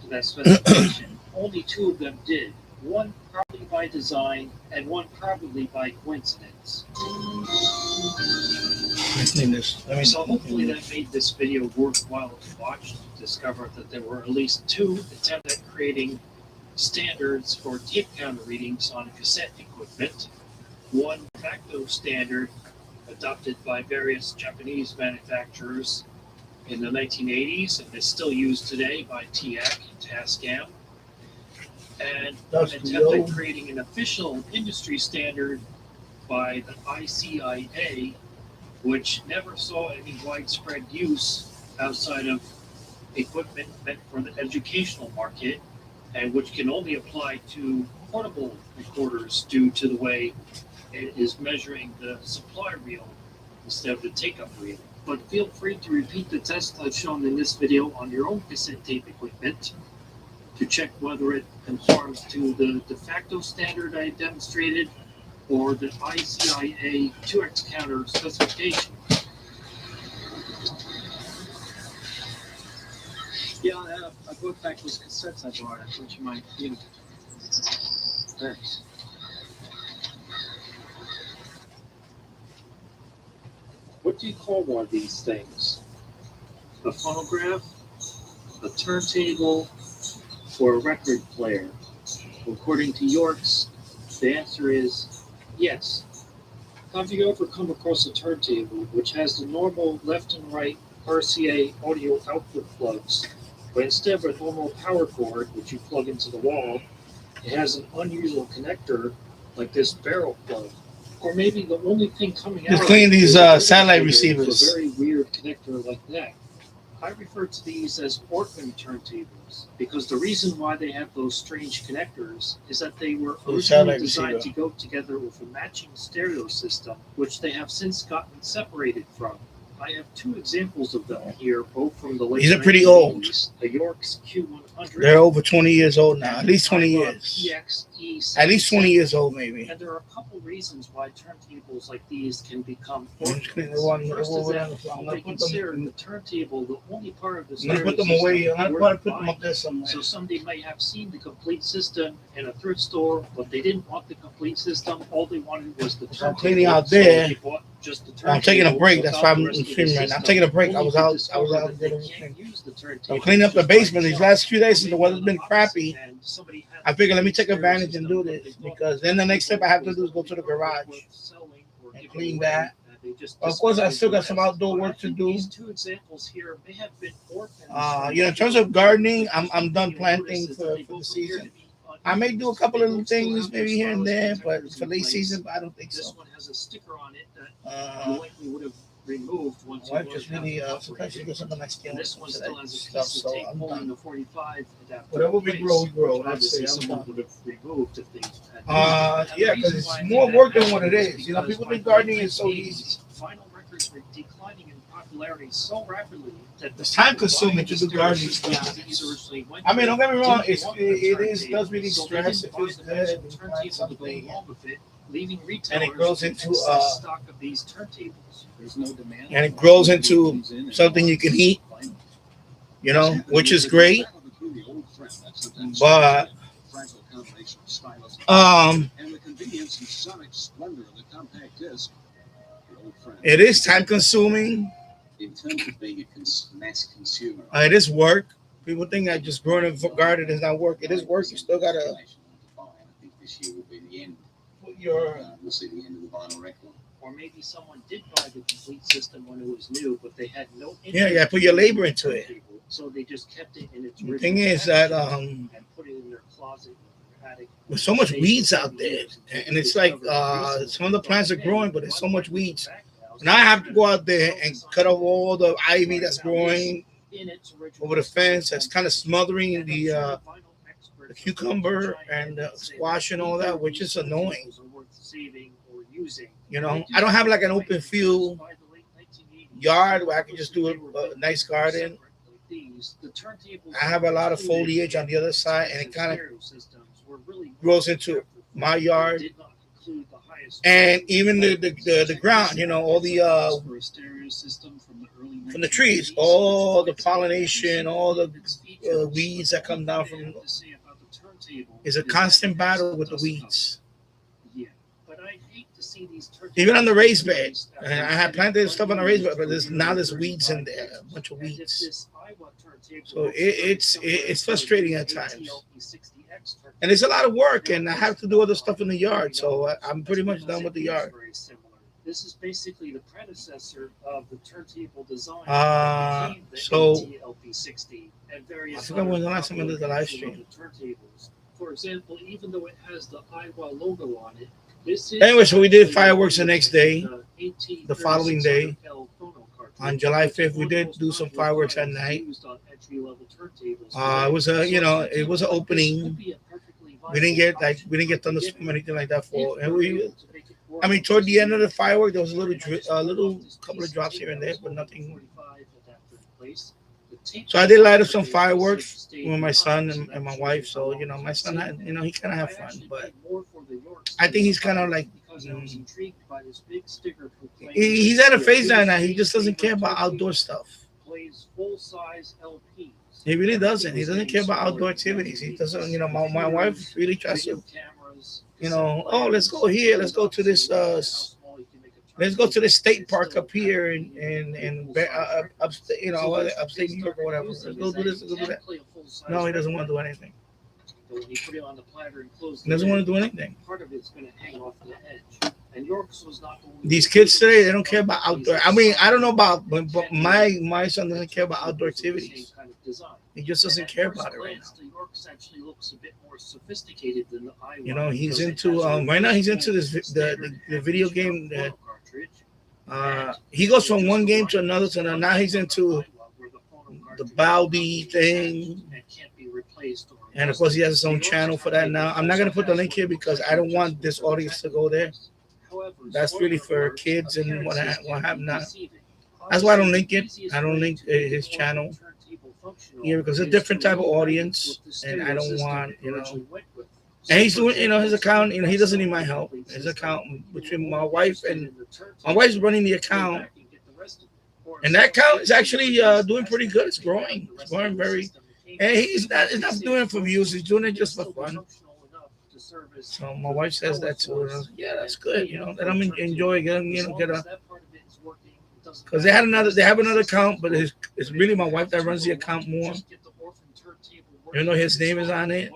to that specification. Only two of them did. One probably by design, and one probably by coincidence. So hopefully that made this video worthwhile to watch, to discover that there were at least two attempts at creating standards for tape counter readings on cassette equipment. One de facto standard adopted by various Japanese manufacturers in the 1980s and is still used today by TIAC and Tascam. And an attempt at creating an official industry standard by the ICIA, which never saw any widespread use outside of equipment meant for the educational market, and which can only apply to portable recorders due to the way it is measuring the supply reel instead of the take-up reel. But feel free to repeat the test I've shown in this video on your own cassette tape equipment to check whether it conforms to the de facto standard I demonstrated or the ICIA 2X counter specification. Yeah, I brought back those cassettes I bought. I thought you might view. Thanks. What do you call one of these things? A phonograph, a turntable, or a record player? According to York's, the answer is yes. Have you ever come across a turntable which has the normal left and right RCA audio output plugs, but instead of a normal power cord which you plug into the wall, it has an unusual connector like this barrel plug? Or maybe the only thing coming out clean these satellite receivers. Is a very weird connector like that. I refer to these as Ortman turntables because the reason why they have those strange connectors is that they were originally designed to go together with a matching stereo system, which they have since gotten separated from. I have two examples of them here, both from the late 1980s. These are pretty old. The York's Q100. They're over 20 years old now. At least 20 years. At least 20 years old, maybe. And there are a couple reasons why turntables like these can become First is that they consider the turntable the only part of the stereo put them system away. I'm going to put them up there somewhere. So somebody may have seen the complete system in a thrift store, but they didn't want the complete system. All they wanted was the turntable. I'm cleaning out there. So just the turntable. I'm taking a break. That's why I'm streaming right now. I'm taking a break. I was out doing everything. I'm cleaning up the basement these last few days since the weather's been crappy. I figured let me take advantage and do this, because then the next step I have to do is go to the garage and clean that. Of course, I still got some outdoor work to do. In terms of gardening, I'm done planting for the season. I may do a couple of little things maybe here and there, but for late season, I don't think so. This one has a sticker on it that you likely would have removed once you just really sometimes you get some of my skin. This one still has a piece of tape holding the 45 adapter. Whatever we grow. Obviously, someone would have removed if they yeah, because it's more work than what it is. You know, people think gardening is so easy. Vinyl records were declining in popularity so rapidly that it's time consuming to do gardening. I mean, don't get me wrong, it does really stress. It feels good. Leaving and it grows into stock of these turntables. There's no demand. And it grows into something you can eat, you know, which is great. But it is time consuming. In terms of being a mass consumer, it is work. People think that just growing a garden is not work. It is work. You still gotta. I think this year will be the end. We'll see the end of the vinyl record. Or maybe someone did buy the complete system when it was new, but they had no. Yeah, put your labor into it. So they just kept it in its. The thing is that and put it in their closet. There's so much weeds out there, and it's like some of the plants are growing, but there's so much weeds. Now I have to go out there and cut off all the ivy that's growing over the fence. That's kind of smothering the cucumber and the squash and all that, which is annoying. You know, I don't have like an open field yard where I can just do a nice garden. I have a lot of foliage on the other side, and it kind of grows into my yard. And even the ground, you know, all the from the trees, all the pollination, all the weeds that come down from. It's a constant battle with the weeds. Yeah, but I hate to see these Even on the raised bed, I had planted stuff on the raised bed, but there's weeds in there, a bunch of weeds. So it's frustrating at times, and it's a lot of work, and I have to do other stuff in the yard. So I'm pretty much done with the yard. This is basically the predecessor of the turntable design. So LP60 and various I forgot when the last time I did the live stream. Turntables. For example, even though it has the Iowa logo on it, this is anyway, so we did fireworks the next day, the following day. On July 5th, we did do some fireworks at night. It was it was an opening. We didn't get thunderstorm or anything like that for. And toward the end of the firework, there was a little couple of drops here and there, but nothing. So I did light up some fireworks with my son and my wife. So my son had, he kind of had fun, but I think he's kind of like. He's at a phase now. He just doesn't care about outdoor stuff. He really doesn't. He doesn't care about outdoor activities. He doesn't. My wife really tries to. Oh, let's go here. Let's go to this. Let's go to the state park up here in upstate. Upstate New York or whatever. Let's go do this. Let's go do that. No, he doesn't want to do anything. But when you put it on the platter and close he doesn't want to do anything. Part of it's going to hang off the edge. And York's was not the These kids today, they don't care about outdoor. I don't know about, but my son doesn't care about outdoor activities. He just doesn't care about it right now. The York's actually looks a bit more sophisticated than the Iowa. He's into right now. He's into this the video game. He goes from one game to another. So now he's into the Baldi thing. And of course, he has his own channel for that now. I'm not going to put the link here because I don't want this audience to go there. That's really for kids and what have not. That's why I don't link it. I don't link his channel here because it's a different type of audience, and I don't want And he's doing his account. He doesn't need my help. His account between my wife and my wife's running the account, and that account is actually doing pretty good. It's growing. It's growing very. And he's not doing it for views. He's doing it just for fun. So my wife says that too. And I was like, yeah, that's good. Let them enjoy getting, get a. Because they have another account, but it's really my wife that runs the account more. His name is on it.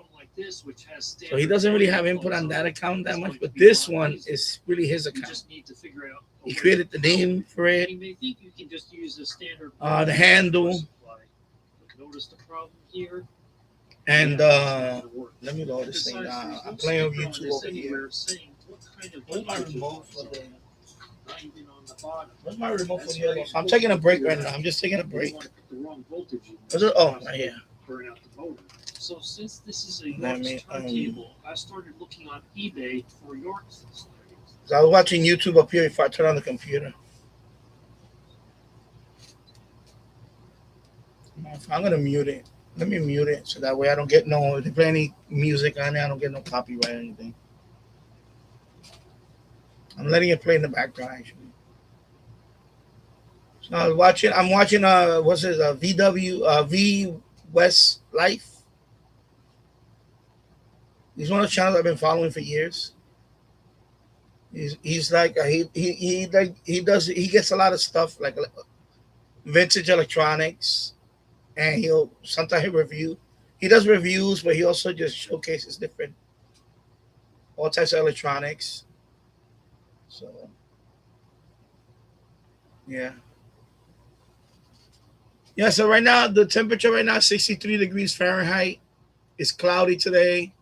So he doesn't really have input on that account that much. But this one is really his account. He created the name for it. The handle. Notice the problem here. And let me load this thing down. I'm playing with YouTube over here. Where's my remote for the? Where's my remote for the other? I'm taking a break right now. I'm just taking a break. Oh, yeah. So since this is a York's turntable, I started looking on eBay for York's. So I was watching YouTube up here if I turn on the computer. I'm gonna mute it. Let me mute it so that way I don't get if they play any music on it, I don't get no copyright or anything. I'm letting it play in the background actually. So I'm watching what's his VW V West Life. He's one of the channels I've been following for years. He's like he gets a lot of stuff like vintage electronics. And sometimes review. He does reviews, but he also just showcases all types of electronics. So, yeah. So right now, the temperature right now is 63 degrees Fahrenheit. It's cloudy today.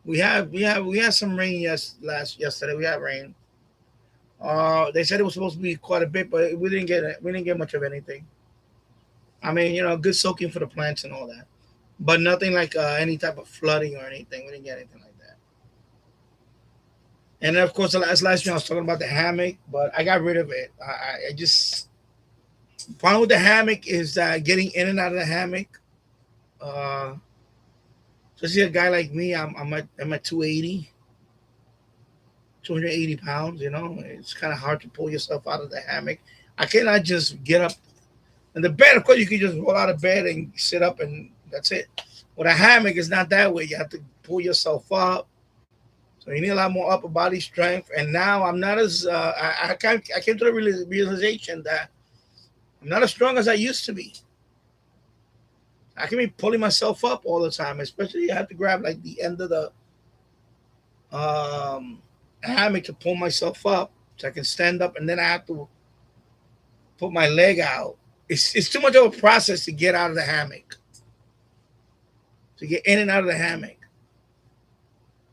We had some rain yesterday. We had rain. They said it was supposed to be quite a bit, but we didn't get it. We didn't get much of anything. Good soaking for the plants and all that, but nothing like any type of flooding or anything. We didn't get anything like that. And then, of course, the last year I was talking about the hammock, but I got rid of it. I just problem with the hammock is getting in and out of the hammock. Especially a guy like me, I'm at 280. 280 pounds, it's kind of hard to pull yourself out of the hammock. I cannot just get up And the bed, of course, you can just roll out of bed and sit up, and that's it. With a hammock, it's not that way. You have to pull yourself up. So you need a lot more upper body strength. And now I'm not as I came to the realization that I'm not as strong as I used to be. I can be pulling myself up all the time, especially I have to grab like the end of the hammock to pull myself up so I can stand up, and then I have to put my leg out. It's too much of a process to get out of the hammock, to get in and out of the hammock.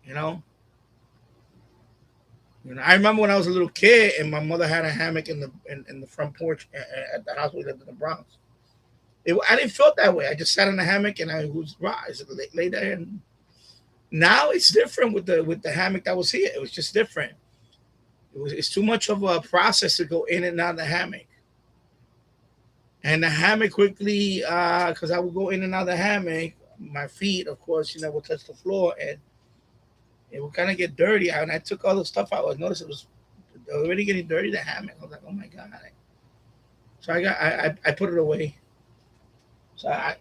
You know. I remember when I was a little kid, and my mother had a hammock in the front porch at the house we lived in the Bronx. I didn't feel that way. I just sat in the hammock and I was lay there. And now it's different with the hammock that was here. It was just different. It's too much of a process to go in and out of the hammock. And the hammock quickly, because I would go in and out of the hammock, my feet, of course, would touch the floor, and it would kind of get dirty. And I took all the stuff out. I noticed it was already getting dirty, the hammock. I was like, oh my God. So I put it away. So I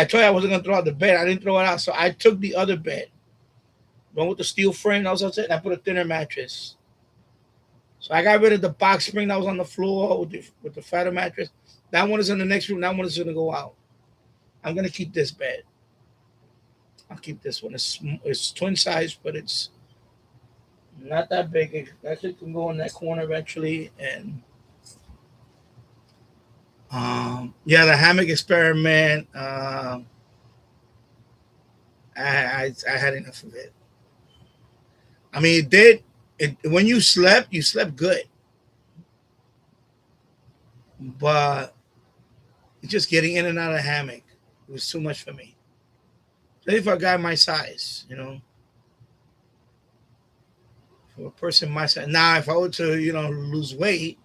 told you I wasn't gonna throw out the bed. I didn't throw it out. So I took the other bed, one with the steel frame that was outside, and I put a thinner mattress. So I got rid of the box spring that was on the floor with the fatter mattress. That one is in the next room. That one is gonna go out. I'm gonna keep this bed. I'll keep this one. It's twin size, but it's not that big. It actually can go in that corner eventually. And yeah, the hammock experiment. I had enough of it. I mean, it did. When you slept good. But just getting in and out of the hammock, it was too much for me. Especially for a guy my size, For a person my size. Now, if I were to, lose weight,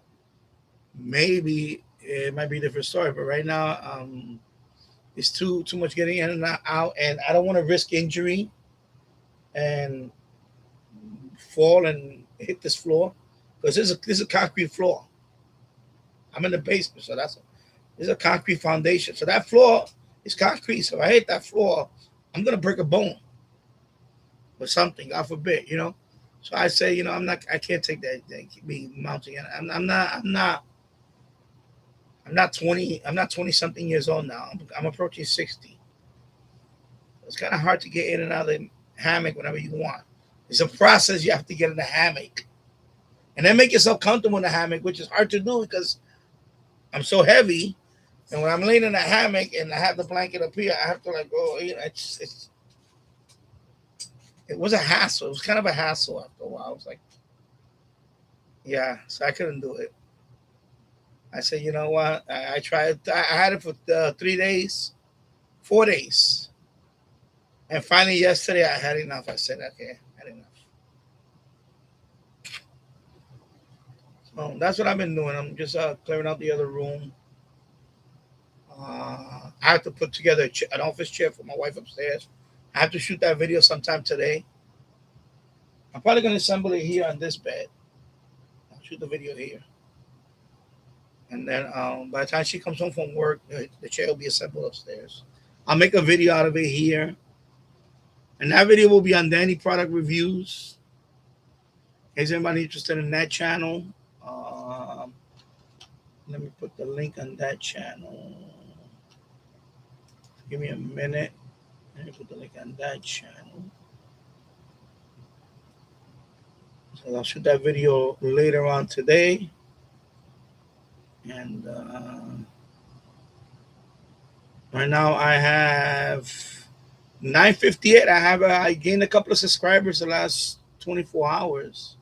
maybe it might be a different story. But right now, it's too much getting in and out, and I don't want to risk injury and fall and hit this floor, because this is a concrete floor. I'm in the basement, so this is a concrete foundation. So that floor is concrete. So if I hit that floor, I'm gonna break a bone or something, God forbid, So I say, I can't take that. Me mounting it. I'm not 20. I'm not 20 something years old now. I'm approaching 60. It's kind of hard to get in and out of the hammock whenever you want. It's a process. You have to get in the hammock, and then make yourself comfortable in the hammock, which is hard to do because I'm so heavy. And when I'm laying in a hammock and I have the blanket up here, I have to it was a hassle. It was kind of a hassle after a while. I was like, yeah, so I couldn't do it. I said, you know what? I tried. I had it for 3 days, 4 days. And finally yesterday I had enough. I said, okay, I had enough. So that's what I've been doing. I'm just clearing out the other room. I have to put together an office chair for my wife upstairs. I have to shoot that video sometime today. I'm probably going to assemble it here on this bed. I'll shoot the video here. And then by the time she comes home from work, the chair will be assembled upstairs. I'll make a video out of it here. And that video will be on Danny Product Reviews. Is anybody interested in that channel? Let me put the link on that channel. Give me a minute. Let me put the link on that channel. So I'll shoot that video later on today. And right now I have 958. I gained a couple of subscribers the last 24 hours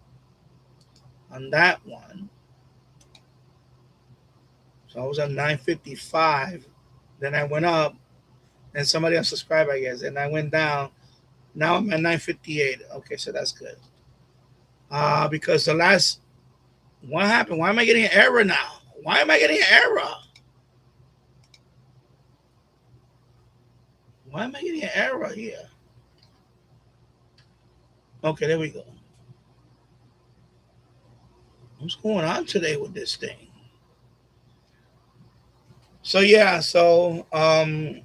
on that one. So I was at 955. Then I went up, and somebody unsubscribed, I guess. And I went down. Now I'm at 958. Okay, so that's good. Because what happened? Why am I getting an error now? Why am I getting an error? Why am I getting an error here? Okay, there we go. What's going on today with this thing? So yeah, so I made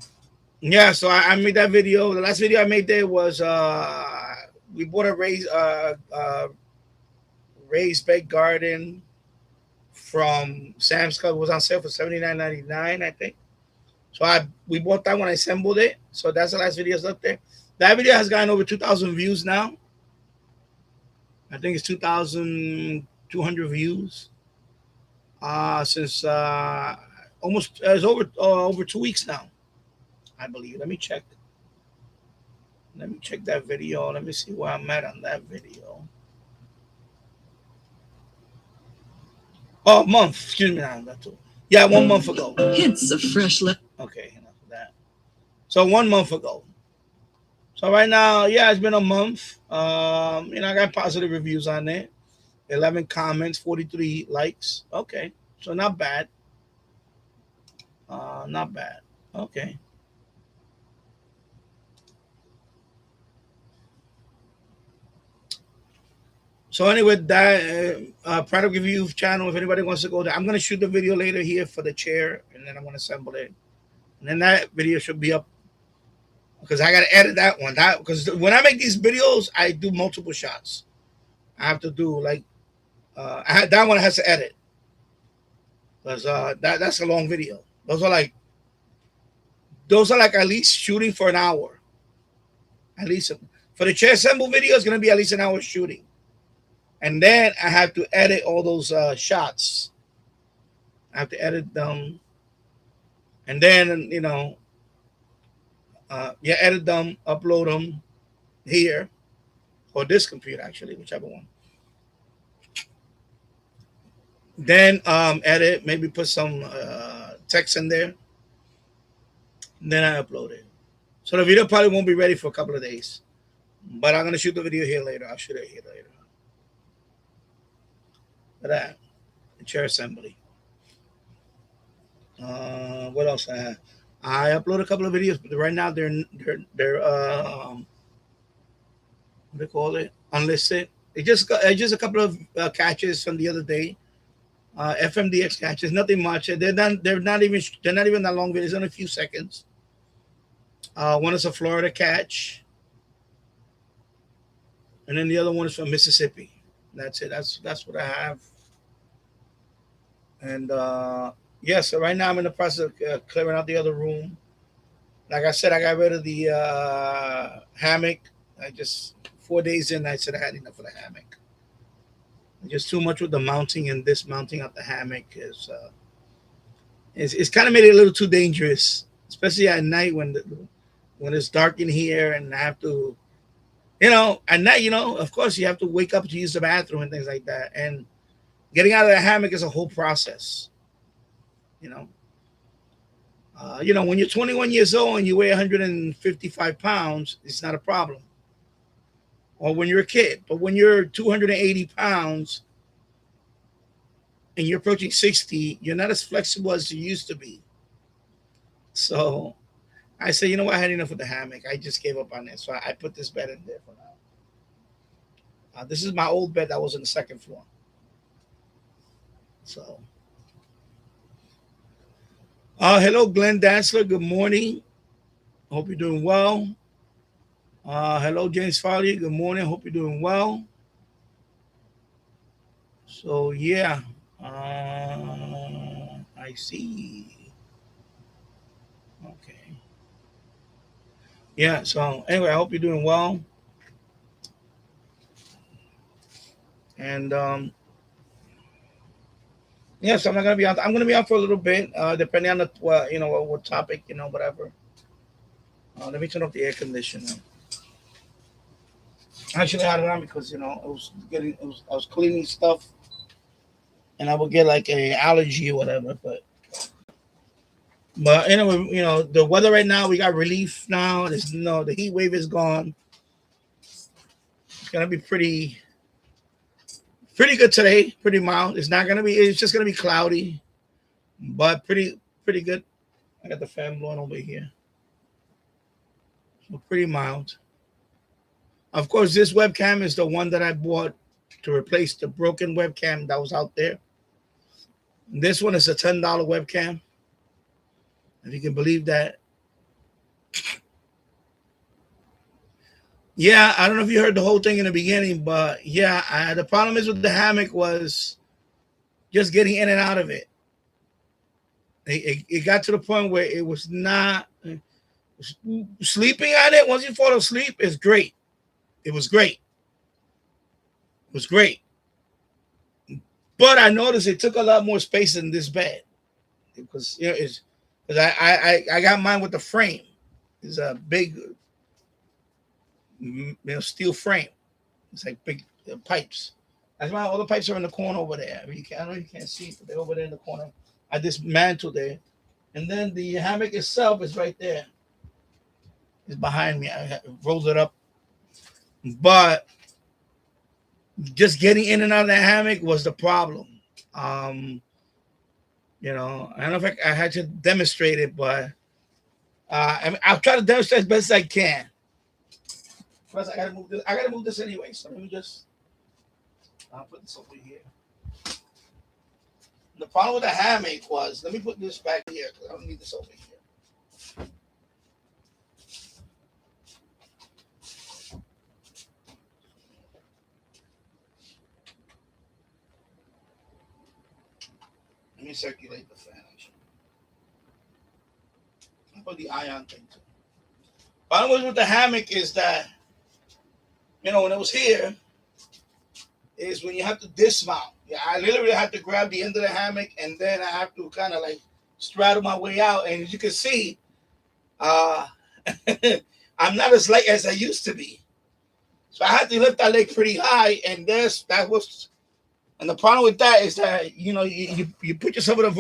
that video. The last video I made there was we bought a raised bed garden from Sam's Club. It was on sale for $79.99, I think. So we bought that when I assembled it. So that's the last videos up there. That video has gotten over 2,000 views now. I think it's 2,200 views. Since almost it's over 2 weeks now, I believe. Let me check. Let me check that video. Let me see where I'm at on that video. Oh, month. Excuse me. Now, that too. Yeah, 1 month ago. It's a fresh Okay, enough of that. So 1 month ago. So right now, yeah, it's been a month. I got positive reviews on it. 11 comments, 43 likes. Okay, so not bad. Not bad. Okay. So anyway, that product review channel, if anybody wants to go there, I'm going to shoot the video later here for the chair, and then I'm going to assemble it. And then that video should be up because I got to edit that one. Because when I make these videos, I do multiple shots. I have to do that one has to edit because that's a long video. Those are like at least shooting for an hour. At least for the chair assemble video, it's going to be at least an hour shooting. And then I have to edit all those shots. I have to edit them. And then, edit them, upload them here. Or this computer, actually, whichever one. Then edit, maybe put some text in there. And then I upload it. So the video probably won't be ready for a couple of days. But I'm going to shoot the video here later. I'll shoot it here later. That the chair assembly. What else I have? I upload a couple of videos, but right now they're what do they call it? Unlisted. It's just a couple of catches from the other day. FMDX catches, nothing much. They're not even that long videos, only a few seconds. One is a Florida catch, and then the other one is from Mississippi. That's it. That's what I have. And so right now I'm in the process of clearing out the other room. Like I said, I got rid of the hammock. I just 4 days in, I said I had enough of the hammock. Just too much with the mounting and dismounting of the hammock is it's kind of made it a little too dangerous, especially at night when it's dark in here and I have to, at night, of course you have to wake up to use the bathroom and things like that. And getting out of the hammock is a whole process. When you're 21 years old and you weigh 155 pounds, it's not a problem. Or when you're a kid. But when you're 280 pounds and you're approaching 60, you're not as flexible as you used to be. So I said, you know what? I had enough of the hammock. I just gave up on it. So I put this bed in there for now. This is my old bed that was on the second floor. So, hello, Glenn Dansler. Good morning. Hope you're doing well. Hello, James Farley. Good morning. Hope you're doing well. So, yeah. I see. Okay. Yeah. So, anyway, I hope you're doing well. And, so I'm not gonna be on. I'm gonna be on for a little bit, depending on what topic, whatever. Let me turn off the air conditioner. Actually, I had it on because I was cleaning stuff, and I would get like an allergy or whatever. But anyway, the weather right now, we got relief now. The heat wave is gone. It's gonna be pretty good today. Pretty mild. It's just gonna be cloudy, but pretty good. I got the fan blowing over here. So pretty mild. Of course, this webcam is the one that I bought to replace the broken webcam that was out there. This one is a $10 webcam. if you can believe that. Yeah, I don't know if you heard the whole thing in the beginning, but yeah, the problem is with the hammock was just getting in and out of it. It got to the point where it was not sleeping on it. Once you fall asleep, it's great. It was great. It was great. But I noticed it took a lot more space in this bed because it's because I got mine with the frame. It's a big steel frame. It's like big pipes. That's why all the pipes are in the corner over there. I mean, I know you can't see, but they're over there in the corner. I dismantled it, and then the hammock itself is right there. It's behind me. I rolled it up, but just getting in and out of the hammock was the problem. I don't know if I had to demonstrate it, but I'll try to demonstrate as best as I can. Plus, I gotta move this anyway. So let me I'll put this over here. The problem with the hammock was, let me put this back here because I don't need this over here. Let me circulate the fan. I'll put the ion thing too. Problem with the hammock is that, when it was here, is when you have to dismount. Yeah, I literally have to grab the end of the hammock and then I have to kind of like straddle my way out. And as you can see, I'm not as light as I used to be. So I had to lift that leg pretty high, and and the problem with that is that you put yourself in a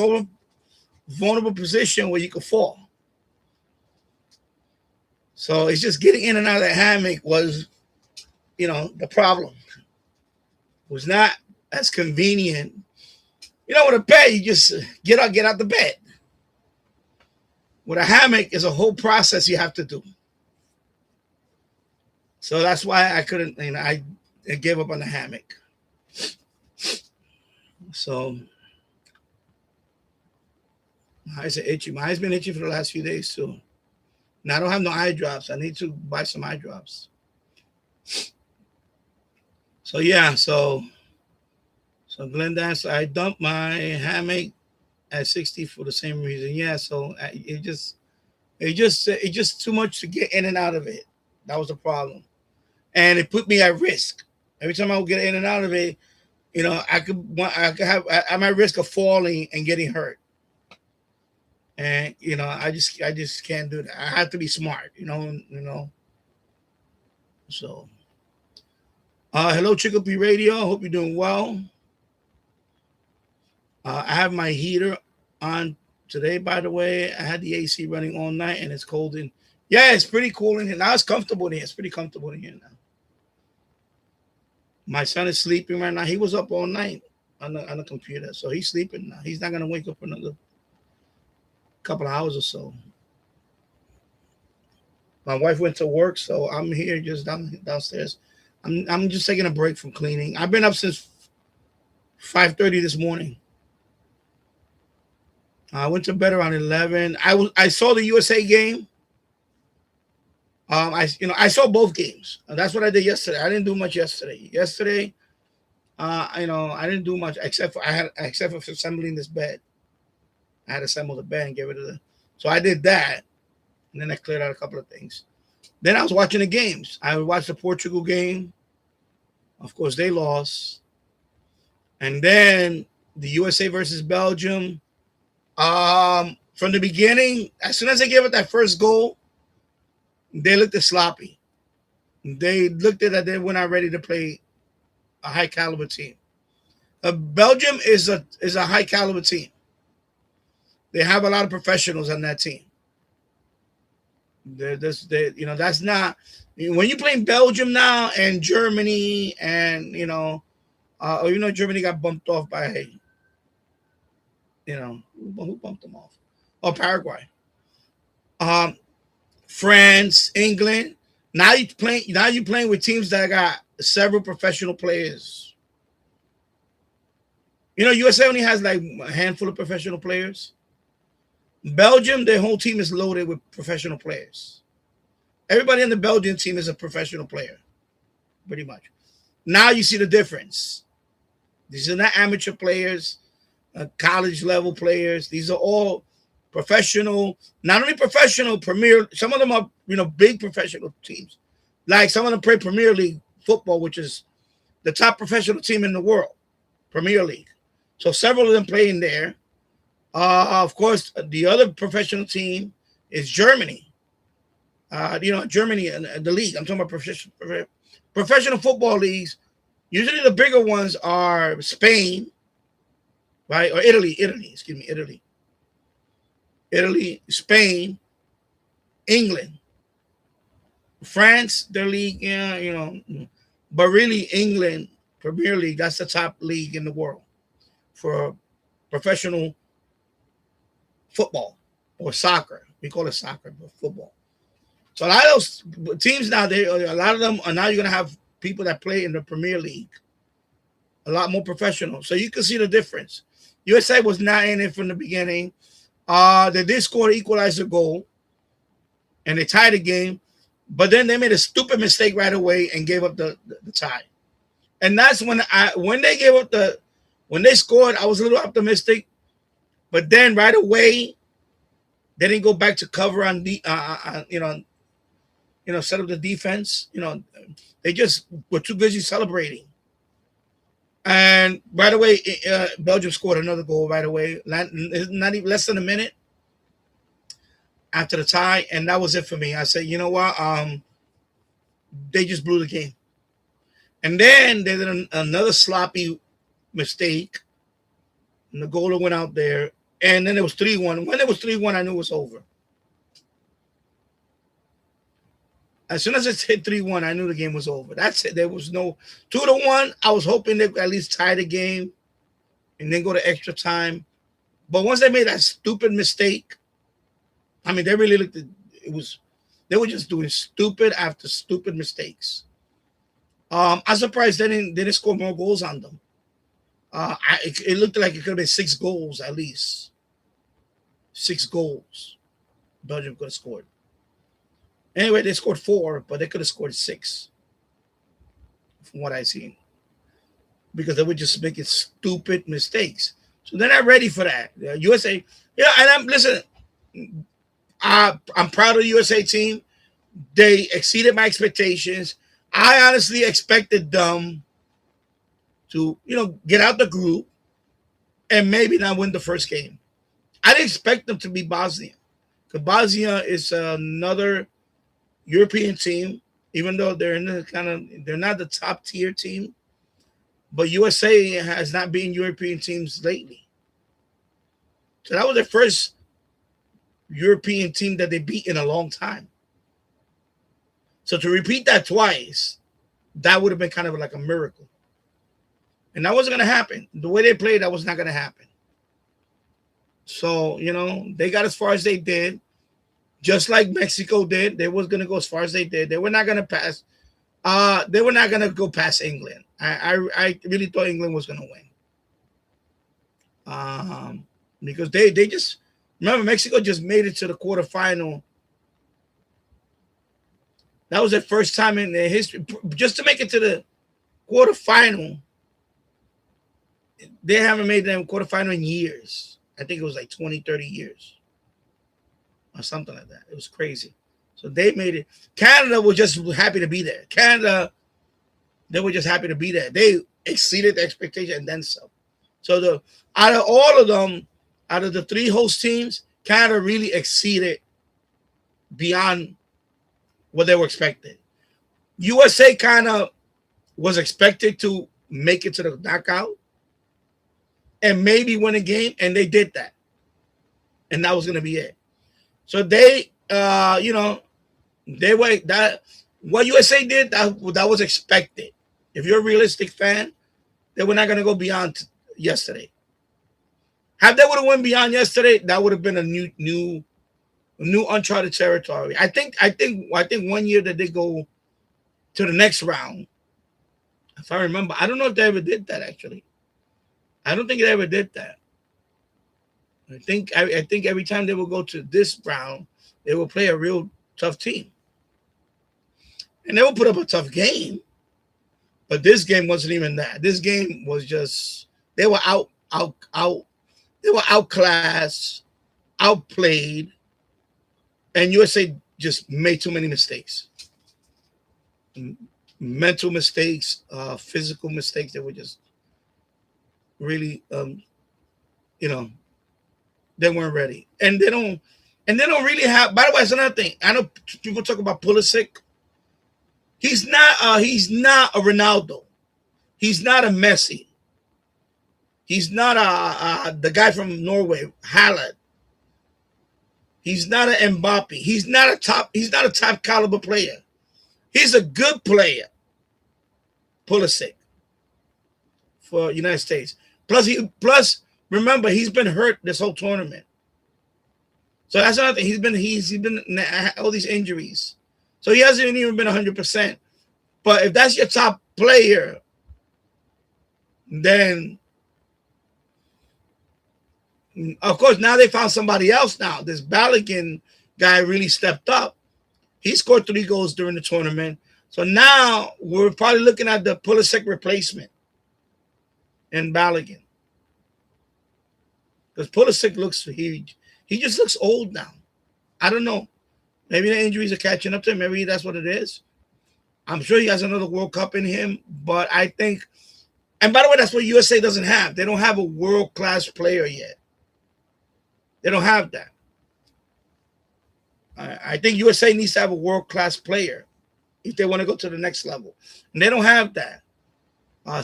vulnerable position where you could fall. So it's just getting in and out of the hammock was, the problem. It was not as convenient. With a bed, you just get out the bed. With a hammock, is a whole process you have to do. So that's why I couldn't, I gave up on the hammock. So my eyes are itchy. My eyes been itchy for the last few days too. Now I don't have no eye drops. I need to buy some eye drops. So yeah, so Glenda, so I dumped my hammock at 60 for the same reason. Yeah, so it just too much to get in and out of it. That was the problem, and it put me at risk. Every time I would get in and out of it, I could have I'm at risk of falling and getting hurt. And I just can't do that. I have to be smart, So hello, Chickapee Radio. Hope you're doing well. I have my heater on today, by the way. I had the AC running all night and it's cold in. Yeah, it's pretty cool in here. Now it's comfortable in here. It's pretty comfortable in here now. My son is sleeping right now. He was up all night on the computer, so he's sleeping now. He's not gonna wake up for another couple of hours or so. My wife went to work, so I'm here just downstairs. I'm just taking a break from cleaning. I've been up since 5:30 this morning. I went to bed around 11. I saw the USA game. I saw both games. That's what I did yesterday. I didn't do much yesterday. I didn't do much except for assembling this bed. I had to assemble the bed and get rid of the. So I did that, and then I cleared out a couple of things. Then I was watching the games. I watched the Portugal game. Of course, they lost. And then the USA versus Belgium. From the beginning, as soon as they gave it that first goal, they looked sloppy. They looked at that they were not ready to play a high caliber team. Belgium is a high caliber team. They have a lot of professionals on that team. That's not when you're playing Belgium now and Germany and Germany got bumped off by who bumped them off? Oh, Paraguay. France, England. Now you're playing with teams that got several professional players. USA only has like a handful of professional players. Belgium, their whole team is loaded with professional players. Everybody in the Belgian team is a professional player, pretty much. Now you see the difference. These are not amateur players, college level players. These are all professional, not only professional, Premier. Some of them are, big professional teams. Like some of them play Premier League football, which is the top professional team in the world, Premier League. So several of them playing there. Of course, the other professional team is Germany. Germany and the league. I'm talking about professional football leagues. Usually the bigger ones are Spain, right? Or Italy, Spain, England, France, their league, but really England, Premier League, that's the top league in the world for professional football or soccer. We call it soccer, but football. So a lot of those teams now, a lot of them are now you're going to have people that play in the Premier League, a lot more professional. So you can see the difference. USA was not in it from the beginning. They did score an equalizer goal, and they tied the game. But then they made a stupid mistake right away and gave up the tie. And that's when when they scored, I was a little optimistic. But then right away, they didn't go back to cover on the set up the defense. They just were too busy celebrating. And right away, Belgium scored another goal right away. Not even less than a minute after the tie, and that was it for me. I said, you know what? They just blew the game. And then they did another sloppy mistake, and the goalie went out there, and then it was 3-1. When it was 3-1, I knew it was over. As soon as it hit 3-1, I knew the game was over. That's it. There was no 2-1. I was hoping they would at least tie the game and then go to extra time. But once they made that stupid mistake, I mean, they really looked at they were just doing stupid after stupid mistakes. I'm surprised they didn't score more goals on them. It looked like it could have been 6 goals at least. 6 goals Belgium could have scored. Anyway, they scored 4, but they could have scored 6 from what I've seen. Because they were just making stupid mistakes. So they're not ready for that. USA, and I'm proud of the USA team. They exceeded my expectations. I honestly expected them to, get out the group and maybe not win the first game. I didn't expect them to be Bosnia. Because Bosnia is another European team, even though they're not the top tier team, but USA has not been European teams lately. So that was their first European team that they beat in a long time. So to repeat that twice, that would have been kind of like a miracle. And that wasn't going to happen. The way they played, that was not going to happen. So, they got as far as they did. Just like Mexico did, they was going to go as far as they did. They were not going to pass. They were not going to go past England. I really thought England was going to win. Because they just, remember, Mexico just made it to the quarterfinal. That was their first time in their history. Just to make it to the quarterfinal, they haven't made them quarterfinal in years. I think it was like 20, 30 years. Or something like that. It was crazy. So they made it. Canada was just happy to be there. They were just happy to be there. They exceeded the expectation and then some. So out of all of them, out of the 3 host teams, Canada really exceeded beyond what they were expected. USA kind of was expected to make it to the knockout and maybe win a game, and they did that. And that was going to be it. So they, they were that what USA did that was expected. If you're a realistic fan, they were not going to go beyond yesterday. Had they would have went beyond yesterday, that would have been a new uncharted territory. I think 1 year that they go to the next round, if I remember, I don't know if they ever did that actually. I don't think they ever did that. I think every time they will go to this round, they will play a real tough team, and they will put up a tough game. But this game wasn't even that. This game was just they were out. They were outclassed, outplayed, and USA just made too many mistakes, mental mistakes, physical mistakes. That were just really, you know, they weren't ready, and they don't really have. By the way, that's another thing. I know people talk about Pulisic. He's not a Ronaldo. He's not a Messi. He's not the guy from Norway, Haaland. He's not an Mbappe. He's not a top caliber player. He's a good player, Pulisic, for United States. Plus remember, he's been hurt this whole tournament. So that's another thing. He's been all these injuries. So he hasn't even been 100%. But if that's your top player, then of course now they found somebody else now. This Balogun guy really stepped up. He scored 3 goals during the tournament. So now we're probably looking at the Pulisic replacement in Balogun. Because Pulisic he just looks old now. I don't know. Maybe the injuries are catching up to him. Maybe that's what it is. I'm sure he has another World Cup in him. But I think, and by the way, that's what USA doesn't have. They don't have a world-class player yet. They don't have that. I think USA needs to have a world-class player if they want to go to the next level. And they don't have that.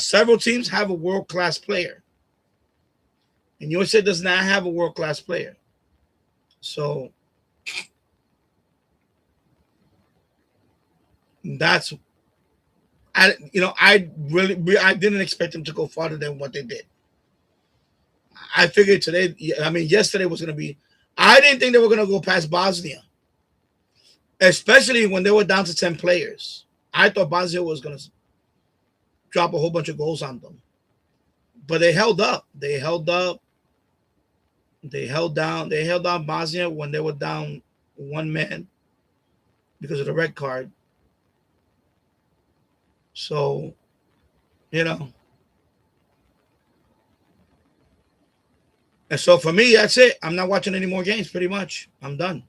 Several teams have a world-class player. And USA does not have a world-class player. So that's, I didn't expect them to go farther than what they did. I figured yesterday was going to be, I didn't think they were going to go past Bosnia, especially when they were down to 10 players. I thought Bosnia was going to drop a whole bunch of goals on them. But they held up. They held down Bosnia when they were down 1 man because of the red card. So, and so for me, that's it. I'm not watching any more games. Pretty much, I'm done.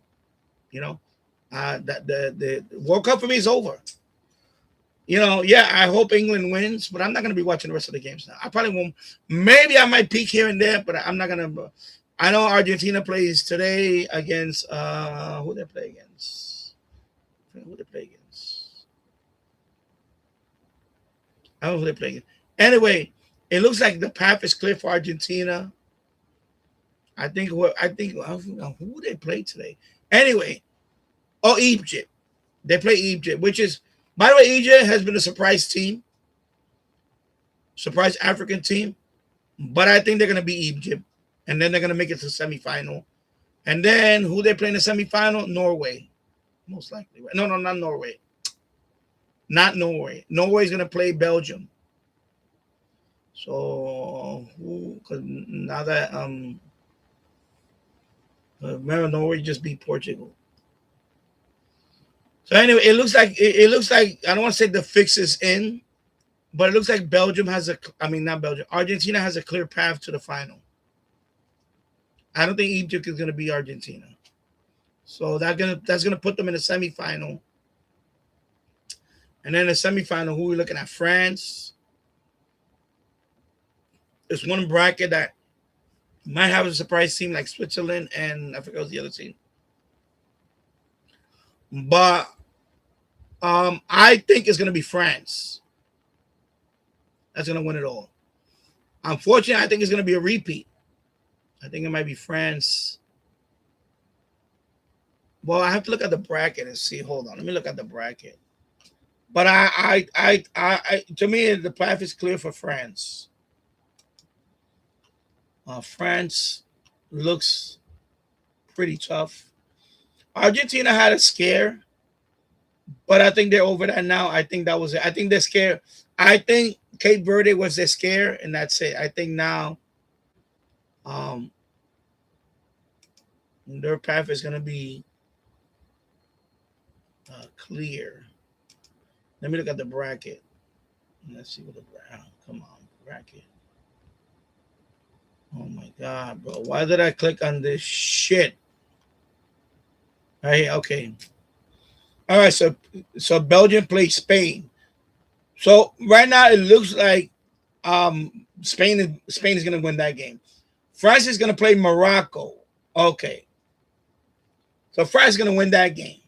The World Cup for me is over. I hope England wins, but I'm not going to be watching the rest of the games now. I probably won't. Maybe I might peek here and there, but I'm not going to. I know Argentina plays today against who they play against. I don't know who they play against. Anyway, it looks like the path is clear for Argentina. I think who they play today. Anyway, Egypt. They play Egypt, which is, by the way, Egypt has been a surprise team, surprise African team. But I think they're going to be Egypt, and then they're going to make it to the semifinal. And then who they play in the semifinal? Norway, most likely. No, not Norway. Not Norway. Norway's going to play Belgium. So because now that remember, Norway just beat Portugal. So anyway, it looks like I don't want to say the fix is in, but it looks like Argentina has a clear path to the final. I don't think Egypt is going to beat Argentina. So that's gonna put them in the semifinal. And then the semifinal, who are we looking at? France. There's one bracket that might have a surprise team like Switzerland, and I forget what's the other team. But I think it's going to be France. That's going to win it all. Unfortunately, I think it's going to be a repeat. I think it might be France. Well, I have to look at the bracket and see. Hold on. Let me look at the bracket. But to me, the path is clear for France. France looks pretty tough. Argentina had a scare, but I think they're over that now. I think that was it. I think they're scared. I think Cape Verde was their scare, and that's it. I think now Their path is going to be clear. Let me look at the bracket. Let's see what the bracket. Come on, bracket. Oh my God, bro! Why did I click on this shit? Right, okay. All right, so Belgium plays Spain. So right now it looks like Spain is going to win that game. France is going to play Morocco. Okay. So France is going to win that game.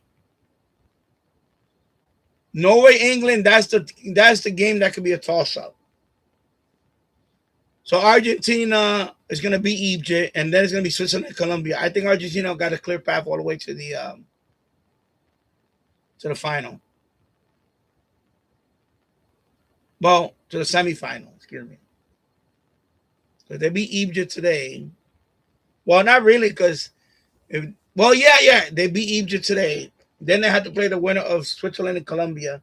Norway, England, that's the game that could be a toss-up. So Argentina is going to be Egypt, and then it's going to be Switzerland and Colombia. I think Argentina got a clear path all the way to the final. Well, to the semifinal, excuse me. So they beat Egypt today. Well, not really, because they beat Egypt today. Then they had to play the winner of Switzerland and Colombia.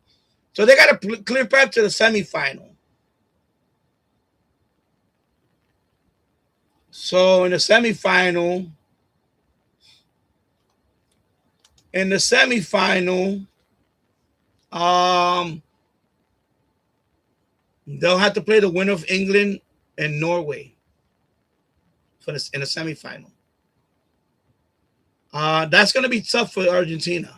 So they got a clear path to the semifinal. So in the semifinal, they'll have to play the winner of England and Norway in the semifinal. That's going to be tough for Argentina.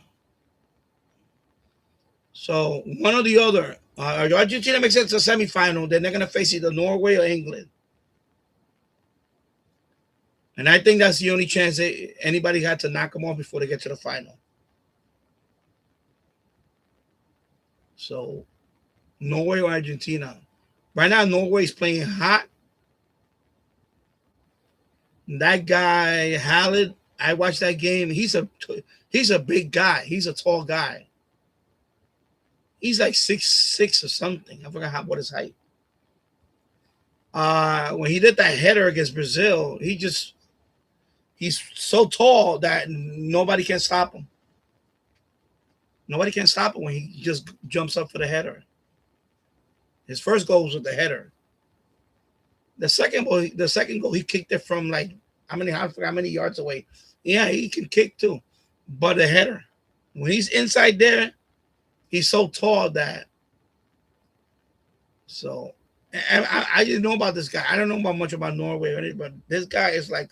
So one or the other. Argentina makes it to the semifinal, then they're going to face either Norway or England. And I think that's the only chance anybody had to knock them off before they get to the final. So Norway or Argentina. Right now, Norway is playing hot. That guy, Haaland, I watched that game. He's a big guy. He's a tall guy. He's like 6'6" or something. I forgot what his height. When he did that header against Brazil, he's so tall that nobody can stop him. Nobody can stop him when he just jumps up for the header. His first goal was with the header. The second goal, he kicked it from like how many yards away. Yeah, he can kick too. But the header, when he's inside there, he's so tall that. So, and I didn't know about this guy. I don't know much about Norway or anything, but this guy is like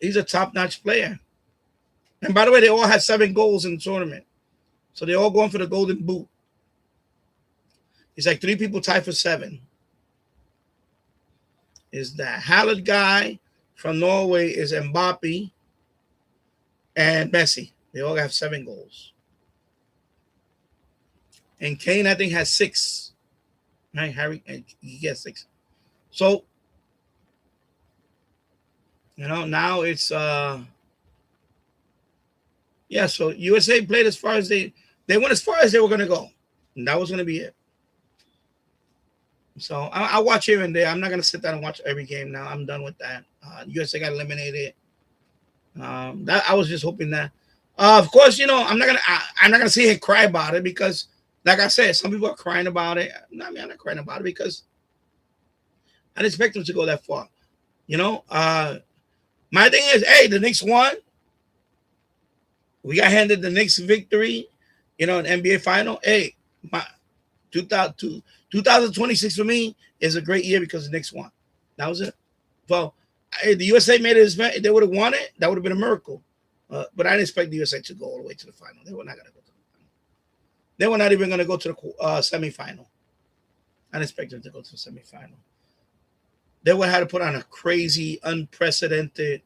he's a top-notch player. And by the way, they all had 7 goals in the tournament. So they're all going for the golden boot. It's like 3 people tied for 7. Is that Haaland guy from Norway is Mbappe and Messi. They all have 7 goals. And Kane, I think, has 6. Right, Harry, he gets 6. So, now it's so USA played as far as they went as far as they were gonna go. And that was gonna be it. So I'll watch here and there. I'm not gonna sit down and watch every game now. I'm done with that. USA got eliminated. That I was just hoping that. Of course, I'm not gonna sit here and cry about it because, like I said, some people are crying about it. I'm not crying about it because I didn't expect them to go that far. My thing is, hey, the Knicks won. We got handed the Knicks victory, in NBA final. Hey, my 2026 for me is a great year because the Knicks won. That was it. Well, the USA made it. If they would have won it, that would have been a miracle. But I didn't expect the USA to go all the way to the final. They were not going to go to the final. They were not even going to go to the semifinal. I didn't expect them to go to the semifinal. They would have had to put on a crazy, unprecedented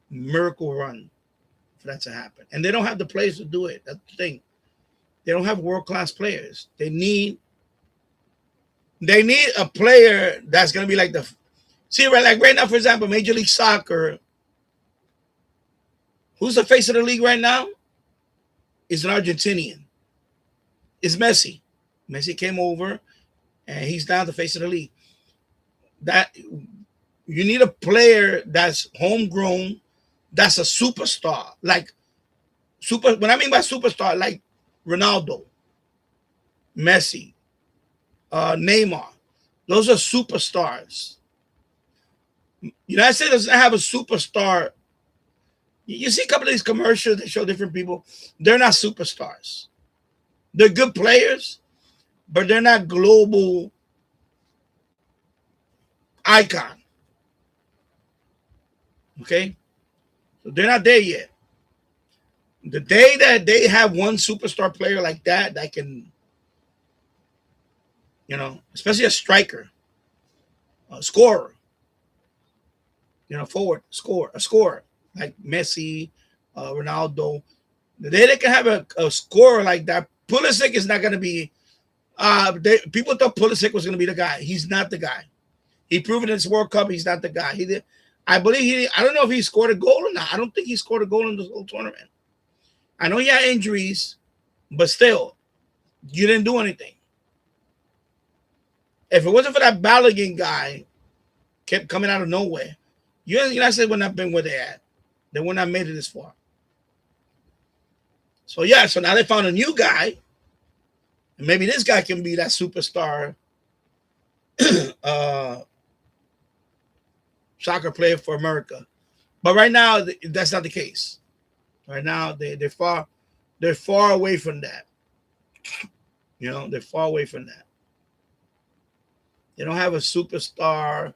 miracle run for that to happen. And they don't have the players to do it. That's the thing. They don't have world-class players. They need a player that's going to be like right now, for example, Major League Soccer. Who's the face of the league right now? Is an Argentinian. It's Messi. Messi came over, and he's now the face of the league. That you need a player that's homegrown, that's a superstar. What I mean by superstar, like Ronaldo, Messi, Neymar. Those are superstars. United States doesn't have a superstar. You see a couple of these commercials that show different people. They're not superstars. They're good players, but they're not global icon. Okay? So they're not there yet. The day that they have one superstar player like that can, especially a striker, a scorer, forward, a scorer like Messi, Ronaldo. The day they can have a scorer like that, Pulisic is not going to be. People thought Pulisic was going to be the guy. He's not the guy. He proved in this World Cup he's not the guy. I don't know if he scored a goal or not. I don't think he scored a goal in this whole tournament. I know he had injuries, but still, you didn't do anything. If it wasn't for that Balogun guy kept coming out of nowhere, United States would not have been where they're at. They would not have made it this far. So now they found a new guy. And maybe this guy can be that superstar soccer player for America. But right now, that's not the case. Right now, they're far away from that. They're far away from that. They don't have a superstar,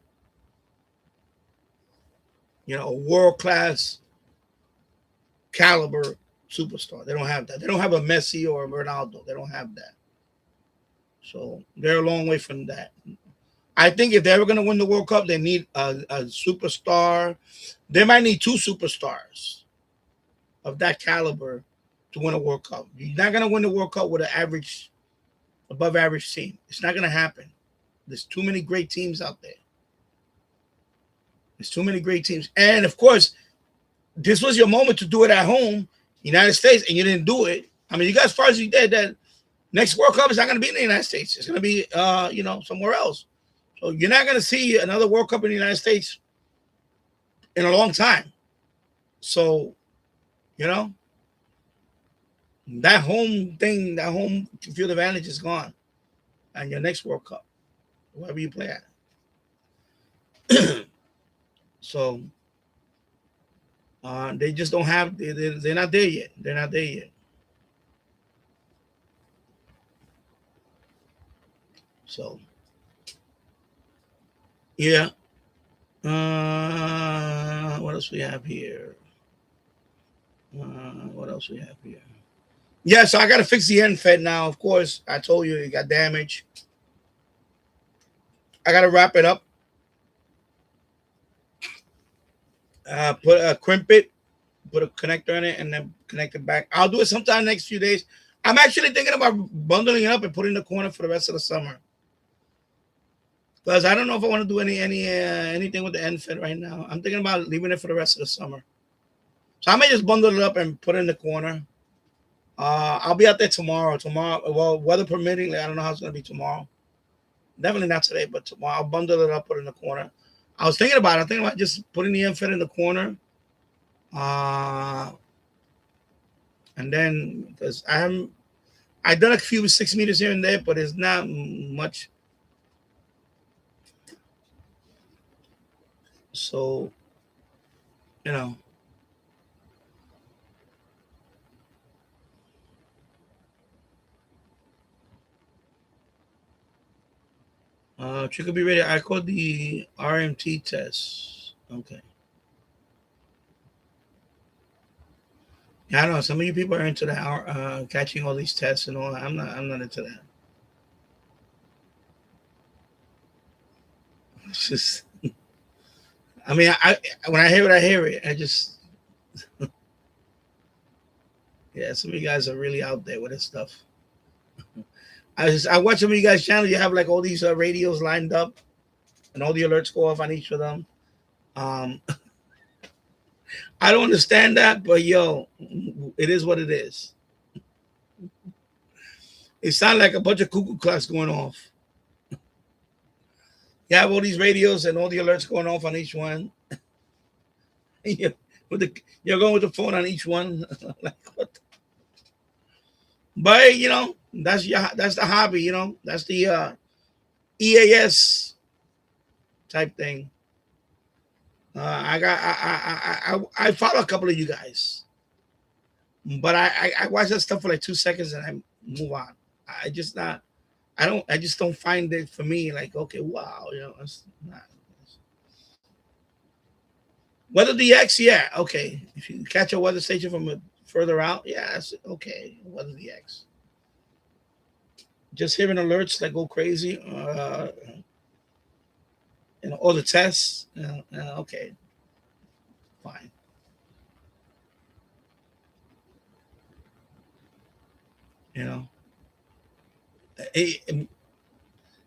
a world-class caliber superstar. They don't have that. They don't have a Messi or a Ronaldo. They don't have that. So they're a long way from that. I think if they're ever going to win the World Cup, they need a superstar. They might need two superstars of that caliber to win a World Cup. You're not going to win the World Cup with an above average team. It's not going to happen. There's too many great teams out there. There's too many great teams. And of course, this was your moment to do it at home, United States, and you didn't do it. I mean, you got as far as you did that next World Cup is not going to be in the United States. It's going to be, somewhere else. So you're not going to see another World Cup in the United States in a long time. So, that home thing, that home field advantage is gone. And your next World Cup, wherever you play at. So, they just don't have, they're not there yet. They're not there yet. So, yeah. What else we have here? Yeah, so I got to fix the end fed now. Of course, I told you it got damaged. I got to wrap it up. Crimp it, put a connector in it, and then connect it back. I'll do it sometime next few days. I'm actually thinking about bundling it up and putting it in the corner for the rest of the summer. Because I don't know if I want to do anything with the end fed right now. I'm thinking about leaving it for the rest of the summer. So I may just bundle it up and put it in the corner. I'll be out there tomorrow. Well, weather permitting, I don't know how it's going to be tomorrow. Definitely not today, but tomorrow I'll bundle it up, put it in the corner. I was thinking about just putting the end fed in the corner. And then, because I've done a few 6 meters here and there, but it's not much. So, she could be ready. I called the RMT test. Okay. Yeah, I don't know. Some of you people are into that, catching all these tests and all that. I'm not into that. It's just, I mean, when I hear it, I hear it. I just, yeah, some of you guys are really out there with this stuff. I watch some of you guys' channels. You have like all these radios lined up, and all the alerts go off on each of them. I don't understand that, but it is what it is. It sounds like a bunch of cuckoo clocks going off. You have all these radios and all the alerts going off on each one. You're going with the phone on each one. Like, what? But that's the hobby. That's the EAS type thing. I follow a couple of you guys, but I watch that stuff for like 2 seconds and I move on. I just don't find it for me like, okay, wow, it's not. Weather DX, yeah, okay. If you catch a weather station from further out, yeah, that's okay. Weather DX. Just hearing alerts that go crazy, all the tests, okay, fine. You know,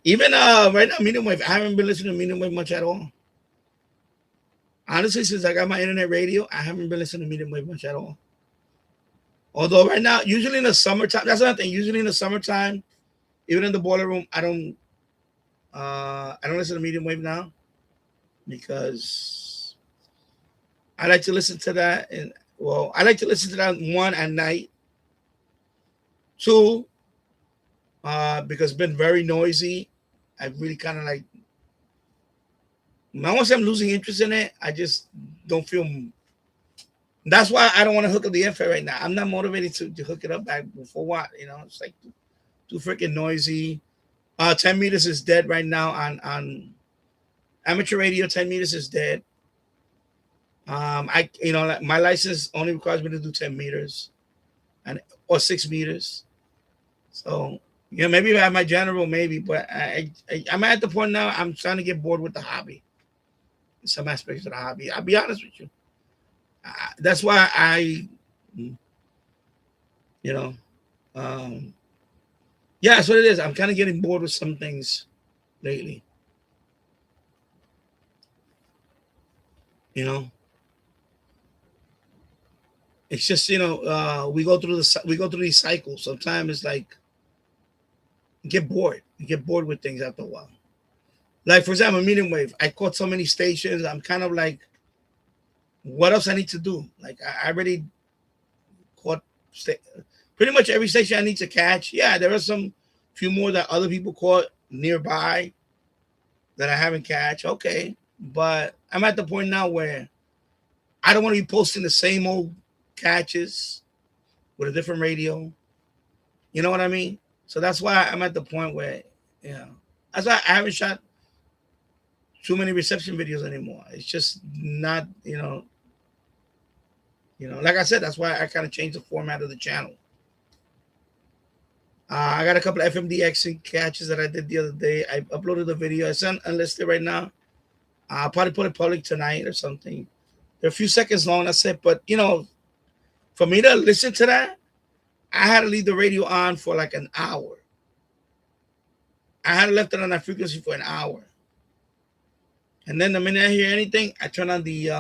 even right now, medium wave. I haven't been listening to medium wave much at all. Honestly, since I got my internet radio, I haven't been listening to medium wave much at all. Although right now, usually in the summertime, that's another thing. Usually in the summertime, even in the boiler room, I don't listen to medium wave now because I like to listen to that. And well, I like to listen to that one at night. Two, because it's been very noisy. I really kind of like. I won't say I'm losing interest in it. I just don't feel. That's why I don't want to hook up the infrared right now. I'm not motivated to hook it up back before what, it's like too freaking noisy. 10 meters is dead right now on amateur radio. 10 meters is dead. My license only requires me to do 10 meters or 6 meters. So, maybe if I have my general, maybe, but I'm at the point now, I'm trying to get bored with the hobby. Some aspects of the hobby. I'll be honest with you. That's why yeah, that's what it is. I'm kind of getting bored with some things lately. It's just we go through these cycles. Sometimes it's like you get bored. You get bored with things after a while. Like for example, medium wave. I caught so many stations. I'm kind of like, what else I need to do? Like I already caught pretty much every station I need to catch. Yeah, there are some few more that other people caught nearby that I haven't catch. Okay, but I'm at the point now where I don't want to be posting the same old catches with a different radio. You know what I mean? So that's why I'm at the point where, that's why I haven't shot too many reception videos anymore. It's just not, like I said, that's why I kind of changed the format of the channel. I got a couple of FMDX catches that I did the other day. I uploaded the video. It's unlisted right now. I'll probably put it public tonight or something. They're a few seconds long, that's it. But, for me to listen to that, I had to leave the radio on for like an hour. I had left it on that frequency for an hour. And then the minute I hear anything, I turn on the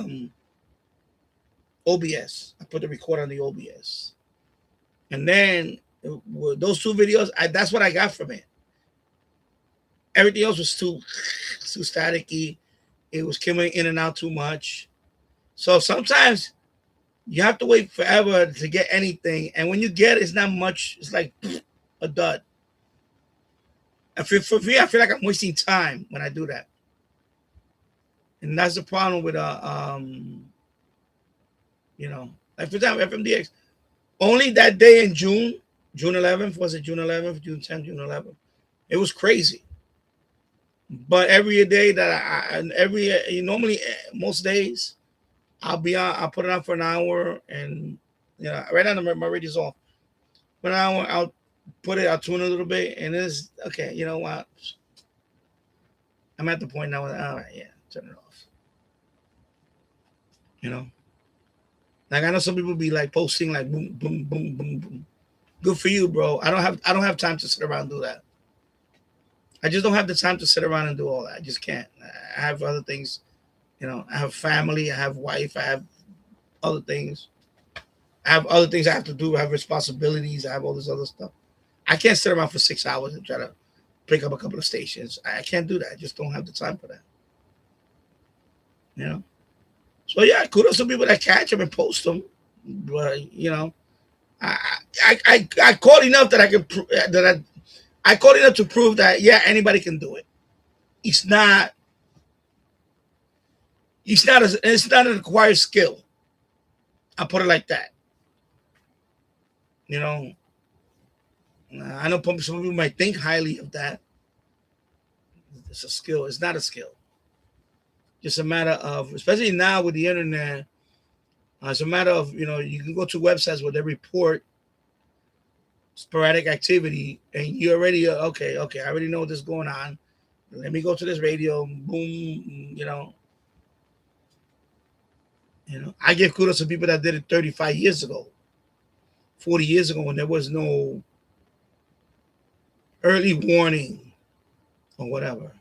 OBS. I put the record on the OBS. And then those two videos, that's what I got from it. Everything else was too staticky. It was coming in and out too much. So sometimes you have to wait forever to get anything. And when you get it, it's not much. It's like a dud. And for me, I feel like I'm wasting time when I do that. And that's the problem with like for example, FMDX. Only that day in June 11th, was it June 11th, June 10th, June 11th? It was crazy. But every day that normally most days, I'll put it on for an hour, and right now my radio's off. For an hour, I'll tune a little bit, and it's okay. You know what? I'm at the point now. All right, yeah, turn it off. Like I know some people be like posting like boom, boom, boom, boom, boom. Good for you, bro. I don't have time to sit around and do that. I just don't have the time to sit around and do all that. I just can't. I have other things. I have family. I have wife. I have other things. I have other things I have to do. I have responsibilities. I have all this other stuff. I can't sit around for 6 hours and try to pick up a couple of stations. I can't do that. I just don't have the time for that. So yeah, kudos to people that catch them and post them. But I caught enough that I can I caught enough to prove that anybody can do it. It's not It's not an acquired skill. I'll put it like that. You know, I know some people might think highly of that. It's a skill. It's not a skill. Just a matter of, especially now with the internet, it's a matter of, you can go to websites where they report sporadic activity, and you already, okay, I already know what's going on. Let me go to this radio, boom, I give kudos to people that did it 35 years ago, 40 years ago, when there was no early warning or whatever,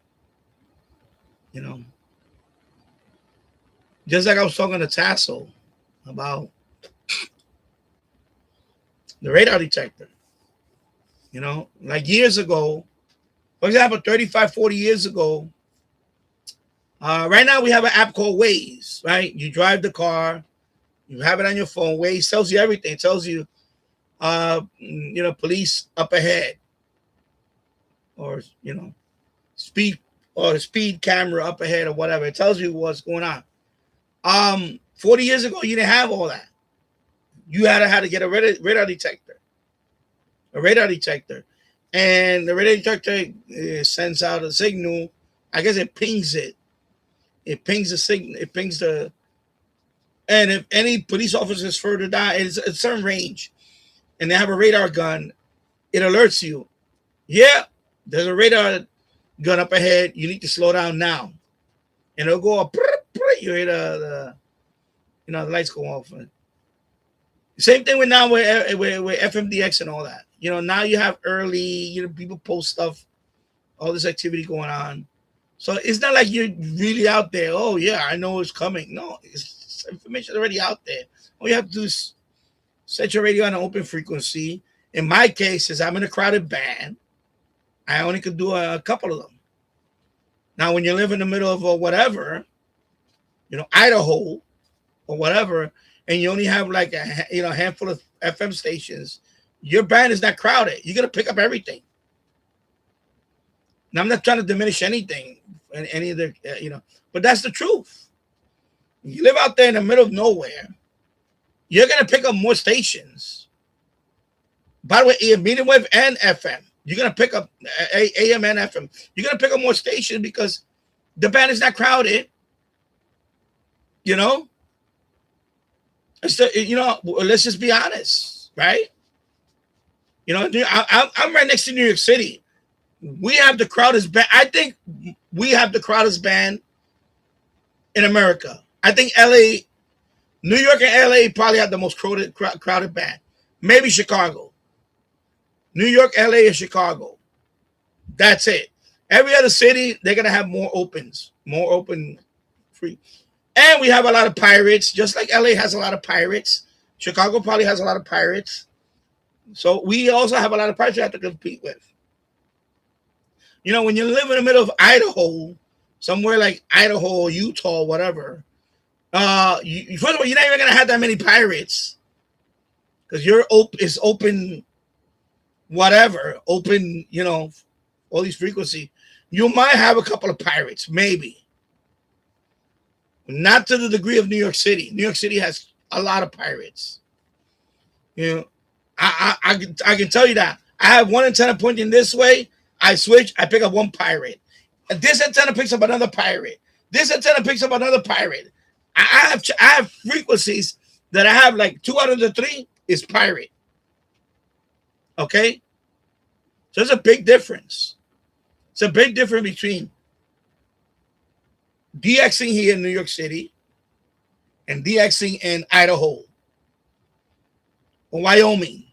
Just like I was talking to Tasso about the radar detector, like years ago, for example, 35, 40 years ago, right now we have an app called Waze, right? You drive the car, you have it on your phone. Waze tells you everything. It tells you, police up ahead, or, speed camera up ahead, or whatever. It tells you what's going on. 40 years ago, you didn't have all that. You had to get a radar detector. And the radar detector sends out a signal. I guess it pings it. It pings the signal. It pings the. And if any police officer is further down, it's a certain range, and they have a radar gun, it alerts you. Yeah, there's a radar gun up ahead. You need to slow down now, and it'll go up. You hear the lights go off. Same thing with now with FMDX and all that. Now you have early, people post stuff, all this activity going on. So it's not like you're really out there. Oh yeah, I know it's coming. No, it's information already out there. All you have to do is set your radio on an open frequency. In my case, since I'm in a crowded band, I only could do a couple of them. Now, when you live in the middle of whatever, Idaho or whatever, and you only have like a handful of FM stations, your band is not crowded. You're gonna pick up everything. Now, I'm not trying to diminish anything and any of the but that's the truth. You live out there in the middle of nowhere, you're gonna pick up more stations. By the way, medium wave and FM, you're gonna pick up AM and FM. You're gonna pick up more stations because the band is not crowded. Let's just be honest, right? I'm right next to New York City. We have the crowdest band. I think we have the crowdest band in America. I think LA, New York and LA probably have the most crowded band. Maybe Chicago. New York, LA, and Chicago. That's it. Every other city, they're going to have more open free. And we have a lot of pirates, just like LA has a lot of pirates. Chicago probably has a lot of pirates. So we also have a lot of pirates you have to compete with. When you live in the middle of Idaho, somewhere like Idaho or Utah or whatever, first of all, you're not even going to have that many pirates because it's open, whatever, open, all these frequencies. You might have a couple of pirates, maybe. Not to the degree of New York City. New York City has a lot of pirates. I can tell you that. I have one antenna pointing this way. I switch. I pick up one pirate. And this antenna picks up another pirate. This antenna picks up another pirate. I have frequencies that I have like 2 out of the 3 is pirate. Okay? So there's a big difference. It's a big difference between DXing here in New York City and DXing in Idaho or Wyoming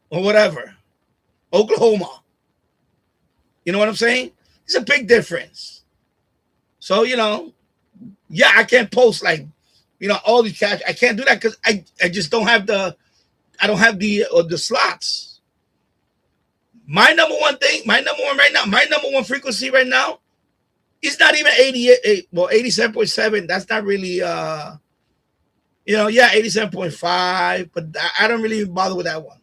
or whatever, Oklahoma. You know what I'm saying? It's a big difference. So, yeah, I can't post like, all these cash. I can't do that because I just don't have the slots. My number one frequency right now, it's not even 87.7. That's not really, 87.5. But I don't really bother with that one.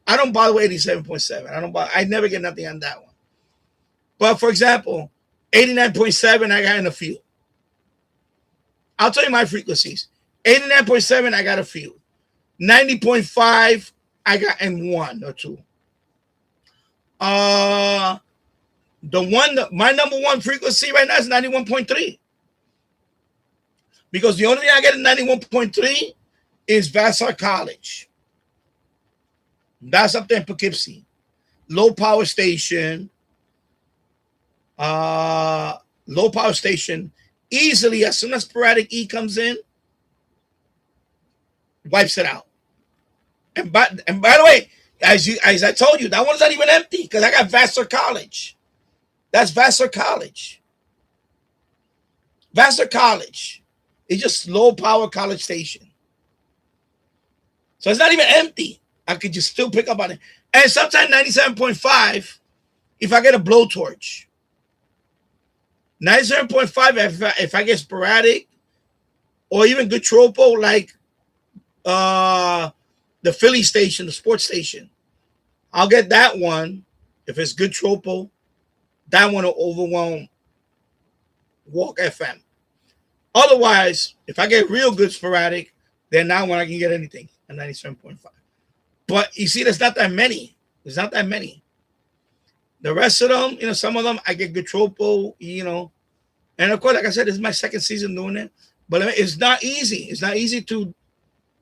I don't bother with 87.7. I never get nothing on that one. But for example, 89.7, I got in the field. I'll tell you my frequencies. 89.7, I got a few. 90.5, I got in one or two. My number one frequency right now is 91.3. Because the only thing I get in 91.3 is Vassar College. That's up there in Poughkeepsie. Low power station. Low power station. Easily, as soon as sporadic E comes in, wipes it out. And by the way, as I told you, that one's not even empty because I got Vassar College. That's Vassar College. Vassar College. It's just low power college station. So it's not even empty. I could just still pick up on it. And sometimes 97.5 if I get a blowtorch. 97.5 if I get sporadic or even good tropo like the Philly station, the sports station. I'll get that one if it's good tropo. That one will overwhelm Walk FM. Otherwise, if I get real good sporadic, then that one I can get anything at 97.5. But you see, there's not that many. There's not that many. The rest of them, some of them I get good tropo, And of course, like I said, this is my second season doing it. But it's not easy. It's not easy to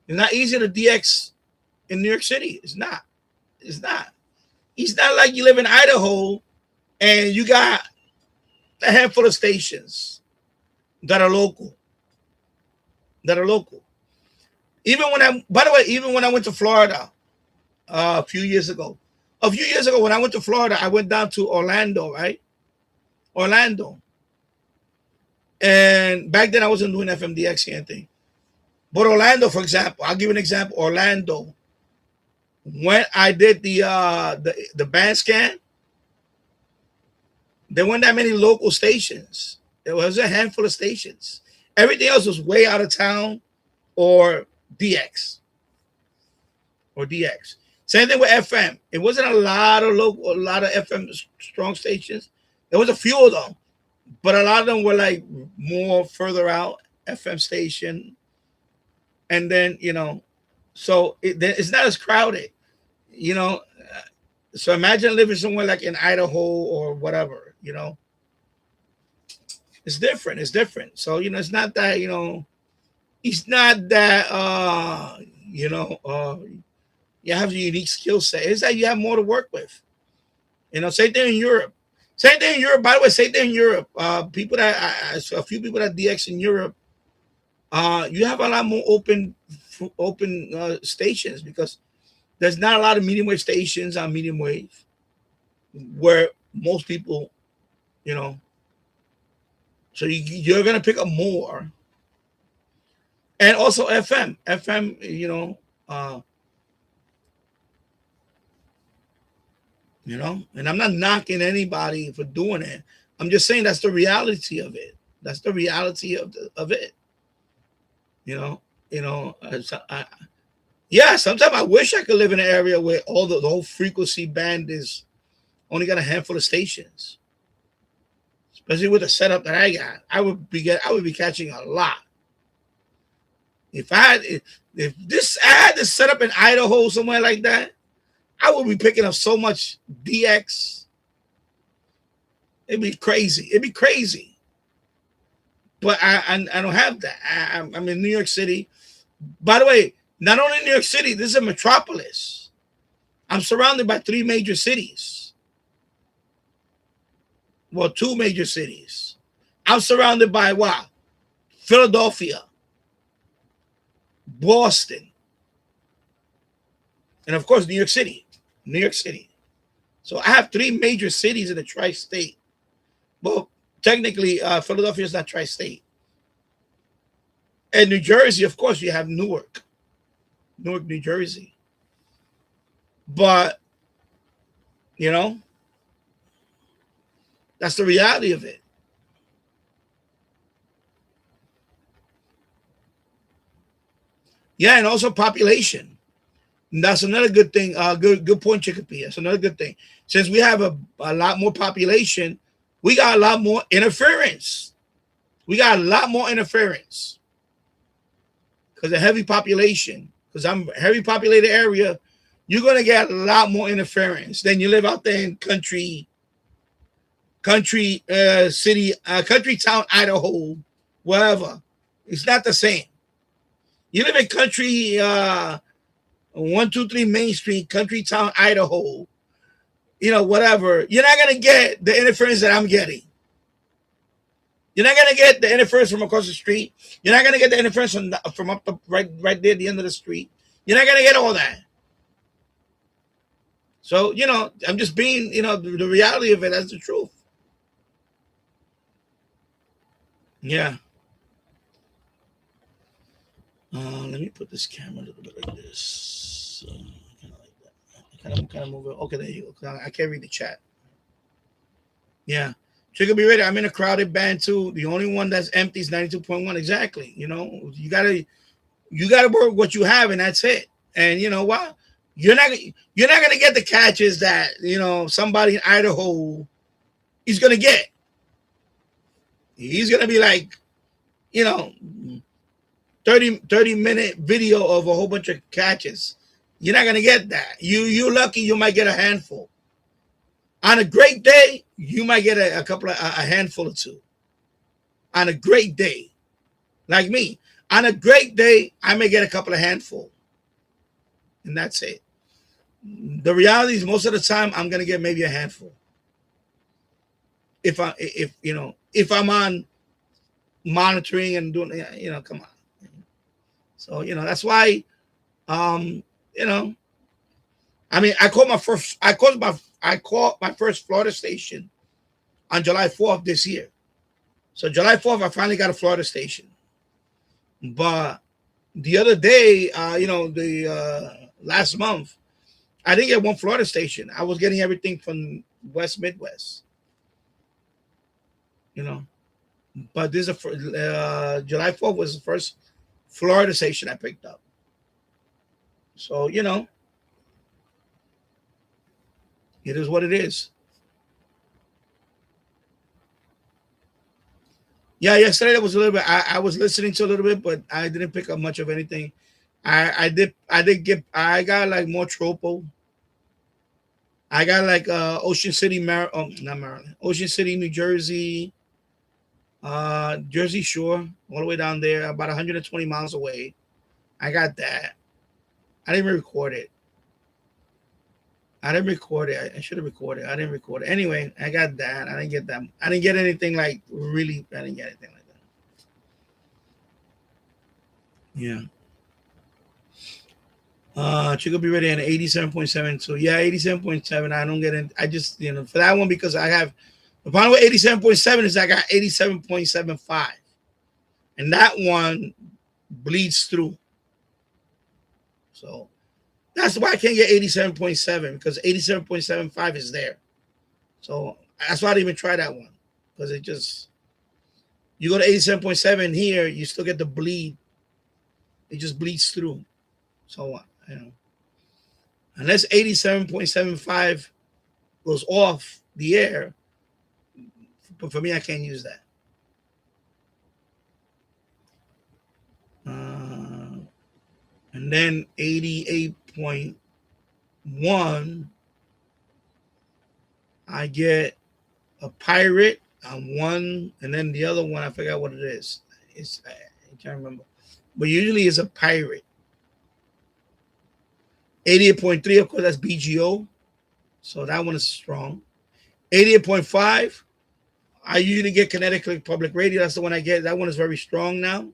DX in New York City. It's not. It's not. It's not like you live in Idaho and you got a handful of stations that are local. Even when I went to Florida a few years ago when I went to Florida, I went down to Orlando, right? Orlando. And back then I wasn't doing FMDX or anything. But Orlando, for example, I'll give you an example. Orlando, when I did the band scan, there weren't that many local stations. There was a handful of stations. Everything else was way out of town or DX. Same thing with FM. It wasn't a lot of FM strong stations. There was a few of them, but a lot of them were like more further out FM station. And then, so it's not as crowded, So imagine living somewhere like in Idaho or whatever, It's different. So, it's not that, it's not that, you have a unique skill set. It's that you have more to work with. Same thing in Europe. By the way, same thing in Europe. A few people that DX in Europe, you have a lot more open stations because there's not a lot of medium wave stations on medium wave where most people, so you're going to pick up more. And also FM, and I'm not knocking anybody for doing it. I'm just saying that's the reality of it. That's the reality of it. Sometimes I wish I could live in an area where the whole frequency band is only got a handful of stations. Especially with the setup that I got, I would be catching a lot. If I had this set up in Idaho somewhere like that, I would be picking up so much DX. It'd be crazy. But I don't have that. I'm in New York City. By the way, not only New York City, this is a metropolis. I'm surrounded by 3 major cities. Well, 2 major cities. I'm surrounded by what? Philadelphia, Boston, and of course, New York City. So I have 3 major cities in the tri-state. Well, technically, Philadelphia is not tri-state. And New Jersey, of course, you have Newark, New Jersey. But, that's the reality of it. Yeah, and also population. And that's another good thing. Good point, Chicopee. That's another good thing. Since we have a lot more population, we got a lot more interference. because of heavy population. Because I'm a heavy populated area, you're gonna get a lot more interference than you live out there in country city, country town, Idaho, wherever. It's not the same. You live in country 123 Main Street, country town, Idaho, whatever. You're not gonna get the interference that I'm getting. You're not gonna get the interference from across the street. You're not gonna get the interference from up the right there at the end of the street. You're not gonna get all that. So I'm just being the reality of it. That's the truth. Yeah. Let me put this camera a little bit like this. Kind of like that. Kind of move it. Okay, there you go. I can't read the chat. Yeah. Trigger be ready. I'm in a crowded band too. The only one that's empty is 92.1. Exactly. You gotta work what you have, and that's it. And you know what? You're not gonna get the catches that somebody in Idaho is gonna get. He's gonna be like, 30-minute video of a whole bunch of catches. You're not gonna get that. You're lucky. You might get a handful. On a great day, you might get a handful or two. On a great day, like me, on a great day, I may get a couple of handful, and that's it. The reality is, most of the time, I'm gonna get maybe a handful. If I'm on monitoring and doing, come on. So that's why, I called my first Florida station on July 4th this year. So July 4th, I finally got a Florida station. But the other day, the last month, I didn't get one Florida station. I was getting everything from West Midwest. But this is July 4th was the first Florida station I picked up. So, it is what it is. Yeah, yesterday it was a little bit. I was listening to a little bit, but I didn't pick up much of anything. I got like more tropo. I got like Ocean City, not Maryland, Ocean City, New Jersey, Jersey Shore, all the way down there, about 120 miles away. I got that. I didn't record it. I should have recorded. I didn't record it. Anyway, I got that. I didn't get that. I didn't get anything like really. I didn't get anything like that. Yeah. Chico be ready at 87.7. So yeah, 87.7. I don't get it. I just, for that one, because I have the problem with 87.7 is I got 87.75. And that one bleeds through. So that's why I can't get 87.7, because 87.75 is there. So that's why I didn't even try that one, because you go to 87.7 here, you still get the bleed. It just bleeds through. So, unless 87.75 goes off the air, but for me, I can't use that. And then 88.1, I get a pirate on one, and then the other one, I forgot what it is. I can't remember. But usually it's a pirate. 88.3, of course, that's BGO. So that one is strong. 88.5, I usually get Connecticut Public Radio. That's the one I get. That one is very strong now.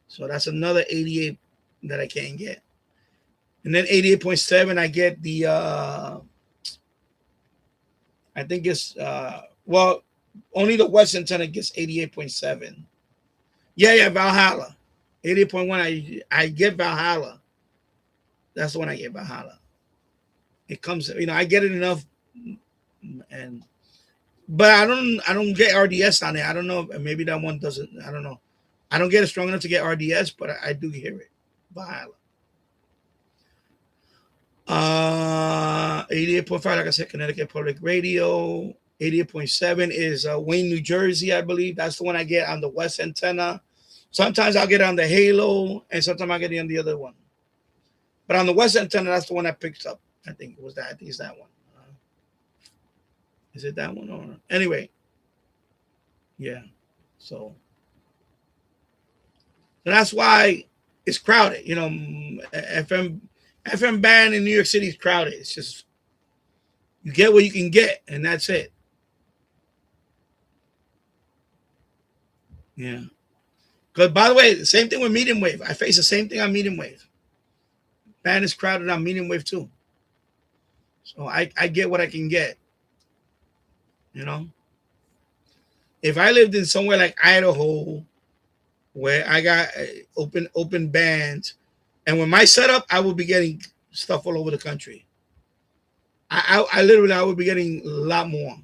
So that's another 88 that I can't get. And then 88.7, I get the, I think it's, only the West antenna gets 88.7. Yeah, Valhalla. 88.1, I get Valhalla. That's the one I get, Valhalla. It comes, I get it enough, but I don't get RDS on it. I don't know, maybe that one doesn't, I don't know. I don't get it strong enough to get RDS, but I do hear it. Valhalla. 88.5, like I said, Connecticut Public Radio. 88.7 is Wayne, New Jersey, I believe. That's the one I get on the West antenna. Sometimes I'll get on the Halo, and sometimes I'll get on the other one. But on the West antenna, that's the one that picks up. I think it was that. I think it's that one. Is it that one or anyway? Yeah. So that's why it's crowded. You know, FM band in New York City is crowded. It's just you get what you can get, and that's it. Yeah. Because by the way, the same thing with medium wave. I face the same thing on medium wave. Band is crowded on medium wave too. So I get what I can get. You know, if I lived in somewhere like Idaho, where I got open bands, and with my setup, I would be getting stuff all over the country. I literally I would be getting a lot more.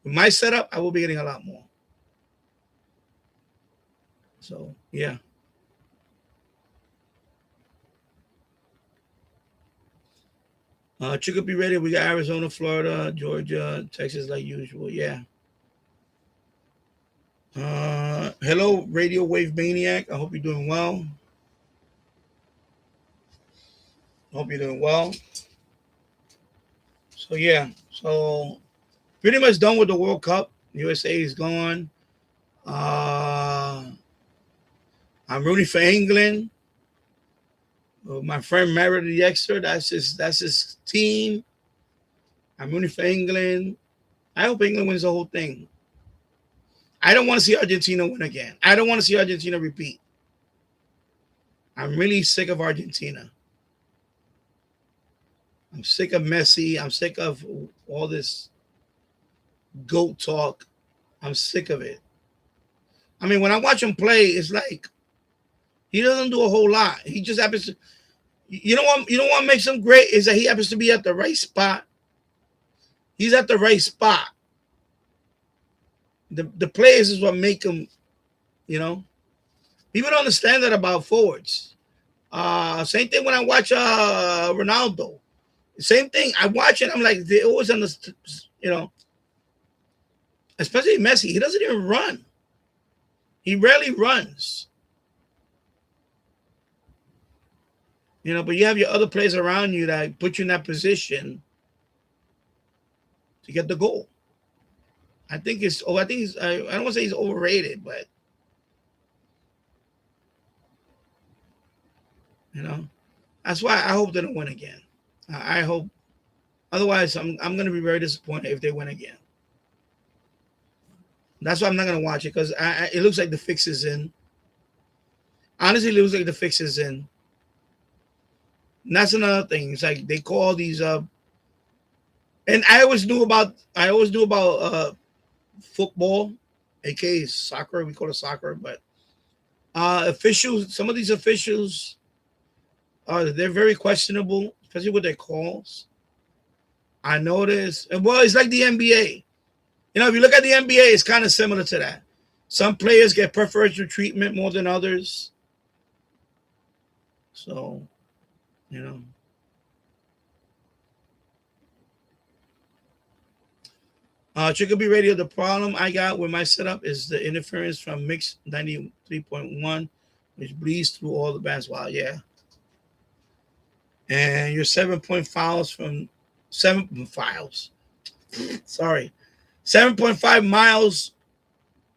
With my setup, I will be getting a lot more. So yeah. Chicopee Radio, we got Arizona, Florida, Georgia, Texas, like usual. Yeah. Hello, Radio Wave Maniac. I hope you're doing well. Hope you're doing well. So yeah, so pretty much done with the World Cup. USA is gone. I'm rooting for England. My friend Mara the Extra, that's his team. I'm rooting for England. I hope England wins the whole thing. I don't want to see Argentina win again. I don't want to see Argentina repeat. I'm really sick of Argentina. I'm sick of Messi. I'm sick of all this GOAT talk. I'm sick of it. I mean, when I watch him play, it's like he doesn't do a whole lot. He just happens to. You know what makes him great is that he happens to be at the right spot. He's at the right spot. The players is what make him, you know. People don't understand that about forwards. Same thing when I watch Ronaldo. Same thing. I watch it. I'm like, they always understand, you know. Especially Messi. He doesn't even run. He rarely runs. You know, but you have your other players around you that put you in that position to get the goal. I think I don't want to say he's overrated, but you know, that's why I hope they don't win again. I hope. Otherwise, I'm going to be very disappointed if they win again. That's why I'm not going to watch it because it looks like the fix is in. Honestly, it looks like the fix is in. And that's another thing. It's like they call these and I always knew about football, aka soccer. We call it soccer, but officials. Some of these officials, they're very questionable, especially with their calls. I noticed. Well, it's like the NBA. You know, if you look at the NBA, it's kind of similar to that. Some players get preferential treatment more than others. So, you know. Chicopee Radio, the problem I got with my setup is the interference from mix 93.1, which bleeds through all the bands. Wow, yeah. And your 7.5 miles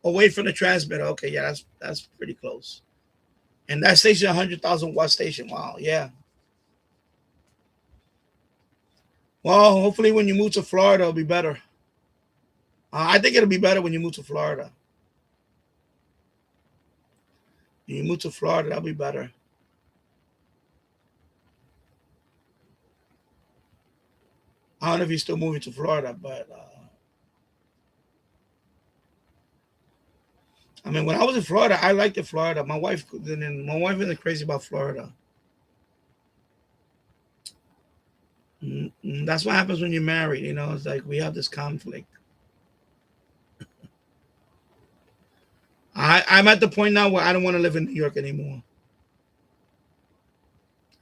away from the transmitter. Okay, yeah, that's pretty close. And that station, 100,000 watt station. Wow, yeah. Well, hopefully when you move to Florida, it'll be better. I think it'll be better when you move to Florida. When you move to Florida, that'll be better. I don't know if he's still moving to Florida, but I mean, when I was in Florida, I liked it, Florida. My wife isn't crazy about Florida. That's what happens when you're married. You know, it's like we have this conflict. I'm at the point now where I don't want to live in New York anymore.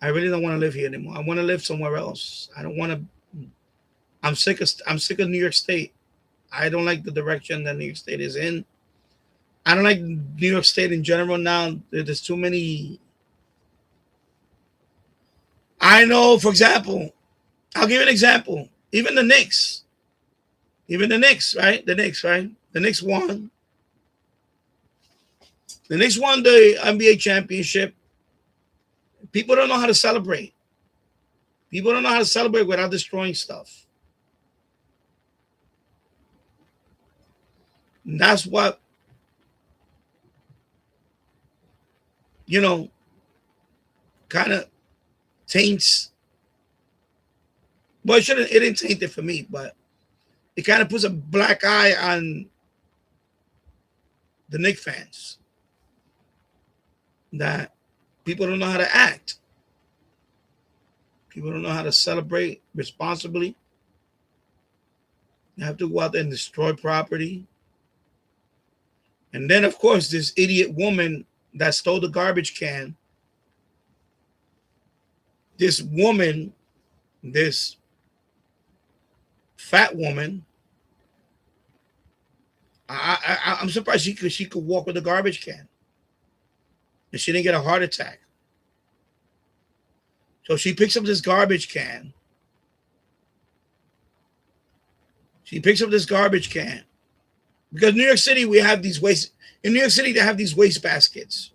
I really don't want to live here anymore. I want to live somewhere else. I don't want to. I'm sick of New York State. I don't like the direction that New York State is in. I don't like New York State in general now. There's too many. I know, for example, I'll give you an example. Even the Knicks. Even the Knicks, right? The Knicks, right? The Knicks won. The Knicks won the NBA championship. People don't know how to celebrate. People don't know how to celebrate without destroying stuff. And that's what, you know, kind of taints. Well, it didn't taint it for me, but it kind of puts a black eye on the Knicks fans. That people don't know how to act. People don't know how to celebrate responsibly. You have to go out there and destroy property. And then, of course, this idiot woman that stole the garbage can. This woman, this fat woman, I'm surprised she could walk with a garbage can. And she didn't get a heart attack. So she picks up this garbage can. She picks up this garbage can. Because in New York City, we have these waste. In New York City, they have these waste baskets.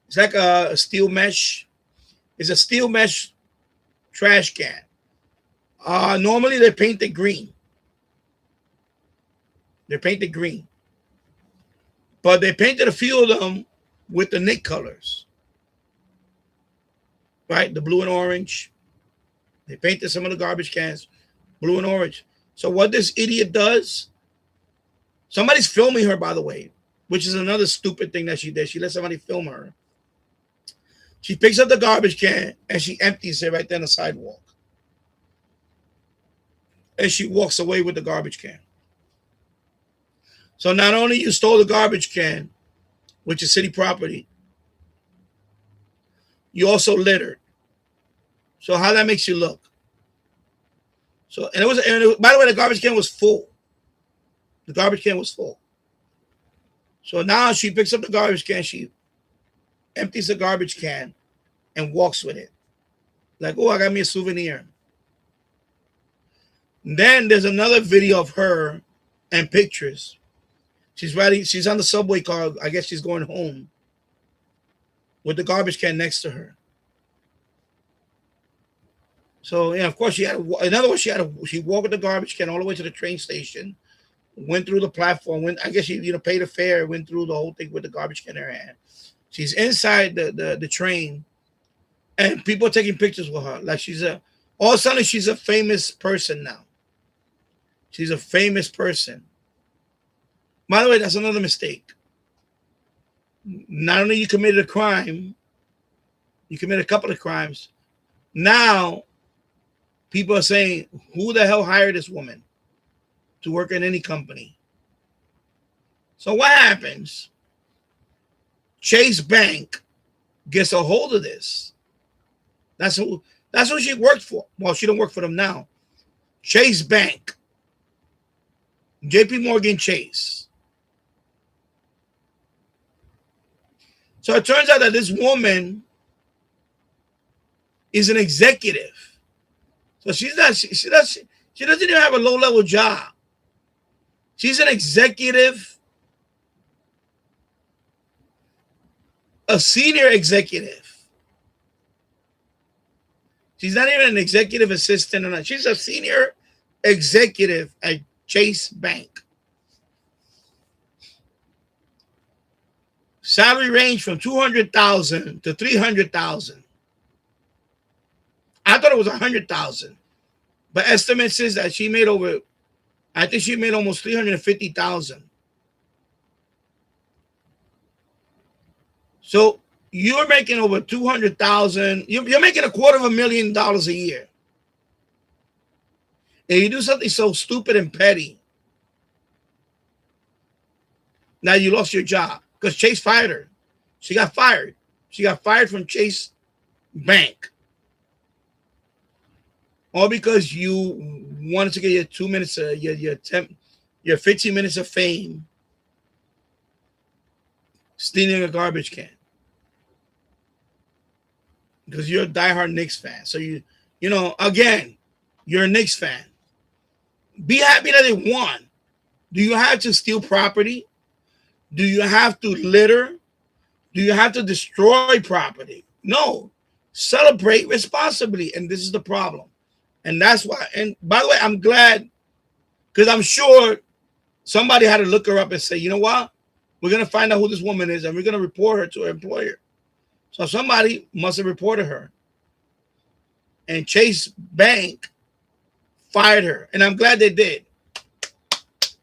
It's like a steel mesh. It's a steel mesh trash can. Normally, they're painted green. They're painted green. But they painted a few of them with the Knicks colors. Right? The blue and orange. They painted some of the garbage cans blue and orange. So what this idiot does, somebody's filming her, by the way, which is another stupid thing that she did. She let somebody film her. She picks up the garbage can and she empties it right there on the sidewalk. And she walks away with the garbage can. So not only you stole the garbage can, which is city property, you also littered. So how that makes you look? So and by the way, the garbage can was full. The garbage can was full. So now she picks up the garbage can, she empties the garbage can and walks with it. Like, oh, I got me a souvenir. And then there's another video of her and pictures. She's on the subway car. I guess she's going home with the garbage can next to her. So, yeah, of course, in other words, she walked with the garbage can all the way to the train station, went through the platform, I guess she, paid a fare, went through the whole thing with the garbage can in her hand. She's inside the train, and people are taking pictures with her. Like all of a sudden, she's a famous person now. She's a famous person. By the way, that's another mistake. Not only you committed a crime, you committed a couple of crimes. Now, people are saying, who the hell hired this woman to work in any company? So what happens? Chase Bank gets a hold of this. That's who she worked for. Well, she don't work for them now. Chase Bank. JP Morgan Chase. So it turns out that this woman is an executive. So she doesn't even have a low-level job. She's an executive, a senior executive. She's not even an executive assistant or not. She's a senior executive at Chase Bank. Salary range from $200,000 to $300,000. I thought it was $100,000, but estimate says that she made I think she made almost $350,000. So you're making over $200,000. You're making $250,000 a year, and you do something so stupid and petty. Now you lost your job because Chase fired her. She got fired. She got fired from Chase Bank. All because you wanted to get your 2 minutes, your 15 minutes of fame stealing a garbage can because you're a diehard Knicks fan. So you know, again, you're a Knicks fan. Be happy that they won. Do you have to steal property? Do you have to litter? Do you have to destroy property? No. Celebrate responsibly. And this is the problem. And that's why. And by the way, I'm glad because I'm sure somebody had to look her up and say, you know what? We're going to find out who this woman is and we're going to report her to her employer. So somebody must have reported her. And Chase Bank fired her. And I'm glad they did.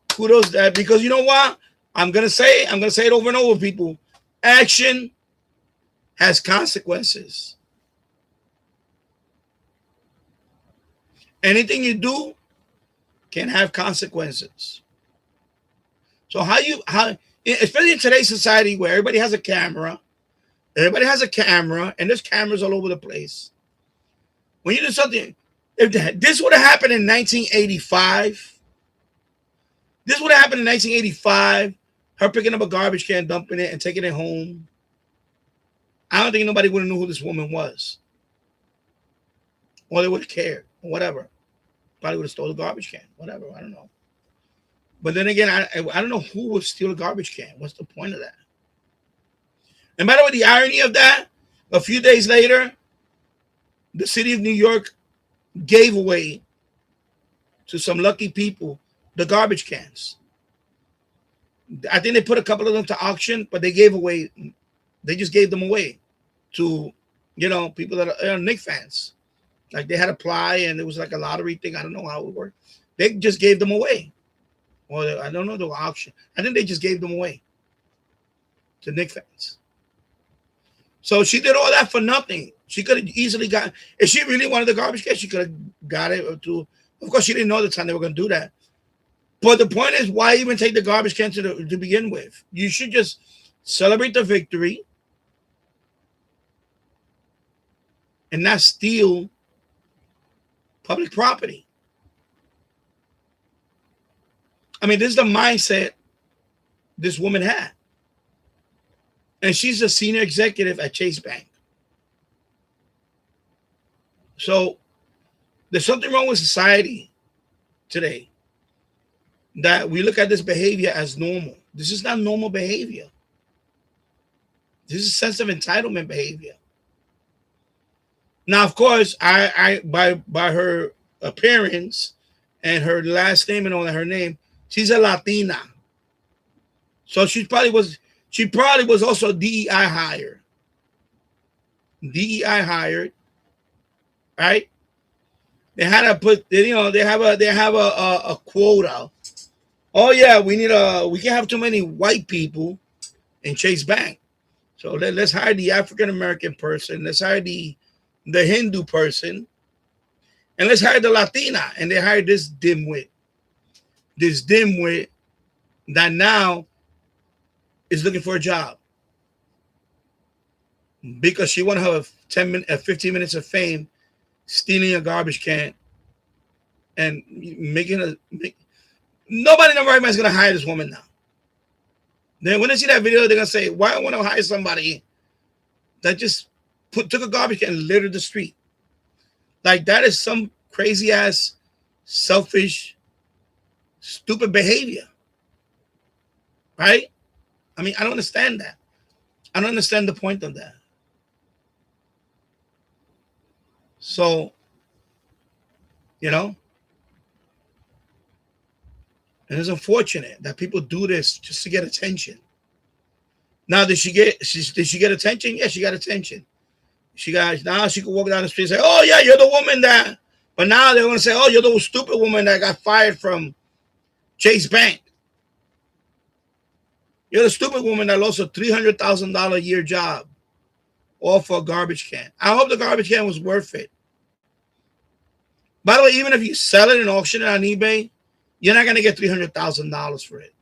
Kudos to that, because you know what? I'm gonna say it over and over, people. Action has consequences. Anything you do can have consequences. So how especially in today's society where everybody has a camera, and there's cameras all over the place. When you do something, if this would have happened in 1985. This would have happened in 1985, her picking up a garbage can, dumping it, and taking it home. I don't think nobody would have knew who this woman was. Or they would have cared, or whatever. Probably would have stole the garbage can, whatever, I don't know. But then again, I don't know who would steal a garbage can. What's the point of that? And by the way, the irony of that, a few days later, the city of New York gave away to some lucky people the garbage cans. I think they put a couple of them to auction, but they just gave them away to, you know, people that are Knicks fans. Like they had to apply and it was like a lottery thing. I don't know how it worked. They just gave them away. Or I don't know, the auction. I think they just gave them away to Knicks fans. So she did all that for nothing. She could have easily got, if she really wanted the garbage can, she could have got it to, of course she didn't know at the time they were going to do that. But the point is, why even take the garbage can to begin with? You should just celebrate the victory and not steal public property. I mean, this is the mindset this woman had. And she's a senior executive at Chase Bank. So there's something wrong with society today, that we look at this behavior as normal. This is not normal behavior. This is sense of entitlement behavior. Now, of course, I by her appearance and her last name and all that, her name, she's a Latina. So she probably was also DEI hired. DEI hired, right? They had to put, you know, they have a quota. Oh yeah, we can't have too many white people in Chase Bank. So let's hire the African American person. Let's hire the Hindu person, and let's hire the Latina. And they hired this dimwit that now is looking for a job because she want to have 15 minutes of fame, stealing a garbage can and nobody in the right mind is going to hire this woman now. Then when they see that video, they're going to say, why I want to hire somebody that just took a garbage can and littered the street? Like, that is some crazy ass, selfish, stupid behavior. Right? I mean, I don't understand that. I don't understand the point of that. So, you know, and it's unfortunate that people do this just to get attention. Now, did she get attention? Yeah, she got attention. Now she can walk down the street and say, oh yeah, you're the woman that, but now they're going to say, oh, you're the stupid woman that got fired from Chase Bank. You're the stupid woman that lost a $300,000 a year job all for a garbage can. I hope the garbage can was worth it. By the way, even if you sell it and auction it on eBay, you're not going to get $300,000 for it.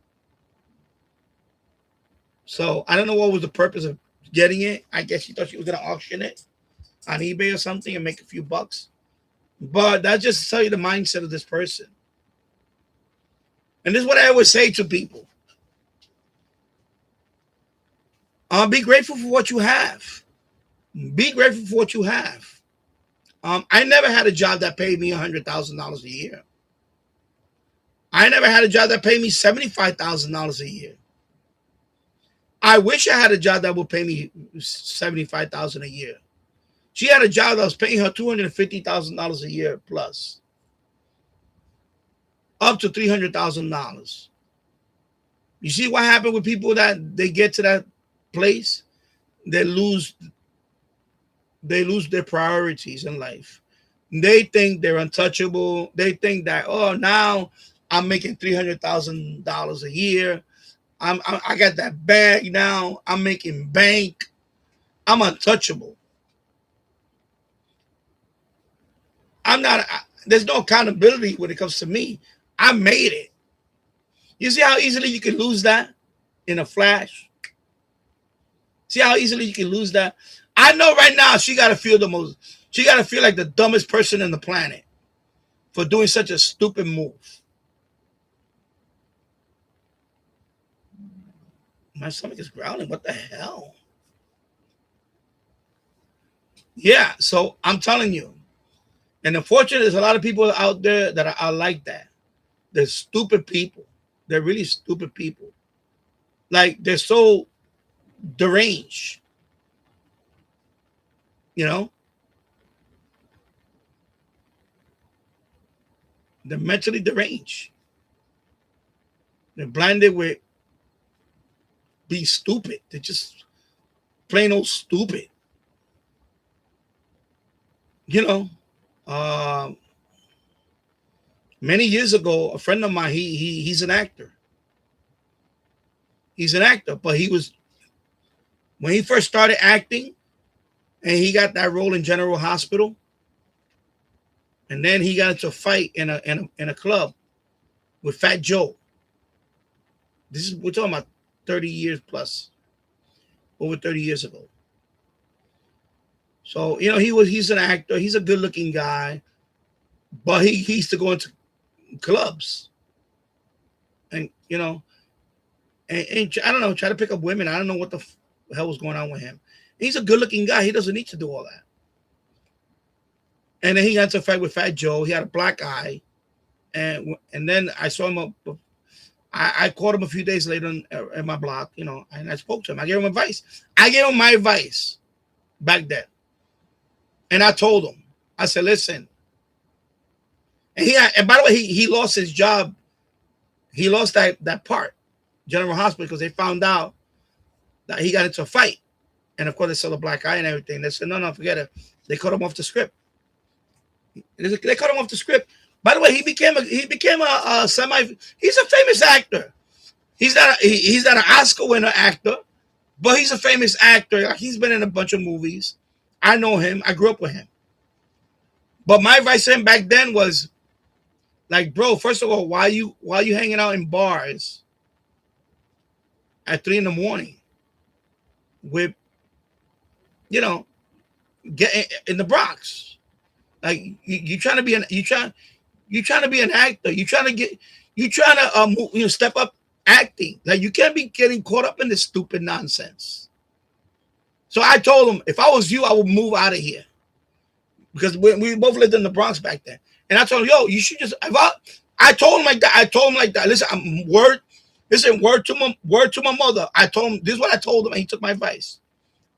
So I don't know what was the purpose of getting it. I guess she thought she was going to auction it on eBay or something and make a few bucks. But that just tells you the mindset of this person. And this is what I always say to people. Be grateful for what you have. Be grateful for what you have. I never had a job that paid me $100,000 a year. I never had a job that paid me $75,000 a year. I wish I had a job that would pay me $75,000 a year. She had a job that was paying her $250,000 a year plus, up to $300,000. You see what happened with people that they get to that place? They lose their priorities in life. They think they're untouchable. They think that, oh, now I'm making $300,000 a year. I got that bag now. I'm making bank. I'm untouchable. I'm not. There's no accountability when it comes to me. I made it. You see how easily you can lose that in a flash? See how easily you can lose that? I know right now she got to feel like the dumbest person on the planet for doing such a stupid move. My stomach is growling. What the hell? Yeah, so I'm telling you. And unfortunately, there's a lot of people out there that are like that. They're stupid people. They're really stupid people. Like, they're so deranged. You know? They're mentally deranged. They're blinded with being stupid. They're just plain old stupid. You know, many years ago, a friend of mine, he's an actor. He's an actor, but when he first started acting, and he got that role in General Hospital, and then he got into a fight in a club with Fat Joe. We're talking about 30 years plus, over 30 years ago. So, you know, he's an actor. He's a good-looking guy, but he used to go into clubs, and you know, and I don't know, try to pick up women. I don't know what the hell was going on with him. He's a good-looking guy. He doesn't need to do all that. And then he got into a fight with Fat Joe. He had a black eye, and then I saw him. I called him a few days later in my block, you know, and I spoke to him. I gave him advice. I gave him my advice back then, and I told him. I said, "Listen." And by the way, he lost his job. He lost that part, General Hospital, because they found out that he got into a fight. And of course, they saw the black eye and everything. They said, no, forget it. They cut him off the script. They cut him off the script. By the way, he became a he's a famous actor. He's not an Oscar winner actor, but he's a famous actor. He's been in a bunch of movies. I know him. I grew up with him. But my advice to him back then was, like, bro, first of all, why you hanging out in bars at 3 a.m. with, you know, get in the Bronx? Like, you trying to be an actor. You trying to step up acting. Like, you can't be getting caught up in this stupid nonsense. So I told him, if I was you, I would move out of here, because we both lived in the Bronx back then. And I told him, yo, you should just. I told him like that. Listen, word to my mother. I told him this is what I told him, and he took my advice.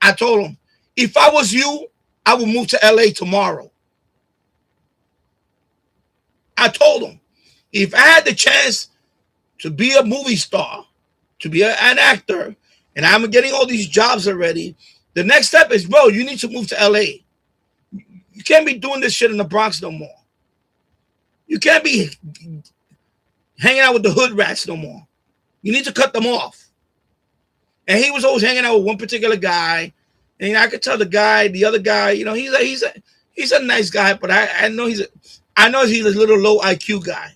I told him, if I was you, I would move to LA tomorrow. I told him, if I had the chance to be a movie star, to be an actor, and I'm getting all these jobs already, the next step is, bro, you need to move to LA. You can't be doing this shit in the Bronx no more. You can't be hanging out with the hood rats no more. You need to cut them off. And he was always hanging out with one particular guy, and I could tell the other guy, you know, he's a nice guy, but I know he's a little low IQ guy.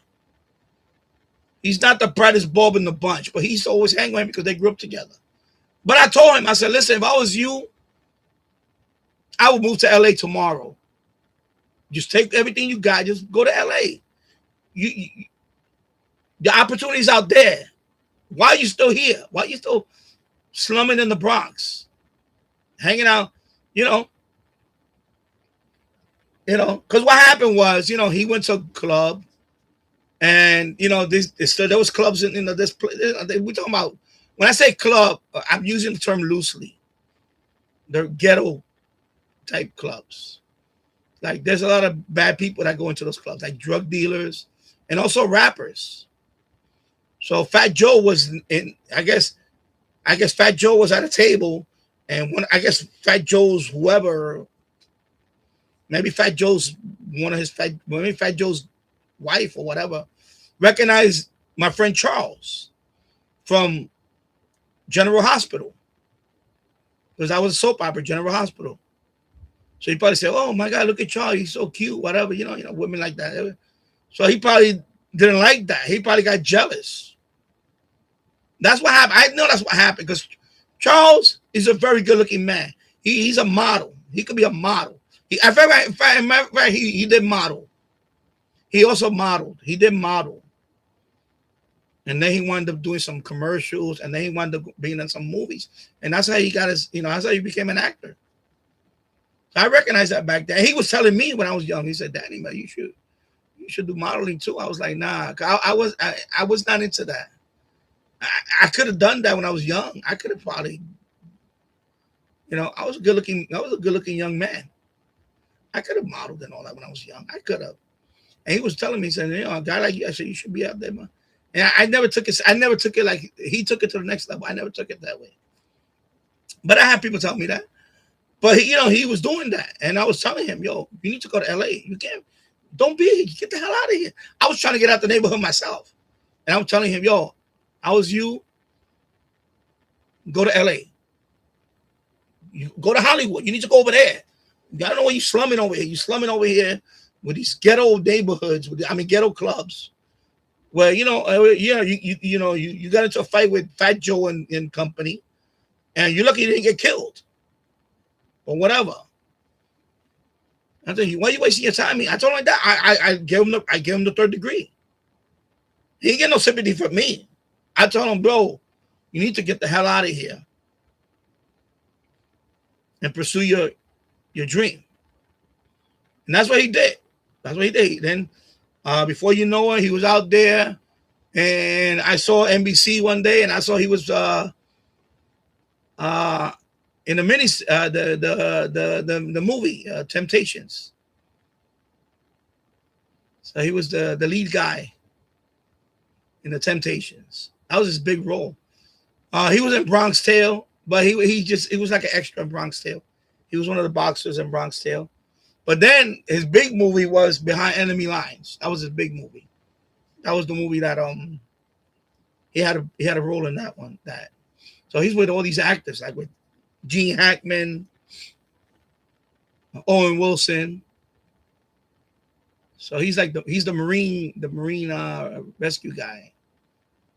He's not the brightest bulb in the bunch, but he's always hanging with him because they grew up together. But I told him, I said, listen, if I was you, I would move to LA tomorrow. Just take everything you got. Just go to LA. The opportunity's out there. Why are you still here? Why are you still slumming in the Bronx, hanging out, you know, because what happened was, he went to a club, and there was clubs in this place. We talking about, when I say club, I'm using the term loosely. They're ghetto type clubs. Like, there's a lot of bad people that go into those clubs, like drug dealers and also rappers. So Fat Joe was in, I guess Fat Joe was at a table, and I guess Fat Joe's whoever, maybe Fat Joe's maybe Fat Joe's wife or whatever, recognized my friend Charles from General Hospital, because I was a soap opera, General Hospital. So he probably said, "Oh my God, look at Charles, he's so cute," whatever, women like that. So he probably didn't like that. He probably got jealous. That's what happened. I know that's what happened, because Charles is a very good-looking man. He's a model. He could be a model. In fact, he did model. He also modeled. He did model. And then he wound up doing some commercials, and then he wound up being in some movies. And that's how he got his, that's how he became an actor. So I recognized that back then. He was telling me when I was young, he said, "Danny, man, you should do modeling too." I was like, nah, I was not into that. I could have done that when I was young. I could have probably, I was a good looking young man. I could have modeled and all that when I was young. I could have. And he was telling me, saying, a guy like you, I said, you should be out there, man. And I never took it like he took it to the next level. I never took it that way. But I had people tell me that. But he was doing that. And I was telling him, "Yo, you need to go to LA. You can't, don't be here. Get the hell out of here." I was trying to get out the neighborhood myself. And I was telling him, "Yo, I was you. Go to LA. You go to Hollywood. You need to go over there. I don't know why you slumming over here. You slumming over here with these ghetto neighborhoods, ghetto clubs, where you got into a fight with Fat Joe and company, and you're lucky you didn't get killed, or whatever." I tell you, "Why are you wasting your time?" I told him like that. I gave him the third degree. He didn't get no sympathy from me. I told him, "Bro, you need to get the hell out of here and pursue your dream." And that's what he did. Then, before you know it, he was out there, and I saw NBC one day, and I saw he was in the the movie Temptations. So he was the lead guy in the Temptations. That was his big role. He was in Bronx Tale, but he was like an extra in Bronx Tale. He was one of the boxers in Bronx Tale. But then his big movie was Behind Enemy Lines. That was his big movie. That was the movie that he had a role in that one. So he's with all these actors, like with Gene Hackman, Owen Wilson. So he's the Marine rescue guy.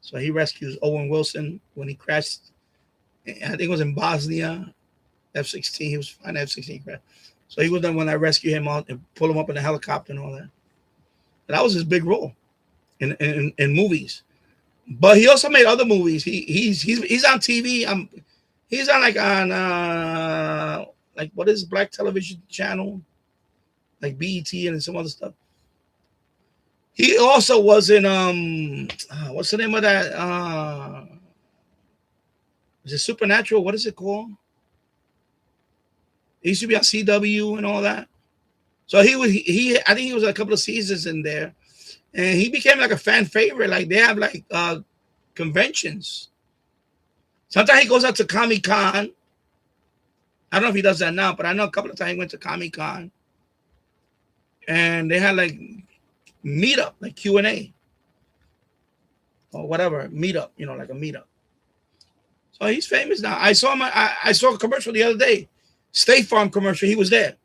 So he rescues Owen Wilson when he crashed. I think it was in Bosnia, F-16. He was flying F-16 crash. So he was the one that rescued him out and pull him up in the helicopter and all that. But that was his big role in movies. But he also made other movies. He's on TV. He's on like what is black television channel, like BET and some other stuff. He also was in what's the name of that? Is it Supernatural? What is it called? He used to be on CW and all that. So I think he was a couple of seasons in there, and he became like a fan favorite. Like they have like conventions. Sometimes he goes out to Comic-Con. I don't know if he does that now, but I know a couple of times he went to Comic-Con, and they had like meetup, like Q&A or whatever, meetup, like a meetup. So he's famous now. I saw him. I saw a commercial the other day, State Farm commercial. He was there.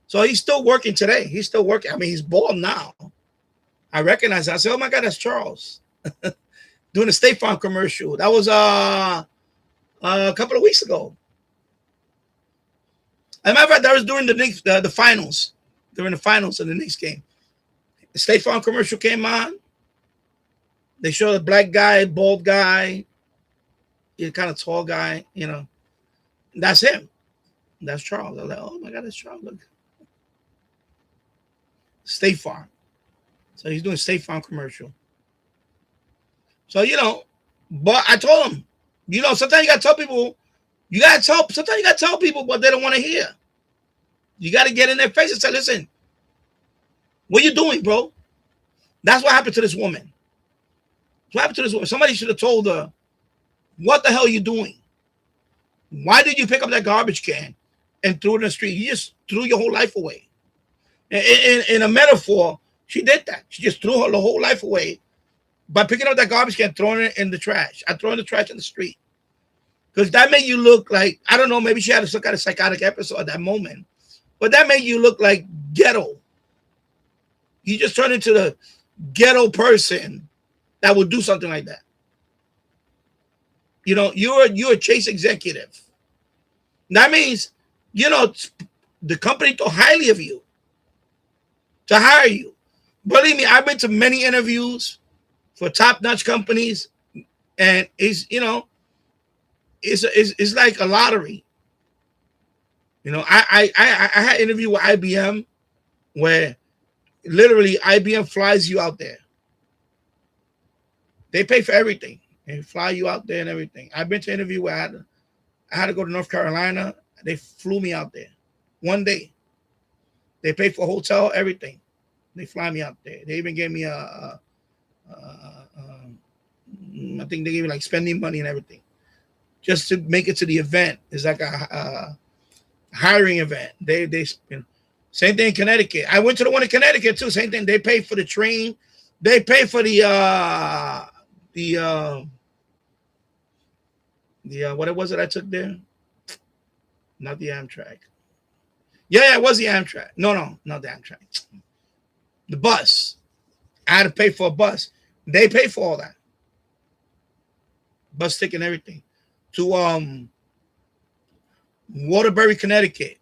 So he's still working today. He's still working. I mean, he's bald now. I recognize that. I said, "Oh my God, that's Charles." Doing a State Farm commercial. That was a couple of weeks ago. As a matter of fact, that was during the finals. During the finals of the Knicks game. The State Farm commercial came on. They showed a black guy, bald guy, He's kind of tall guy, you know. That's him. That's Charles. I was like, oh my God, that's Charles. Look. State Farm. So he's doing State Farm commercial. So, you know, but I told him, you know, sometimes you got to tell people, sometimes you got to tell people what they don't want to hear. You got to get in their face and say, listen, what you doing, bro? That's what happened to this woman. What happened to this woman? Somebody should have told her, what the hell are you doing? Why did you pick up that garbage can and threw it in the street? You just threw your whole life away. In a metaphor, she did that. She just threw her whole life away by picking up that garbage can, throwing it in the trash. I throw in the trash in the street. Because that made you look like, I don't know, maybe she had some kind of psychotic episode at that moment. But that made you look like ghetto. You just turned into the ghetto person that would do something like that. You know, you're a Chase executive. That means, you know, the company thought highly of you to hire you. Believe me, I've been to many interviews for top-notch companies, and it's, you know, it's like a lottery. You know, I had an interview with IBM where literally IBM flies you out there. They pay for everything and fly you out there and everything. I've been to an interview where I had to go to North Carolina. They flew me out there one day. They pay for a hotel, everything. They fly me out there. They even gave me I think they gave me like spending money and everything just to make it to the event. It's like a hiring event. They you know, same thing in Connecticut. I went to the one in Connecticut too. Same thing. They pay for the train. They pay for the what was it I took there? Not the Amtrak. Yeah, it was the Amtrak. No, not the Amtrak. The bus. I had to pay for a bus. They pay for all that. Bus ticket and everything. To Waterbury, Connecticut.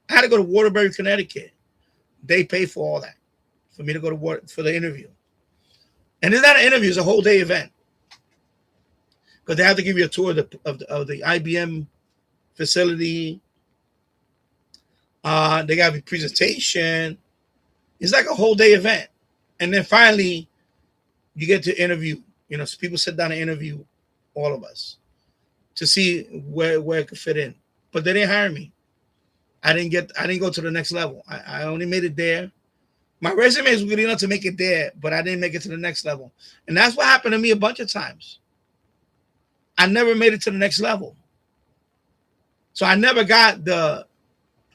I had to go to Waterbury, Connecticut. They pay for all that for me to go to for the interview. And it's not an interview, it's a whole day event. Because they have to give you a tour of the IBM facility. They got a presentation. It's like a whole day event. And then finally, you get to interview. You know, so people sit down and interview all of us to see where it could fit in. But they didn't hire me. I didn't go to the next level. I only made it there. My resume is good enough to make it there, but I didn't make it to the next level. And that's what happened to me a bunch of times. I never made it to the next level. So I never got the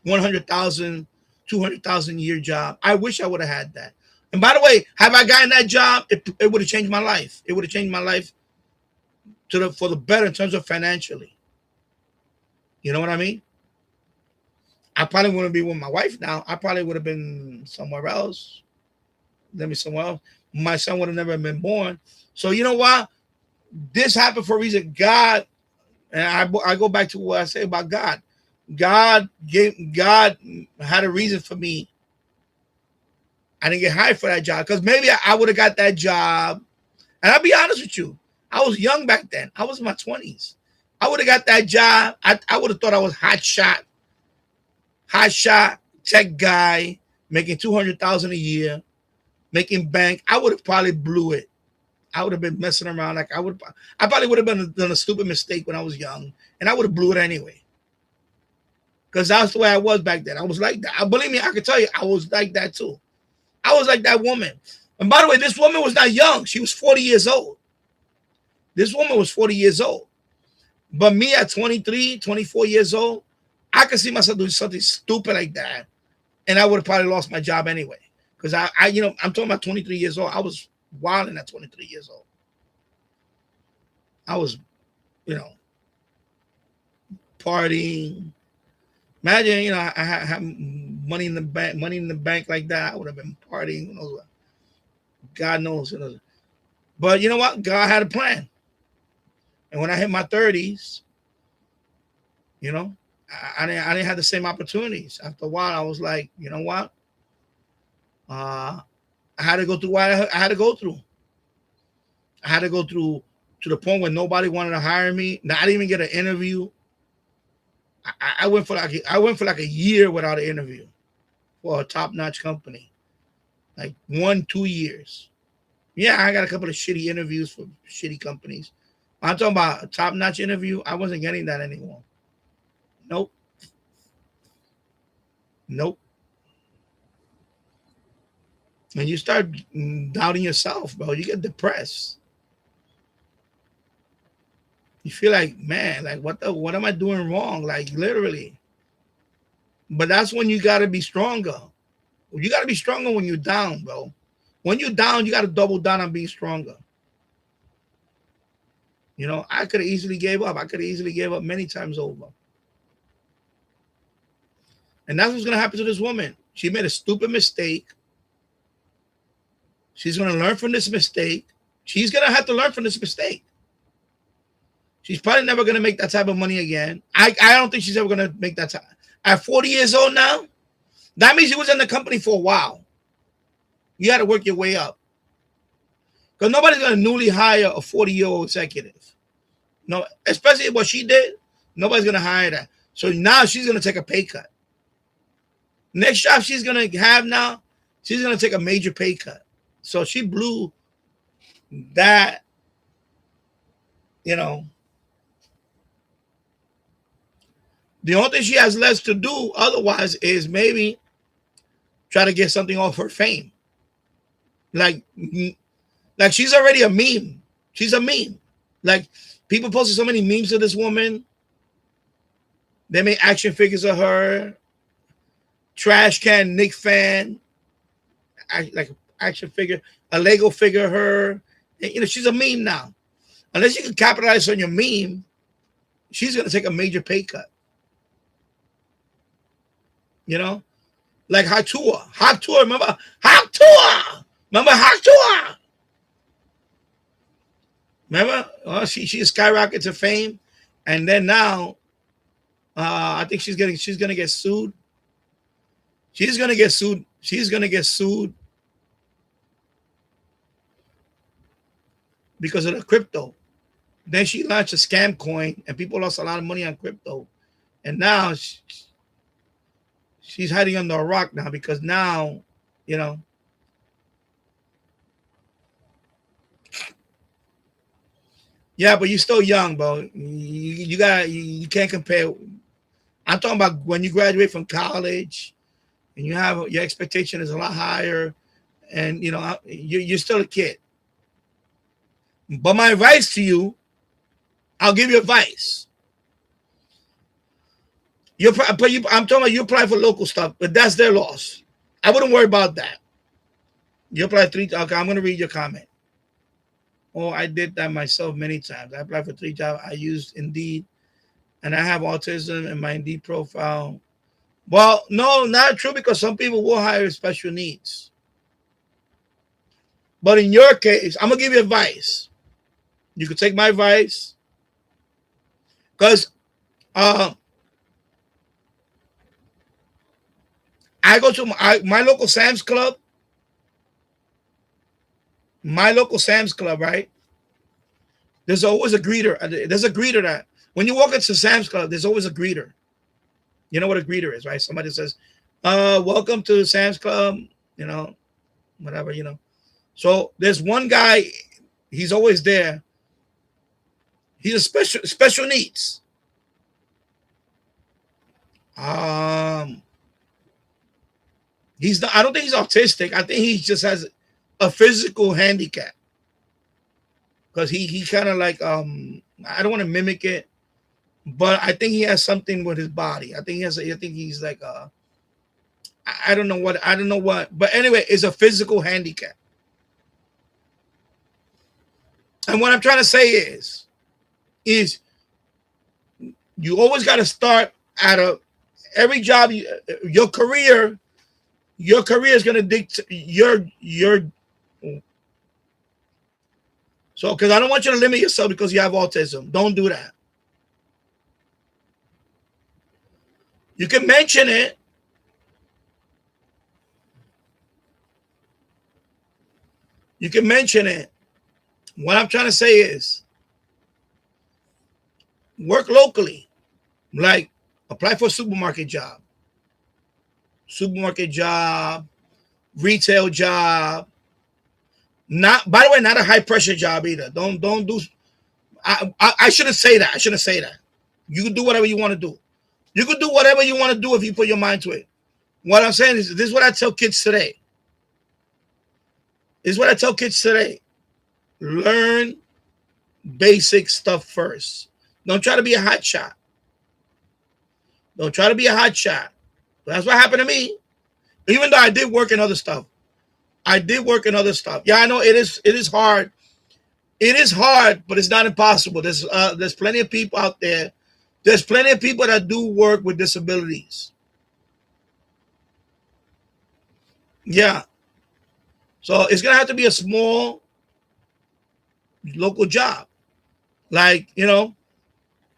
100,000, 200,000 a year job. I wish I would have had that. And by the way, have I gotten that job? It would have changed my life. It would have changed my life for the better in terms of financially. You know what I mean? I probably wouldn't be with my wife now. I probably would have been somewhere else. Let me somewhere else. My son would have never been born. So you know what? This happened for a reason. God, and I go back to what I say about God. God had a reason for me. I didn't get hired for that job because maybe I would have got that job. And I'll be honest with you. I was young back then. I was in my 20s. I would have got that job. I would have thought I was hot shot tech guy, making 200,000 a year, making bank. I would have probably blew it. I would have been messing around like I probably would have done a stupid mistake when I was young, and I would have blew it anyway. Because that's the way I was back then. I was like that. Believe me, I can tell you, I was like that too. I was like that woman. And by the way, this woman was not young. She was 40 years old. This woman was 40 years old. But me at 23, 24 years old, I could see myself doing something stupid like that. And I would have probably lost my job anyway. Because I'm talking about 23 years old. I was wilding at 23 years old. I was, partying. Imagine, I had money in the bank like that. I would have been partying. Who knows what? God knows. But you know what? God had a plan. And when I hit my 30s, I didn't have the same opportunities. After a while, I was like, you know what? I had to go through what I had to go through. I had to go through to the point where nobody wanted to hire me. Not even get an interview. I went for like a year without an interview for a top-notch company, like 1-2 years. Yeah, I got a couple of shitty interviews for shitty companies. I'm talking about a top-notch interview. I wasn't getting that anymore. Nope. Nope. And you start doubting yourself, bro. You get depressed. You feel like, man, like what am I doing wrong? Like literally. But that's when you gotta be stronger. You gotta be stronger when you're down, bro. When you're down, you gotta double down on being stronger. You know, I could have easily gave up. I could have easily gave up many times over. And that's what's gonna happen to this woman. She made a stupid mistake. She's gonna learn from this mistake. She's gonna have to learn from this mistake. She's probably never gonna make that type of money again. I don't think she's ever gonna make that time. At 40 years old now, that means she was in the company for a while. You got to work your way up. Because nobody's going to newly hire a 40-year-old executive. No, especially what she did, nobody's going to hire that. So now she's going to take a pay cut. Next job she's going to have now, she's going to take a major pay cut. So she blew that, you know. The only thing she has left to do otherwise is maybe try to get something off her fame. Like she's already a meme. She's a meme. Like people posted so many memes of this woman. They made action figures of her. Trash can Nick fan. Like action figure. A Lego figure of her. You know, she's a meme now. Unless you can capitalize on your meme, she's going to take a major pay cut. You know, like Hot Tour, remember Hot Tour? Remember? Oh, she skyrocketed to fame, and then now, I think she's gonna get sued. She's gonna get sued because of the crypto. Then she launched a scam coin, and people lost a lot of money on crypto, and now she's hiding under a rock now because now, you know. Yeah, but you're still young, bro. You can't compare. I'm talking about when you graduate from college and you have your expectation is a lot higher, and you know you're still a kid. But my advice to you, I'll give you advice. I'm talking about you apply for local stuff, but that's their loss. I wouldn't worry about that. You apply 3. Okay, I'm going to read your comment. Oh, I did that myself many times. I applied for 3 jobs. I used Indeed, and I have autism in my Indeed profile. Well, no, not true, because some people will hire special needs. But in your case, I'm going to give you advice. You can take my advice. Because I go to my local Sam's Club. My local Sam's Club, right? There's always a greeter. There's a greeter that when you walk into Sam's Club, there's always a greeter. You know what a greeter is, right? Somebody says, welcome to Sam's Club, you know, whatever, you know. So there's one guy, he's always there. He's a special needs. He's not, I don't think he's autistic. I think he just has a physical handicap. Because he kind of like I don't want to mimic it, but I think he has something with his body. I think he's like I don't know what, but anyway, it's a physical handicap. And what I'm trying to say is you always got to start at every job. Your career is going to dictate your. So, because I don't want you to limit yourself because you have autism. Don't do that. You can mention it. You can mention it. What I'm trying to say is work locally. Like apply for a supermarket job, retail job. Not, by the way, not a high pressure job either. Don't do. I shouldn't say that. I shouldn't say that. You can do whatever you want to do. You can do whatever you want to do if you put your mind to it. What I'm saying is, this is what I tell kids today. Learn basic stuff first. Don't try to be a hot shot. That's what happened to me. Even though I did work in other stuff. Yeah, I know it is hard. It is hard, but it's not impossible. There's plenty of people out there. There's plenty of people that do work with disabilities. Yeah. So it's gonna have to be a small local job. Like,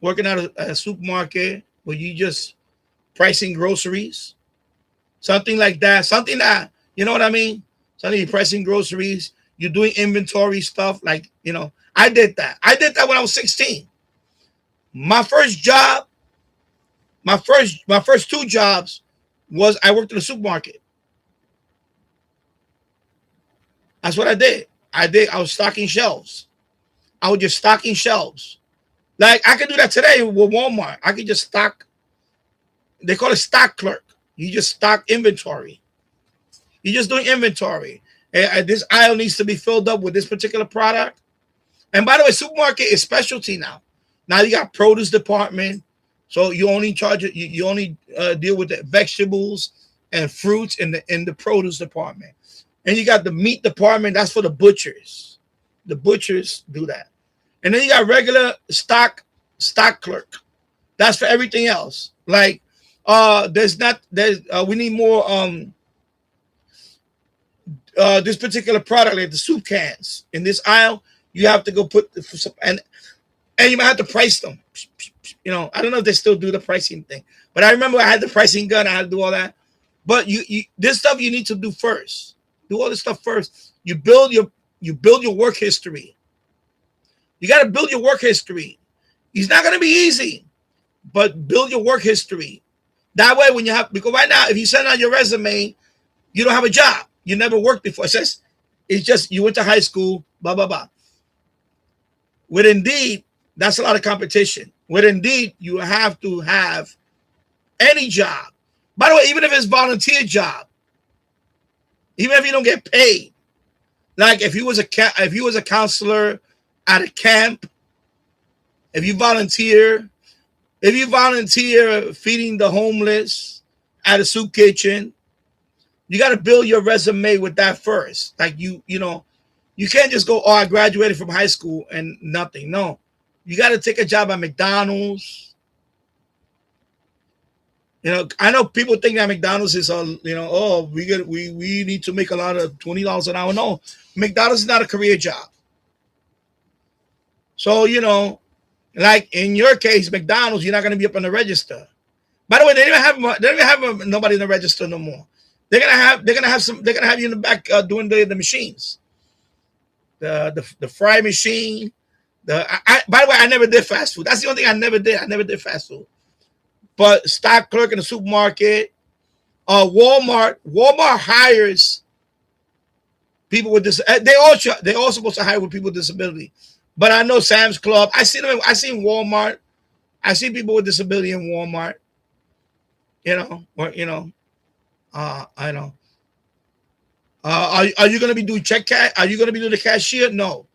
working at a supermarket where you just pricing groceries. Something like that. Something that, you know what I mean? Something you're pricing groceries. You're doing inventory stuff. Like, I did that. I did that when I was 16. My first job, my first two jobs was I worked in a supermarket. That's what I did. I was stocking shelves. I was just stocking shelves. Like, I could do that today with Walmart. I could just stock. They call it stock clerk. You just stock inventory. You're just doing inventory. And this aisle needs to be filled up with this particular product. And by the way, supermarket is specialty now. Now you got produce department. So you only charge it. You only deal with the vegetables and fruits in the produce department. And you got the meat department. That's for the butchers. The butchers do that. And then you got regular stock clerk. That's for everything else. Like, we need more this particular product, like the soup cans in this aisle. You have to go put and you might have to price them. I don't know if they still do the pricing thing, but I remember I had the pricing gun. I had to do all that. But this stuff you need to do first. Do all this stuff first. You build your work history. You got to build your work history. It's not going to be easy, but build your work history. That way, because right now, if you send out your resume, you don't have a job. You never worked before. It says it's just you went to high school, blah, blah, blah. With Indeed, that's a lot of competition. With Indeed, you have to have any job. By the way, even if it's volunteer job, even if you don't get paid, like if you was a counselor at a camp, if you volunteer feeding the homeless at a soup kitchen, you got to build your resume with that first. Like you can't just go, I graduated from high school and nothing. No, you got to take a job at McDonald's. I know people think that McDonald's is we need to make a lot of $20 an hour. No, McDonald's is not a career job. So, like in your case, McDonald's, you're not going to be up on the register. By the way, they don't even have nobody in the register no more. They're gonna have you in the back doing the machines, the fry machine. By the way, I never did fast food. That's the only thing I never did. I never did fast food. But stock clerk in the supermarket, Walmart hires people with this. They all supposed to hire with people with disability. But I know Sam's Club. I seen Walmart. I see people with disability in Walmart. I know. Are you gonna be doing check cash? Are you gonna be doing the cashier? No.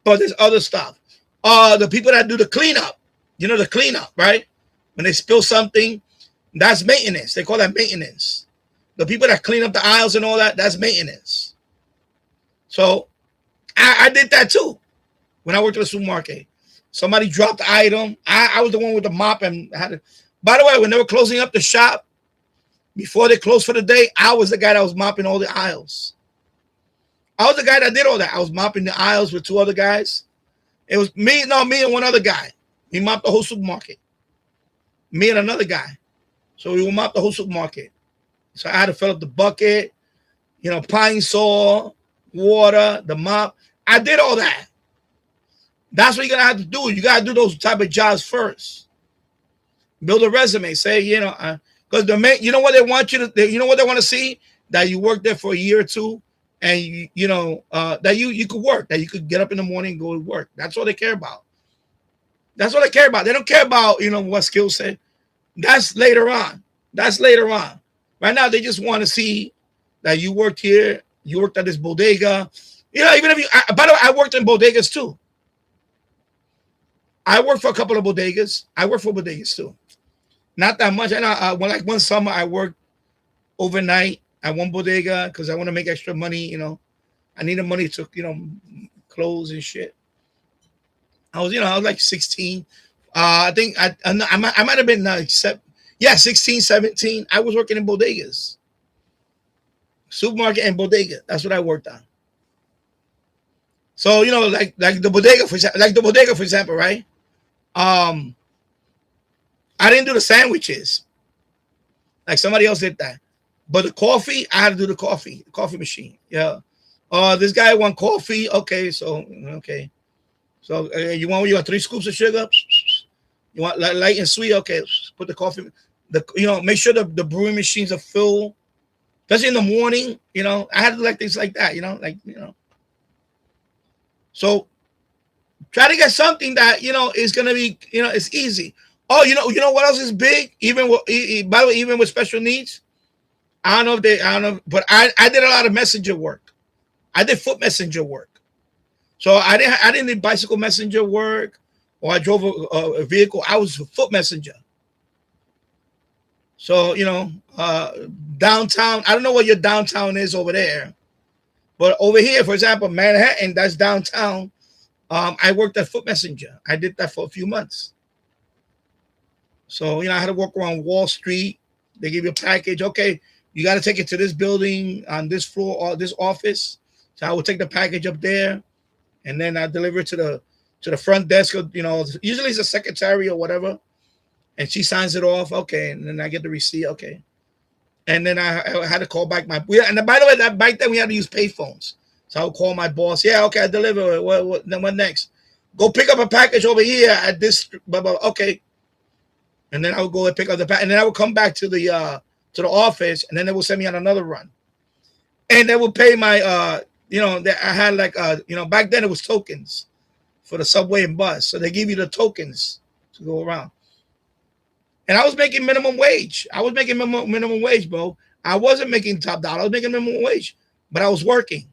But there's other stuff. The people that do the cleanup. The cleanup, right? When they spill something, that's maintenance. They call that maintenance. The people that clean up the aisles and all that, that's maintenance. So I did that too when I worked at the supermarket. Somebody dropped the item. I was the one with the mop and had it. By the way, when they were closing up the shop, before they closed for the day, I was the guy that was mopping all the aisles. I was the guy that did all that. I was mopping the aisles with two other guys. It was me and one other guy. He mopped the whole supermarket. Me and another guy. So we would mop the whole supermarket. So I had to fill up the bucket, pine saw, water, the mop. I did all that. That's what you're gonna have to do. You gotta do those type of jobs first. Build a resume. Say, because you know what they want you to, you know what they want to see, that you work there for a year or two, and that you could work, that you could get up in the morning and go to work. That's all they care about. That's all they care about. They don't care about what skill set. That's later on. That's later on. Right now, they just want to see that you worked here. You worked at this bodega. Even if by the way, I worked in bodegas too. I worked for a couple of bodegas. I worked for bodegas too. Not that much. I know. Like one summer, I worked overnight at one bodega because I want to make extra money. I needed money to clothes and shit. I was like 16. I think I might have been 16, 17. I was working in bodegas, supermarket and bodega. That's what I worked on. So like the bodega for example, right? I didn't do the sandwiches. Like somebody else did that. But the coffee, I had to do the coffee machine. Yeah. This guy want coffee. Okay, so okay. So you want 3 scoops of sugar? You want light and sweet? Okay, put the coffee. Make sure the brewing machines are full. Especially in the morning, I had to do like things like that, So try to get something that is gonna be, it's easy. Oh, you know what else is big? Even by the way, even with special needs, I don't know, but I did a lot of messenger work. I did foot messenger work. So I didn't need bicycle messenger work, or I drove a vehicle. I was a foot messenger. So downtown. I don't know what your downtown is over there, but over here, for example, Manhattan, that's downtown. I worked at foot messenger. I did that for a few months. So I had to work around Wall Street. They give you a package. Okay, you got to take it to this building on this floor or this office. So I would take the package up there, and then I deliver it to the front desk. Usually it's a secretary or whatever, and she signs it off. Okay, and then I get the receipt. Okay, and then I had to call back and by the way, that back then we had to use payphones. So I would call my boss. Yeah, okay, I deliver. What next? Go pick up a package over here at this. Blah, blah, okay, and then I would go and pick up the package, and then I would come back to the office, and then they would send me on another run, and they would pay my that I had like back then it was tokens for the subway and bus, so they give you the tokens to go around. And I was making minimum wage. I was making minimum wage, bro. I wasn't making top dollar. I was making minimum wage, but I was working,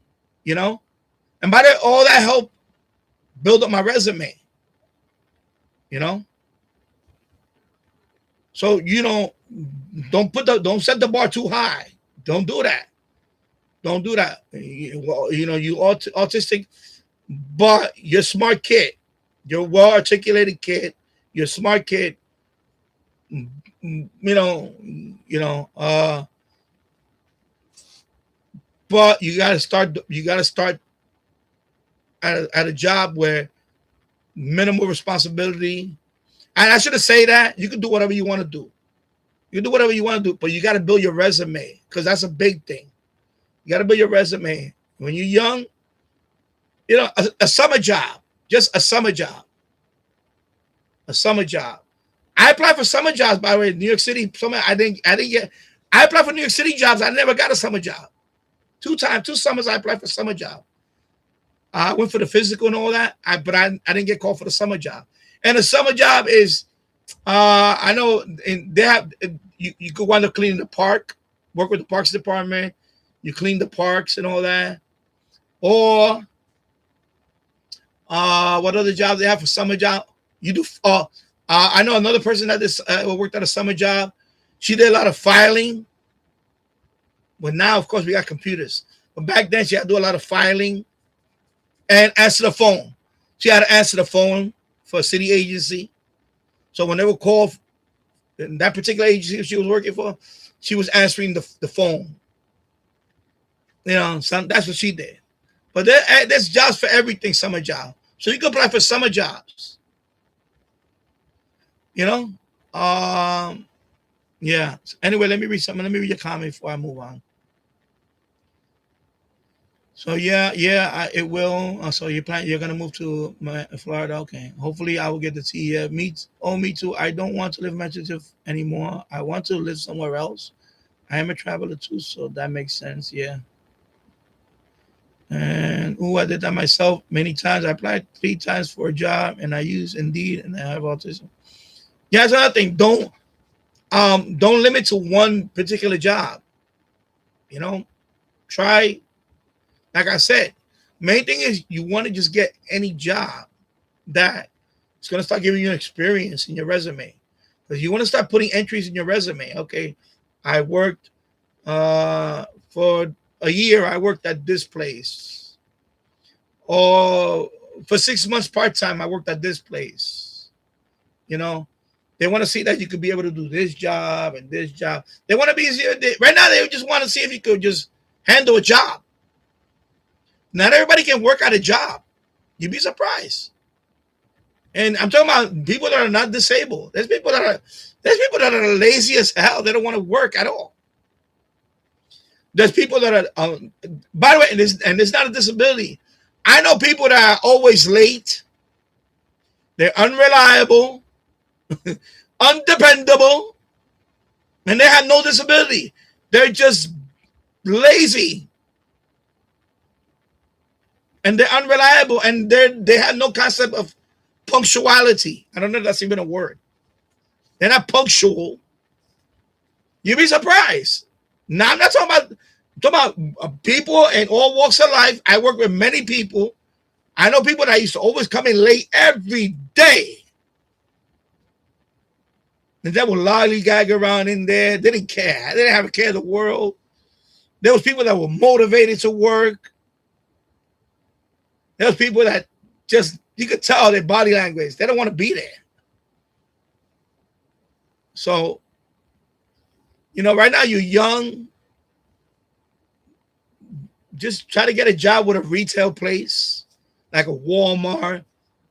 and by the all that helped build up my resume, So don't set the bar too high. Don't do that. Don't do that. You autistic, but you're a smart kid. You're a well-articulated kid. You're a smart kid. But you gotta start. You gotta start at a job where minimal responsibility. And I should have said that you can do whatever you want to do. You can do whatever you want to do, but you got to build your resume because that's a big thing. You got to build your resume when you're young. A summer job, just a summer job. A summer job. I applied for summer jobs, by the way, in New York City. I didn't get. I applied for New York City jobs. I never got a summer job. 2 summers I applied for summer job. I went for the physical and all that, but I didn't get called for the summer job. And the summer job is, I know they have, you could wind up cleaning the park, work with the parks department. You clean the parks and all that. Or what other jobs they have for summer job? You do. I know another person that worked at a summer job. She did a lot of filing. But now, of course, we got computers. But back then, she had to do a lot of filing and answer the phone. She had to answer the phone for a city agency. So when they would call in that particular agency she was working for, she was answering the phone. That's what she did. But there's jobs for everything, summer job. So you can apply for summer jobs. Yeah. So anyway, let me read something. Let me read your comment before I move on. So it will. So you're gonna move to Florida? Okay. Hopefully, I will get to see you. Me too. I don't want to live in Massachusetts anymore. I want to live somewhere else. I am a traveler too, so that makes sense. Yeah. And I did that myself many times. I applied 3 times for a job, and I use Indeed, and I have autism. Yeah, that's another thing. Don't limit to one particular job. You know, try. Like I said, main thing is you want to just get any job that it's going to start giving you experience in your resume. Because you want to start putting entries in your resume. Okay, I worked for a year. I worked at this place. Or for 6 months part-time, I worked at this place. You know, they want to see that you could be able to do this job and this job. They want to be right now. They just want to see if you could just handle a job. Not everybody can work at a job. You'd be surprised. And I'm talking about people that are not disabled. There's people that are lazy as hell. They don't want to work at all. There's people that are, by the way, and it's not a disability. I know people that are always late. They're unreliable, undependable, and they have no disability. They're just lazy. And they're unreliable, and they have no concept of punctuality. I don't know if that's even a word. They're not punctual. You'd be surprised. Now, I'm not talking about people in all walks of life. I work with many people. I know people that used to always come in late every day. And they would lollygag around in there. They didn't care. They didn't have a care of the world. There was people that were motivated to work. There was people that just, you could tell their body language. They don't want to be there. So, right now you're young. Just try to get a job with a retail place, like a Walmart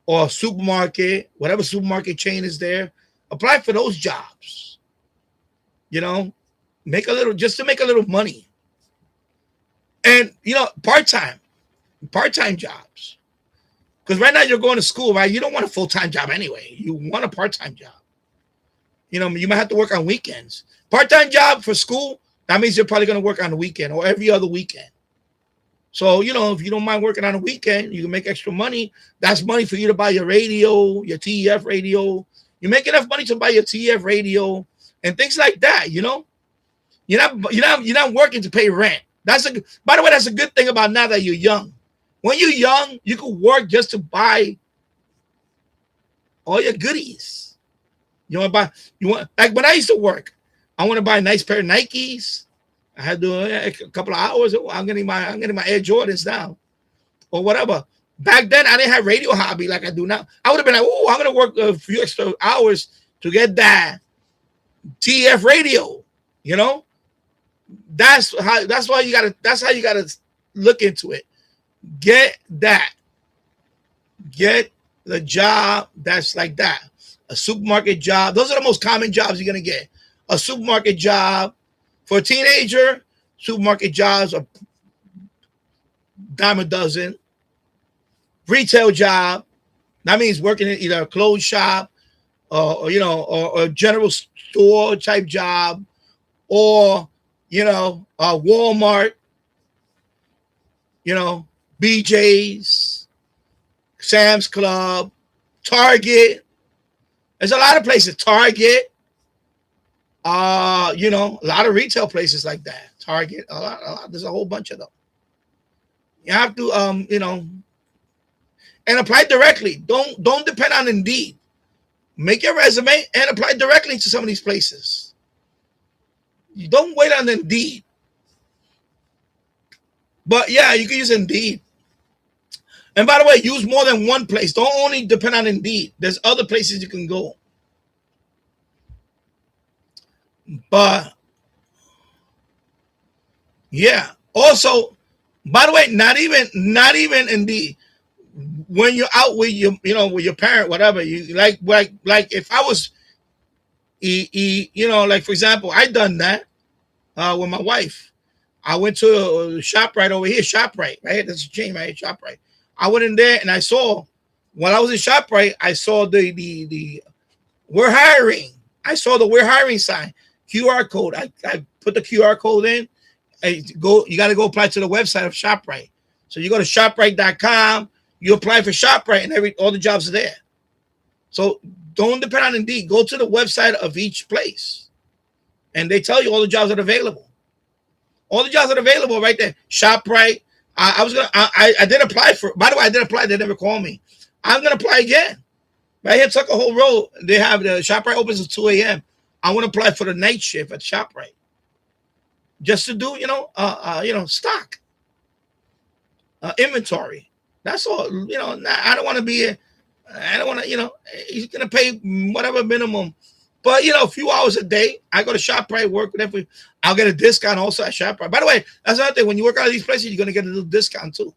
or a supermarket, whatever supermarket chain is there. Apply for those jobs. Make a little, just to make a little money. And, part-time jobs. Because right now you're going to school, right? You don't want a full-time job anyway. You want a part-time job. You might have to work on weekends. Part-time job for school, that means you're probably going to work on the weekend or every other weekend. So, if you don't mind working on a weekend, you can make extra money. That's money for you to buy your radio, your TEF radio. You make enough money to buy your TEF radio and things like that, You're not working to pay rent. By the way, that's a good thing about now that you're young. When you're young, you can work just to buy all your goodies. Like when I used to work, I want to buy a nice pair of Nikes. I had to a couple of hours. I'm getting my Air Jordans now, or whatever. Back then, I didn't have radio hobby like I do now. I would have been like, I'm gonna work a few extra hours to get that TF radio. That's how you gotta look into it. Get that. Get the job that's like that. A supermarket job. Those are the most common jobs you're gonna get. A supermarket job for a teenager. Supermarket jobs are dime a dozen. Retail job. That means working in either a clothes shop or a general store type job, or a Walmart, BJ's, Sam's Club, Target. There's a lot of places. Target, a lot of retail places like that. Target, a lot. There's a whole bunch of them. You have to, and apply directly. Don't depend on Indeed. Make your resume and apply directly to some of these places. You don't wait on Indeed. But yeah, you can use Indeed. And by the way, use more than one place. Don't only depend on Indeed. There's other places you can go. But yeah. Also, by the way, not even Indeed. When you're out with with your parent, whatever, you like if I was, like for example, I done that with my wife. I went to ShopRite over here, ShopRite, right? That's a chain, right? ShopRite. I went in there and I saw, while I was in ShopRite, I saw the we're hiring. I saw the we're hiring sign, QR code. I put the QR code in. You got to go apply to the website of ShopRite. So you go to shoprite.com, you apply for ShopRite, and all the jobs are there. So don't depend on Indeed. Go to the website of each place, and they tell you all the jobs that are available. All the jobs that are available right there. ShopRite. I did apply for. By the way, I did apply. They never called me. I'm gonna apply again. Right here, Tucker Hole Road. They have the ShopRite opens at 2 a.m. I want to apply for the night shift at ShopRite, just to do stock, inventory. That's all. I don't want to be. I don't want to. He's gonna pay whatever minimum. But a few hours a day, I go to ShopRite, work with them. I'll get a discount also at ShopRite. By the way, that's another thing. When you work out of these places, you're gonna get a little discount too.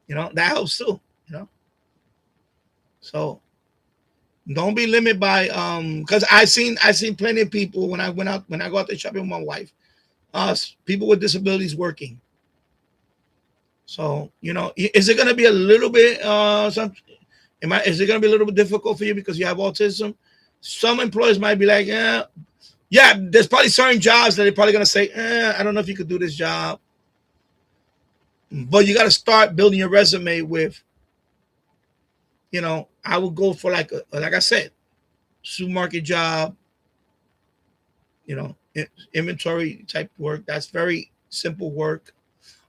That helps too. So don't be limited by because I seen plenty of people when I go out there shopping with my wife, people with disabilities working. So is it gonna be a little bit is it gonna be a little bit difficult for you because you have autism? Some employers might be like, yeah, there's probably certain jobs that they're probably going to say, I don't know if you could do this job. But you got to start building your resume with, I would go for like I said, supermarket job, inventory type work. That's very simple work.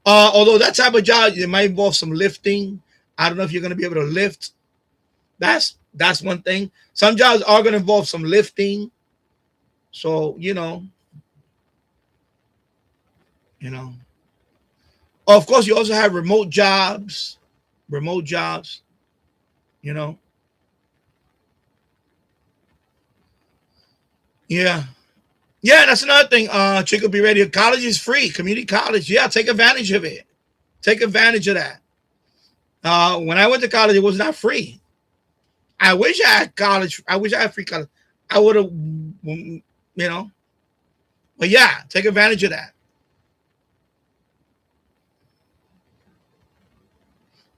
Although that type of job, it might involve some lifting. I don't know if you're going to be able to lift. That's one thing. Some jobs are going to involve some lifting. So, of course, you also have remote jobs. Yeah. Yeah, that's another thing. Chico Be Radio. College is free. Community college. Yeah, take advantage of it. Take advantage of that. When I went to college, it was not free. I wish I had college. I wish I had free college. I would have, But yeah, take advantage of that.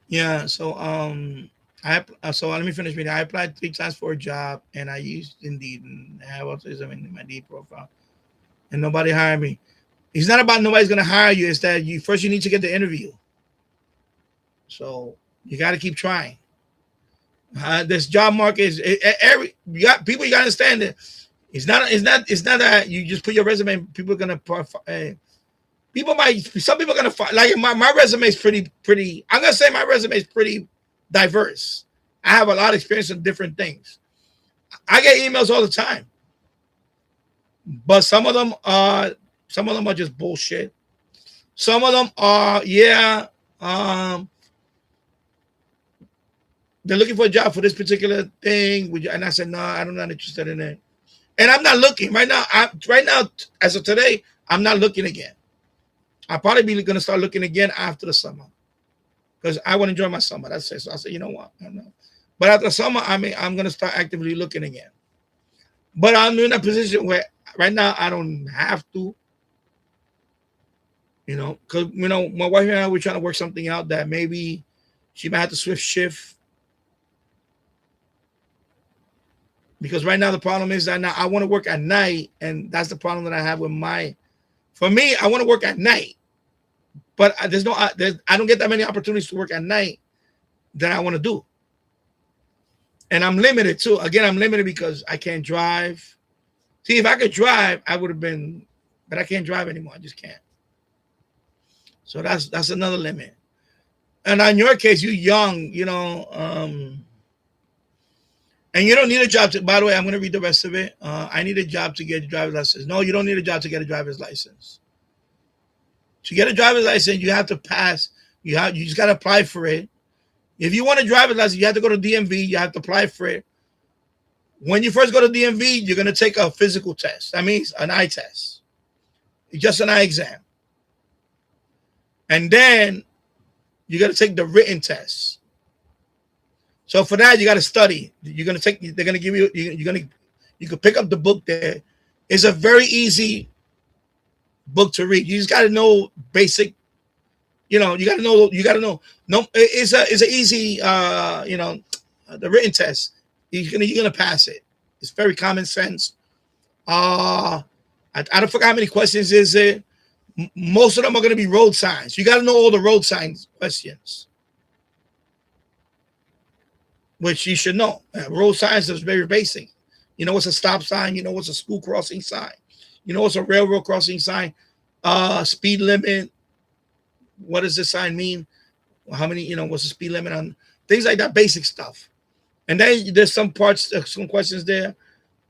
Yeah. So so let me finish reading. I applied 3 times for a job, and I used Indeed, and I have autism in my Indeed profile, and nobody hired me. It's not about nobody's gonna hire you. It's that you need to get the interview. So you got to keep trying. This job market is you got to understand it. It's not that you just put your resume. People are gonna some people are gonna find, like my resume is pretty. I'm gonna say my resume is pretty diverse. I have a lot of experience in different things. I get emails all the time, but some of them are just bullshit. Some of them are they're looking for a job for this particular thing, and I said, no, I'm not interested in it. And I'm not looking right now. As of today, I'm not looking again. I'll probably be going to start looking again after the summer because I want to enjoy my summer. That's it. So I said, you know what? I don't know. But after summer, I'm going to start actively looking again. But I'm in a position where right now I don't have to, because my wife and I were trying to work something out that maybe she might have to switch shift. Because right now the problem is that now I want to work at night, and that's the problem that I have with for me, I want to work at night, but I don't get that many opportunities to work at night that I want to do. And I'm limited too. Again, I'm limited because I can't drive. See, if I could drive, I would have been, but I can't drive anymore. I just can't. So that's another limit. And in your case, you're young, and you don't need a job to, by the way, I'm going to read the rest of it. I need a job to get a driver's license. No, you don't need a job to get a driver's license. To get a driver's license, you have to pass. You just got to apply for it. If you want a driver's license, you have to go to DMV. You have to apply for it. When you first go to DMV, you're going to take a physical test. That means an eye test. It's just an eye exam. And then you got to take the written test. So for that, you got to study. They're going to give you, you can pick up the book there. It's a very easy book to read. You just got to know basic. You know, you got to know. You got to know. No, it's an easy. You know, the written test. You're gonna pass it. It's very common sense. I don't forget how many questions is it. Most of them are going to be road signs. You got to know all the road signs questions, which you should know. Road signs is very basic. You know what's a stop sign. You know what's a school crossing sign. You know what's a railroad crossing sign. Speed limit. What does this sign mean? How many? You know what's the speed limit on things like that? Basic stuff. And then there's some parts, some questions there.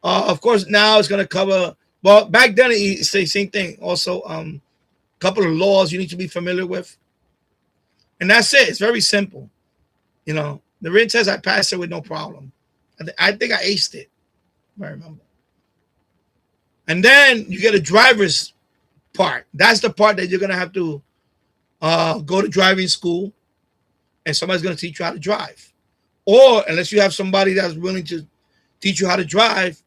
Of course, now it's going to cover. Well, back then it's the same thing. Also, couple of laws you need to be familiar with, and that's it. It's very simple. You know, the written test I passed it with no problem. I think I aced it, if I remember. And then you get a driver's part. That's the part that you're gonna have to go to driving school, and somebody's gonna teach you how to drive, or unless you have somebody that's willing to teach you how to drive.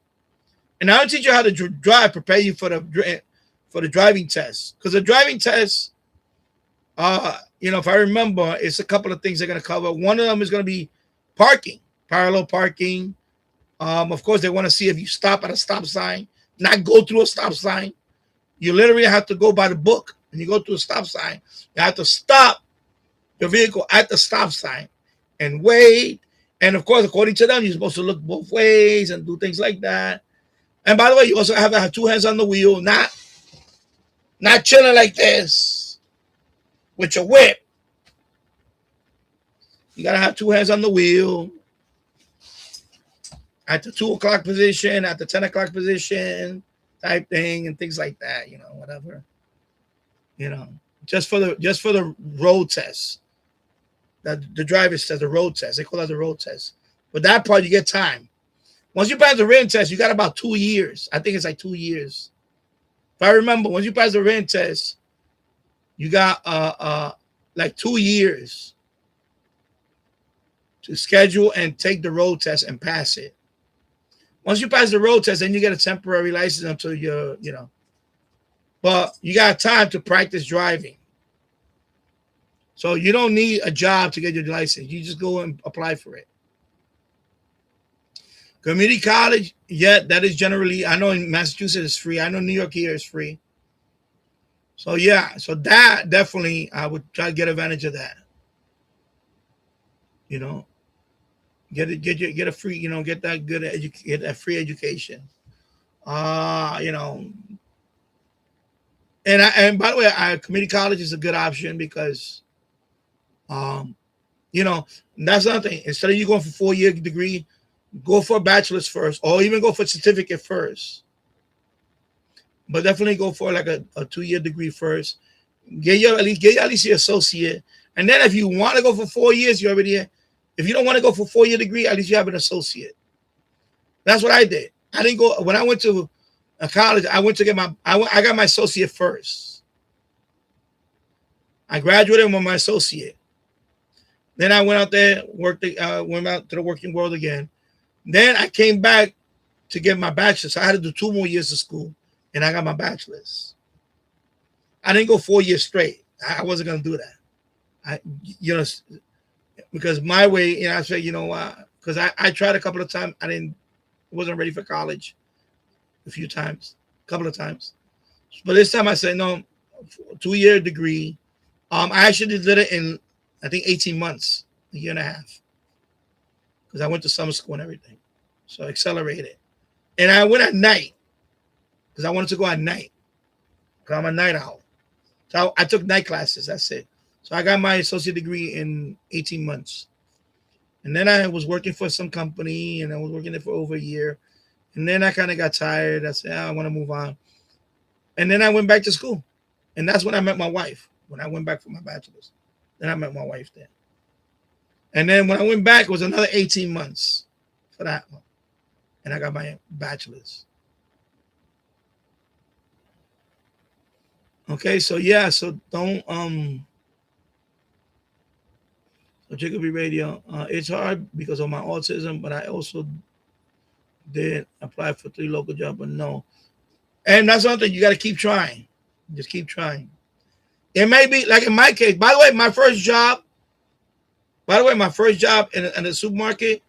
And I'll teach you how to drive, prepare you for the driving test. Because the driving test, you know, if I remember, it's a couple of things they're going to cover. One of them is going to be parking, parallel parking. Of course, they want to see if you stop at a stop sign, not go through a stop sign. You literally have to go by the book. When you go through a stop sign, you have to stop your vehicle at the stop sign and wait. And of course, according to them, you're supposed to look both ways and do things like that. And by the way, you also have to have two hands on the wheel, not chilling like this with your whip. You got to have two hands on the wheel at the 2 o'clock position, at the 10 o'clock position type thing and things like that, you know, whatever. You know, just for the road test. The driver's test, the road test. They call that the road test. But that part, you get time. Once you pass the written test, you got about 2 years. I think it's like 2 years. If I remember, once you pass the written test, you got like 2 years to schedule and take the road test and pass it. Once you pass the road test, then you get a temporary license until you're, you know. But you got time to practice driving. So you don't need a job to get your license. You just go and apply for it. Community college, yeah, that is generally, I know in Massachusetts it's free. I know New York here is free. So yeah, so that definitely I would try to get advantage of that. You know, get a free, you know, get that good get that free education. You know, and by the way, community college is a good option because, you know, that's another thing. Instead of you going for 4-year degree, go for a bachelor's first, or even go for a certificate first. But definitely go for like a 2-year degree first. Get at least your associate. And then if you want to go for 4 years, you're already here. If you don't want to go for 4-year degree, at least you have an associate. That's what I did. I didn't go when I went to college. I went to get I got my associate first. I graduated with my associate. Then I went out there, went out to the working world again. Then I came back to get my bachelor's. So I had to do 2 more years of school, and I got my bachelor's. I didn't go 4 years straight. I wasn't gonna do that. You know, because my way, you know, I said, you know, because I tried a couple of times. Wasn't ready for college. A couple of times. But this time I said no, 2-year degree. I actually did it in, I think, 18 months, a year and a half. Because I went to summer school and everything. So I accelerated. And I went at night. Because I wanted to go at night. Because I'm a night owl. So I took night classes. That's it. So I got my associate degree in 18 months. And then I was working for some company. And I was working there for over a year. And then I kind of got tired. I said, I want to move on. And then I went back to school. And that's when I met my wife. When I went back for my bachelor's. Then I met my wife there. And then when I went back, it was another 18 months for that one. And I got my bachelor's. Okay, so yeah, so don't so Jacoby Radio. It's hard because of my autism, but I also did apply for 3 local jobs, but no. And that's something you got to keep trying. Just keep trying. It may be like in my case. By the way, my first job. By the way, my first job in the supermarket,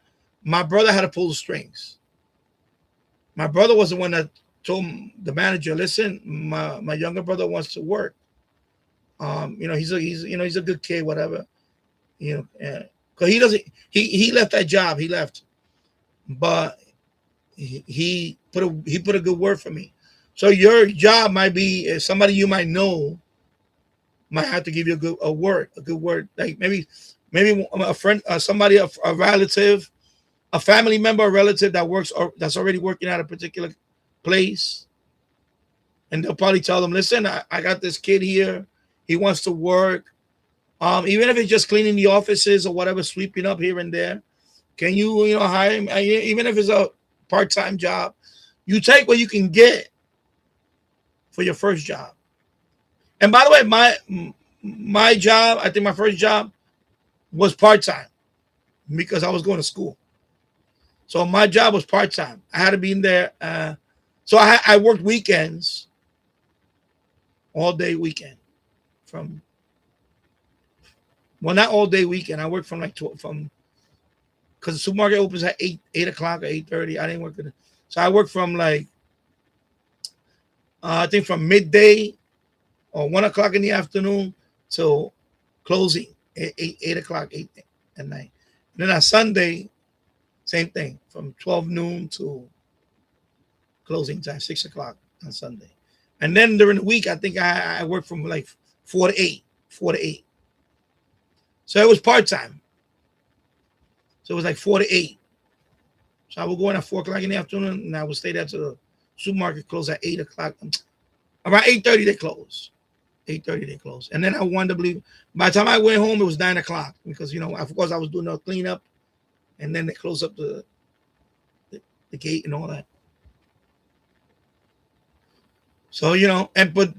my brother had to pull the strings. My brother was the one that told the manager, "Listen, my younger brother wants to work. He's a good kid, whatever. Because he doesn't. He left that job. He left, but he put a good word for me. So your job might be somebody you might know might have to give you a good word, like maybe a friend, somebody, a relative, a family member, a relative that works or that's already working at a particular place, and they'll probably tell them, "Listen, I got this kid here. He wants to work. Even if it's just cleaning the offices or whatever, sweeping up here and there. Can you hire him? Even if it's a part-time job, you take what you can get for your first job." And by the way, my job, I think my first job was part-time because I was going to school. So my job was part-time. I had to be in there. So I worked weekends, all day weekend, not all day weekend. I worked from like 12, because the supermarket opens at 8 o'clock or 8:30. I didn't work at it. So I worked from like, I think from midday or 1 o'clock in the afternoon till closing, 8 o'clock, 8 at night. And then on Sunday, same thing, from 12 noon to closing time, 6 o'clock on Sunday. And then during the week, I think I worked from like 4 to 8. So it was part-time. So it was like 4 to 8. So I would go in at 4 o'clock in the afternoon, and I would stay there till the supermarket closed at 8 o'clock. Around 8:30 they close. 8:30 they close. And then I wanted to believe by the time I went home, it was 9 o'clock because of course I was doing a cleanup, and then they close up the gate and all that. So but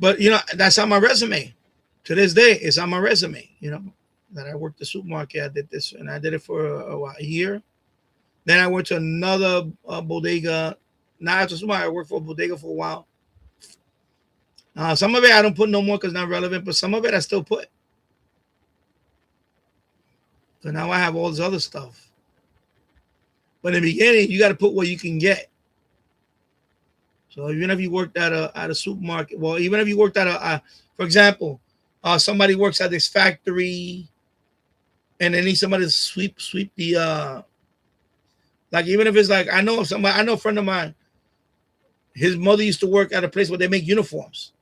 that's on my resume. To this day, it's on my resume. That I worked the supermarket. I did this, and I did it for a year. Then I went to another bodega. Not after supermarket, I worked for a bodega for a while. Some of it I don't put no more because it's not relevant, but some of it I still put. So now I have all this other stuff. But in the beginning, you got to put what you can get. So even if you worked at a supermarket, well, even if you worked at for example, somebody works at this factory, and they need somebody to sweep the like, even if it's like I know a friend of mine, his mother used to work at a place where they make uniforms.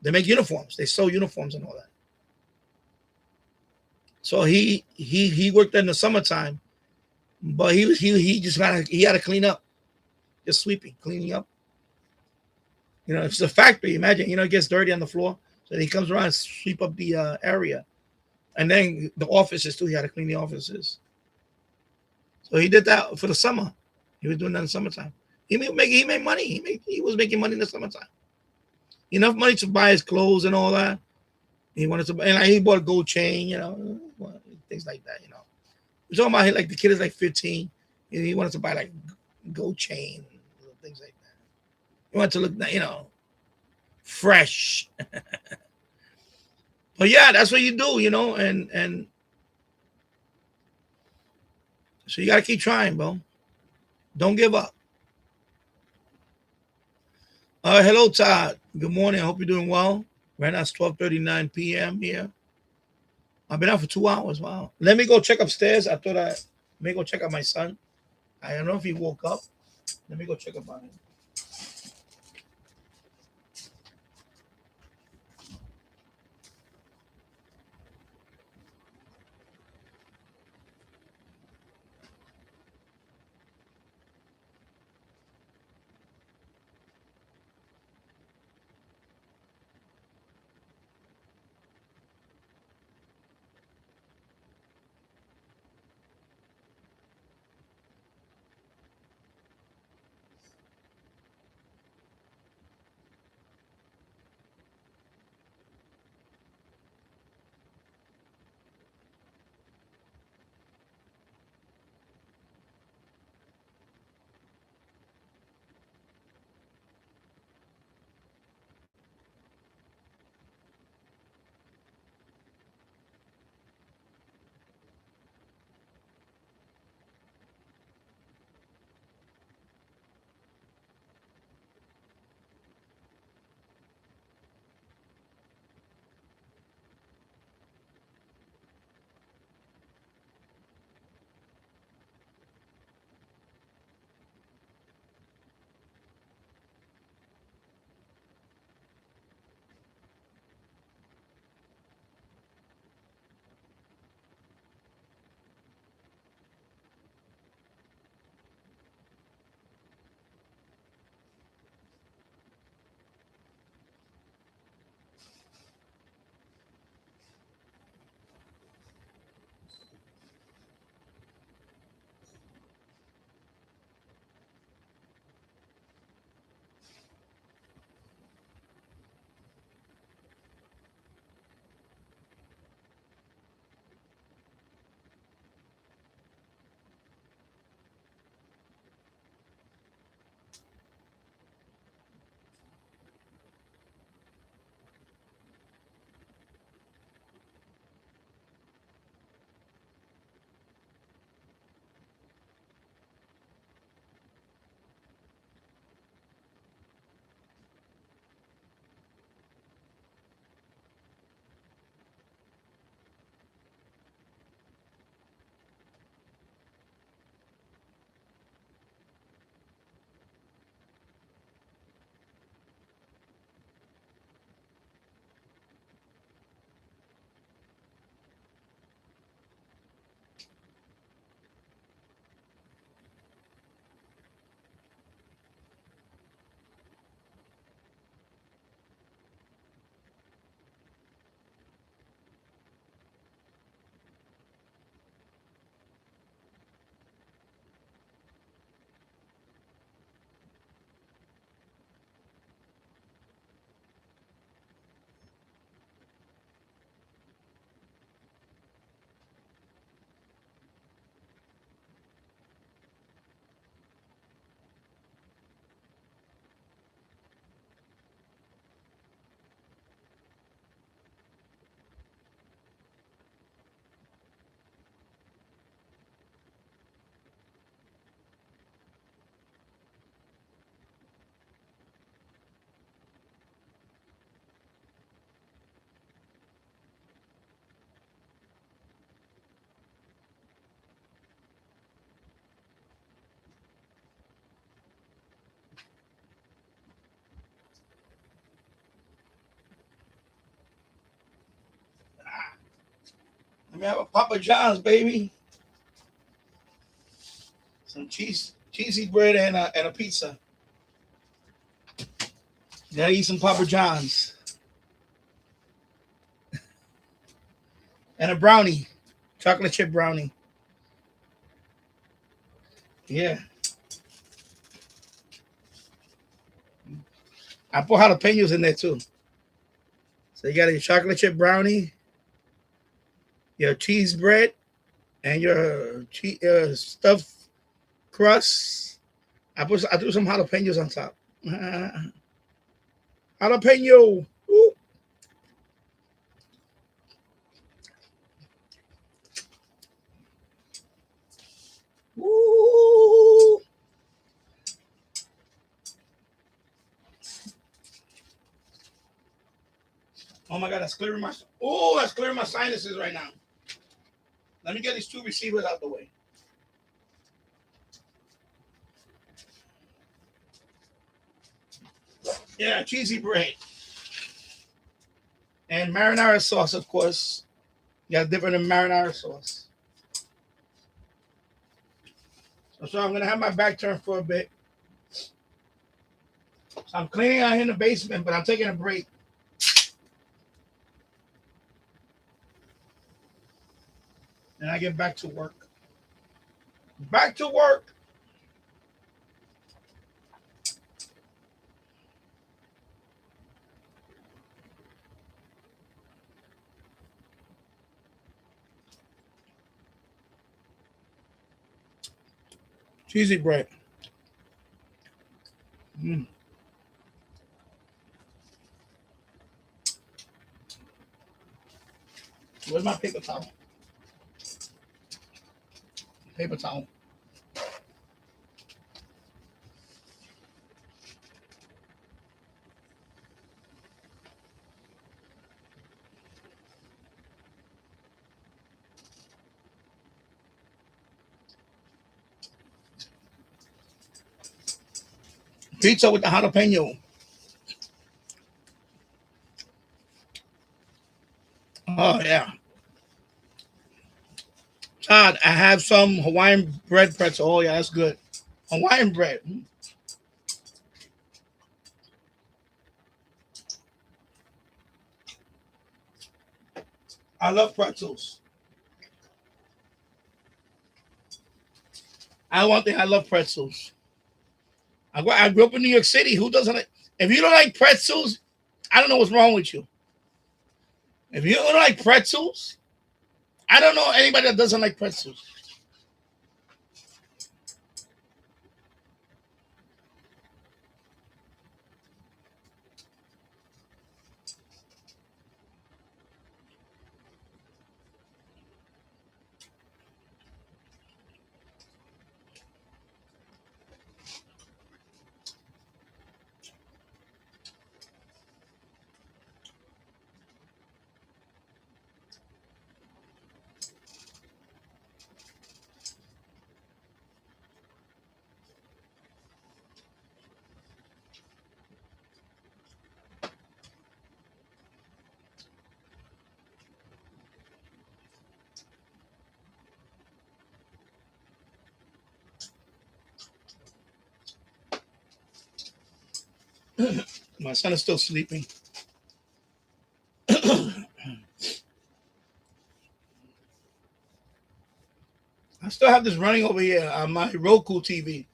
They sew uniforms and all that. So he worked in the summertime, but he had to clean up, just cleaning up. It's a factory. Imagine, it gets dirty on the floor. So he comes around and sweep up the area. And then the offices too, he had to clean the offices. So he did that for the summer. He was doing that in the summertime. He made money. He was making money in the summertime. Enough money to buy his clothes and all that. He wanted to, and he bought a gold chain, things like that. We're talking about like the kid is like 15, and he wanted to buy like gold chain, things like that. He wanted to look, fresh. But yeah, that's what you do, and so you gotta keep trying, bro. Don't give up. Hello, Todd. Good morning. I hope you're doing well. Right now it's 12:39 p.m. here. I've been out for 2 hours. Wow. Let me go check upstairs. Let me go check out my son. I don't know if he woke up. Let me go check up on him. We have a Papa John's, baby. Some cheesy bread and a pizza. Gotta eat some Papa John's. And a brownie. Chocolate chip brownie. Yeah. I put jalapenos in there too. So you got your chocolate chip brownie, your cheese bread, and your stuffed crust. I threw some jalapenos on top. Jalapeno. Ooh. Ooh. Oh my God, that's clearing my sinuses right now. Let me get these two receivers out the way. Yeah, cheesy bread. And marinara sauce, of course. You got different in marinara sauce. So I'm gonna have my back turned for a bit. So I'm cleaning out here in the basement, but I'm taking a break. And I get back to work. Back to work. Cheesy bread. Mm. Where's my paper towel? Paper towel. Pizza with the jalapeno. Oh yeah. Todd, I have some Hawaiian bread pretzel. Oh yeah, that's good. Hawaiian bread. I love pretzels. One thing, I love pretzels. I grew up in New York City. Who doesn't like? If you don't like pretzels, I don't know what's wrong with you. If you don't like pretzels, I don't know anybody that doesn't like pretzels. My son is still sleeping. I still have this running over here on my Roku TV.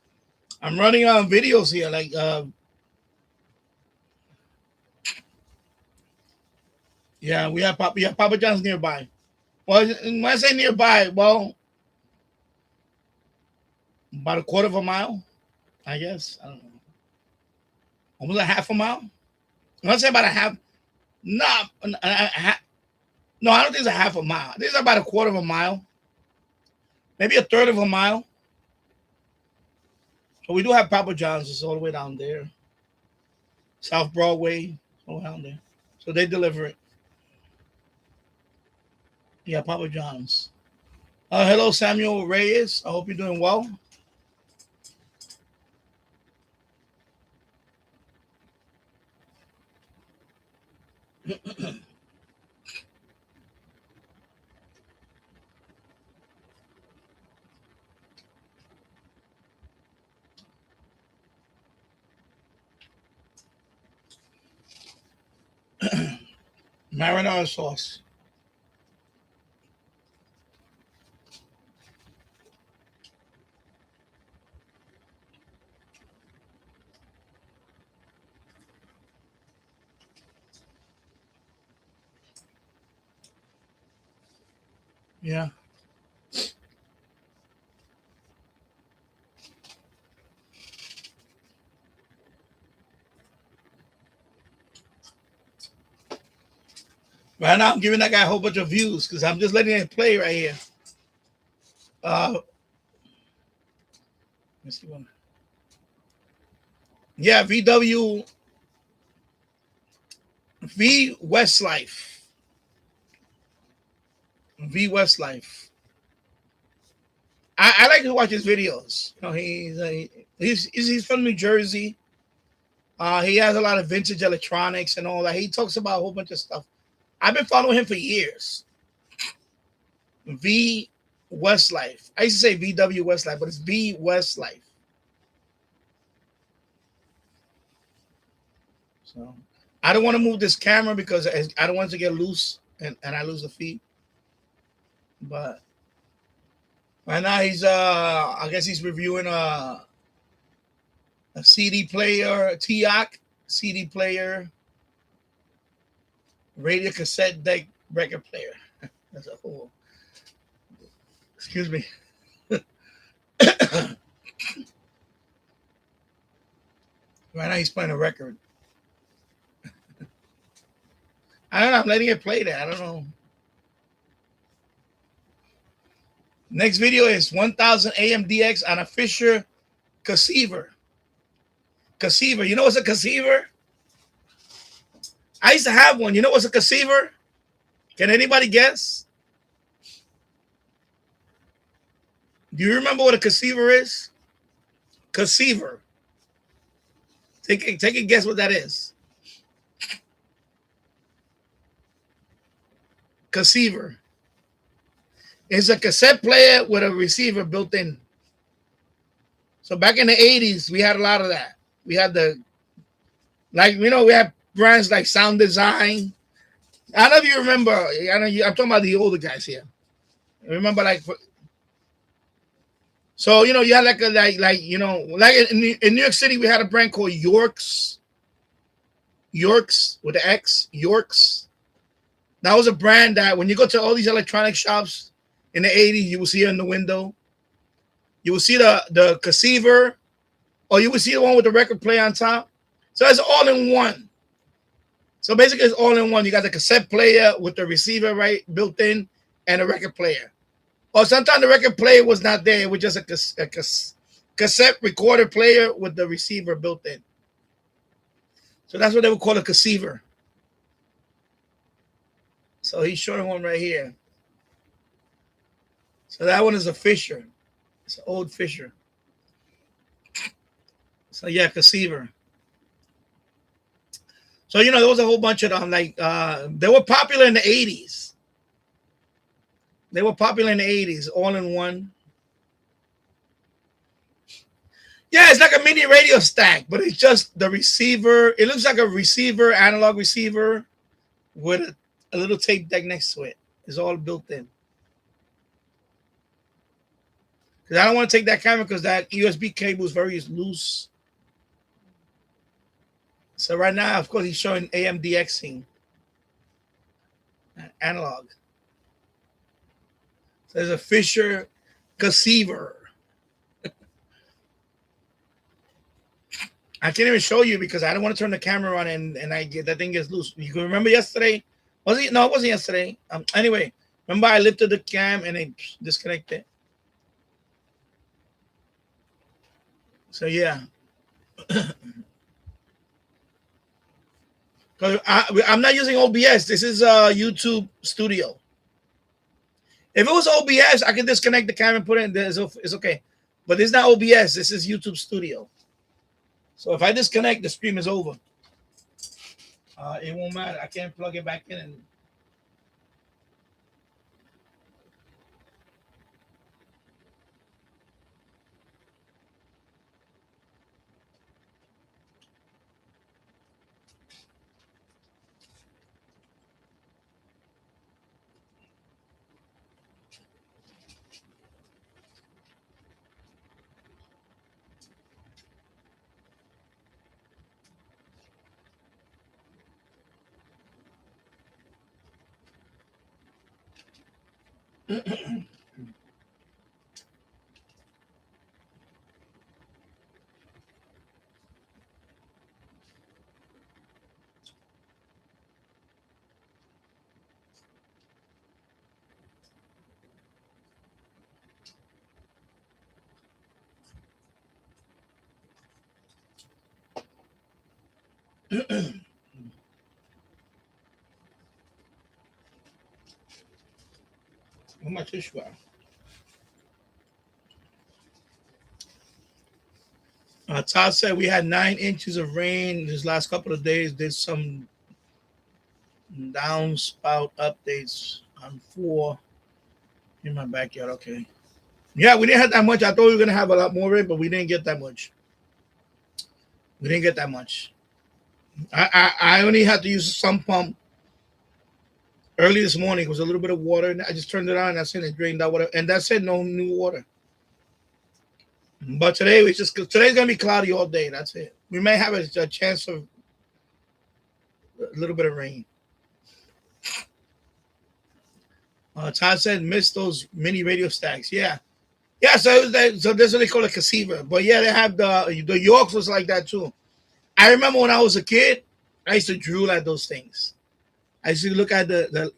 I'm running on videos here, like yeah, we have Papa John's nearby. Well, when I say nearby, well, about a quarter of a mile, I guess. I don't know. Almost a half a mile. When I say about a half, no, no, I don't think it's a half a mile. I think it's about a quarter of a mile, maybe a third of a mile. So we do have Papa John's. It's all the way down there, South Broadway, all down there. So they deliver it. Yeah, Papa John's. Hello, Samuel Reyes. I hope you're doing well. Marinara sauce. Yeah. Right now, I'm giving that guy a whole bunch of views because I'm just letting it play right here. Let's see one. Yeah, V Westlife. V Westlife. I like to watch his videos. You know, he's from New Jersey. He has a lot of vintage electronics and all that. He talks about a whole bunch of stuff. I've been following him for years. V Westlife. I used to say VW Westlife, but it's V Westlife. So I don't want to move this camera because I don't want it to get loose and I lose the feed. But right now he's I guess he's reviewing a CD player, TIAC CD player, radio cassette deck record player. That's a whole. Excuse me. Right now he's playing a record. I don't know. I'm letting it play there. I don't know. Next video is 1000 AMDX on a Fisher Cassever. Cassever. You know what's a Cassever? I used to have one. You know what's a Cassever? Can anybody guess? Do you remember what a Cassever is? Cassever. Take a guess what that is. Cassever. It's a cassette player with a receiver built in. So back in the 80s, we had a lot of that. We had we had brands like Sound Design. I don't know if you remember. I'm talking about the older guys here. Remember, so you had like in New York City, we had a brand called Yorks with the X, Yorks. That was a brand that when you go to all these electronic shops in the 80s, you will see it in the window. You will see the Cassever, or you will see the one with the record player on top. So it's all in one. So basically, it's all in one. You got the cassette player with the receiver built in, and a record player. Or sometimes the record player was not there; it was just a cassette recorder player with the receiver built in. So that's what they would call a Cassever. So he's showing one right here. So that one is a Fisher. It's an old Fisher. So yeah, Cassever. So there was a whole bunch of them. They were popular in the 80s. They were popular in the 80s, all in one. Yeah, it's like a mini radio stack, but it's just the receiver. It looks like a receiver, analog receiver, with a little tape deck next to it. It's all built in. Because I don't want to take that camera because that USB cable is very loose. So right now, of course, he's showing AMDXing. Analog. So there's a Fisher Cassever. I can't even show you because I don't want to turn the camera on and that thing gets loose. You can remember yesterday? Was it? No, it wasn't yesterday. Anyway, remember I lifted the cam and it disconnected. So yeah. Because I'm not using OBS. This is YouTube Studio. If it was OBS, I could disconnect the camera and put it in there. It's okay. But this is not OBS. This is YouTube Studio. So if I disconnect, the stream is over. It won't matter. I can't plug it back in. And How much tissue? Todd said we had 9 inches of rain this last couple of days. Did some downspout updates on 4 in my backyard. Okay. Yeah, we didn't have that much. I thought we were going to have a lot more rain, but we didn't get that much. We didn't get that much. I only had to use some pump early this morning. It was a little bit of water. And I just turned it on and that's it. It drained that water. And that's it. No new water. But today, today's going to be cloudy all day. That's it. We may have a chance of a little bit of rain. Todd said, miss those mini radio stacks. Yeah. Yeah, so that's what they call a caseva. But yeah, they have the Yorks was like that too. I remember when I was a kid, I used to drool at those things. I used to look at the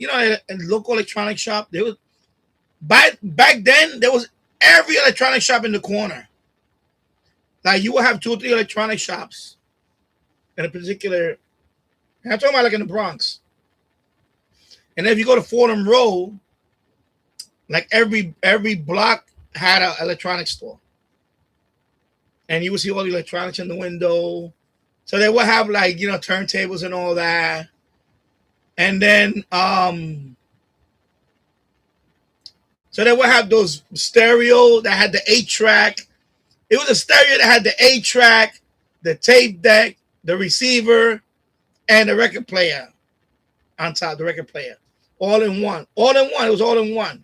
local electronic shop. There was back then there was every electronic shop in the corner. Like you would have 2 or 3 electronic shops in a particular. I'm talking about like in the Bronx. And if you go to Fordham Road, like every block had an electronics store. And you would see all the electronics in the window. So they would have like, turntables and all that. And then so they would have those stereo that had the 8-track. It was a stereo that had the 8-track, the tape deck, the receiver, and the record player on top, the record player. All in one. All in one. It was all in one.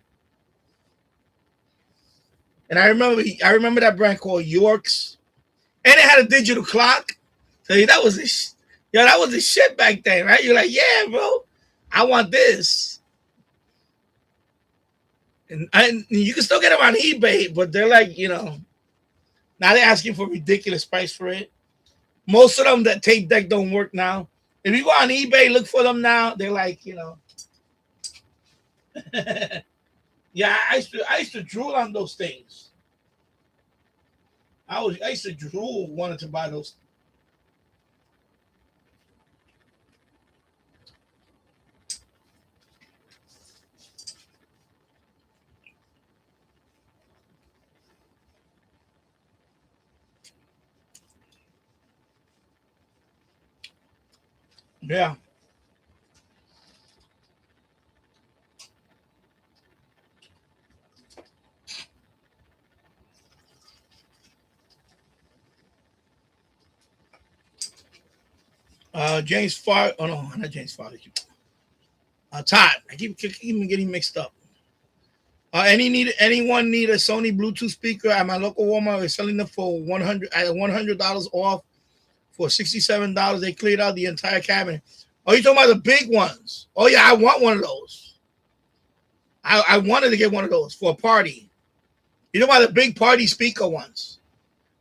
And I remember that brand called Yorks. And it had a digital clock. So that was the shit back then, right? You're like, yeah, bro, I want this. And you can still get them on eBay, but they're like, now they're asking for a ridiculous price for it. Most of them, that tape deck don't work now. If you go on eBay, look for them now, they're like, Yeah, I used to drool on those things. I used to drool wanting to buy those. Yeah. James Farr. Oh no, not James Farr. Todd. I keep getting mixed up. Anyone need a Sony Bluetooth speaker at my local Walmart? We're selling them for $100 off for $67. They cleared out the entire cabinet. Oh, you talking about the big ones? Oh yeah, I want one of those. I wanted to get one of those for a party. You know about the big party speaker ones?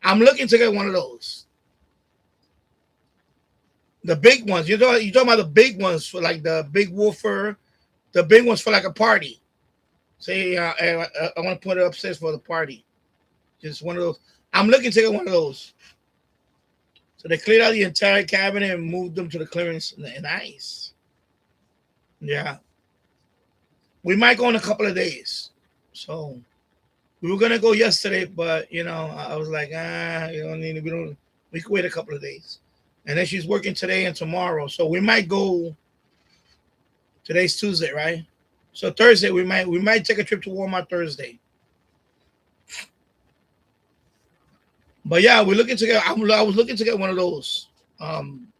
I'm looking to get one of those. The big ones. You're talking about the big ones for like the big woofer, the big ones for like a party. Say, I want to put it upstairs for the party. Just one of those. I'm looking to get one of those. So they cleared out the entire cabinet and moved them to the clearance. Nice. Yeah. We might go in a couple of days. So we were gonna go yesterday, but I was like, we could wait a couple of days. And then she's working today and tomorrow. So we might go. Today's Tuesday, right? So Thursday we might take a trip to Walmart Thursday. But yeah, we're looking to get. I was looking to get one of those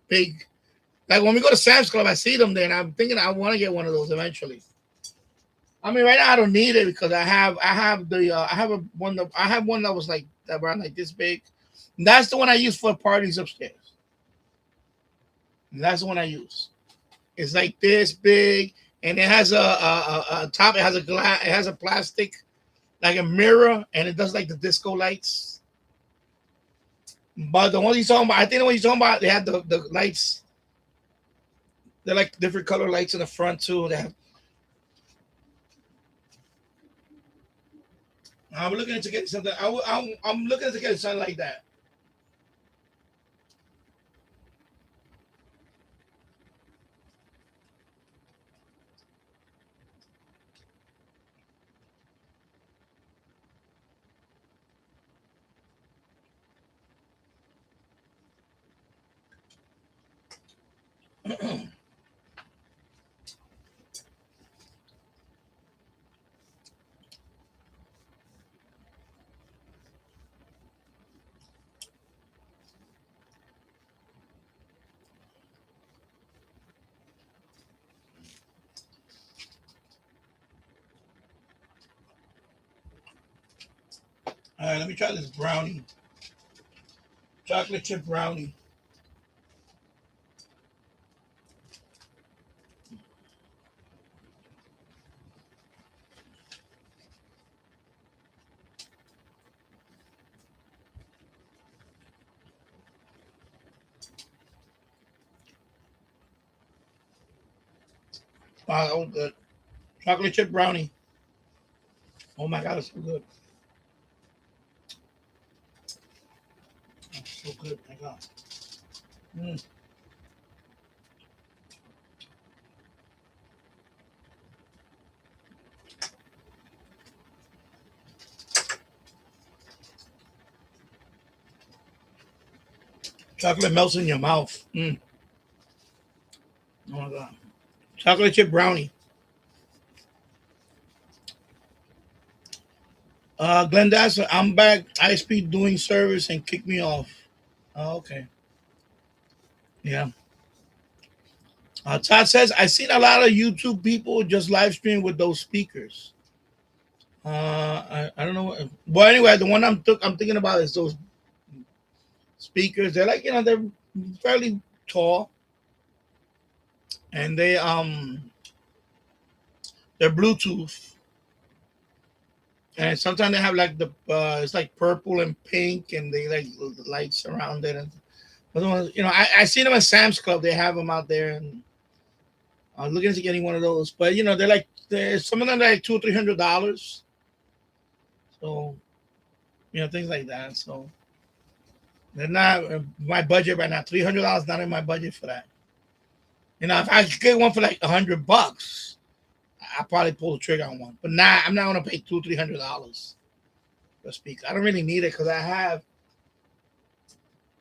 big, like when we go to Sam's Club, I see them there, and I'm thinking I want to get one of those eventually. I mean, right now I don't need it because I have one that was like around like this big. And that's the one I use for parties upstairs. And that's the one I use. It's like this big, and it has a top. It has a glass. It has a plastic, like a mirror, and it does like the disco lights. But the one he's talking about, I think the one he's talking about, they have the lights. They're like different color lights in the front too. They have. I'm looking to get something. I'm looking to get something like that. All right, let me try this brownie, chocolate chip brownie. Wow, that was good. Chocolate chip brownie. Oh my god, it's so good. So good. My god. Mm. Chocolate melts in your mouth. Mm. Oh my god. Chocolate chip brownie. Glendasser, I'm back. ISP doing service and kick me off. Oh, okay. Yeah. Todd says, I seen a lot of YouTube people just live stream with those speakers. I don't know. Well, anyway, the one I'm thinking about is those speakers. They're like, they're fairly tall, and they're Bluetooth, and sometimes they have like it's like purple and pink, and they like the lights around it. And I seen them at Sam's Club. They have them out there, and I'm looking to getting one of those. But some of them are like $200-300. So things like that. So they're not my budget right now. $300 not in my budget for that. If I could get one for like $100, I'll probably pull the trigger on one. But I'm not gonna pay $200-300 for a speaker. I don't really need it because I have.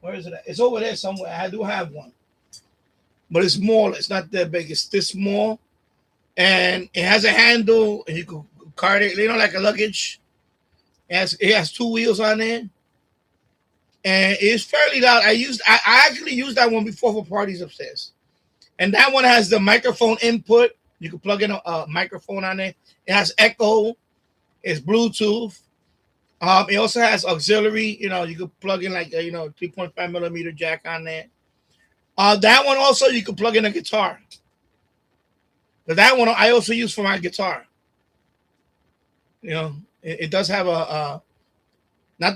Where is it at? It's over there somewhere. I do have one, but it's small. It's not that big. It's this small, and it has a handle, and you can cart it. Like a luggage. It has two wheels on it, and it's fairly loud. I actually used that one before for parties upstairs, and that one has the microphone input. You can plug in a microphone on it. It has echo. It's Bluetooth. It also has auxiliary. You could plug in like 3.5 millimeter jack on there. That one also you can plug in a guitar. But that one I also use for my guitar. It does have not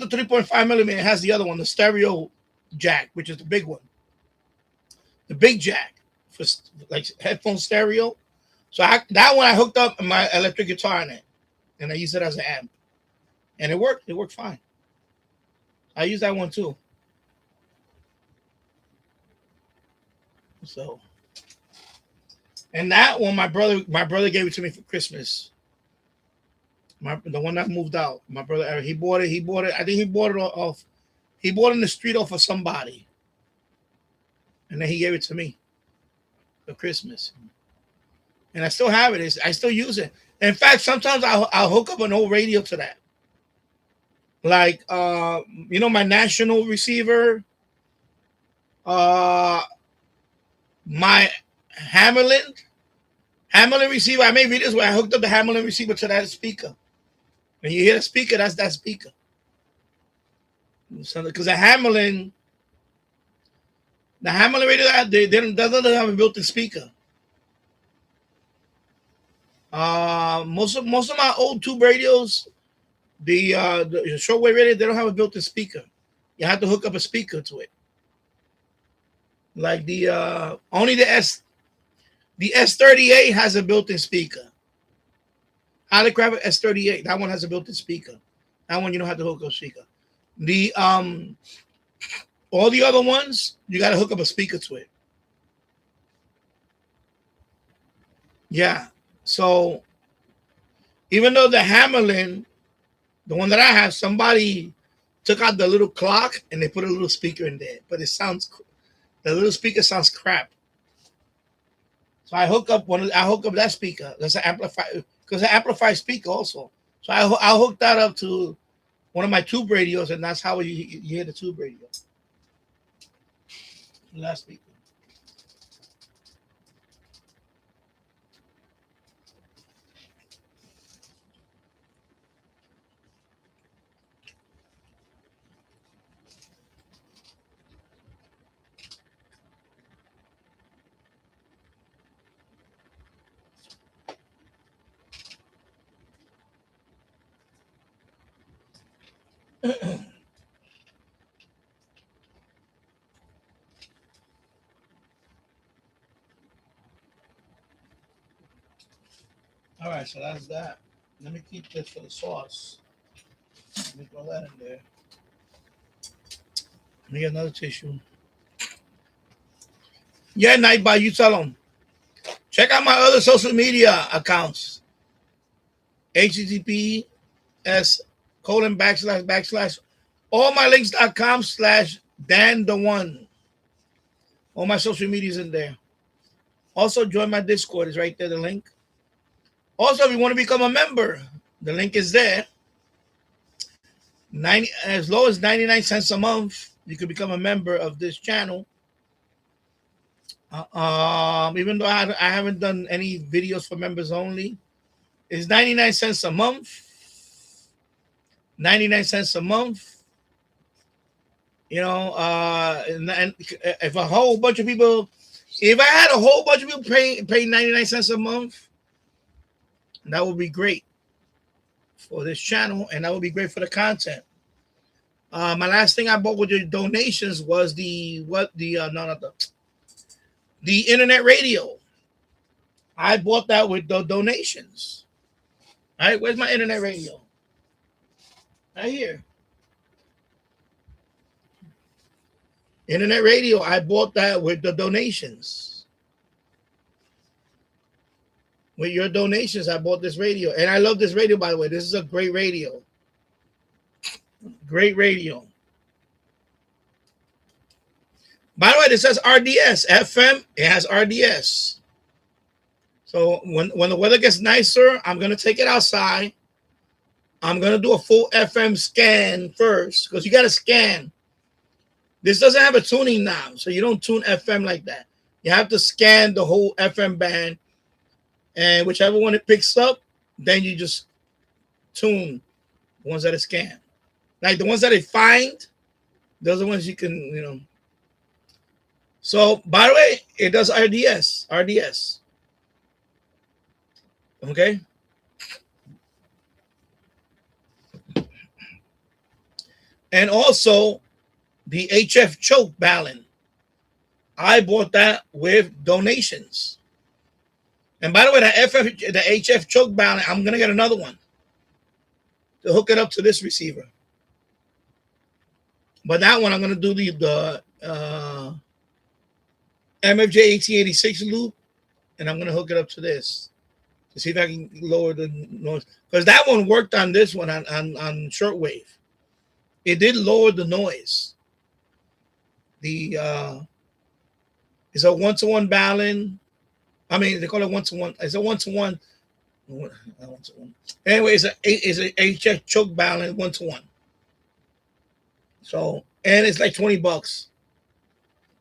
the 3.5 millimeter. It has the other one, the stereo jack, which is the big one, the big jack for like headphone stereo. So that one I hooked up my electric guitar in it, and I use it as an amp, and it worked. It worked fine. I use that one too. So, and that one my brother gave it to me for Christmas. The one that moved out, my brother, he bought it. I think he bought it off. He bought it in the street off of somebody, and then he gave it to me for Christmas. And I still have it. I still use it. In fact, sometimes I'll hook up an old radio to that, like my national receiver, my Hamlin receiver. I made videos where I hooked up the Hamlin receiver to that speaker. When you hear the speaker, that's that speaker. So, because the Hamlin radio, they doesn't have a built-in speaker. Most of my old tube radios, the shortwave radio, they don't have a built-in speaker. You have to hook up a speaker to it. Like the only the S38 has a built-in speaker. Holographic S38, that one has a built-in speaker. That one you don't have to hook up a speaker. The all the other ones, you got to hook up a speaker to it. Yeah. So even though the Hammerlin, the one that I have, somebody took out the little clock and they put a little speaker in there, but the little speaker sounds crap. So I hook up that speaker. That's an amplifier, because an amplified speaker also. So I hook that up to one of my tube radios, and that's how you hear the tube radio. That speaker. All right, so that's that. Let me keep this for the sauce. Let me throw that in there. Let me get another tissue. Yeah, Nightbot, you tell them. Check out my other social media accounts. https:// allmylinks.com/Dan the1. All my social medias in there. Also, join my Discord. Is right there, the link. Also, if you want to become a member, the link is there. As low as 99 cents a month, you can become a member of this channel. Even though I haven't done any videos for members only, it's 99 cents a month. 99 cents a month. You know, and if a whole bunch of people, if I had a whole bunch of people pay 99 cents a month, that would be great for this channel, and that would be great for the content. My last thing I bought with your donations was the internet radio. I bought that with the donations. All right, where's my internet radio? Right here. Internet radio, I bought that with the donations. With your donations, I bought this radio. And I love this radio, by the way. This is a great radio. Great radio. By the way, this says RDS. FM, it has RDS. So when the weather gets nicer, I'm going to take it outside. I'm going to do a full FM scan first, because you got to scan. This doesn't have a tuning knob, so you don't tune FM like that. You have to scan the whole FM band, and whichever one it picks up, then you just tune the ones that it scans. Like the ones that it find, those are the ones you can, you know. So, by the way, it does RDS. Okay? And also, the HF choke balun. I bought that with donations. And by the way, the HF choke balun, I'm going to get another one to hook it up to this receiver. But that one, I'm going to do the MFJ 1886 loop, and I'm going to hook it up to this to see if I can lower the noise. Because that one worked on this one on shortwave. It did lower the noise. It's a 1-to-1 balun. I mean, they call it 1-to-1. It's a 1-to-1. Anyway, it's a HF choke balun 1-to-1. So, and it's like $20.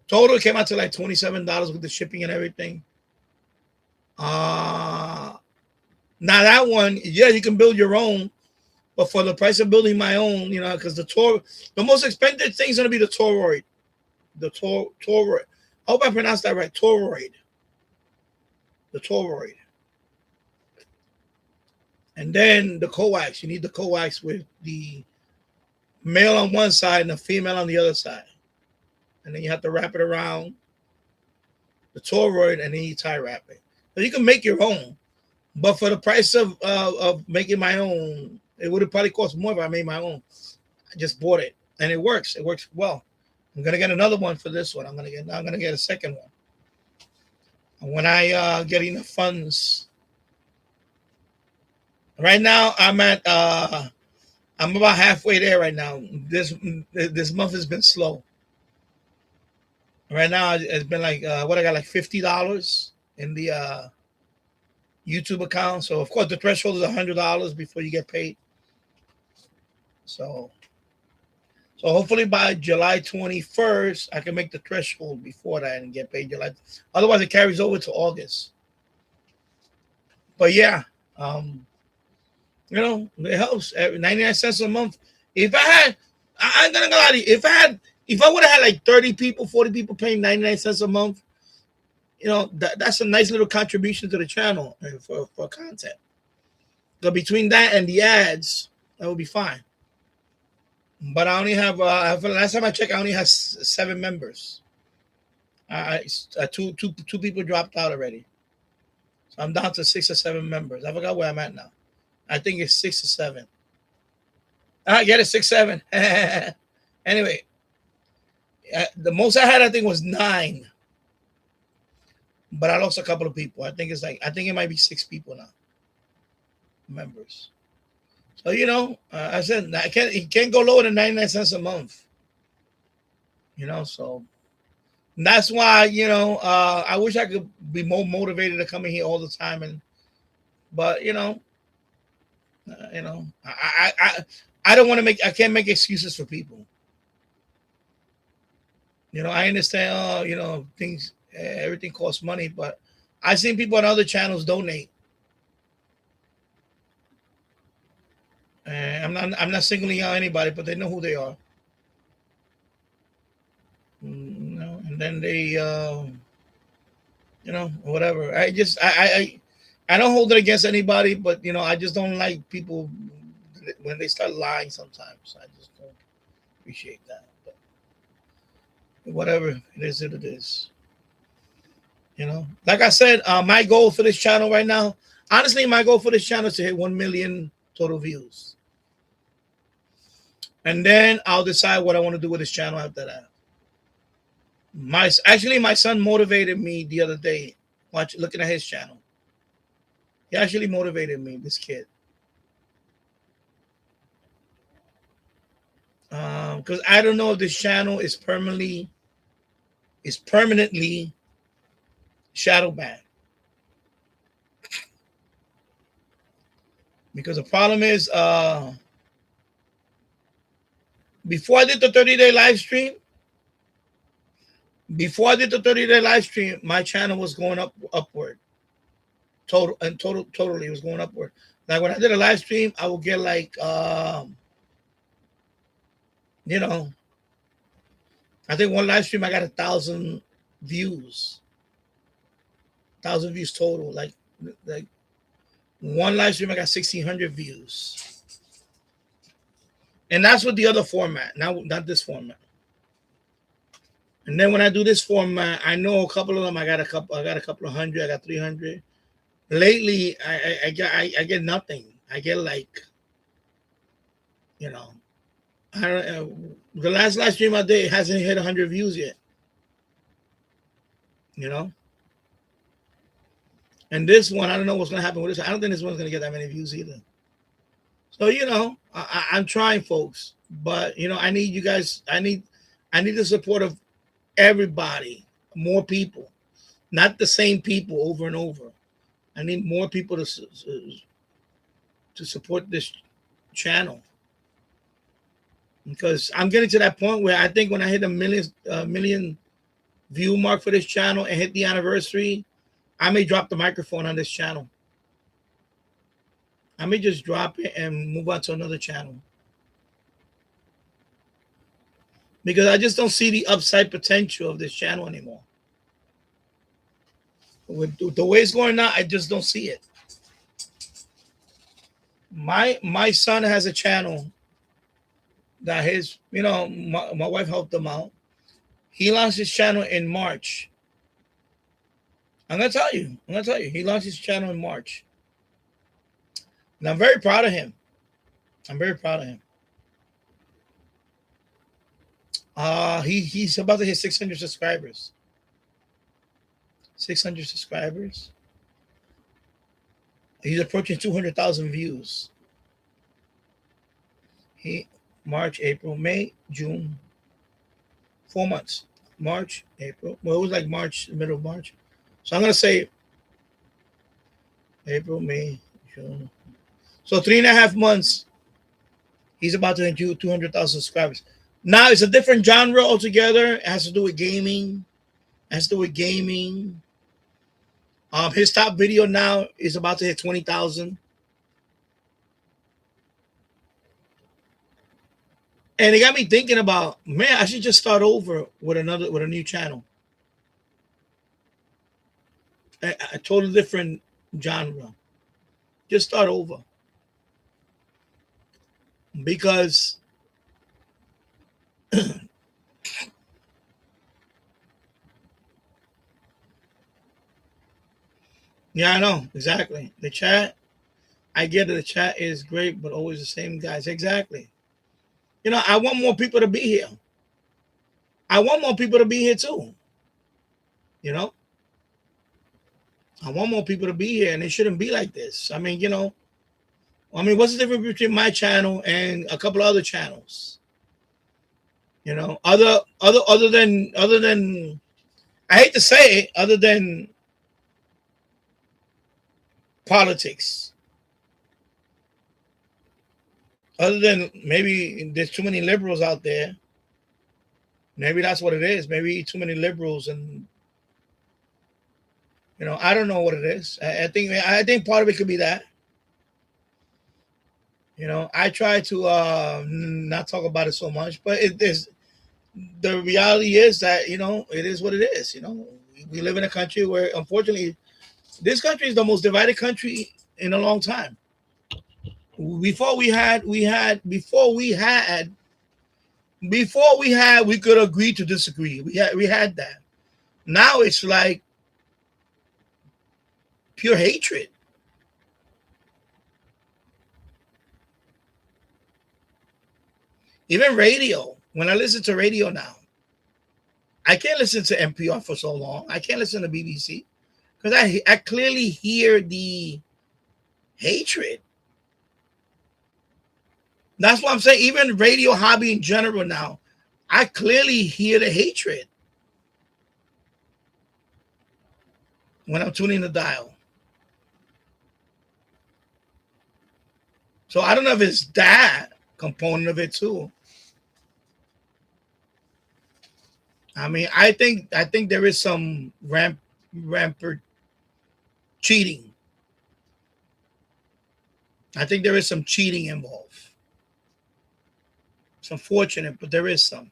Total came out to like $27 with the shipping and everything. Now that one, yeah, you can build your own, but for the price of building my own, you know, because the most expensive thing is going to be the toroid. The toroid. I hope I pronounced that right. Toroid. The toroid. And then the coax. You need the coax with the male on one side and the female on the other side. And then you have to wrap it around the toroid, and then you tie wrap it. So you can make your own, but for the price of making my own, it would have probably cost more if I made my own. I just bought it, and it works. It works well. I'm gonna get another one for this one. I'm gonna get a second one. And when I get enough funds. Right now, I'm about halfway there right now. This month has been slow. Right now, it's been like what I got, like $50 in the YouTube account. So of course, the threshold is $100 before you get paid. So hopefully by July 21st, I can make the threshold before that and get paid July. Otherwise, it carries over to August. But yeah, you know, it helps. 99 cents a month. If I had, I'm gonna lie to you, if I would have had like 30 people, 40 people paying 99 cents a month, you know, that's a nice little contribution to the channel for content. So between that and the ads, that would be fine. But I only have, last time I checked, I only have 7 members. Two people dropped out already. So I'm down to 6 or 7 members. I forgot where I'm at now. I think it's 6 or 7. I get it, 6, 7. Anyway, the most I had, I think, was 9. But I lost a couple of people. I think it might be 6 people now. Members. So, you know, I said it can't go lower than 99 cents a month. You know, so that's why, you know, I wish I could be more motivated to come in here all the time, but you know, I don't want to I can't make excuses for people. You know, I understand, you know, everything costs money, but I've seen people on other channels donate. And I'm not singling out anybody, but they know who they are. You know, and then they, you know, whatever. I don't hold it against anybody, but you know, I just don't like people when they start lying sometimes. I just don't appreciate that. But whatever it is, it is. You know, like I said, my goal for this channel right now, honestly, my goal for this channel is to hit 1 million total views. And then I'll decide what I want to do with this channel after that. My son motivated me the other day, looking at his channel. He actually motivated me, this kid. Because I don't know if this channel is permanently shadow banned. Because the problem is, before I did the 30-day live stream, my channel was going upward. Totally, it was going upward. Like when I did a live stream, I would get like, you know, I think one live stream I got 1,000 views. 1,000 views total. Like one live stream I got 1,600 views. And that's with the other format, not this format. And then when I do this format, I know a couple of them. I got a couple of hundred. I got 300. Lately, I get nothing. I get like, you know, I don't. The last live stream I did hasn't hit 100 views yet. You know. And this one, I don't know what's gonna happen with this. I don't think this one's gonna get that many views either. So you know, I'm trying, folks. But you know, I need you guys. I need the support of everybody, more people, not the same people over and over. I need more people to support this channel, because I'm getting to that point where I think when I hit a million view mark for this channel and hit the anniversary, I may drop the microphone on this channel. I may just drop it and move on to another channel, because I just don't see the upside potential of this channel anymore. With the way it's going now, I just don't see it. My son has a channel that his, my wife helped him out. He launched his channel in March. I'm gonna tell you. He launched his channel in March. And I'm very proud of him. I'm very proud of him. He's about to hit 600 subscribers. 600 subscribers. He's approaching 200,000 views. March, April, May, June. 4 months. March, April. Well, it was like March, the middle of March. So I'm gonna say April, May, June. So 3.5 months. He's about to hit 200,000 subscribers. Now it's a different genre altogether. It has to do with gaming. His top video now is about to hit 20,000. And it got me thinking about, man, I should just start over with a new channel. A totally different genre. Just start over. Because yeah, I know. Exactly. The chat, I get it. The chat is great, but always the same guys. Exactly. I want more people to be here. I want more people to be here too. I want more people to be here, and it shouldn't be like this. I mean, what's the difference between my channel and a couple of other channels? Other than I hate to say it, other than politics. Other than maybe there's too many liberals out there. Maybe that's what it is. Maybe too many liberals, and I don't know what it is. I think part of it could be that. I try to not talk about it so much, but the reality is that it is what it is. We live in a country where, unfortunately, this country is the most divided country in a long time. Before we could agree to disagree. We had that. Now it's like pure hatred. Even radio. When I listen to radio now, I can't listen to NPR for so long. I can't listen to BBC because I clearly hear the hatred. That's what I'm saying. Even radio hobby in general now, I clearly hear the hatred when I'm tuning the dial. So I don't know if it's that component of it too. I mean, I think there is some rampant cheating. I think there is some cheating involved. It's unfortunate, but there is some.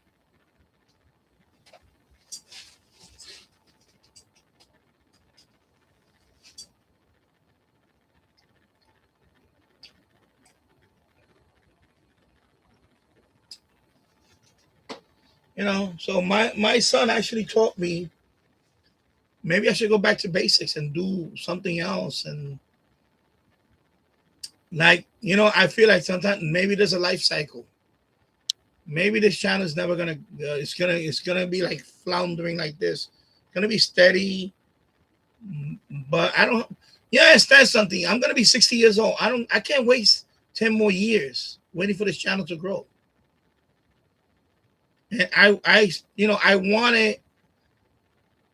So my son actually taught me maybe I should go back to basics and do something else. And I feel like sometimes maybe there's a life cycle. Maybe this channel is never gonna. It's gonna be like floundering like this. It's gonna be steady, but I don't. Yeah, I understand something. I'm gonna be 60 years old. I can't waste 10 more years waiting for this channel to grow. And I wanted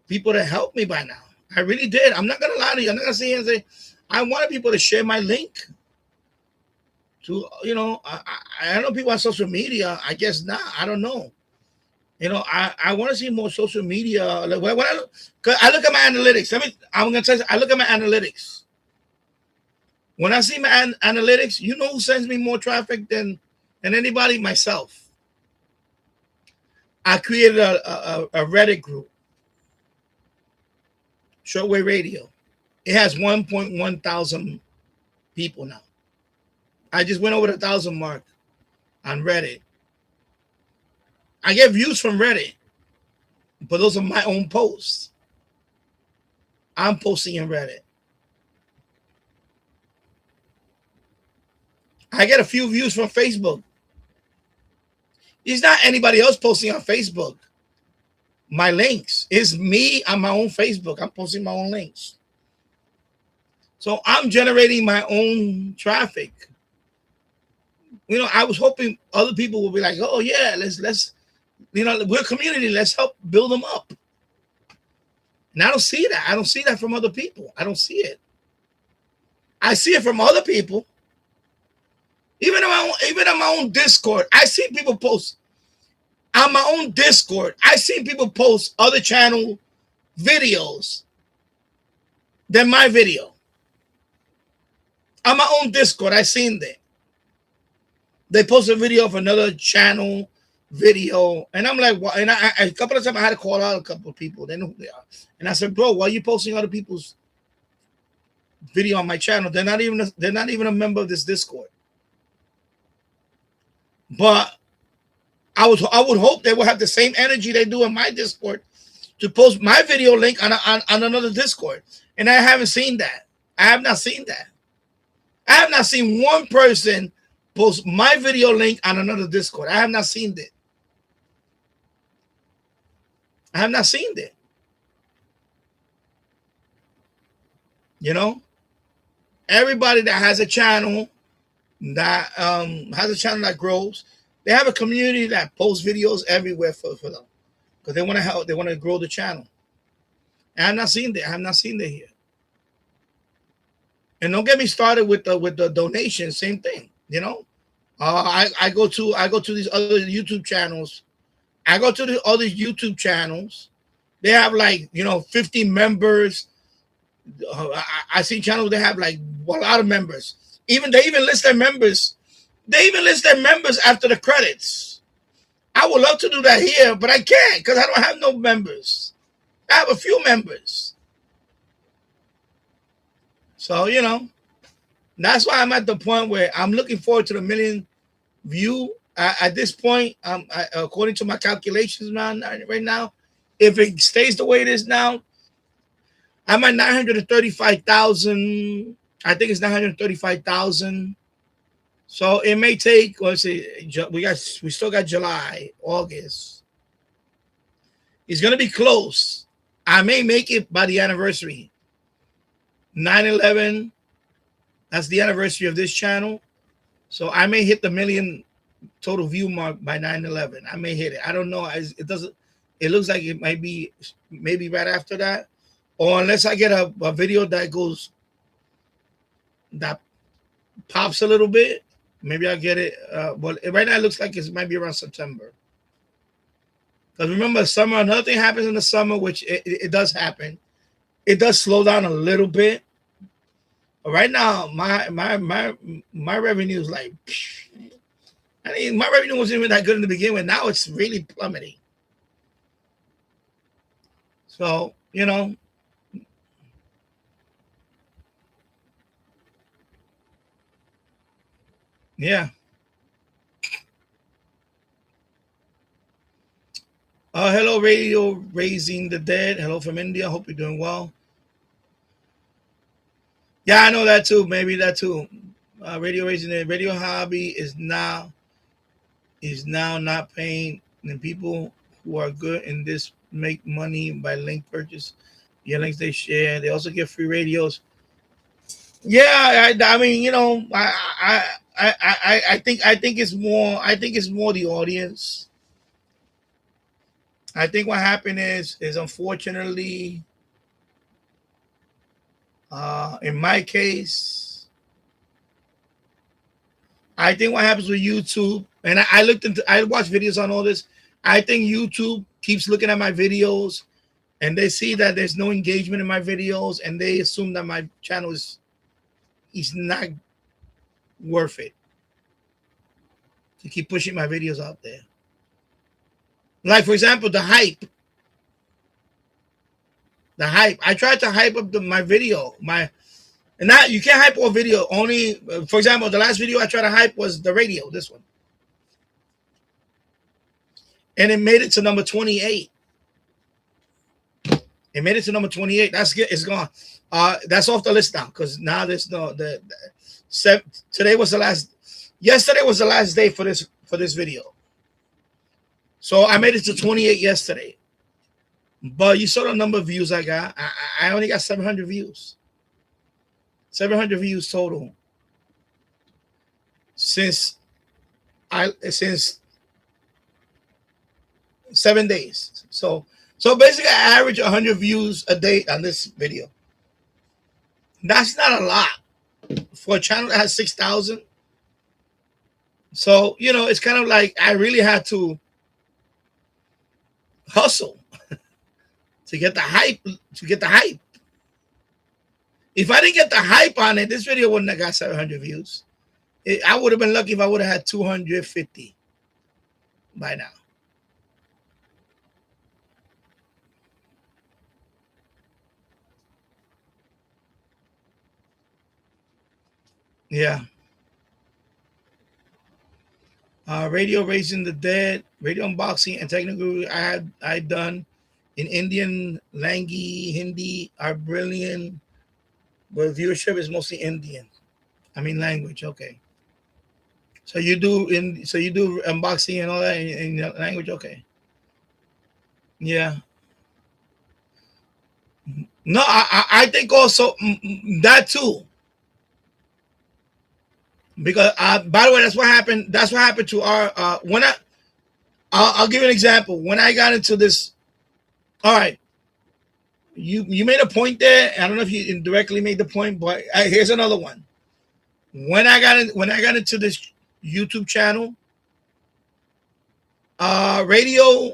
people to help me by now. I really did. I'm not gonna lie to you. I'm not gonna sit here and say I wanted people to share my link. To I know people on social media. I guess not. I don't know. I want to see more social media. Like when I look at my analytics. I'm gonna tell you. I look at my analytics. When I see my analytics, who sends me more traffic than anybody? Myself. I created a Reddit group, Shortwave Radio. It has 1.1 thousand people now. I just went over the 1,000 mark on Reddit. I get views from Reddit, but those are my own posts. I'm posting in Reddit. I get a few views from Facebook. It's not anybody else posting on Facebook. My links. It's me on my own Facebook. I'm posting my own links. So I'm generating my own traffic. I was hoping other people would be like, oh yeah, let's we're a community. Let's help build them up. And I don't see that. I don't see that from other people. I don't see it. I see it from other people. Even on my own Discord, I see people post on my own Discord. I see people post other channel videos than my video. On my own Discord, I seen that. They post a video of another channel video, and I'm like, what? And a couple of times I had to call out a couple of people. They know who they are, and I said, bro, why are you posting other people's video on my channel? They're not even a member of this Discord. But I would hope they will have the same energy they do in my Discord to post my video link on another Discord, and I haven't seen that. I have not seen that. I have not seen one person post my video link on another Discord. I have not seen it. I have not seen it. Everybody that has a channel that grows, they have a community that posts videos everywhere for them because they want to help. They want to grow the channel. And I have not seen that. I have not seen that here. And don't get me started with the donation. Same thing. I go to these other YouTube channels. I go to the other YouTube channels. They have 50 members. I see channels that have a lot of members. They even list their members. They even list their members after the credits. I would love to do that here, but I can't because I don't have no members. I have a few members. So, that's why I'm at the point where I'm looking forward to the 1 million view. At this point, according to my calculations right now, if it stays the way it is now, I'm at 935,000. I think it's 935,000. So it may take, let's see, we still got July, August. It's going to be close. I may make it by the anniversary. 9/11, that's the anniversary of this channel. So I may hit the 1 million total view mark by 9/11. I may hit it. I don't know. It looks like it might be maybe right after that. Or unless I get a video that pops a little bit, maybe I'll get it. But right now it looks like it might be around September. Because remember, summer, another thing happens in the summer, which it does happen. It does slow down a little bit. But right now, my revenue is my revenue wasn't even that good in the beginning, but now it's really plummeting. So, yeah. Hello, Radio Raising the Dead. Hello from India. Hope you're doing well. Yeah, I know that too. Maybe that too. Radio Raising the Radio Hobby is now not paying, and people who are good in this make money by link purchase. Yeah, links they share. They also get free radios. Yeah, I mean, I think it's more. I think it's more the audience. I think what happened is unfortunately, in my case, I think what happens with YouTube, and I watched videos on all this. I think YouTube keeps looking at my videos, and they see that there's no engagement in my videos, and they assume that my channel is not worth it to keep pushing my videos out there. Like, for example, the hype. I tried to hype up my video, my And now you can't hype all video. Only, for example, the last video I tried to hype was the radio, this one. And it made it to number 28. It made it to number 28. That's good. It's gone. That's off the list now because now there's no today was the last. Yesterday was the last day for this video. So I made it to 28 yesterday. But you saw the number of views I got. I only got 700 views. 700 views total since 7 days. So basically, I average 100 views a day on this video. That's not a lot for a channel that has 6,000. So, you know, it's kind of like I really had to hustle to get the hype. If I didn't get the hype on it, this video wouldn't have got 700 views. I would have been lucky if I would have had 250 by now. Yeah. Radio Raising the Dead, radio unboxing, and technical I done in Indian, Langi, Hindi are brilliant, but viewership is mostly Indian. I mean language. Okay. So you do unboxing and all that in language. Okay. Yeah. No, I think also that too. Because by the way, that's what happened. That's what happened to our when I'll give you an example. When I got into this, all right, you made a point there. I don't know if you indirectly made the point, but here's another one. When I got into this YouTube channel, radio,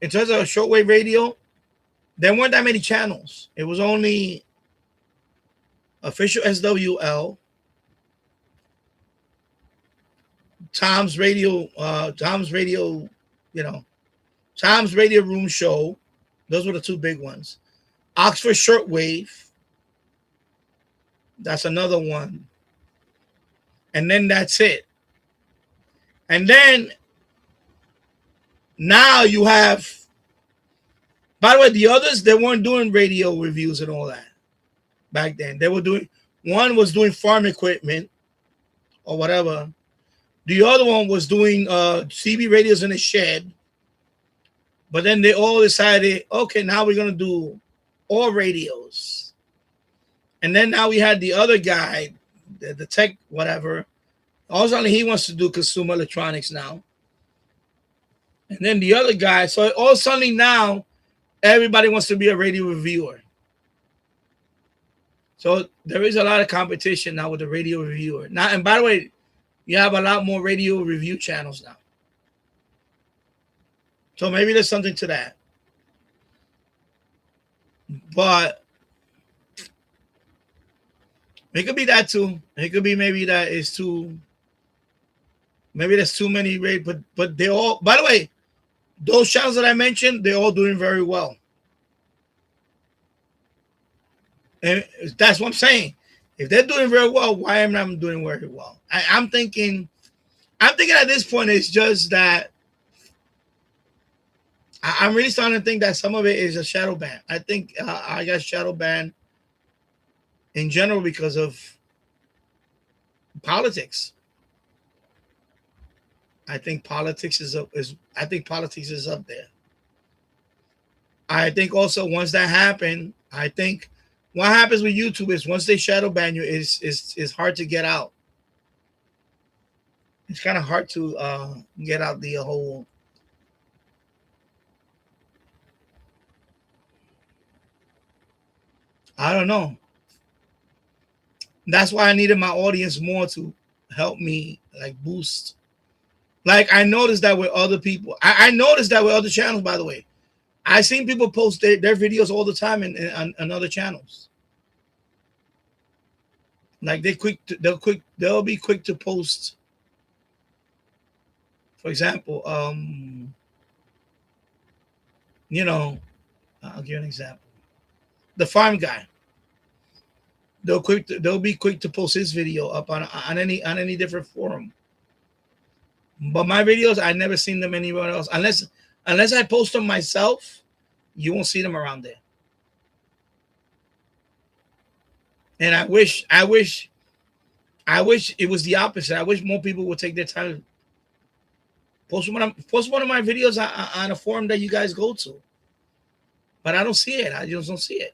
in terms of shortwave radio, there weren't that many channels. It was only official SWL, Tom's Radio, you know, Tom's Radio Room Show. Those were the two big ones. Oxford Shortwave. That's another one. And then that's it. And then now you have, by the way, the others, they weren't doing radio reviews and all that back then. They were doing, one was doing farm equipment or whatever. The other one was doing CB radios in the shed. But then they all decided, okay, now we're going to do all radios. And then now we had the other guy, the tech, whatever. All of a sudden he wants to do consumer electronics now. And then the other guy, so all of a sudden now everybody wants to be a radio reviewer. So there is a lot of competition now with the radio reviewer. Now, and by the way, you have a lot more radio review channels now. So maybe there's something to that. But it could be that too. It could be maybe that is too, maybe there's too many but they all, by the way, those channels that I mentioned, they're all doing very well. And that's what I'm saying. If they're doing very well, why am I doing very well? I'm thinking at this point, it's just that I'm really starting to think that some of it is a shadow ban. I think I got shadow banned in general because of politics. I think politics is up there. I think also once that happened, I think what happens with YouTube is once they shadow ban you, is hard to get out. It's kind of hard to get out the whole. I don't know. That's why I needed my audience more to help me like boost. Like I noticed that with other people. I noticed that with other channels, by the way. I've seen people post their videos all the time on other channels. Like they'll be quick to post. For example, you know, I'll give you an example. The farm guy. they'll be quick to post his video up on any different forum. But my videos, I never seen them anywhere else unless I post them myself. You won't see them around there. And I wish it was the opposite. I wish more people would take their time. Post one of my videos on a forum that you guys go to. But I don't see it. I just don't see it.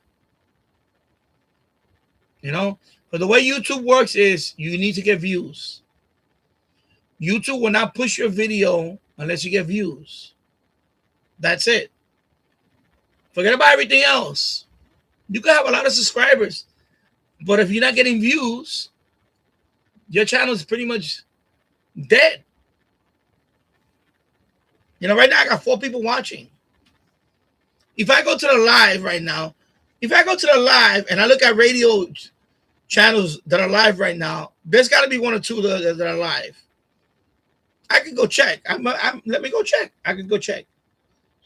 You know? But the way YouTube works is you need to get views. YouTube will not push your video unless you get views. That's it. Forget about everything else. You can have a lot of subscribers, but if you're not getting views, your channel is pretty much dead. You know, right now I got 4 people watching. If I go to the live right now, and I look at radio channels that are live right now, there's got to be 1 or 2 that are live. I can go check. Let me go check. I can go check.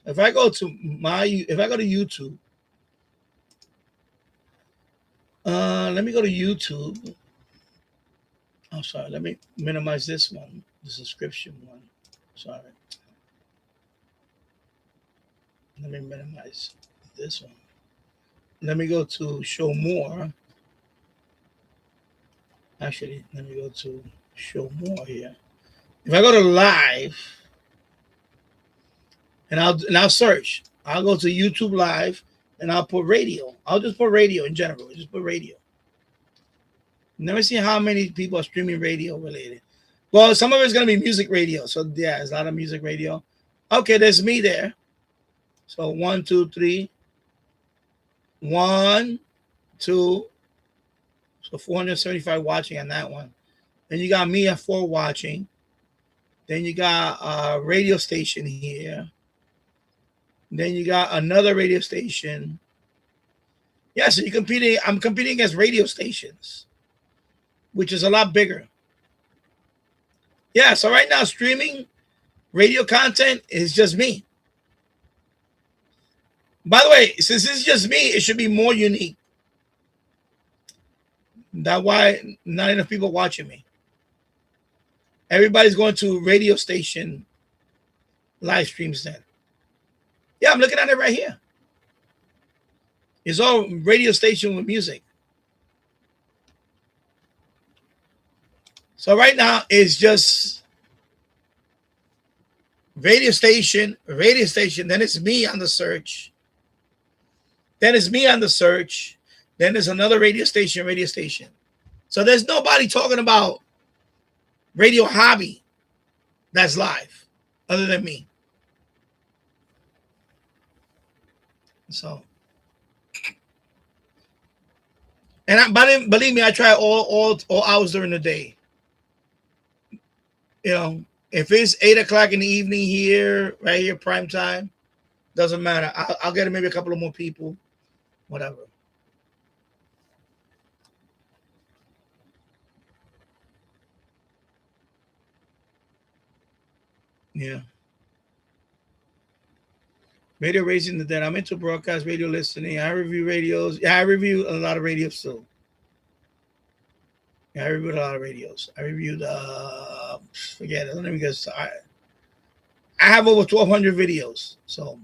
If I go to YouTube, let me go to YouTube. I'm sorry. Let me minimize this one, the subscription one. Sorry. Let me minimize this one. Let me go to show more. Actually, let me go to show more here. If I go to live, and I'll search. I'll go to YouTube live, and I'll put radio. I'll just put radio in general. Just put radio. Never see how many people are streaming radio related. Well, some of it's gonna be music radio. So yeah, there's a lot of music radio. Okay, there's me there. So 1, 2, 3. 1, 2. So 475 watching on that one. Then you got me at 4 watching. Then you got a radio station here. Then you got another radio station. Yeah, so you're competing. I'm competing against radio stations, which is a lot bigger. Yeah, so right now streaming radio content is just me. By the way, since it's just me, it should be more unique. That's why not enough people watching me. Everybody's going to radio station live streams then. Yeah, I'm looking at it right here. It's all radio station with music. So right now it's just radio station, then it's me on the search. Then it's me on the search. Then there's another radio station. So there's nobody talking about radio hobby that's live other than me. So, and believe me, I try all hours during the day. You know, if it's 8 o'clock in the evening here, right here, prime time, doesn't matter. I'll get maybe a couple of more people, whatever. Yeah. Radio raising the dead. I'm into broadcast radio listening. I review radios. Yeah, I review a lot of radios too. Yeah, I reviewed a lot of radios. I reviewed forget it. Let me guess. I have over 1,200 videos. So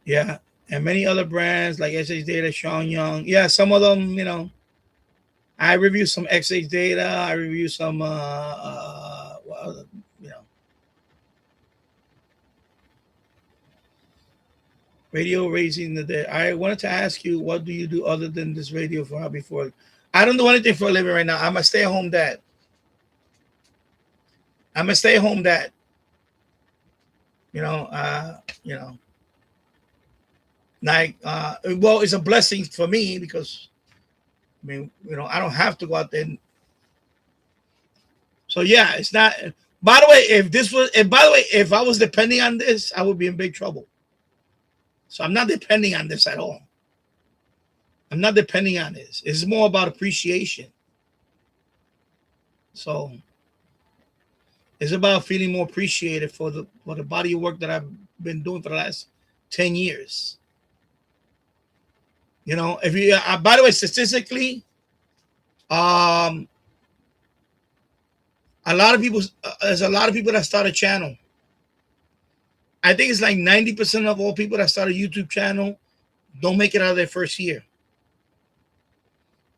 yeah, and many other brands like SH Data, Sean Young. Yeah, some of them, you know. I review some XH Data. I review some, you know, radio raising the dead. I wanted to ask you, what do you do other than this radio for hobby for? I don't do anything for a living right now. I'm a stay-at-home dad. You know, like, well, it's a blessing for me because, I mean, you know, I don't have to go out there. So yeah, it's not. By the way, if I was depending on this, I would be in big trouble. So I'm not depending on this at all. I'm not depending on this. It's more about appreciation. So it's about feeling more appreciated for the body of work that I've been doing for the last 10 years. You know, if you, by the way, statistically, a lot of people, there's a lot of people that start a channel. I think it's like 90% of all people that start a YouTube channel don't make it out of their first year.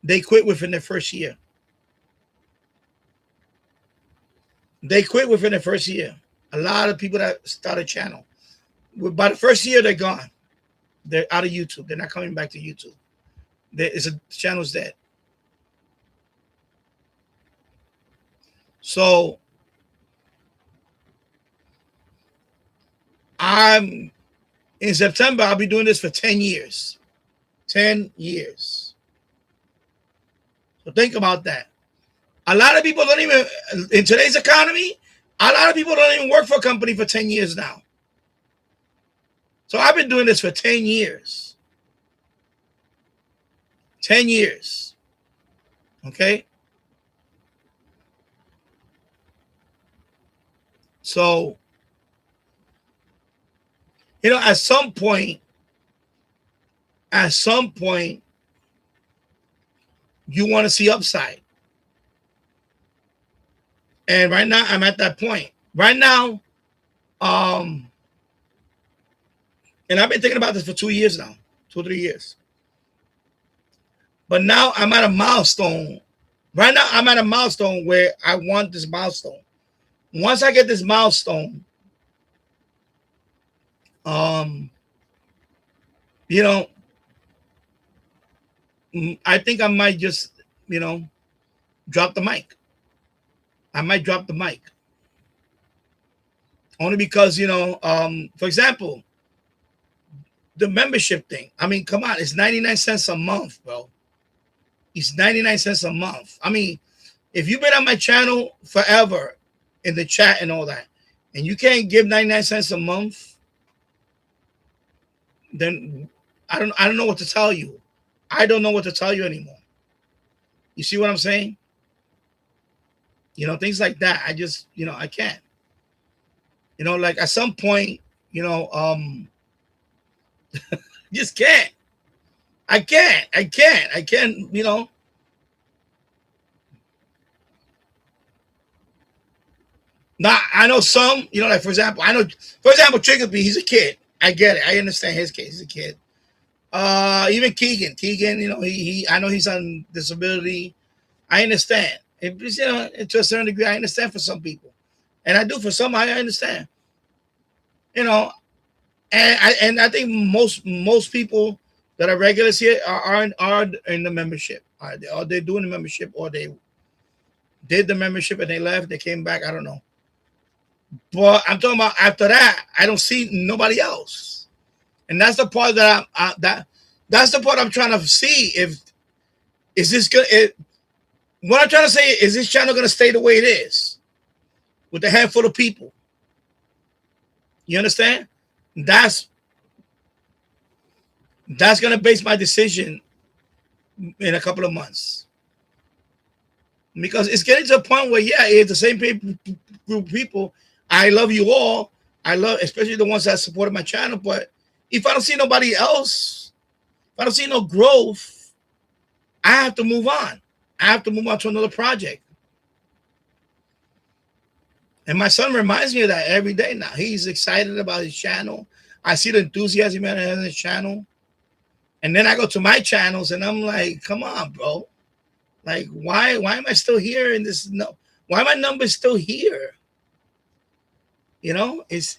They quit within their first year. They quit within their first year. A lot of people that start a channel, by the first year, they're gone. They're out of YouTube. They're not coming back to YouTube. The channel's dead. So in September, I'll be doing this for 10 years. 10 years. So think about that. A lot of people don't even, in today's economy, a lot of people don't even work for a company for 10 years now. So I've been doing this for 10 years. 10 years. Okay? So, you know, at some point, you want to see upside. And right now, I'm at that point. Right now, and I've been thinking about this for 2 years now, 2 or 3 years. But now I'm at a milestone. Right now, I'm at a milestone where I want this milestone. Once I get this milestone, you know, I think I might just, you know, drop the mic. I might drop the mic. Only because, you know, for example, the membership thing. I mean, come on, it's 99 cents a month, bro. It's 99 cents a month. I mean, if you've been on my channel forever in the chat and all that, and you can't give 99 cents a month, then I don't know what to tell you. I don't know what to tell you anymore. You see what I'm saying? You know, things like that. I just, you know, I can't. You know, like at some point, you know, just can't. I can't, you know. Now, I know some, you know, like, for example, Triggerby, he's a kid. I get it. I understand his case. He's a kid. Even Keegan, you know, I know he's on disability. I understand. It's, you know, to a certain degree, I understand for some people. And I do for some, I understand. You know, and I think most people that are regulars here are in the membership. Or they're doing the membership, or they did the membership and they left, they came back, I don't know. But I'm talking about after that, I don't see nobody else. And that's the part that that's the part I'm trying to see. Is this good? What I'm trying to say is this channel going to stay the way it is with a handful of people? You understand? That's going to base my decision in a couple of months. Because it's getting to a point where, yeah, it's the same group of people. I love you all. I love, especially the ones that supported my channel. But if I don't see nobody else, if I don't see no growth, I have to move on. I have to move on to another project. And my son reminds me of that every day now. He's excited about his channel. I see the enthusiasm in his channel. And then I go to my channels and I'm like, come on, bro. Like, why am I still here in this? No, why are my numbers still here? You know, it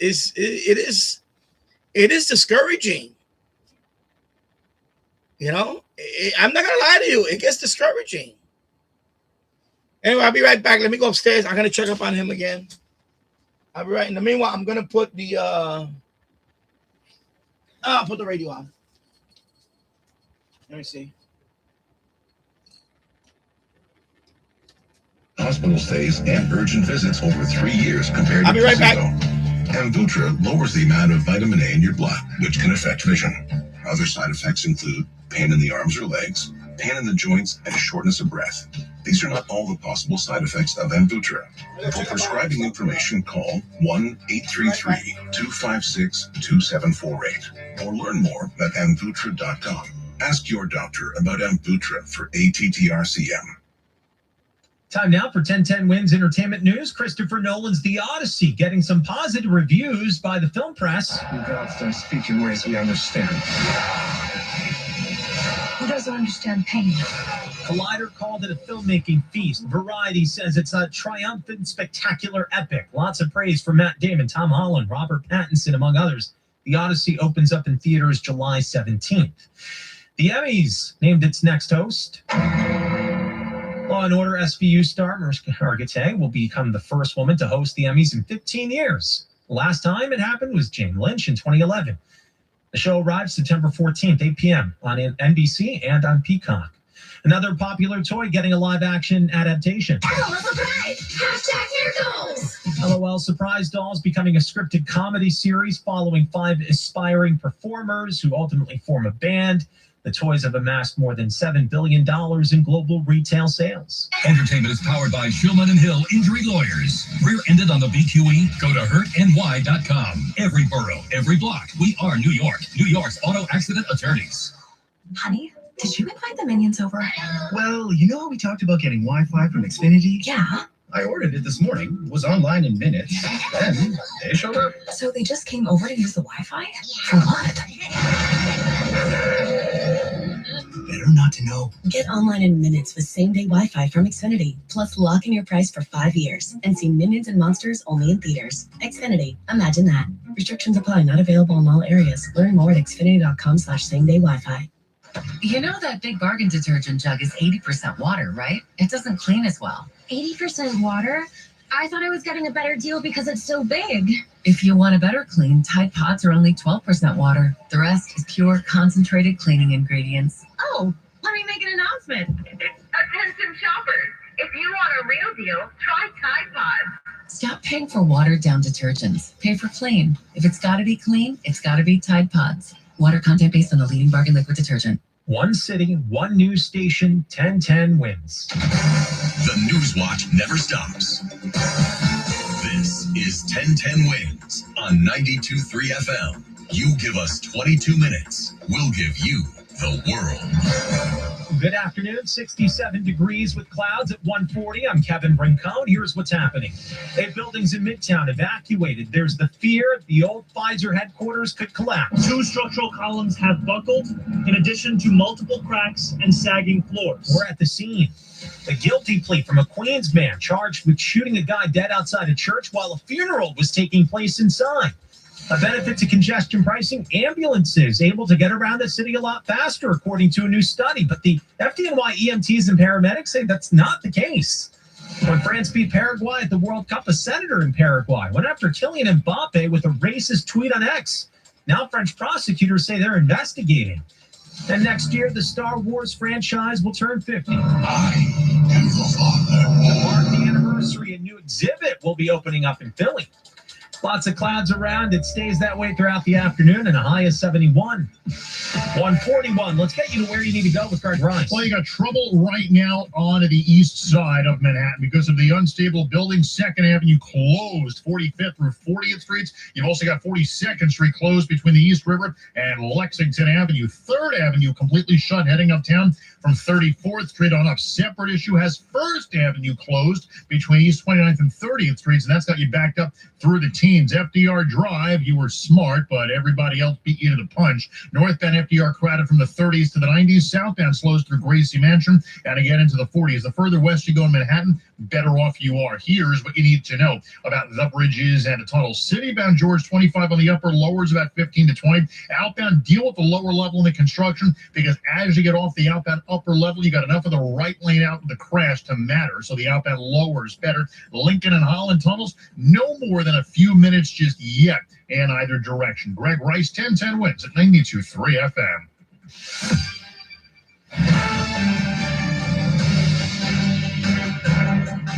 is discouraging. You know, I'm not gonna lie to you, it gets discouraging. Anyway, I'll be right back. Let me go upstairs. I'm gonna check up on him again. I'll be right. In the meanwhile, I'm gonna put the I'll put the radio on. Let me see. Hospital stays and urgent visits over 3 years compared to I'll be right back. Amvuttra lowers the amount of vitamin A in your blood, which can affect vision. Other side effects include pain in the arms or legs, pain in the joints, and shortness of breath. These are not all the possible side effects of Amvuttra. For prescribing information, call 1-833-256-2748 or learn more at amvuttra.com. Ask your doctor about Amvuttra for ATTRCM. Time now for 1010 Wins Entertainment News. Christopher Nolan's The Odyssey getting some positive reviews by the film press. You gods don't speak in ways we understand. Who doesn't understand pain? Collider called it a filmmaking feast. Variety says it's a triumphant, spectacular epic. Lots of praise for Matt Damon, Tom Holland, Robert Pattinson, among others. The Odyssey opens up in theaters July 17th. The Emmys named its next host. Law & Order SVU star Mariska Hargitay will become the first woman to host the Emmys in 15 years. The last time it happened was Jane Lynch in 2011. The show arrives September 14th, 8 p.m. on NBC and on Peacock. Another popular toy getting a live-action adaptation. LOL Surprise! Hashtag here goes! LOL Surprise Dolls becoming a scripted comedy series following 5 aspiring performers who ultimately form a band. The toys have amassed more than $7 billion in global retail sales. Entertainment is powered by Shulman & Hill Injury Lawyers. Rear-ended on the BQE? Go to hurtny.com. Every borough, every block. We are New York. New York's auto accident attorneys. Honey, did you invite the minions over? Well, you know how we talked about getting Wi-Fi from Xfinity? Yeah. I ordered it this morning. It was online in minutes. Then they showed up. So they just came over to use the Wi-Fi? For what? Better not to know. Get online in minutes with same-day Wi-Fi from Xfinity. Plus, lock in your price for 5 years and see Minions and Monsters only in theaters. Xfinity. Imagine that. Restrictions apply. Not available in all areas. Learn more at xfinity.com/same-day Wi-Fi. You know that big bargain detergent jug is 80% water, right? It doesn't clean as well. 80% water? I thought I was getting a better deal because it's so big. If you want a better clean, Tide Pods are only 12% water. The rest is pure, concentrated cleaning ingredients. Oh, let me make an announcement. Attention shoppers, if you want a real deal, try Tide Pods. Stop paying for watered-down detergents. Pay for clean. If it's got to be clean, it's got to be Tide Pods. Water content based on the leading bargain liquid detergent. One city, one news station, 1010 Wins. The News Watch never stops. This is 1010 Wins on 92.3 FM. You give us 22 minutes, we'll give you the world. Good afternoon, 67 degrees with clouds at 140. I'm Kevin Rincon. Here's what's happening. 8 buildings in Midtown evacuated. There's the fear the old Pfizer headquarters could collapse. 2 structural columns have buckled, in addition to multiple cracks and sagging floors. We're at the scene. A guilty plea from a Queens man charged with shooting a guy dead outside a church while a funeral was taking place inside. A benefit to congestion pricing, ambulances able to get around the city a lot faster, according to a new study. But the FDNY EMTs and paramedics say that's not the case. When France beat Paraguay at the World Cup, a senator in Paraguay went after Kylian Mbappe with a racist tweet on X. Now French prosecutors say they're investigating. And next year, the Star Wars franchise will turn 50. I am the father. To mark the anniversary, a new exhibit will be opening up in Philly. Lots of clouds around. It stays that way throughout the afternoon and a high of 71. 141. Let's get you to where you need to go with Greg Rice. Well, you got trouble right now on the east side of Manhattan because of the unstable building. 2nd Avenue closed, 45th through 40th Streets. You've also got 42nd Street closed between the East River and Lexington Avenue. 3rd Avenue completely shut heading uptown from 34th Street on up. Separate issue has 1st Avenue closed between East 29th and 30th Streets, and that's got you backed up through the teens. FDR Drive, you were smart, but everybody else beat you to the punch. Northbound FDR crowded from the 30s to the 90s. Southbound slows through Gracie Mansion and again into the 40s. The further west you go in Manhattan, better off you are. Here's what you need to know about the bridges and the tunnels. Citybound George 25 on the upper lowers about 15 to 20. Outbound, deal with the lower level in the construction because as you get off the outbound upper level, you got enough of the right lane out of the crash to matter. So the outbound lowers better. Lincoln and Holland tunnels, no more than a few minutes just yet in either direction. Greg Rice, 1010 Wins at 92.3 FM.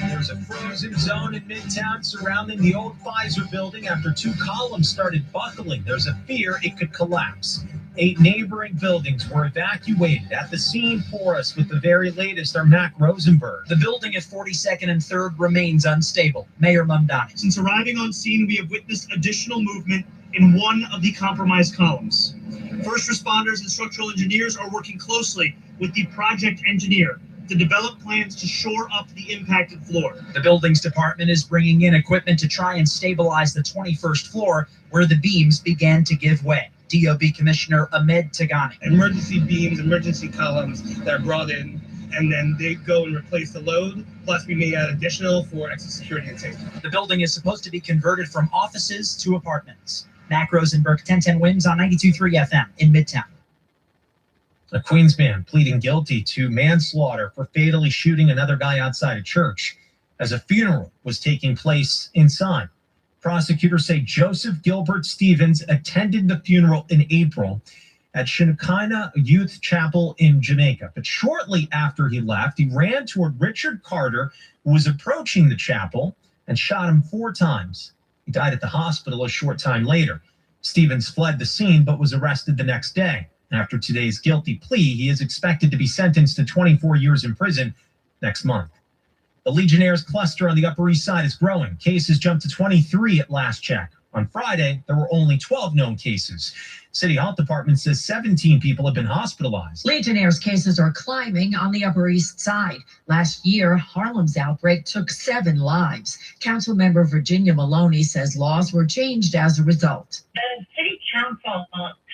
There's a frozen zone in Midtown surrounding the old Pfizer building after 2 columns started buckling. There's a fear it could collapse. 8 neighboring buildings were evacuated. At the scene for us with the very latest are Mac Rosenberg. The building at 42nd and 3rd remains unstable. Mayor Mamdani. Since arriving on scene, we have witnessed additional movement in one of the compromised columns. First responders and structural engineers are working closely with the project engineer to develop plans to shore up the impacted floor. The buildings department is bringing in equipment to try and stabilize the 21st floor where the beams began to give way. DOB Commissioner Ahmed Tagani. Emergency beams, emergency columns that are brought in, and then they go and replace the load, plus we may add additional for extra security and safety. The building is supposed to be converted from offices to apartments. Mac Rosenberg, 1010 Wins on 92.3 FM in Midtown. A Queens man pleading guilty to manslaughter for fatally shooting another guy outside a church as a funeral was taking place inside. Prosecutors say Joseph Gilbert Stevens attended the funeral in April at Shekinah Youth Chapel in Jamaica. But shortly after he left, he ran toward Richard Carter, who was approaching the chapel, and shot him 4 times. He died at the hospital a short time later. Stevens fled the scene but was arrested the next day. After today's guilty plea, he is expected to be sentenced to 24 years in prison next month. The Legionnaires cluster on the Upper East Side is growing. Cases jumped to 23 at last check. On Friday, there were only 12 known cases. City Health Department says 17 people have been hospitalized. Legionnaires' cases are climbing on the Upper East Side. Last year, Harlem's outbreak took 7 lives. Councilmember Virginia Maloney says laws were changed as a result. The City Council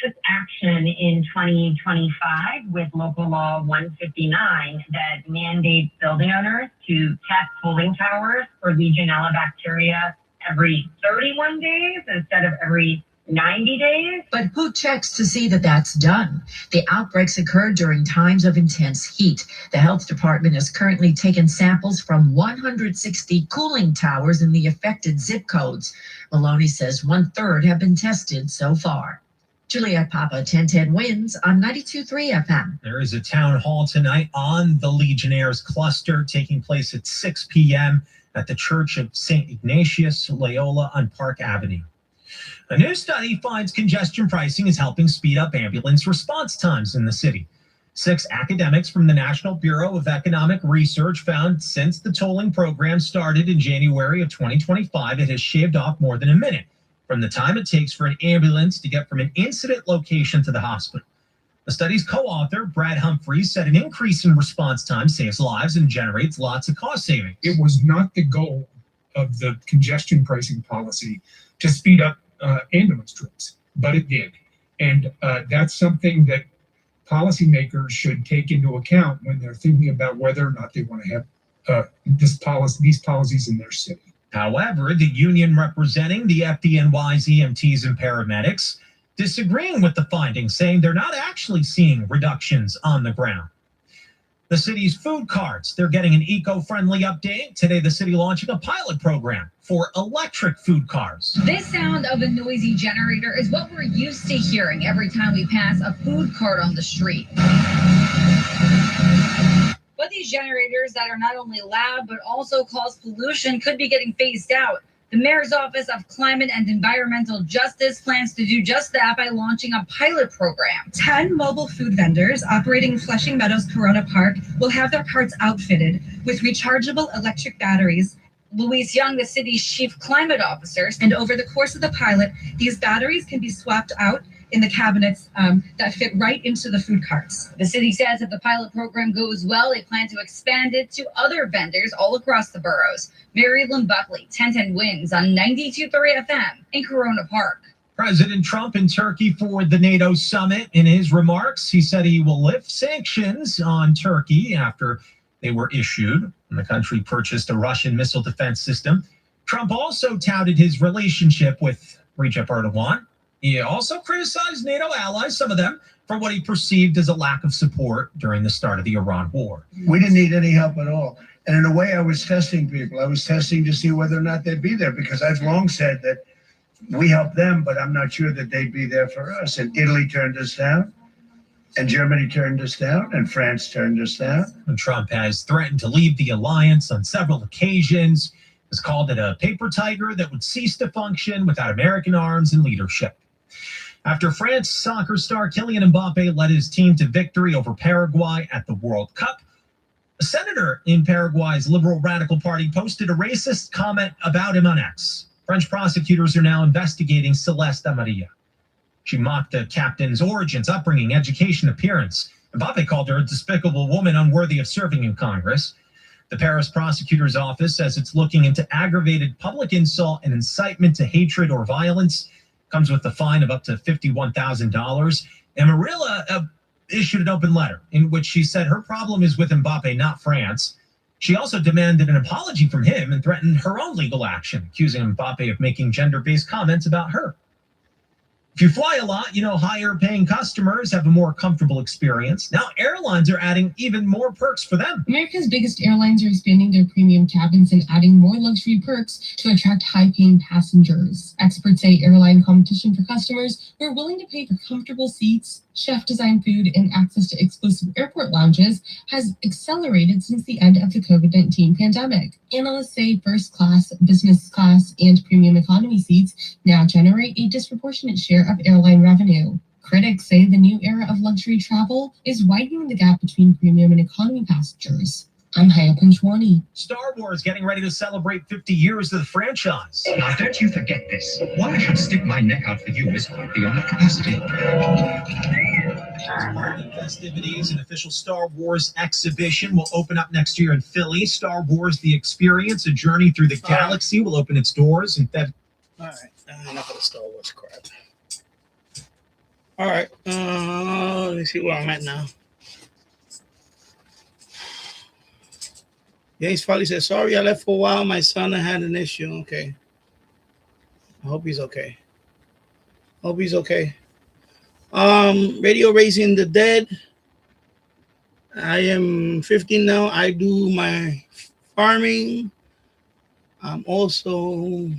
took action in 2025 with Local Law 159 that mandates building owners to test cooling towers for Legionella bacteria every 31 days instead of every 90 days. But who checks to see that that's done? The outbreaks occurred during times of intense heat. The health department has currently taken samples from 160 cooling towers in the affected zip codes. Maloney says 1/3 have been tested so far. Juliette Papa, 1010 Wins on 92.3 FM. There is a town hall tonight on the Legionnaires cluster taking place at 6 p.m. at the Church of St. Ignatius Loyola on Park Avenue. A new study finds congestion pricing is helping speed up ambulance response times in the city. 6 academics from the National Bureau of Economic Research found since the tolling program started in January of 2025, it has shaved off more than a minute from the time it takes for an ambulance to get from an incident location to the hospital. The study's co-author, Brad Humphreys, said an increase in response time saves lives and generates lots of cost savings. It was not the goal of the congestion pricing policy to speed up ambulance trips, but it did. And that's something that policymakers should take into account when they're thinking about whether or not they want to have these policies in their city. However, the union representing the FDNY's EMTs and paramedics disagreeing with the findings, saying they're not actually seeing reductions on the ground. The city's food carts, they're getting an eco-friendly update. Today, the city launching a pilot program for electric food cars. This sound of a noisy generator is what we're used to hearing every time we pass a food cart on the street. But these generators that are not only loud but also cause pollution could be getting phased out. The Mayor's Office of Climate and Environmental Justice plans to do just that by launching a pilot program. 10 mobile food vendors operating Flushing Meadows Corona Park will have their carts outfitted with rechargeable electric batteries. Louise Young, the city's chief climate officer. And over the course of the pilot, these batteries can be swapped out in the cabinets that fit right into the food carts. The city says if the pilot program goes well, they plan to expand it to other vendors all across the boroughs. Mary Lynn Buckley, 1010 Wins on 92.3 FM in Corona Park. President Trump in Turkey for the NATO summit. In his remarks, he said he will lift sanctions on Turkey after they were issued when the country purchased a Russian missile defense system. Trump also touted his relationship with Recep Erdogan. He also criticized NATO allies, some of them, for what he perceived as a lack of support during the start of the Iran war. We didn't need any help at all. And in a way, I was testing people. I was testing to see whether or not they'd be there, because I've long said that we help them, but I'm not sure that they'd be there for us. And Italy turned us down, and Germany turned us down, and France turned us down. And Trump has threatened to leave the alliance on several occasions, has called it a paper tiger that would cease to function without American arms and leadership. After France soccer star Kylian Mbappe led his team to victory over Paraguay at the World Cup, a senator in Paraguay's Liberal Radical Party posted a racist comment about him on X. French prosecutors are now investigating Celeste Amarilla. She mocked the captain's origins, upbringing, education, appearance. Mbappe called her a despicable woman unworthy of serving in Congress. The Paris prosecutor's office says it's looking into aggravated public insult and incitement to hatred or violence. Comes with a fine of up to $51,000. And Amarilla issued an open letter in which she said her problem is with Mbappe, not France. She also demanded an apology from him and threatened her own legal action, accusing Mbappe of making gender-based comments about her. If you fly a lot, you know higher paying customers have a more comfortable experience. Now airlines are adding even more perks for them. America's biggest airlines are expanding their premium cabins and adding more luxury perks to attract high-paying passengers. Experts say airline competition for customers who are willing to pay for comfortable seats, chef-designed food, and access to exclusive airport lounges has accelerated since the end of the COVID-19 pandemic. Analysts say first class, business class, and premium economy seats now generate a disproportionate share of airline revenue. Critics say the new era of luxury travel is widening the gap between premium and economy passengers. I'm Haya Panchwani. Star Wars getting ready to celebrate 50 years of the franchise. Now, don't you forget this. Why I should stick my neck out for you is quite beyond capacity. Festivities, an official Star Wars exhibition will open up next year in Philly. Star Wars: The Experience, a journey through the galaxy, will open its doors in February. All right, enough of the Star Wars crap. All right, let me see where I'm at now. James Foley says, sorry I left for a while. My son had an issue. Okay. I hope he's okay. Hope he's okay. Radio Raising the Dead. I am 15 now. I do my farming. I'm also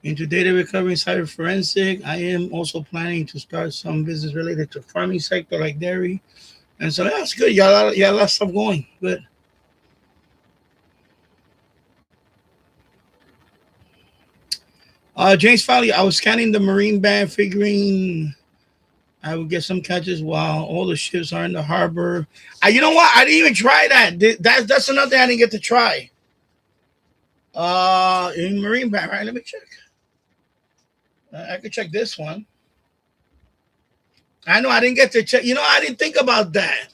into data recovery and cyber forensic. I am also planning to start some business related to farming sector like dairy. And so that's good. You got a lot of stuff going. Good. James Foley, I was scanning the marine band, figuring I would get some catches while all the ships are in the harbor. You know what? I didn't even try that. That's another thing I didn't get to try. In marine band, right? Let me check. I could check this one. I know I didn't get to check. You know, I didn't think about that.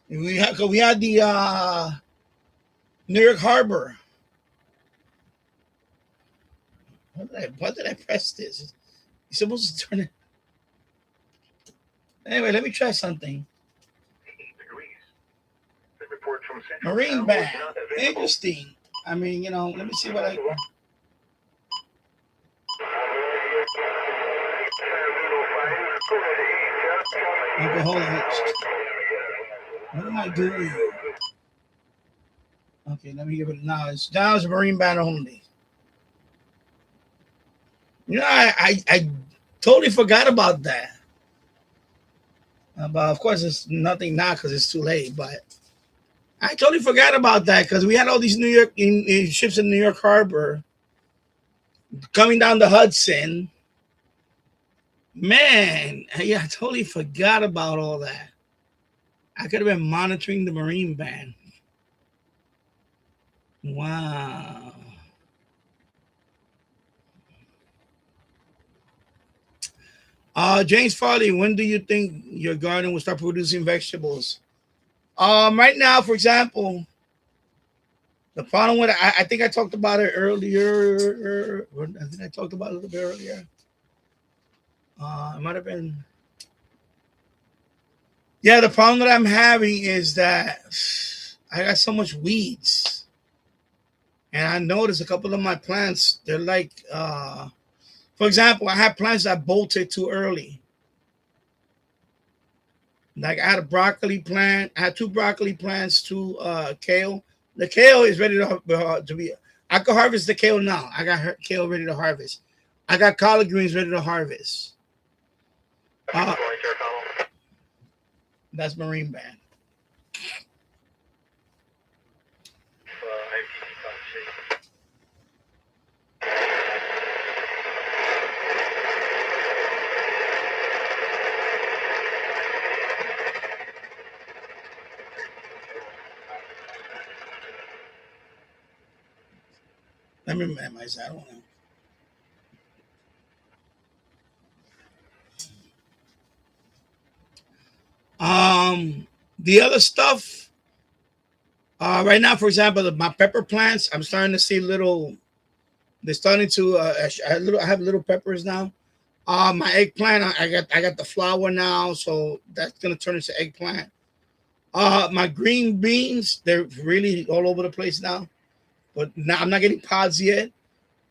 We had the New York Harbor. Why did I press this? You're supposed to turn it. Anyway, let me try something. Marine band. Interesting. I mean, you know, let me see what I. What am I doing? Okay, let me give it now. It's a marine band only. You know, I totally forgot about that. But of course, it's nothing now because it's too late. But I totally forgot about that because we had all these New York ships in New York Harbor coming down the Hudson. Man, yeah, I totally forgot about all that. I could have been monitoring the marine band. Wow. James Farley, when do you think your garden will start producing vegetables? Right now, for example, the problem with I think I talked about it earlier. I think I talked about it a little bit earlier. It might have been. Yeah, the problem that I'm having is that I got so much weeds. And I noticed a couple of my plants, they're like, for example, I have plants that bolted too early. Like I had a broccoli plant. I had two broccoli plants, two kale. The kale is ready to be. I could harvest the kale now. I got kale ready to harvest. I got collard greens ready to harvest. That's marine band. Let me minimize that. I don't know. The other stuff, right now, for example, my pepper plants, I'm starting to see little. They're starting to. I have little peppers now. My eggplant, I got the flower now, so that's gonna turn into eggplant. My green beans, they're really all over the place now, but now I'm not getting pods yet.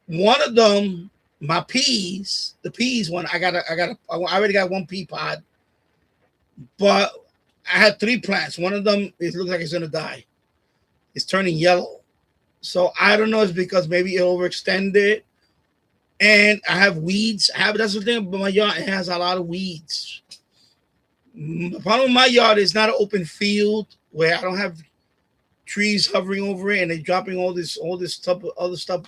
One of them, my peas, the peas one, I already got one pea pod, but I had 3 plants. One of them, it looks like it's gonna die. It's turning yellow, so I don't know. It's because maybe it overextended, and I have weeds. That's the thing about my yard. It has a lot of weeds. The problem with my yard is not an open field where I don't have trees hovering over it and they're dropping all this stuff, other stuff.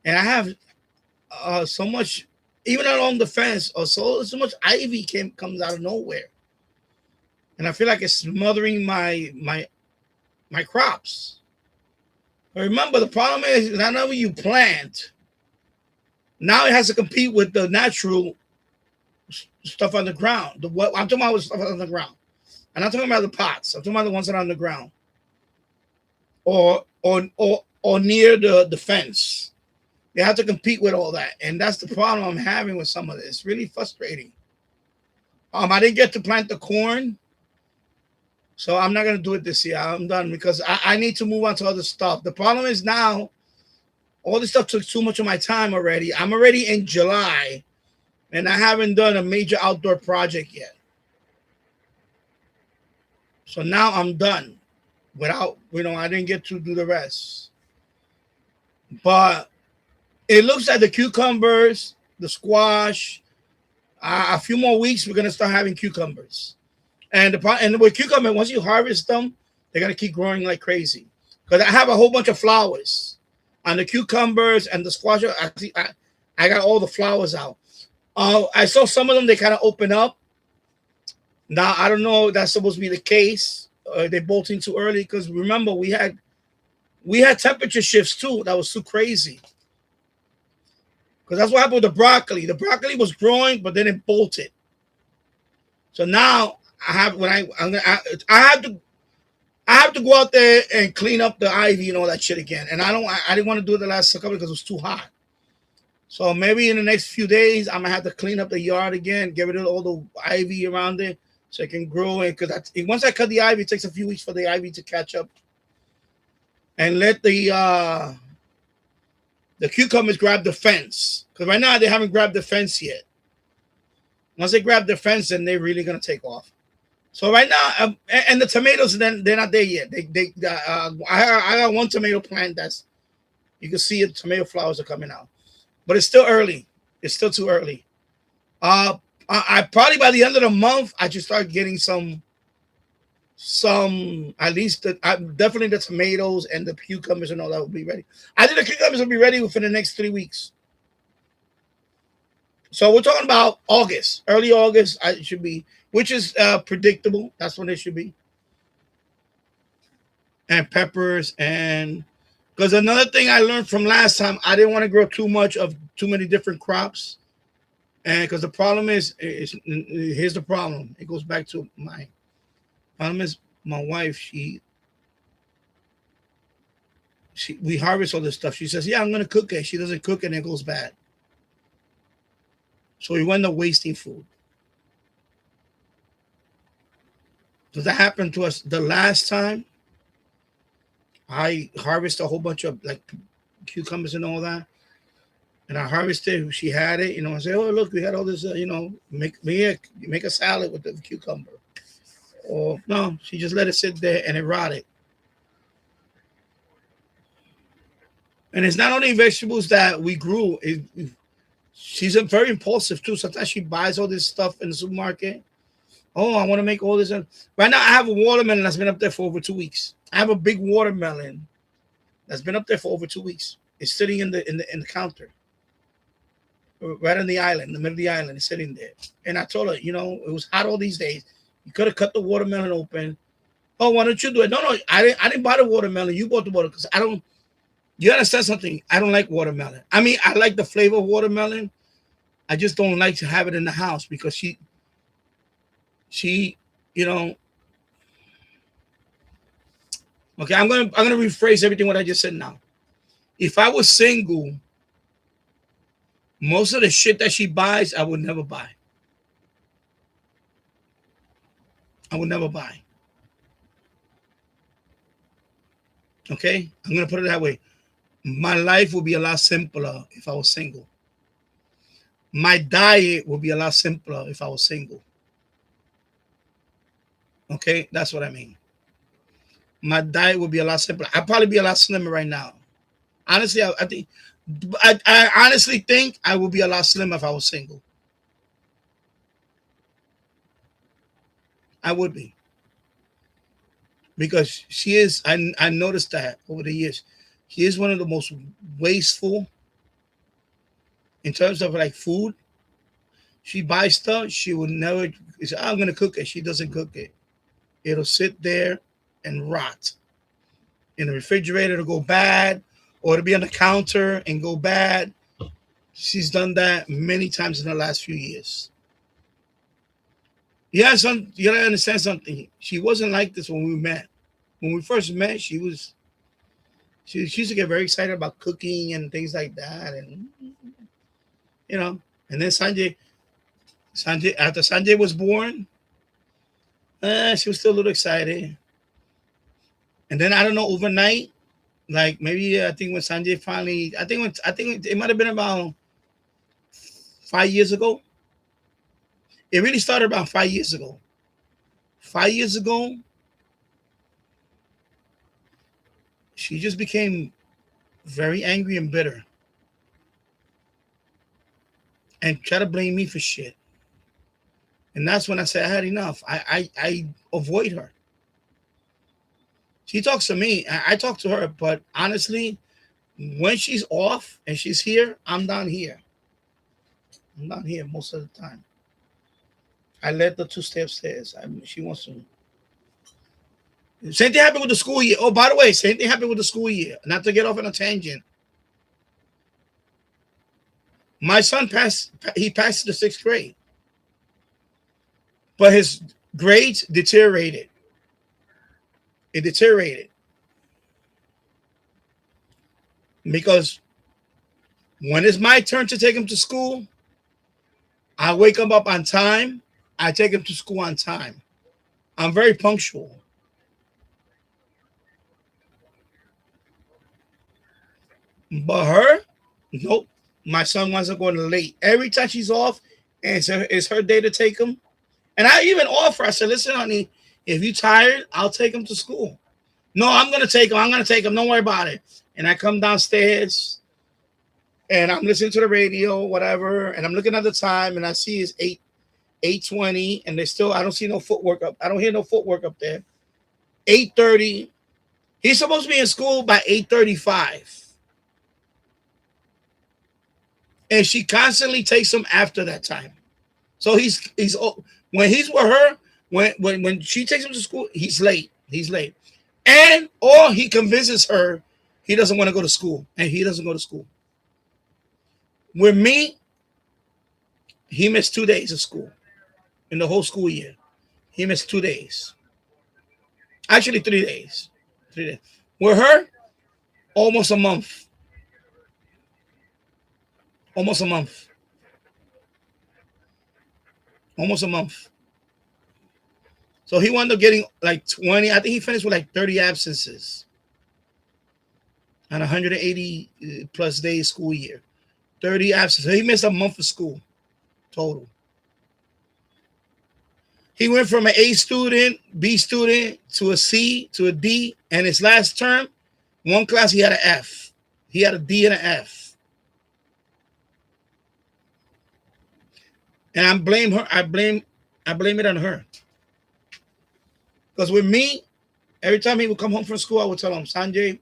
And I have so much, even along the fence, or so much ivy comes out of nowhere, and I feel like it's smothering my crops. But remember, the problem is not only you plant, now it has to compete with the natural stuff on the ground. What I'm talking about is stuff on the ground. I'm not talking about the pots. I'm talking about the ones that are on the ground, or near the fence. They have to compete with all that, and that's the problem I'm having with some of this. It's really frustrating. I didn't get to plant the corn, so I'm not gonna do it this year. I'm done because I need to move on to other stuff. The problem is now, all this stuff took too much of my time already. I'm already in July, and I haven't done a major outdoor project yet. So now I'm done without, I didn't get to do the rest. But it looks like the cucumbers, the squash, a few more weeks, we're going to start having cucumbers. And with cucumber, once you harvest them, they're going to keep growing like crazy. Because I have a whole bunch of flowers on the cucumbers and the squash. I got all the flowers out. I saw some of them, they kind of open up. Now, I don't know if that's supposed to be the case. They're bolting too early because remember, we had temperature shifts too. That was too crazy. Because that's what happened with the broccoli. The broccoli was growing, but then it bolted. So now I have to go out there and clean up the ivy and all that shit again. And I didn't want to do it the last couple because it was too hot. So maybe in the next few days, I'm gonna have to clean up the yard again, get rid of all the ivy around it, so it can grow. And because once I cut the ivy, it takes a few weeks for the ivy to catch up, and let the cucumbers grab the fence. Because right now they haven't grabbed the fence yet. Once they grab the fence, then they're really gonna take off. So right now, and the tomatoes, then they're not there yet. I got one tomato plant that's, you can see it, tomato flowers are coming out. But it's still early. It's still too early. I probably by the end of the month, I should start getting some at least definitely the tomatoes and the cucumbers and all that will be ready. I think the cucumbers will be ready within the next 3 weeks. So we're talking about August, early August. It should be, which is predictable. That's when it should be. And peppers and. Because another thing I learned from last time, I didn't want to grow too many different crops. And because the problem is here's the problem. It goes back to my problem is my wife, we harvest all this stuff. She says, yeah, I'm going to cook it. She doesn't cook it and it goes bad. So we wind up wasting food. Does that happen to us the last time? I harvested a whole bunch of like cucumbers and all that. And I harvested, she had it, I say, oh, look, we had all this, make a salad with the cucumber. Or no, she just let it sit there and it rotted. And it's not only vegetables that we grew. She's very impulsive too. Sometimes she buys all this stuff in the supermarket. Oh, I want to make all this. Right now, I have a watermelon that's been up there for over 2 weeks. I have a big watermelon that's been up there for over 2 weeks. It's sitting in the counter, right on the island, in the middle of the island. It's sitting there. And I told her, it was hot all these days. You could have cut the watermelon open. Oh, why don't you do it? No, I didn't buy the watermelon. You bought the water because I don't You understand something? I don't like watermelon. I mean, I like the flavor of watermelon. I just don't like to have it in the house because she, you know. Okay, I'm gonna rephrase everything what I just said now. If I was single, most of the shit that she buys, I would never buy. I would never buy. Okay, I'm gonna put it that way. My life would be a lot simpler if I was single. My diet would be a lot simpler if I was single. Okay, that's what I mean. My diet would be a lot simpler. I'd probably be a lot slimmer right now. Honestly, I think I honestly think I would be a lot slimmer if I was single. I would be. Because she is, I noticed that over the years. She is one of the most wasteful in terms of like food. She buys stuff, she will never say, I'm gonna cook it. She doesn't cook it. It'll sit there and rot. In the refrigerator, it'll go bad, or it'll be on the counter and go bad. She's done that many times in the last few years. Yeah, you gotta understand something. She wasn't like this when we met. When we first met, she used to get very excited about cooking and things like that, and And then Sanjay, after Sanjay was born, she was still a little excited. And then I don't know, overnight, like maybe I think when Sanjay finally, I think it might have been about 5 years ago. It really started about 5 years ago. 5 years ago, she just became very angry and bitter and tried to blame me for shit. And that's when I said I had enough. I avoid her. She talks to me. I talk to her, but honestly, when she's off and she's here, I'm down here. I'm down here most of the time. I let the two stay upstairs. She wants to. Same thing happened with the school year. Oh, by the way, same thing happened with the school year. Not to get off on a tangent. My son passed the 6th grade. But his grades deteriorated. It deteriorated. Because when it's my turn to take him to school, I wake him up on time. I take him to school on time. I'm very punctual. But her, nope. My son wants to go late. Every time she's off, and it's her day to take him. And I even offer, I said, listen, honey, if you're tired, I'll take him to school. No, I'm going to take him. I'm going to take him. Don't worry about it. And I come downstairs, and I'm listening to the radio, whatever, and I'm looking at the time, and I see it's 8:20, and I don't see no footwork up. I don't hear no footwork up there. 8:30. He's supposed to be in school by 8:35. And she constantly takes him after that time. So he's when he's with her, when she takes him to school, he's late. He's late. And or he convinces her he doesn't want to go to school, and he doesn't go to school. With me, he missed 2 days of school in the whole school year. He missed 2 days. Actually, 3 days. 3 days. With her, almost a month. Almost a month. Almost a month. So he wound up getting like 20. I think he finished with like 30 absences on 180 plus days school year. 30 absences. So he missed a month of school total. He went from an A student, B student, to a C, to a D. And his last term, one class, he had an F. He had a D and an F. And I blame her. I blame it on her. Because with me, every time he would come home from school, I would tell him, Sanjay,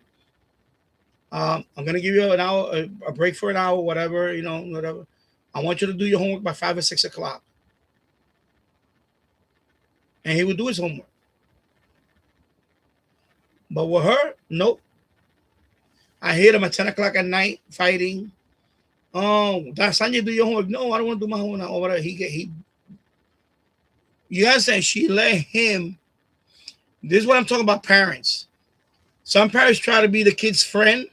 I'm gonna give you an hour, a break for an hour, whatever, whatever. I want you to do your homework by 5 or 6 o'clock. And he would do his homework. But with her, nope. I hear them at 10 o'clock at night fighting. Oh, Sanjay, do your homework. No, I don't want to do my homework. Or whatever. You understand? She let him. This is what I'm talking about, parents. Some parents try to be the kid's friend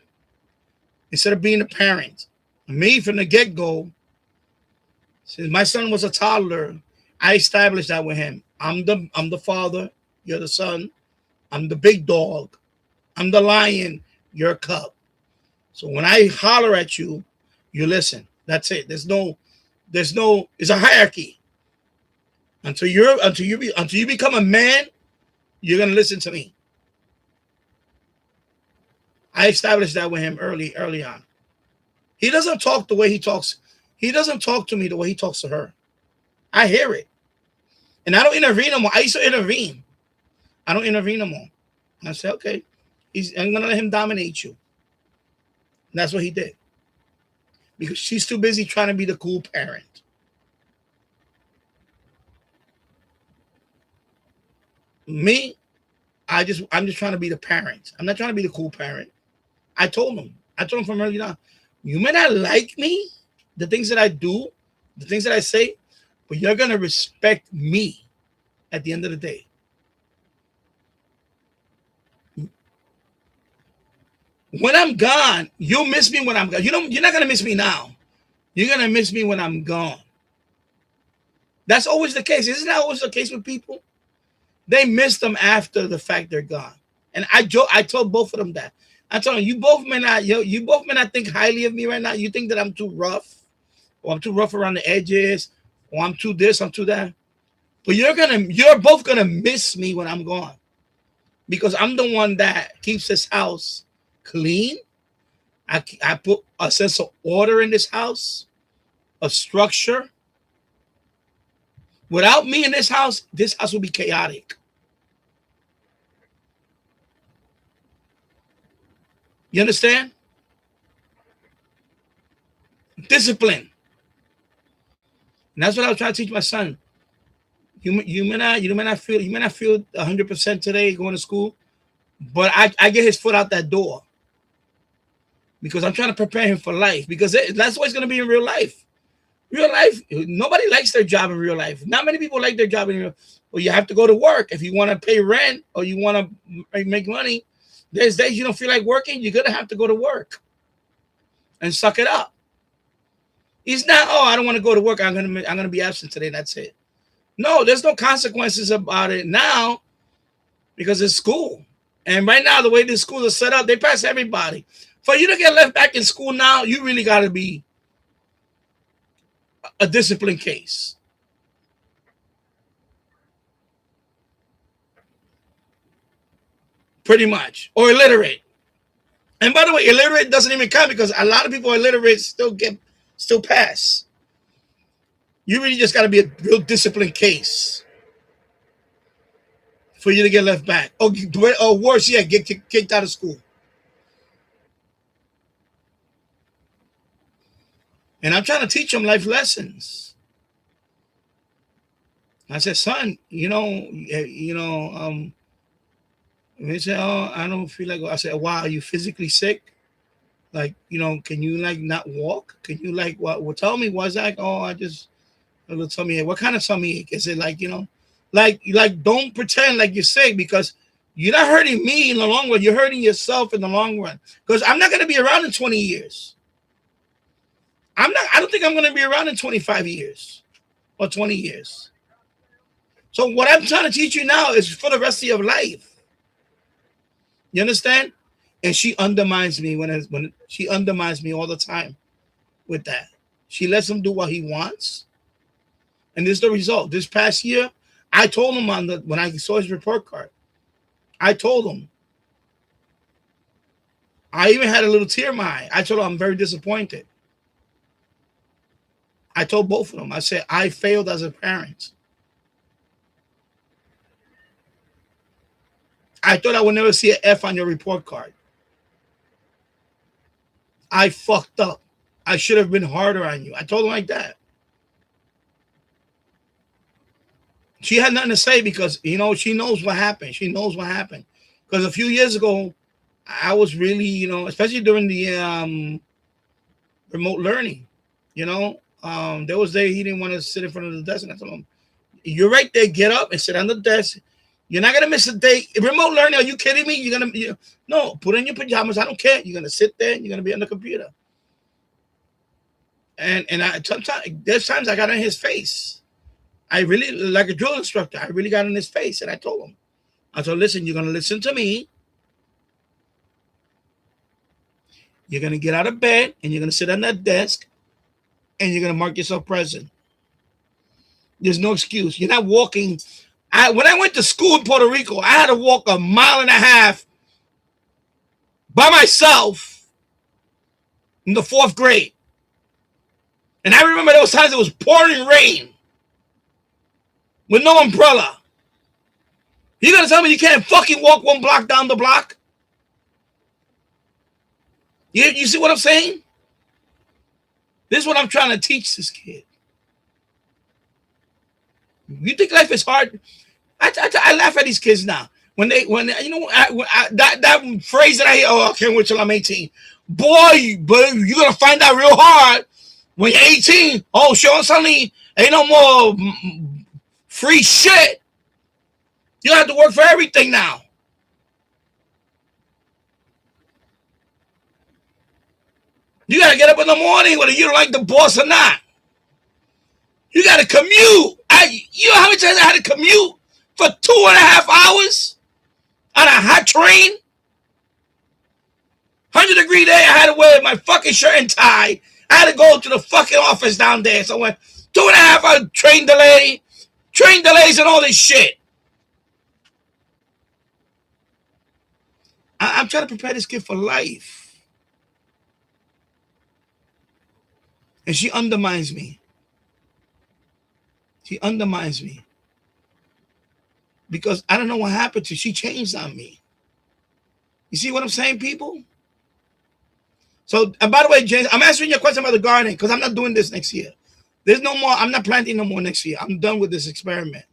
instead of being the parent. Me, from the get-go, since my son was a toddler, I established that with him. I'm the father, you're the son. I'm the big dog. I'm the lion, you're a cub. So when I holler at you, you listen. That's it. There's no, it's a hierarchy. Until you become a man, you're gonna listen to me. I established that with him early on. He doesn't talk the way he talks. He doesn't talk to me the way he talks to her. I hear it. And I don't intervene no more. I used to intervene. I don't intervene no more. And I say, okay, I'm gonna let him dominate you. And that's what he did. Because she's too busy trying to be the cool parent. Me, I'm just trying to be the parent. I'm not trying to be the cool parent. I told him from early on, you may not like me, the things that I do, the things that I say, but you're gonna respect me at the end of the day. When I'm gone, you'll miss me when I'm gone. You're not gonna miss me now. You're gonna miss me when I'm gone. That's always the case. Isn't that always the case with people? They miss them after the fact they're gone. And I told both of them that. I told them, you both may not think highly of me right now. You think that I'm too rough, or I'm too rough around the edges, or I'm too this, I'm too that. But you're both gonna miss me when I'm gone. Because I'm the one that keeps this house clean. I put a sense of order in this house, a structure. Without me in this house will be chaotic. You understand? Discipline. And that's what I was trying to teach my son. You may not feel 100% today going to school, but I get his foot out that door. Because I'm trying to prepare him for life. Because that's what it's going to be in real life. Real life, nobody likes their job in real life. Not many people like their job in real life. Well, you have to go to work. If you want to pay rent or you want to make money, there's days you don't feel like working, you're going to have to go to work and suck it up. It's not, oh, I don't want to go to work. I'm going to be absent today. That's it. No, there's no consequences about it now because it's school. And right now, the way the schools are set up, they pass everybody. For you to get left back in school now, you really got to be a discipline case. Pretty much. Or illiterate. And by the way, illiterate doesn't even count because a lot of people illiterate still pass. You really just got to be a real disciplined case for you to get left back. Or worse, yeah, get kicked out of school. And I'm trying to teach them life lessons. I said, son, he said, oh, I don't feel like, I said, wow, are you physically sick? Like, can you like not walk? Can you like, what? Well, tell me, what's that? Oh, I just a little tummy ache. What kind of tummy ache? Is it like, like don't pretend like you're sick because you're not hurting me in the long run. You're hurting yourself in the long run. Because I'm not going to be around in 20 years. I don't think I'm going to be around in 25 years or 20 years. So what I'm trying to teach you now is for the rest of your life. You understand? And she undermines me when she undermines me all the time with that. She lets him do what he wants. And this is the result. This past year, I told him when I saw his report card, I told him. I even had a little tear in my eye. I told him I'm very disappointed. I told both of them. I said, I failed as a parent. I thought I would never see an F on your report card. I fucked up. I should have been harder on you. I told him like that. She had nothing to say because, she knows what happened. She knows what happened. Because a few years ago, I was really, you know, especially during the remote learning, you know, there was day he didn't want to sit in front of the desk, and I told him, "You're right there. Get up and sit on the desk. You're not gonna miss a day. Remote learning? Are you kidding me? You're gonna no. Put in your pajamas. I don't care. You're gonna sit there. And you're gonna be on the computer." And sometimes there's times I got in his face. I really, like a drill instructor, I really got in his face, and I told him, "Listen, you're gonna listen to me. You're gonna get out of bed and you're gonna sit on that desk, and you're gonna mark yourself present. There's no excuse. You're not walking." When I went to school in Puerto Rico, I had to walk 1.5 miles by myself in the 4th grade. And I remember those times it was pouring rain with no umbrella. You gonna tell me you can't fucking walk 1 block down the block? You see what I'm saying? This is what I'm trying to teach this kid. You think life is hard? I laugh at these kids now. When you know, that phrase that I hear, "Oh, I can't wait till I'm 18." Boy, but you're going to find out real hard when you're 18. Oh, sure, suddenly ain't no more free shit. You have to work for everything now. You got to get up in the morning whether you like the boss or not. You got to commute. You know how many times I had to commute for 2.5 hours on a hot train? 100-degree day, I had to wear my fucking shirt and tie. I had to go to the fucking office down there. So I went 2.5 hour train delays and all this shit. I'm trying to prepare this kid for life. And she undermines me. She undermines me. Because I don't know what happened to her. She changed on me. You see what I'm saying, people? So, and by the way, James, I'm answering your question about the garden because I'm not doing this next year. There's no more. I'm not planting no more next year. I'm done with this experiment.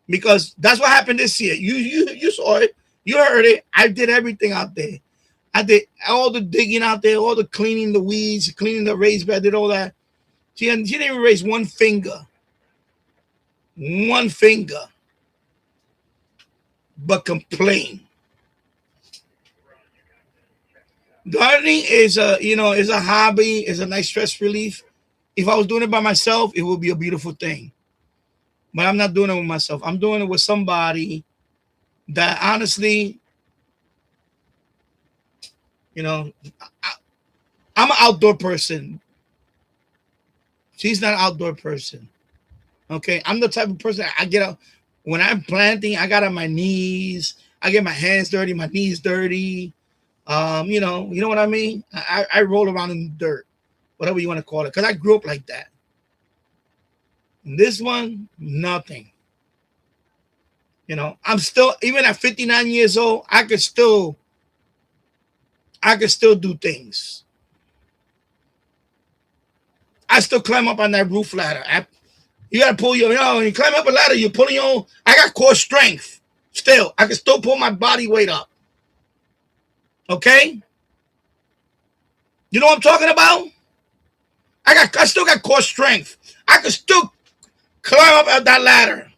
Because that's what happened this year. You saw it. You heard it. I did everything out there. I did all the digging out there, all the cleaning the weeds, cleaning the raised bed. I did all that. She didn't even raise one finger. One finger. But complain. Gardening is a hobby, is a nice stress relief. If I was doing it by myself, it would be a beautiful thing. But I'm not doing it with myself. I'm doing it with somebody that honestly, I'm an outdoor person. She's not an outdoor person. Okay, I'm the type of person I get up when I'm planting. I got on my knees. I get my hands dirty, my knees dirty. You know what I mean? I roll around in the dirt, whatever you want to call it, because I grew up like that. And this one, nothing. I'm still, even at 59 years old, I could still do things. I still climb up on that roof ladder. You gotta pull when you climb up a ladder, you're pulling your own. I got core strength. Still, I can still pull my body weight up. Okay? You know what I'm talking about? I still got core strength. I can still climb up that ladder.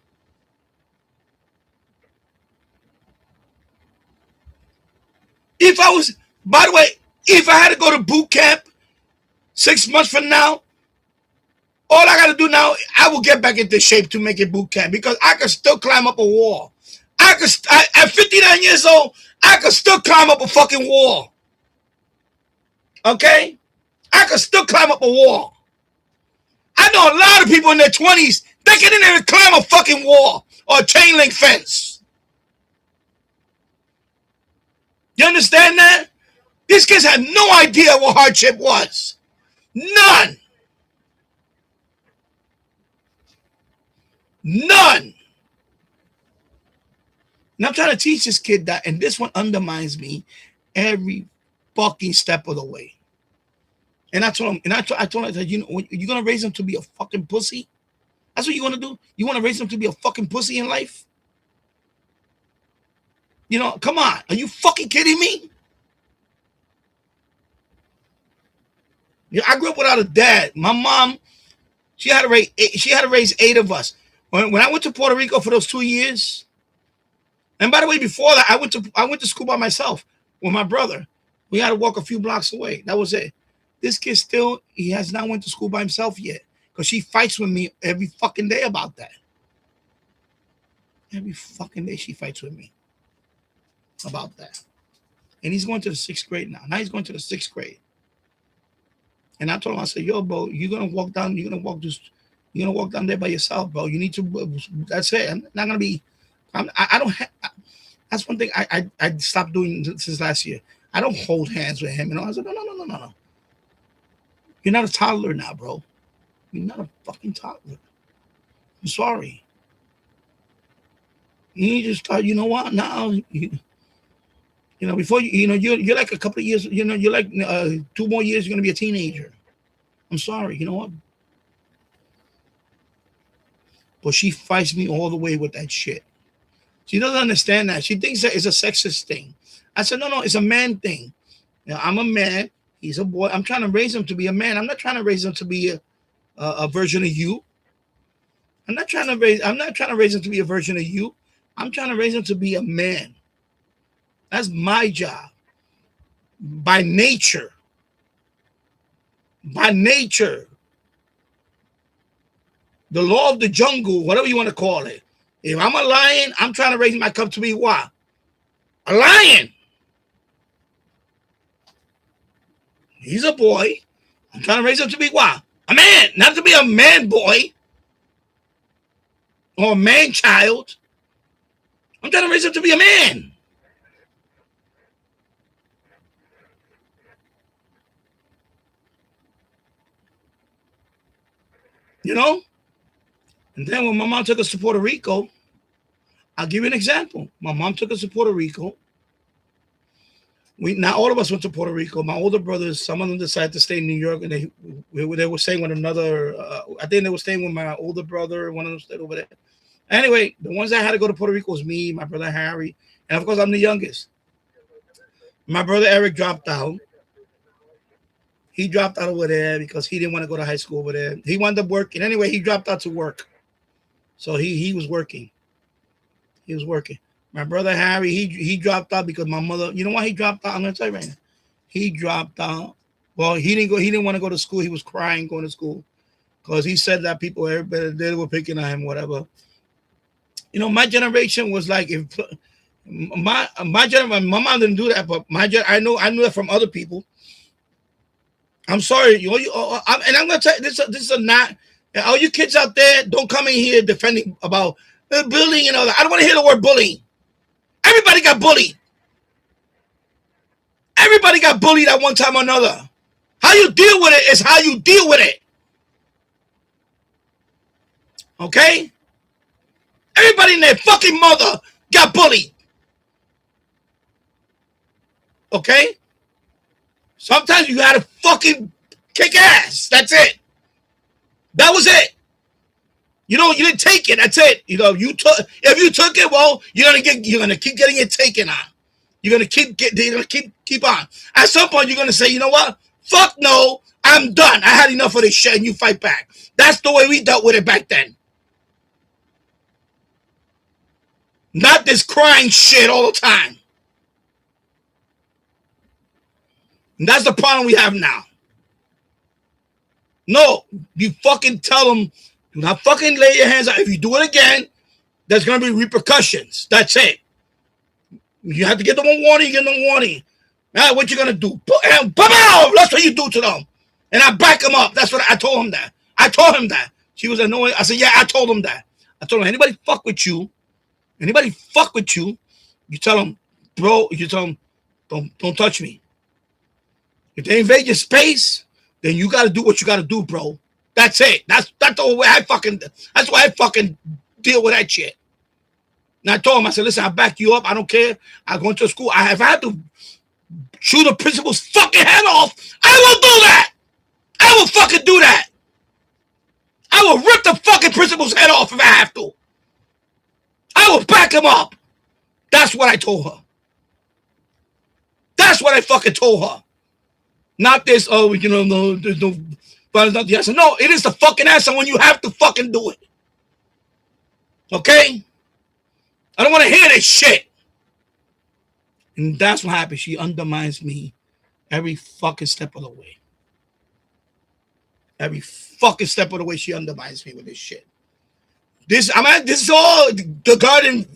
By the way, if I had to go to boot camp 6 months from now, all I got to do now, I will get back into shape to make it boot camp because I can still climb up a wall. At 59 years old, I can still climb up a fucking wall. Okay? I can still climb up a wall. I know a lot of people in their 20s, they can't even climb a fucking wall or a chain link fence. You understand that? These kids had no idea what hardship was. None. None. And I'm trying to teach this kid that, and this one undermines me every fucking step of the way. And I told him, I told him, you're gonna raise him to be a fucking pussy? That's what you want to do? You want to raise him to be a fucking pussy in life? Come on. Are you fucking kidding me? You know, I grew up without a dad. My mom, she had to raise 8 of us. When I went to Puerto Rico for those 2 years, and by the way, before that, I went to school by myself with my brother. We had to walk a few blocks away. That was it. This kid still, he has not went to school by himself yet because she fights with me every fucking day about that. Every fucking day she fights with me about that. And he's going to the 6th grade now. Now he's going to the 6th grade. And I told him, I said, yo, bro, you're gonna walk down there by yourself, bro. You need to, that's it. I'm not gonna be, I don't have, that's one thing I stopped doing since last year. I don't hold hands with him. And I said, no. You're not a toddler now, bro. You're not a fucking toddler. I'm sorry. You just thought, you know what? Now, you know, before you're like a couple of years, you know, you're like 2 more years, you're gonna be a teenager. I'm sorry, you know what? But she fights me all the way with that shit. She doesn't understand that. She thinks that it's a sexist thing. I said, no, it's a man thing. You know, I'm a man. He's a boy. I'm trying to raise him to be a man. I'm not trying to raise him to be a version of you. I'm not trying to raise him to be a version of you. I'm trying to raise him to be a man. That's my job. By nature. By nature. The law of the jungle, whatever you want to call it. If I'm a lion, I'm trying to raise my cub to be what? A lion. He's a boy. I'm trying to raise him to be what? A man. Not to be a man boy. Or a man child. I'm trying to raise him to be a man. You know? And then when my mom took us to Puerto Rico, I'll give you an example. My mom took us to Puerto Rico. Not all of us went to Puerto Rico. My older brothers, some of them decided to stay in New York, and they were staying with another. I think they were staying with my older brother. One of them stayed over there. Anyway, the ones that had to go to Puerto Rico was me, my brother Harry, and of course I'm the youngest. My brother Eric dropped out. He dropped out over there because he didn't want to go to high school over there. He wound up working. Anyway, he dropped out to work. So he was working. He was working. My brother Harry, he dropped out because my mother, you know why he dropped out? I'm gonna tell you right now. He dropped out. Well, he didn't want to go to school. He was crying going to school because he said that everybody, they were picking on him, whatever. You know, my generation was like, if my generation, my mom didn't do that, but I knew it from other people. I'm sorry, and I'm gonna tell you, this is not. All you kids out there, don't come in here defending about bullying and all that. I don't want to hear the word bullying. Everybody got bullied. Everybody got bullied at one time or another. How you deal with it is how you deal with it. Okay? Everybody and their fucking mother got bullied. Okay? Sometimes you gotta fucking kick ass. That's it. That was it. You didn't take it. That's it. If you took it, well, you're gonna keep getting it taken on. You're gonna keep on. At some point, you're gonna say, you know what? Fuck no, I'm done. I had enough of this shit, and you fight back. That's the way we dealt with it back then. Not this crying shit all the time. And that's the problem we have now. No, you fucking tell them, do not fucking lay your hands out. If you do it again, there's going to be repercussions. That's it. You have to get them a warning, you get them a warning. Now, what you going to do? That's what you do to them. And I back them up. That's what I told him that. I told him that. She was annoying. I said, yeah, I told him that. I told him, anybody fuck with you, you tell them, bro, you tell them, don't touch me. If they invade your space, then you got to do what you got to do, bro. That's it. That's the way that's why I fucking deal with that shit. And I told him, I said, listen, I'll back you up. I don't care. I'm going to school. If I have to shoot the principal's fucking head off, I will do that. I will fucking do that. I will rip the fucking principal's head off if I have to. I will back him up. That's what I told her. That's what I fucking told her. Not this, oh, you know, no, there's no, but it's not the answer. No, it is the fucking answer when you have to fucking do it. Okay? I don't want to hear this shit. And that's what happens. She undermines me every fucking step of the way. Every fucking step of the way, she undermines me with this shit. This is all the garden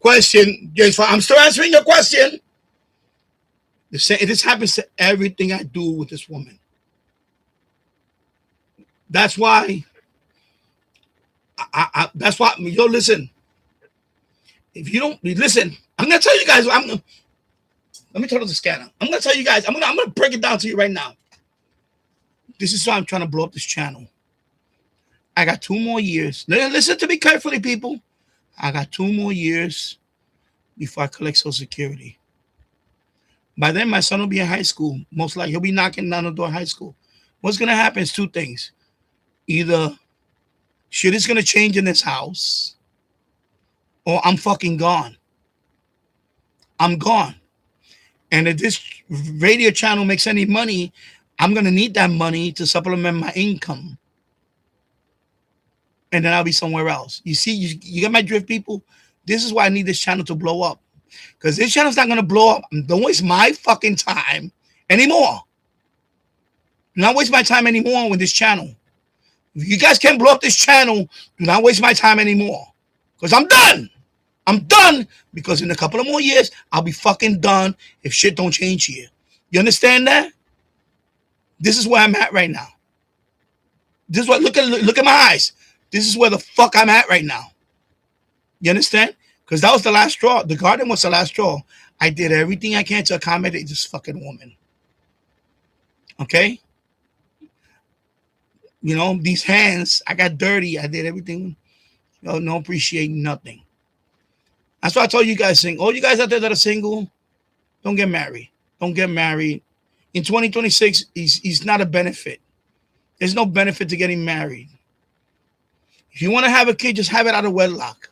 question. I'm still answering your question. This happens to everything I do with this woman. That's why. That's why. Yo, listen. If you don't listen, I'm gonna tell you guys. Let me turn on the scanner. I'm gonna tell you guys. I'm gonna break it down to you right now. This is why I'm trying to blow up this channel. I got 2 more years. Listen to me carefully, people. I got 2 more years before I collect Social Security. By then, my son will be in high school. Most likely, he'll be knocking down the door of high school. What's going to happen is 2 things. Either shit is going to change in this house, or I'm fucking gone. I'm gone. And if this radio channel makes any money, I'm going to need that money to supplement my income. And then I'll be somewhere else. You see, you get my drift, people? This is why I need this channel to blow up. Because this channel's not going to blow up. Don't waste my fucking time anymore. Do not waste my time anymore with this channel. If you guys can't blow up this channel, do not waste my time anymore. Because I'm done. I'm done. Because in a couple of more years, I'll be fucking done if shit don't change here. You understand that? This is where I'm at right now. This is what, look at my eyes. This is where the fuck I'm at right now. You understand? Because that was the last straw. The garden was the last straw. I did everything I can to accommodate this fucking woman. Okay? You know, these hands, I got dirty. I did everything. No appreciate nothing. That's why I told you guys, all you guys out there that are single, don't get married. Don't get married. In 2026, he's not a benefit. There's no benefit to getting married. If you want to have a kid, just have it out of wedlock.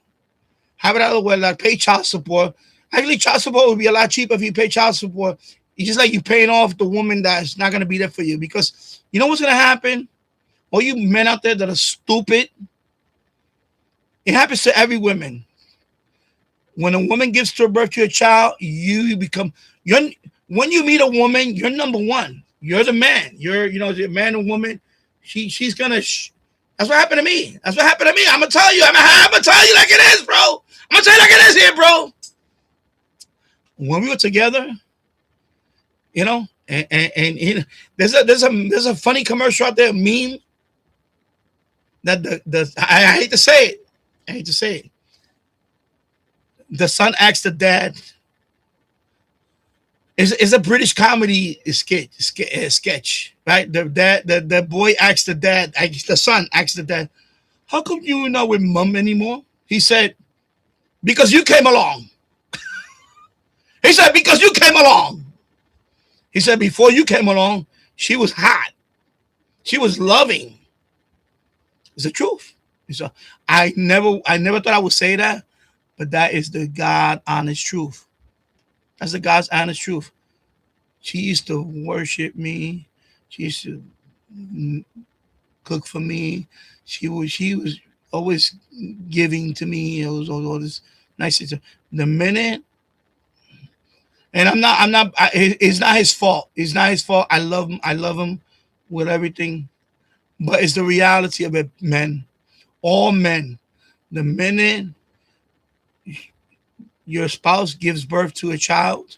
Have it out of wedlock. Pay child support. Actually, child support would be a lot cheaper if you pay child support. It's just like you paying off the woman that's not going to be there for you. Because you know what's going to happen? All you men out there that are stupid, it happens to every woman. When a woman gives birth to a child, you become, when you meet a woman, you're number one. You're the man. You're the man and woman. She's going to, that's what happened to me. That's what happened to me. I'm going to tell you. I'm going to tell you like it is, bro. I'm going to tell you like it is here, bro. When we were together, and there's a funny commercial out there, meme, that I hate to say it. The son asks the dad. It's a British comedy sketch, right? The boy asks the dad, the son asks the dad, how come you're not with mom anymore? He said, because you came along. He said, because you came along. He said, before you came along, she was hot. She was loving. It's the truth. So I never thought I would say that, but that is the God honest truth. That's the God's honest truth. She used to worship me. She used to cook for me. She was always giving to me. It was all this nice stuff. The minute, and it's not his fault. It's not his fault. I love him with everything. But it's the reality of it, men. All men. The minute your spouse gives birth to a child,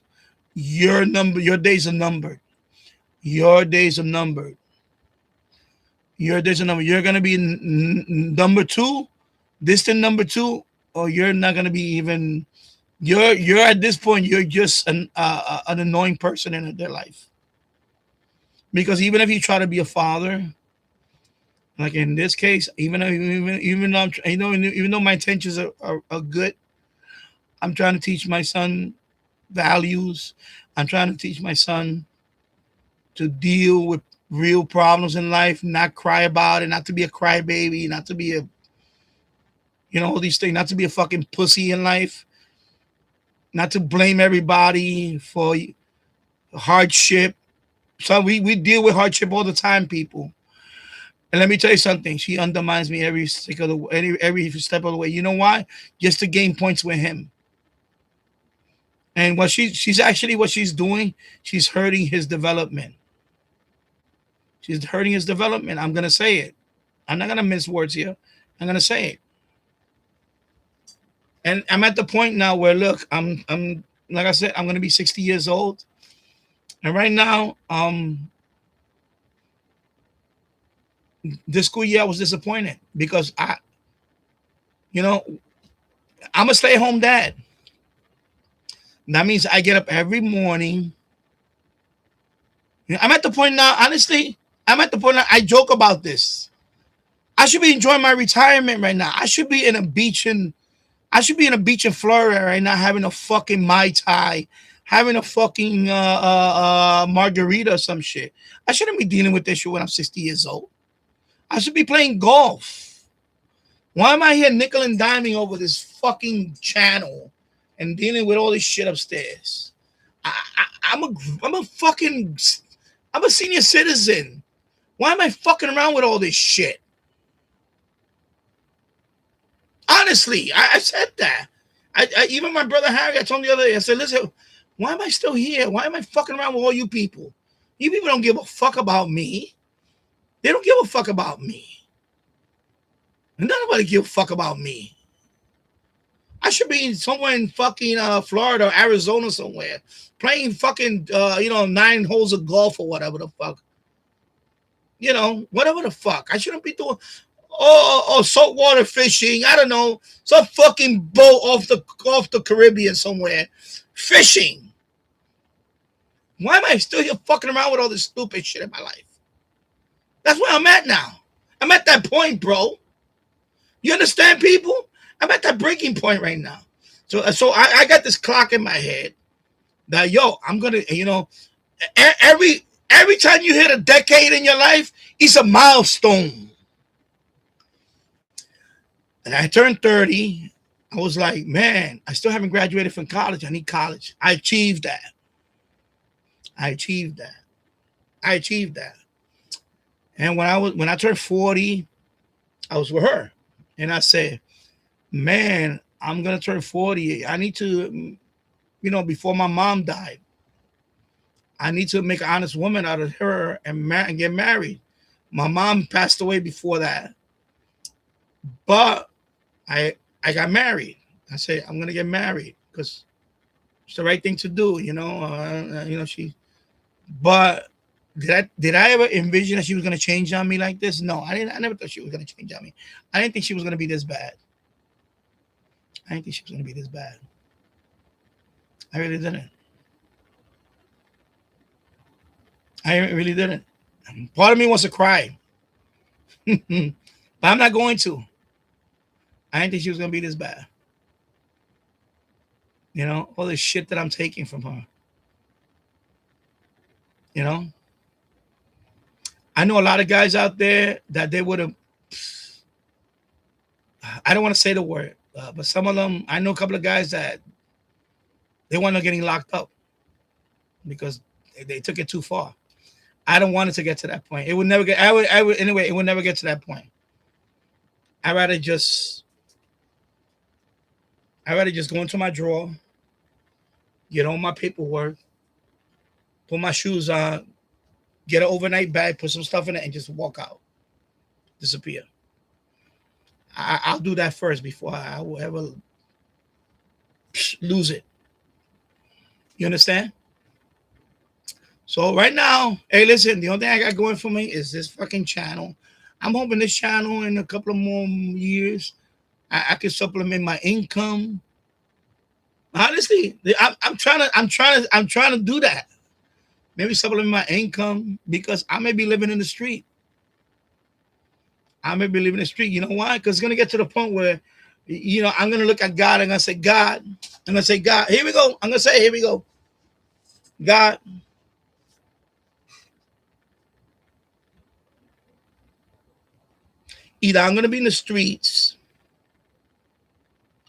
your days are numbered. Your days are numbered. Your days are numbered. You're going to be number 2, distant number 2, or you're not going to be even, you're at this point, you're just an annoying person in their life. Because even if you try to be a father, like in this case, even though my intentions are good, I'm trying to teach my son values. I'm trying to teach my son to deal with real problems in life, not cry about it, not to be a crybaby, not to be all these things, not to be a fucking pussy in life, not to blame everybody for hardship, So we deal with hardship all the time, people. And let me tell you something. She undermines me every step of the way. You know why? Just to gain points with him. And what she's actually what she's doing, she's hurting his development. She's hurting his development. I'm gonna say it. I'm not gonna mince words here. I'm gonna say it. And I'm at the point now where look, I'm like I said, I'm gonna be 60 years old. And right now, this school year I was disappointed because I'm a stay-at-home dad. That means I get up every morning. I'm at the point now, honestly, I joke about this. I should be enjoying my retirement right now. I should be in a beach in Florida right now, having a fucking Mai Tai, having a fucking margarita or some shit. I shouldn't be dealing with this shit when I'm 60 years old. I should be playing golf. Why am I here nickel and diming over this fucking channel and dealing with all this shit upstairs? I'm a senior citizen. Why am I fucking around with all this shit? Honestly, I said that. I even my brother Harry, I told him the other day, I said, listen, why am I still here? Why am I fucking around with all you people? You people don't give a fuck about me. They don't give a fuck about me. Nobody give a fuck about me. I should be somewhere in fucking Florida or Arizona somewhere, playing fucking 9 holes of golf or whatever the fuck. Whatever the fuck. I shouldn't be doing saltwater fishing. I don't know, some fucking boat off the Caribbean somewhere, fishing. Why am I still here fucking around with all this stupid shit in my life? That's where I'm at now. I'm at that point, bro. You understand, people? I'm at that breaking point right now. So I got this clock in my head that I'm gonna, every time you hit a decade in your life, it's a milestone. And I turned 30. I was like, man, I still haven't graduated from college. I need college. I achieved that. And when I turned 40, I was with her. And I said, man, I'm going to turn 40. I need to, before my mom died, I need to make an honest woman out of her and get married. My mom passed away before that. But I got married. I said, I'm going to get married because it's the right thing to do, But did I ever envision that she was going to change on me like this? No, I didn't. I never thought she was going to change on me. I didn't think she was going to be this bad. I really didn't. Part of me wants to cry. But I'm not going to. I didn't think she was going to be this bad. All this shit that I'm taking from her. I know a lot of guys out there that they would have, I don't want to say the word, but some of them, I know a couple of guys that they wound up getting locked up because they took it too far. I don't want it to get to that point. It would never get, anyway, it would never get to that point. I'd rather just go into my drawer, get all my paperwork, put my shoes on, get an overnight bag, put some stuff in it, and just walk out. Disappear. I'll do that first before I will ever lose it. You understand? So right now, hey, listen, the only thing I got going for me is this fucking channel. I'm hoping this channel in a couple of more years, I can supplement my income. Honestly, I'm trying to do that. Maybe supplement my income because I may be living in the street. You know why? Because it's going to get to the point where, I'm going to look at God. I'm going to say, God. Here we go. I'm going to say, here we go. God. Either I'm going to be in the streets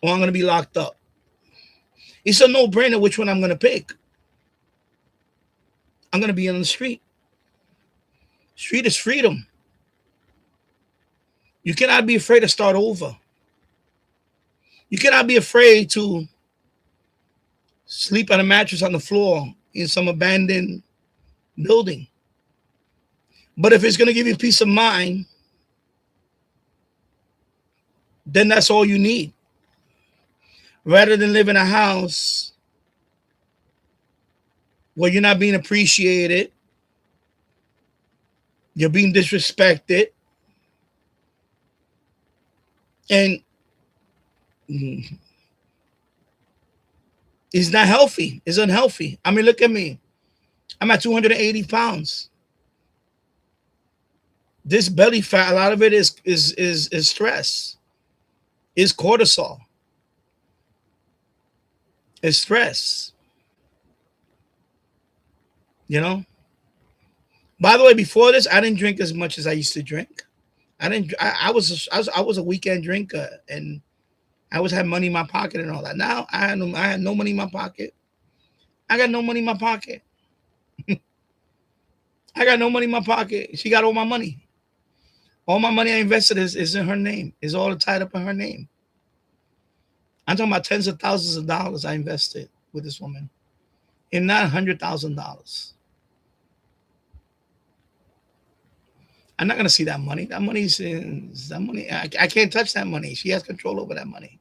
or I'm going to be locked up. It's a no-brainer which one I'm going to pick. I'm going to be on the street. Street is freedom. You cannot be afraid to start over. You cannot be afraid to sleep on a mattress on the floor in some abandoned building. But if it's going to give you peace of mind, then that's all you need. Rather than live in a house where you're not being appreciated, you're being disrespected, and it's not healthy. It's unhealthy. I mean, look at me. I'm at 280 pounds. This belly fat, a lot of it is stress. It's cortisol. It's stress. You know? By the way, before this, I didn't drink as much as I used to drink. I was a weekend drinker, and I always had money in my pocket and all that. Now I had no money in my pocket. I got no money in my pocket. I got no money in my pocket. She got all my money. All my money I invested is in her name. Is all tied up in her name. I'm talking about tens of thousands of dollars I invested with this woman, and not $100,000. I'm not gonna see that money. That money's that money. I can't touch that money. She has control over that money.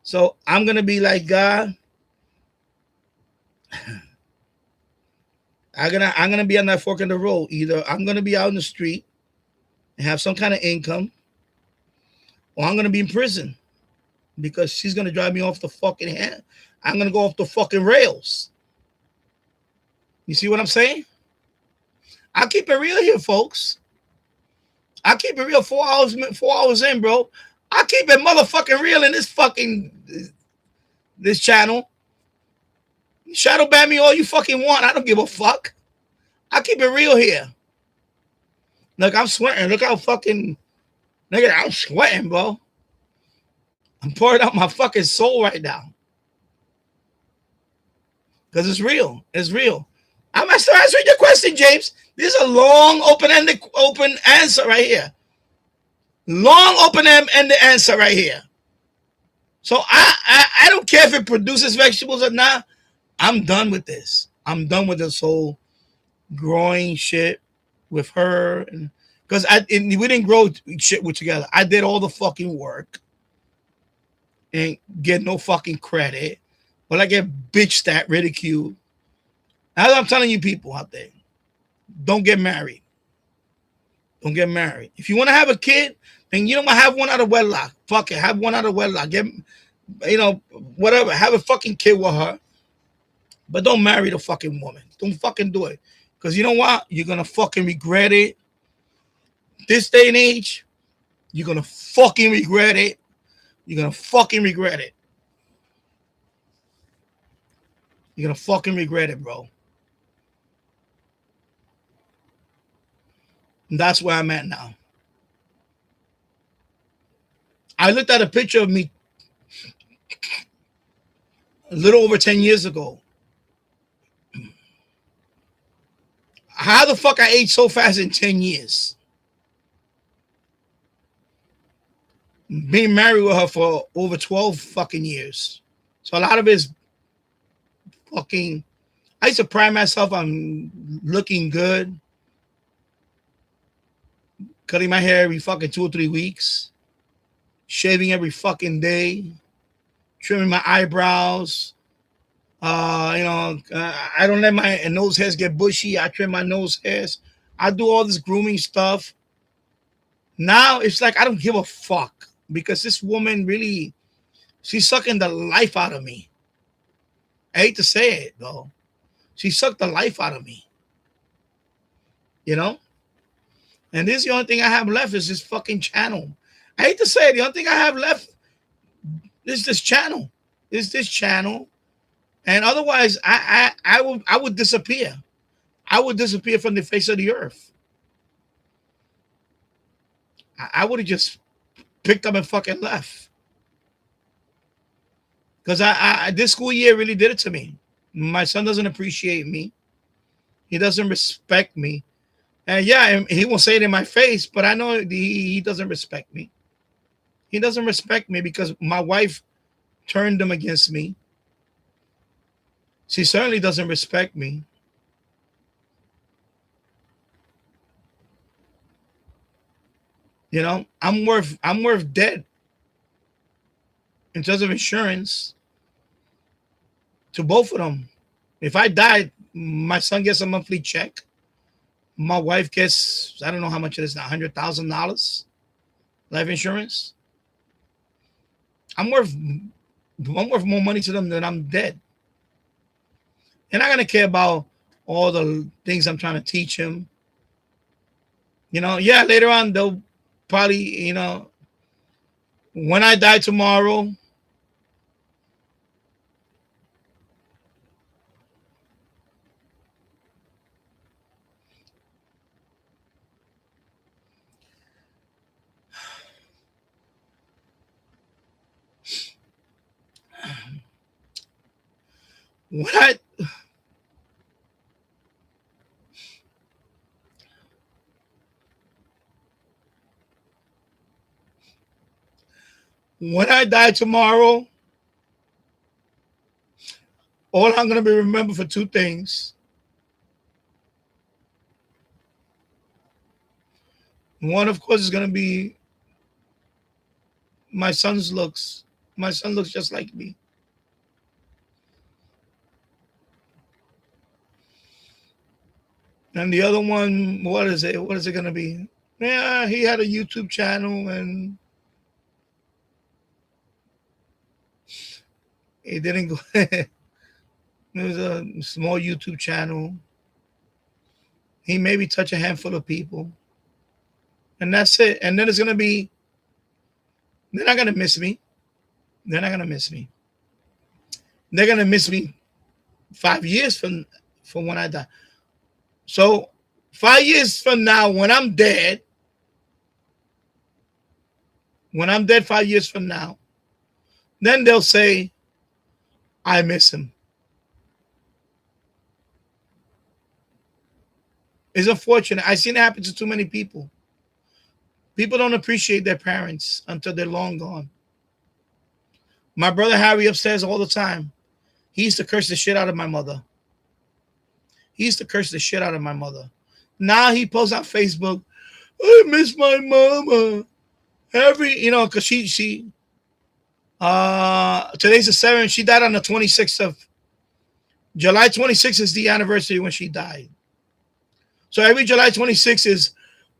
So I'm gonna be like God. I'm gonna be on that fork in the road. Either I'm gonna be out in the street and have some kind of income, or I'm gonna be in prison because she's gonna drive me off the fucking head. I'm gonna go off the fucking rails. You see what I'm saying? I'll keep it real here, folks. I keep it real. 4 hours in, bro. I keep it motherfucking real in this channel. Shadow ban me all you fucking want. I don't give a fuck. I keep it real here. Look, I'm sweating. Look how fucking nigga, I'm sweating, bro. I'm pouring out my fucking soul right now. Because it's real. It's real. I'm still answering your question, James. This is a long, open-ended answer right here. Long, open-ended answer right here. So I don't care if it produces vegetables or not. I'm done with this. I'm done with this whole growing shit with her. Because we didn't grow shit together. I did all the fucking work and get no fucking credit. But I get bitched at, ridiculed. As I'm telling you people out there, don't get married. Don't get married. If you want to have a kid, then you don't have one out of wedlock. Fuck it. Have one out of wedlock. Get, whatever. Have a fucking kid with her. But don't marry the fucking woman. Don't fucking do it. Because you know what? You're going to fucking regret it. This day and age, you're going to fucking regret it. You're going to fucking regret it. You're going to fucking regret it, bro. And that's where I'm at now. I looked at a picture of me a little over 10 years ago. How the fuck I aged so fast in 10 years? Being married with her for over 12 fucking years. So a lot of it is fucking, I used to pride myself on looking good. Cutting my hair every fucking 2 or 3 weeks. Shaving every fucking day. Trimming my eyebrows. I don't let my nose hairs get bushy. I trim my nose hairs. I do all this grooming stuff. Now it's like I don't give a fuck because this woman really, she's sucking the life out of me. I hate to say it though. She sucked the life out of me. You know? And this is the only thing I have left is this fucking channel. I hate to say it, the only thing I have left is this channel. Is this channel. And otherwise, I would disappear. I would disappear from the face of the earth. I would have just picked up and fucking left. Because this school year really did it to me. My son doesn't appreciate me. He doesn't respect me. And yeah, and he won't say it in my face, but I know he doesn't respect me. He doesn't respect me because my wife turned him against me. She certainly doesn't respect me. You know, I'm worth dead in terms of insurance to both of them. If I die, my son gets a monthly check. My wife gets, I don't know how much it is now, $100,000 life insurance. I'm worth more money to them than I'm dead. They're not gonna care about all the things I'm trying to teach him. You know, yeah, later on they'll probably, you know, when I die tomorrow, when I die tomorrow, all I'm gonna be remembered for two things. One, of course, is gonna be my son's looks. My son looks just like me. And the other one, what is it? What is it gonna be? Yeah, he had a YouTube channel and it didn't go. It was a small YouTube channel. He maybe touch a handful of people. And that's it. And then it's gonna be, they're not gonna miss me. They're not gonna miss me. They're gonna miss me 5 years from when I die. So 5 years from now, when I'm dead 5 years from now, then they'll say, I miss him. It's unfortunate. I've seen it happen to too many people. People don't appreciate their parents until they're long gone. My brother Harry upstairs all the time. He used to curse the shit out of my mother. He used to curse the shit out of my mother. Now he posts on Facebook, I miss my mama. Because today's the 7th. She died on the 26th of July 26th is the anniversary when she died. So every July 26th is,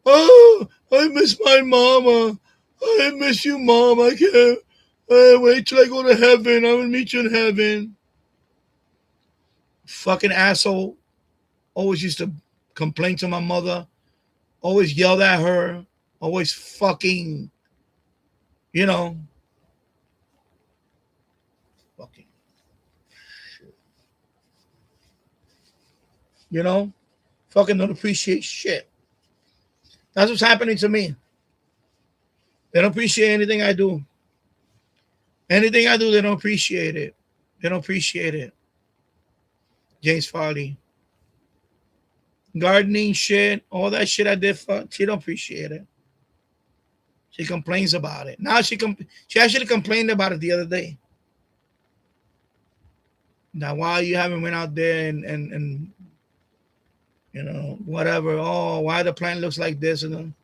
oh, I miss my mama. I miss you, mom. I can't wait till I go to heaven. I will meet you in heaven. Fucking asshole. Always used to complain to my mother. Always yelled at her. Always fucking, fucking shit. Fucking don't appreciate shit. That's what's happening to me. They don't appreciate anything I do. Anything I do, they don't appreciate it. They don't appreciate it. James Farley. Gardening shit, all that shit I did for, she don't appreciate it. She complains about it. Now she actually complained about it the other day. Now why you haven't went out there and whatever. Oh, why the plant looks like this and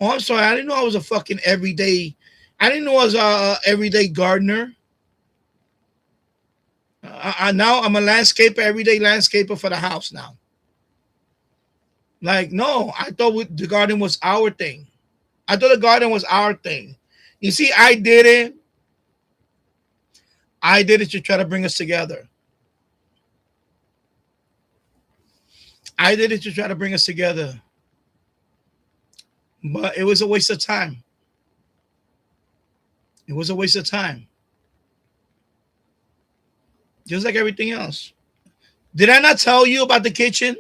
oh, I'm sorry. I didn't know I was a fucking everyday. I didn't know I was a everyday gardener. Now I'm a landscaper, everyday landscaper for the house now. Like, no, I thought the garden was our thing. I thought the garden was our thing. You see, I did it. I did it to try to bring us together. I did it to try to bring us together. But it was a waste of time. It was a waste of time. Just like everything else. Did I not tell you about the kitchen?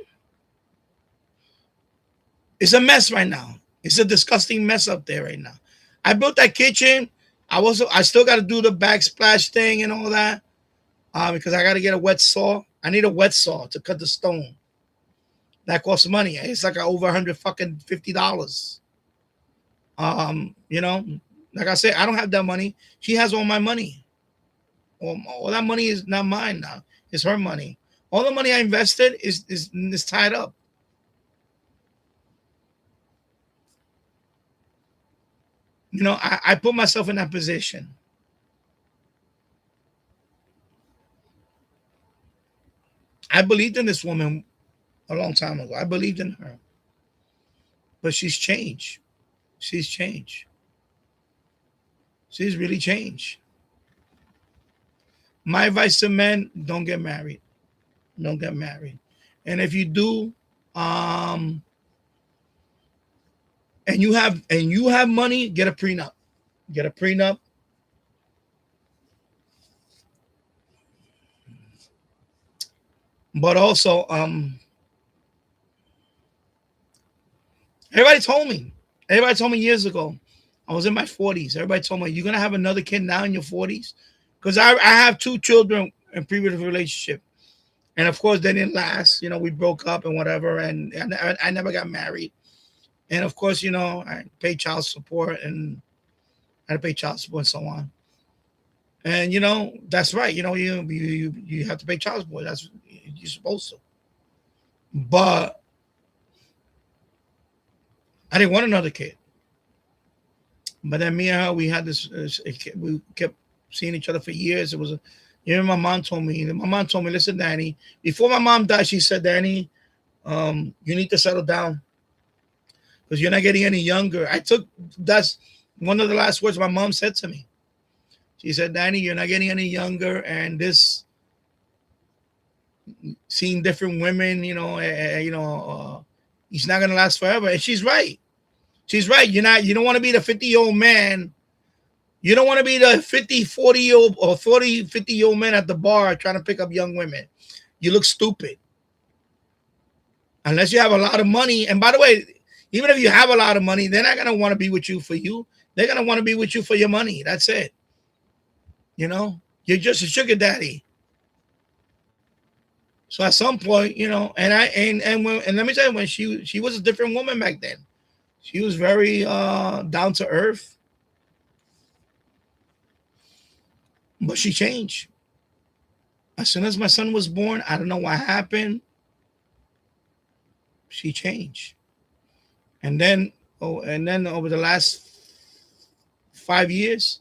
It's a mess right now. It's a disgusting mess up there right now. I built that kitchen. I still got to do the backsplash thing and all that. Because I got to get a wet saw. I need a wet saw to cut the stone. That costs money. It's like over $150. You know, like I said, I don't have that money. She has all my money. All that money is not mine now. It's her money. All the money I invested is tied up. You know, I put myself in that position. I believed in this woman a long time ago. I believed in her. But she's changed. She's changed. She's really changed. My advice to men, don't get married. Don't get married. And if you do, and you have money, get a prenup. Get a prenup. But also, everybody told me years ago, I was in my 40s. Everybody told me, you're going to have another kid now in your 40s? Because I have 2 children in previous relationship. And of course, they didn't last. You know, we broke up and whatever. And I never got married. And of course, you know, I paid child support and I had to pay child support and so on. And, you know, that's right. You know, you have to pay child support. That's you're supposed to. But I didn't want another kid. But then me and her, we had this, we kept seeing each other for years. It was, my mom told me, listen, Danny, before my mom died, she said, Danny, you need to settle down because you're not getting any younger. That's one of the last words my mom said to me. She said, Danny, you're not getting any younger, and this seeing different women, it's not gonna last forever. And she's right. She's right. You don't want to be the 50-year-old man. You don't want to be the 40-year-old or 50-year-old man at the bar trying to pick up young women. You look stupid. Unless you have a lot of money. And by the way, even if you have a lot of money, they're not gonna want to be with you for you. They're gonna want to be with you for your money. That's it. You know, you're just a sugar daddy. So at some point, and let me tell you, when she was a different woman back then. She was very down to earth. But she changed. As soon as my son was born, I don't know what happened. She changed. And then over the last 5 years,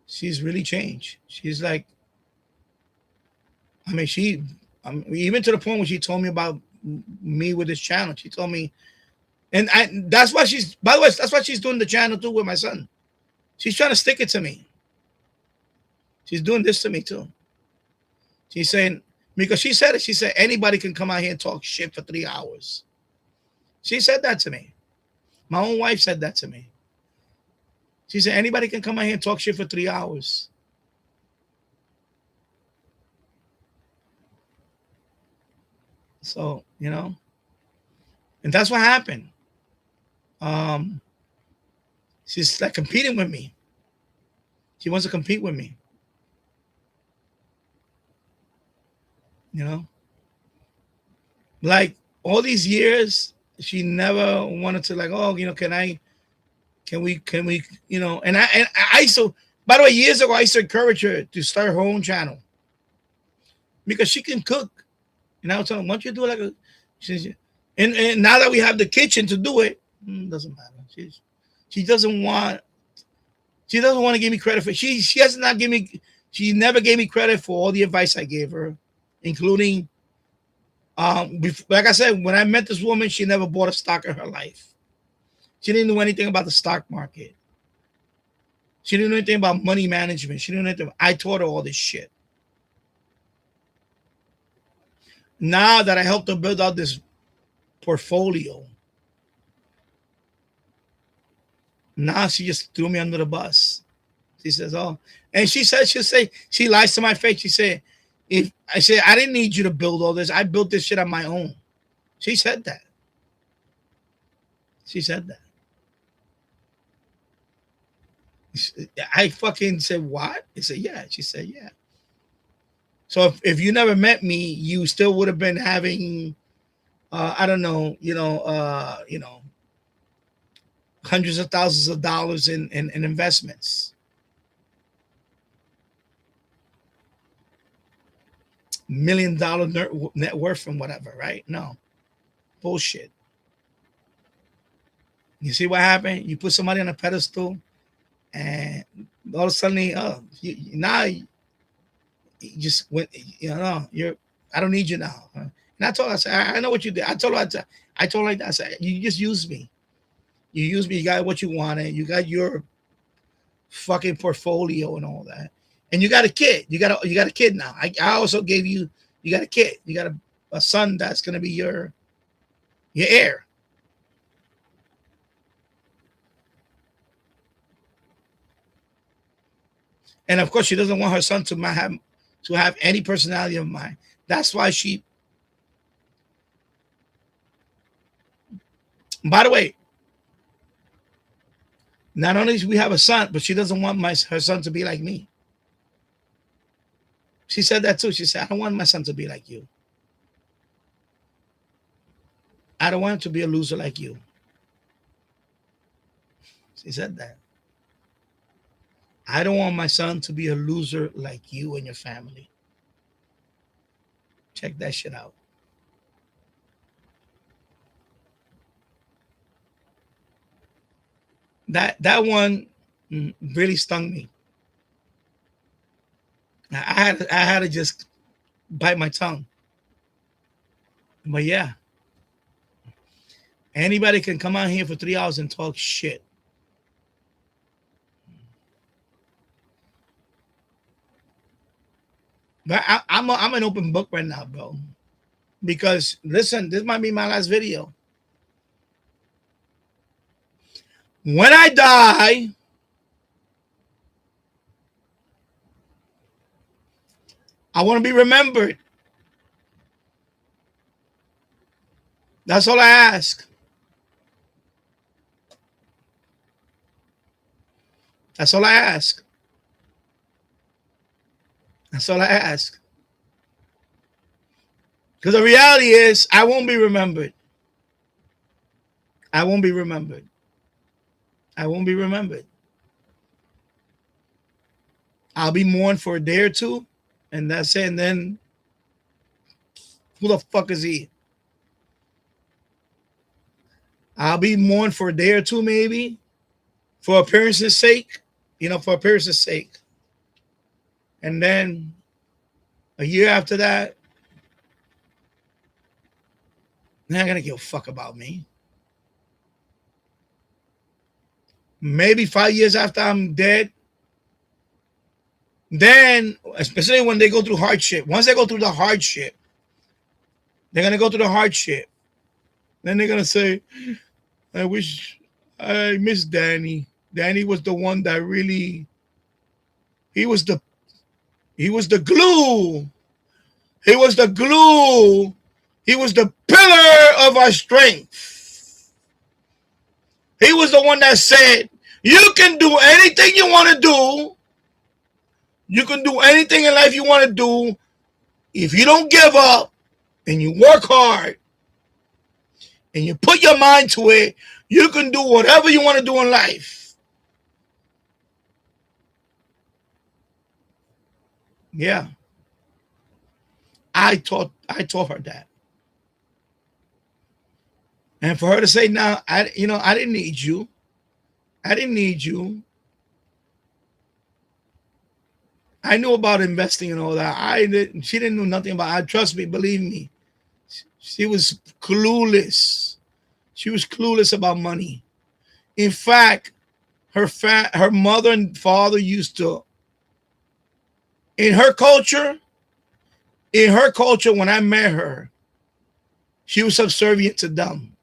she's really changed. She's like, even to the point where she told me about me with this channel. She told me, that's why that's why she's doing the channel too with my son. She's trying to stick it to me. She's doing this to me too. She's saying, because she said it, she said, anybody can come out here and talk shit for 3 hours. She said that to me. My own wife said that to me. She said, anybody can come out here and talk shit for 3 hours. So, and that's what happened. She's like competing with me. She wants to compete with me. Like all these years, she never wanted to can we, and I used to, by the way, years ago, I used to encourage her to start her own channel because she can cook. And I was telling her, why don't you do and now that we have the kitchen to do it, doesn't matter. She doesn't want to give me credit for she never gave me credit for all the advice I gave her, including like I said, when I met this woman, she never bought a stock in her life. She didn't know anything about the stock market. She didn't know anything about money management. She didn't know anything. I taught her all this shit. Now that I helped her build out this portfolio, now she just threw me under the bus. She says, oh, and she'll say, she lies to my face. She said, I didn't need you to build all this. I built this shit on my own. She said that. She said that. I fucking said, what? He said, yeah. She said, yeah. So if you never met me, you still would have been having I don't know, hundreds of thousands of dollars in investments. $1 million net worth and whatever, right? No. Bullshit. You see what happened? You put somebody on a pedestal and all of a sudden, now you just went, I don't need you now. And I told her, I said, I know what you did. I told her, I said, you just used me. You used me. You got what you wanted. You got your fucking portfolio and all that. And you got a kid. You got a kid now. I also gave you got a kid. You got a son that's going to be your heir. And of course, she doesn't want her son to have any personality of mine. That's why she. By the way, not only do we have a son, but she doesn't want her son to be like me. She said that too. She said, I don't want my son to be like you. I don't want him to be a loser like you. She said that. I don't want my son to be a loser like you and your family. Check that shit out. That one really stung me. I had to just bite my tongue. But yeah, anybody can come out here for 3 hours and talk shit. But I'm an open book right now, bro. Because listen, this might be my last video. When I die, I want to be remembered. That's all I ask. That's all I ask. That's all I ask. Because the reality is, I won't be remembered. I won't be remembered. I won't be remembered. I'll be mourned for a day or two, and that's it. And then, who the fuck is he? I'll be mourned for a day or two, maybe, for appearance's sake. For appearance's sake. And then, a year after that, they're not gonna give a fuck about me. Maybe 5 years after I'm dead, then, especially when they go through hardship, once they go through the hardship, they're going to go through the hardship. Then they're going to say, I wish I miss Danny. Danny was the one that really, he was the glue. He was the glue. He was the pillar of our strength. He was the one that said, you can do anything you want to do. You can do anything in life you want to do. If you don't give up and you work hard and you put your mind to it, you can do whatever you want to do in life. Yeah. I taught her that. And for her to say, "Now, I didn't need you. I didn't need you. I knew about investing and all that. She didn't know nothing about it. Trust me, believe me. She was clueless. She was clueless about money. In fact, her mother and father used to, in her culture, when I met her, she was subservient to them.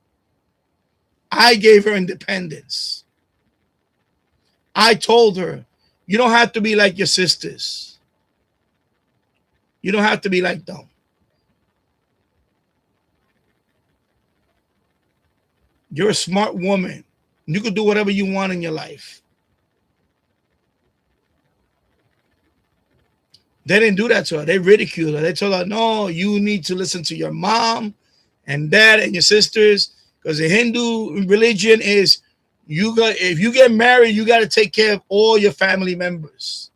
I gave her independence. I told her, you don't have to be like your sisters. You don't have to be like them. You're a smart woman. You can do whatever you want in your life. They didn't do that to her. They ridiculed her. They told her, no, you need to listen to your mom and dad and your sisters, because the Hindu religion is if you get married, you got to take care of all your family members.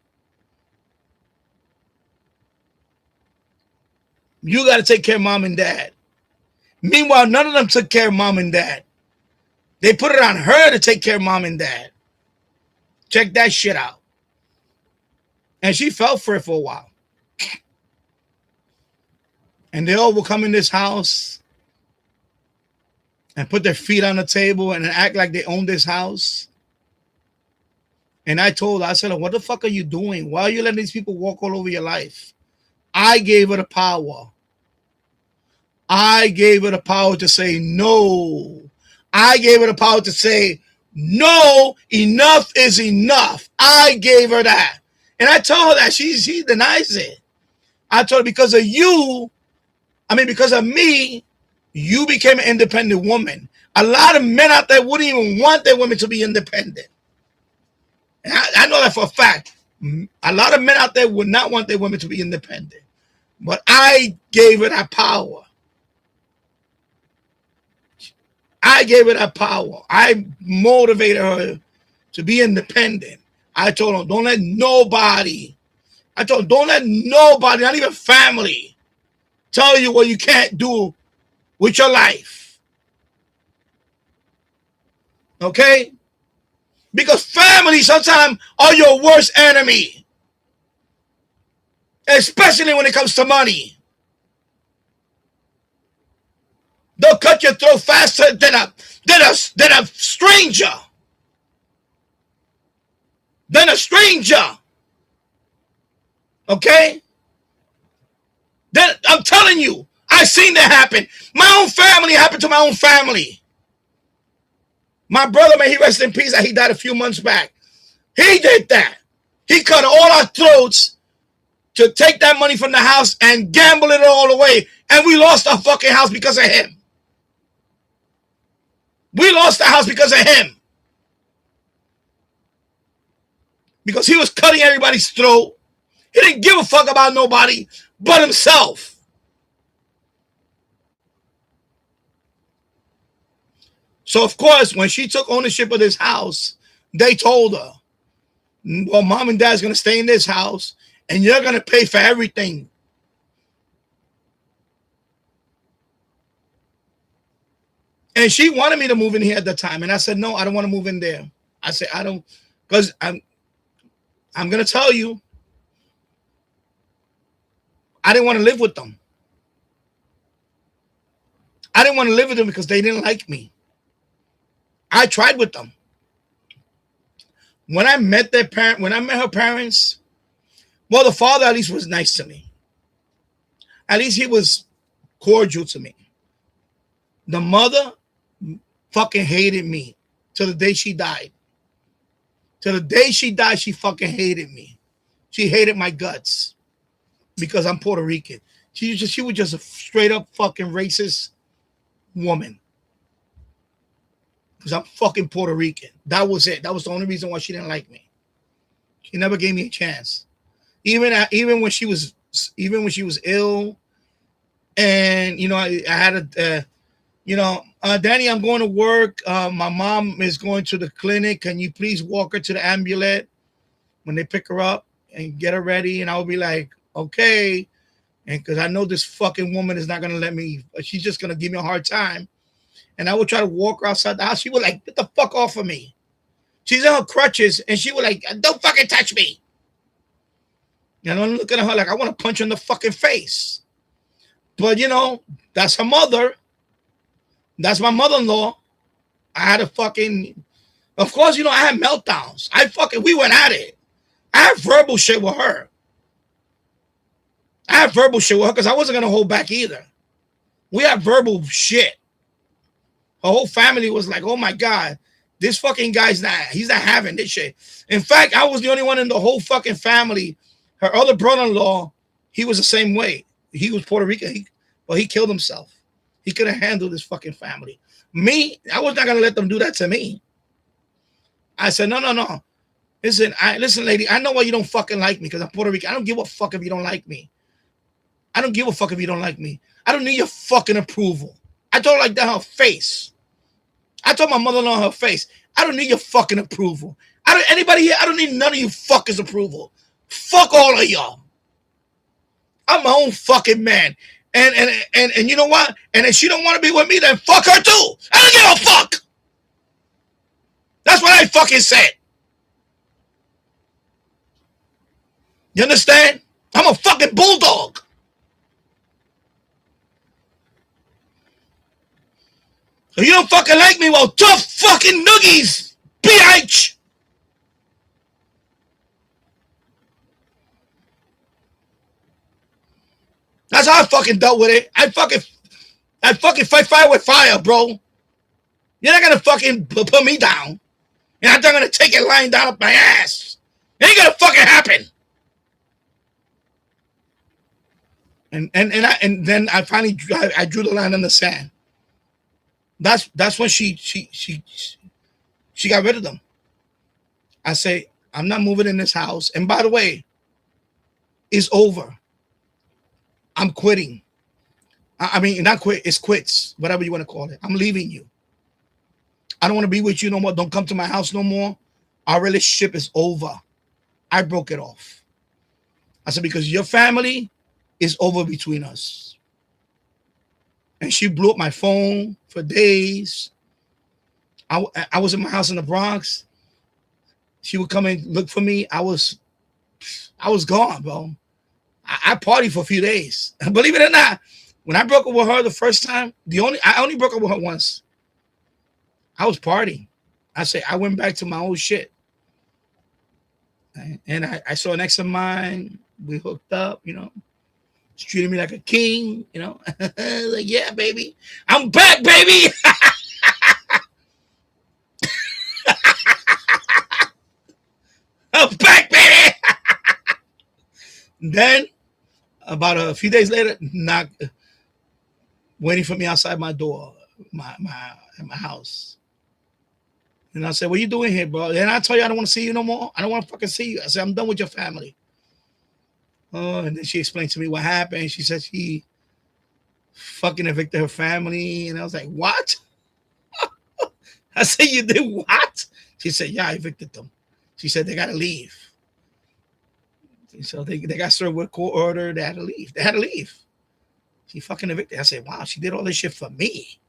You got to take care of mom and dad. Meanwhile, none of them took care of mom and dad. They put it on her to take care of mom and dad. Check that shit out. And she fell for it for a while. And they all will come in this house and put their feet on the table and act like they own this house. And I told her, I said, what the fuck are you doing? Why are you letting these people walk all over your life? I gave her the power. I gave her the power to say no. I gave her the power to say, no, enough is enough. I gave her that. And I told her that. She denies it. I told her, because of you, because of me, you became an independent woman. A lot of men out there wouldn't even want their women to be independent. And I know that for a fact. A lot of men out there would not want their women to be independent. But I gave her that power. I gave her that power. I motivated her to be independent. I told her, don't let nobody, not even family, tell you what you can't do with your life. Okay? Because family sometimes are your worst enemy. Especially when it comes to money. They'll cut your throat faster than a stranger. Than a stranger. Okay? Then I'm telling you, I've seen that happen. My own family happened to my own family. My brother, may he rest in peace, he died a few months back. He did that. He cut all our throats to take that money from the house and gamble it all away. And we lost our fucking house because of him. We lost the house because of him. Because he was cutting everybody's throat. He didn't give a fuck about nobody but himself. So, of course, when she took ownership of this house, they told her, well, mom and dad's going to stay in this house, and you're going to pay for everything. And she wanted me to move in here at the time. And I said, no, I don't want to move in there. I said, I don't, because I'm going to tell you, I didn't want to live with them. I didn't want to live with them because they didn't like me. I tried with them. When I met their parent, when I met her parents, well, the father at least was nice to me. At least he was cordial to me. The mother fucking hated me till the day she died. Till the day she died, she fucking hated me. She hated my guts because I'm Puerto Rican. She was just a straight up fucking racist woman. Because I'm fucking Puerto Rican. That was it. That was the only reason why she didn't like me. She never gave me a chance. Even when she was ill, and I had a Danny, I'm going to work. My mom is going to the clinic. Can you please walk her to the ambulance when they pick her up and get her ready? And I'll be like, okay. And because I know this fucking woman is not going to let me, she's just going to give me a hard time. And I would try to walk her outside the house. She would like, get the fuck off of me. She's in her crutches and she would like, don't fucking touch me. And I'm looking at her like, I want to punch her in the fucking face. But that's her mother. That's my mother-in-law. I had a fucking, of course, I had meltdowns. We went at it. I had verbal shit with her. Because I wasn't going to hold back either. We had verbal shit. Her whole family was like, oh my God, this fucking guy's he's not having this shit. In fact, I was the only one in the whole fucking family. Her other brother-in-law, he was the same way. He was Puerto Rican, but he killed himself. He couldn't handle this fucking family. Me, I was not going to let them do that to me. I said, no. Listen, lady, I know why you don't fucking like me because I'm Puerto Rican. I don't give a fuck if you don't like me. I don't give a fuck if you don't like me. I don't need your fucking approval. told her like that in her face. I told my mother-in-law in her face, I don't need your fucking approval. Anybody here, I don't need none of you fuckers' approval. Fuck all of y'all. I'm my own fucking man. And you know what? And if she don't want to be with me, then fuck her too. I don't give a fuck. That's what I fucking said. You understand? I'm a fucking bulldog. So you don't fucking like me? Well, tough fucking noogies, bitch. That's how I fucking dealt with it. I fucking fight fire with fire, bro. You're not gonna fucking put me down. You're not gonna take it lying down up my ass. It ain't gonna fucking happen. And then I finally I drew the line in the sand. That's when she got rid of them. I say, I'm not moving in this house. And by the way, it's over. I'm quitting. I mean, not quit, it's quits, whatever you want to call it. I'm leaving you. I don't want to be with you no more. Don't come to my house no more. Our relationship is over. I broke it off. I said, because your family is over between us. And she blew up my phone for days. I was in my house in the Bronx. She would come and look for me. I was gone, bro. I partied for a few days. Believe it or not, when I broke up with her the first time, I only broke up with her once. I was partying. I say I went back to my old shit. And I saw an ex of mine. We hooked up, you know. She treated me like a king, you know. Like, yeah, baby. I'm back, baby. I'm back, baby. Then, about a few days later, waiting for me outside my door, my house. And I said, what are you doing here, bro? And I told you I don't want to see you no more. I don't want to fucking see you. I said, I'm done with your family. Oh, and then she explained to me what happened. She said she fucking evicted her family. And I was like, what? I said, you did what? She said, yeah, I evicted them. She said, they got to leave. So they got served with court order. They had to leave. They had to leave. She fucking evicted. I said, wow, she did all this shit for me.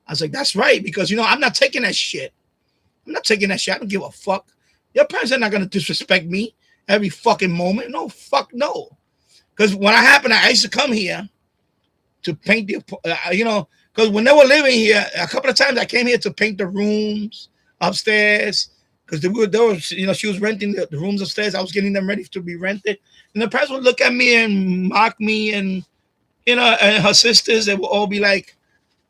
I was like, that's right. Because, you know, I'm not taking that shit. I'm not taking that shit. I don't give a fuck. Your parents are not going to disrespect me every fucking moment. No, fuck no. Because when it happened, I used to come here to paint the, you know, because when they were living here, a couple of times I came here to paint the rooms upstairs. Because they were, you know, she was renting the rooms upstairs. I was getting them ready to be rented. And the parents would look at me and mock me. And, you know, and her sisters, they would all be like,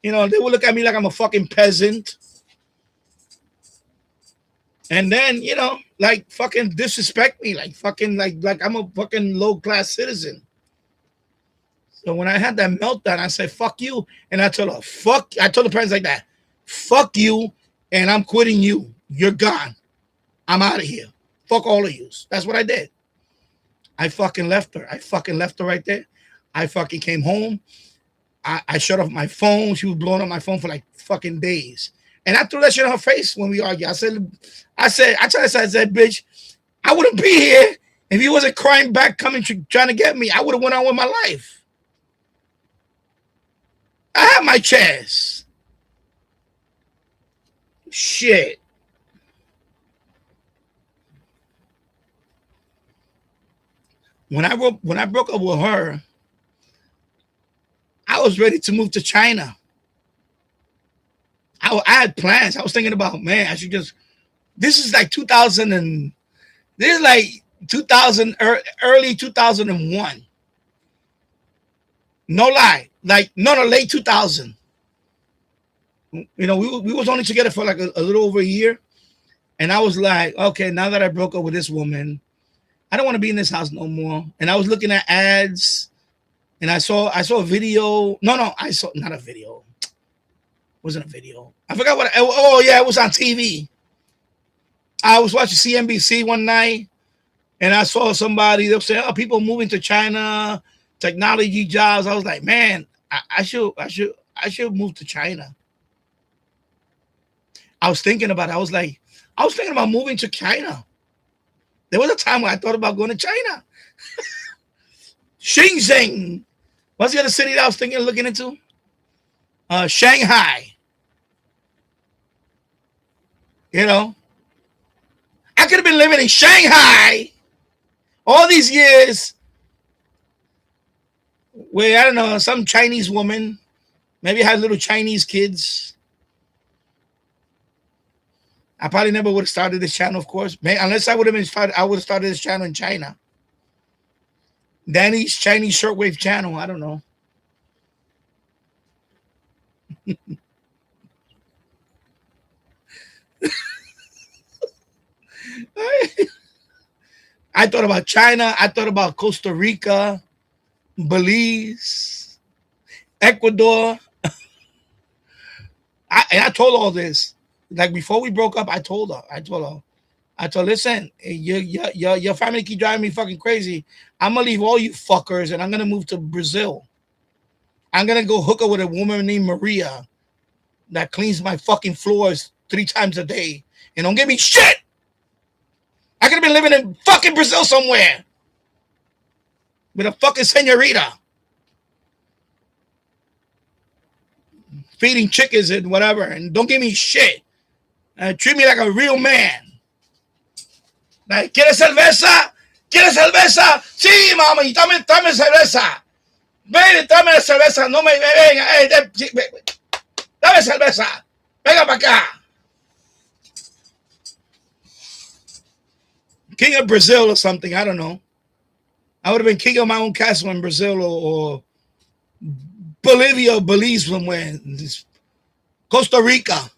you know, they would look at me like I'm a fucking peasant. And then, you know, like fucking disrespect me, like fucking like I'm a fucking low-class citizen. So when I had that meltdown, I said, fuck you. And I told her, I told the parents like that, fuck you, and I'm quitting you. You're gone. I'm out of here. Fuck all of you. That's what I did. I fucking left her. I fucking left her right there. I fucking came home. I shut off my phone. She was blowing up my phone for like fucking days. And I threw that shit in her face when we argued. I said, bitch, I wouldn't be here if you wasn't crying back, coming, trying to get me. I would have went on with my life. I had my chance. Shit. When I broke up with her, I was ready to move to China. I had plans. I was thinking about, man, I should just, this is like 2000 and, this is like 2000, early 2001. No lie. Like, no, late 2000. You know, we was only together for like a little over a year. And I was like, okay, now that I broke up with this woman, I don't want to be in this house no more. And I was looking at ads and I saw a video. No, I saw, not a video. Wasn't a video. I forgot what. Oh yeah, it was on TV. I was watching CNBC one night, and I saw somebody. They were saying, "Oh, people moving to China, technology jobs." I was like, "Man, I should I should move to China. I was thinking about it. I was thinking about moving to China. There was a time when I thought about going to China. Shenzhen. What's the other city that I was thinking of looking into? Shanghai. You know, I could have been living in Shanghai all these years where, I don't know, some Chinese woman, maybe had little Chinese kids. I probably never would have started this channel, of course. Unless I would have started this channel in China. Danny's Chinese Shortwave channel. I don't know. I thought about China. I thought about Costa Rica, Belize, Ecuador. I told all this. Like before we broke up, I told her, listen, your family keep driving me fucking crazy. I'm gonna leave all you fuckers and I'm gonna move to Brazil. I'm gonna go hook up with a woman named Maria that cleans my fucking floors 3 times a day. And don't give me shit. I could have been living in fucking Brazil somewhere with a fucking senorita. Feeding chickens and whatever. And don't give me shit. Treat me like a real man. Like, ¿quieres cerveza? ¿Quieres cerveza? Sí, mama, y tráeme cerveza. Ven, tráeme cerveza. No me venga. Dame cerveza. Venga para acá. King of Brazil or something. I don't know. I would have been king of my own castle in Brazil or Bolivia or Belize somewhere. Costa Rica.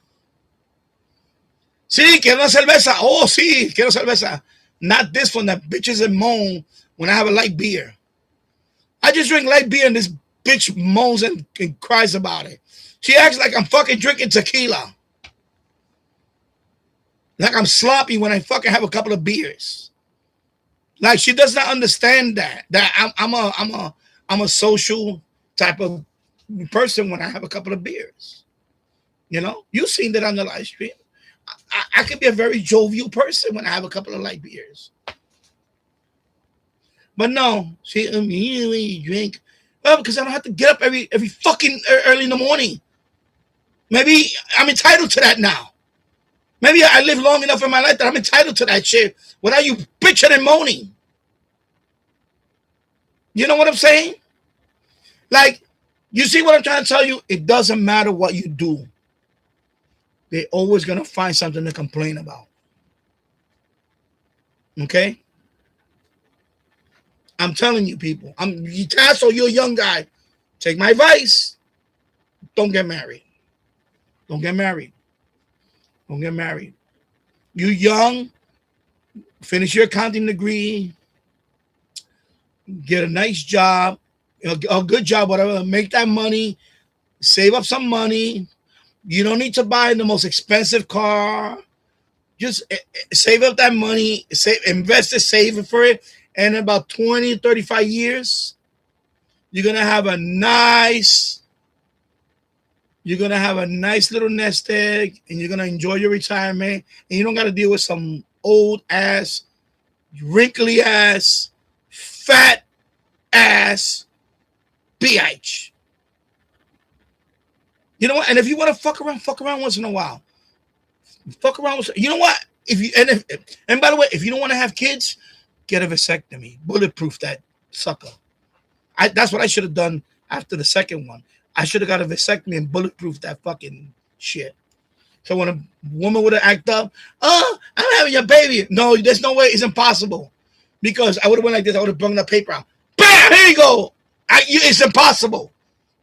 Sí, quiero una cerveza. Oh, sí, quiero cerveza. Not this one that bitches and moan when I have a light beer. I just drink light beer and this bitch moans and cries about it. She acts like I'm fucking drinking tequila. Like I'm sloppy when I fucking have a couple of beers. Like she does not understand that I'm a social type of person when I have a couple of beers. You know, you've seen that on the live stream. I could be a very jovial person when I have a couple of light beers. But no, she immediately drink. Well, because I don't have to get up every fucking early in the morning. Maybe I'm entitled to that now. Maybe I live long enough in my life that I'm entitled to that shit without you bitching and moaning. You know what I'm saying? Like, you see what I'm trying to tell you? It doesn't matter what you do. They're always going to find something to complain about. Okay? I'm telling you, people. Tasso, you're a young guy. Take my advice. Don't get married. Don't get married. Don't get married. You young, finish your accounting degree, get a nice job, a good job, whatever, make that money, save up some money. You don't need to buy the most expensive car. Just save up that money, invest it, save it for it. And in about 20, 35 years, you're going to have a nice little nest egg, and you're going to enjoy your retirement. And you don't got to deal with some old ass, wrinkly ass, fat ass bitch. You know what? And if you want to fuck around once in a while. Fuck around. You know what? And by the way, if you don't want to have kids, get a vasectomy. Bulletproof that sucker. That's what I should have done after the second one. I should have got a vasectomy and bulletproof that fucking shit. So when a woman would have acted up, oh, I'm having your baby. No, there's no way. It's impossible. Because I would have went like this. I would have brought that paper out. Bam! Here you go. It's impossible.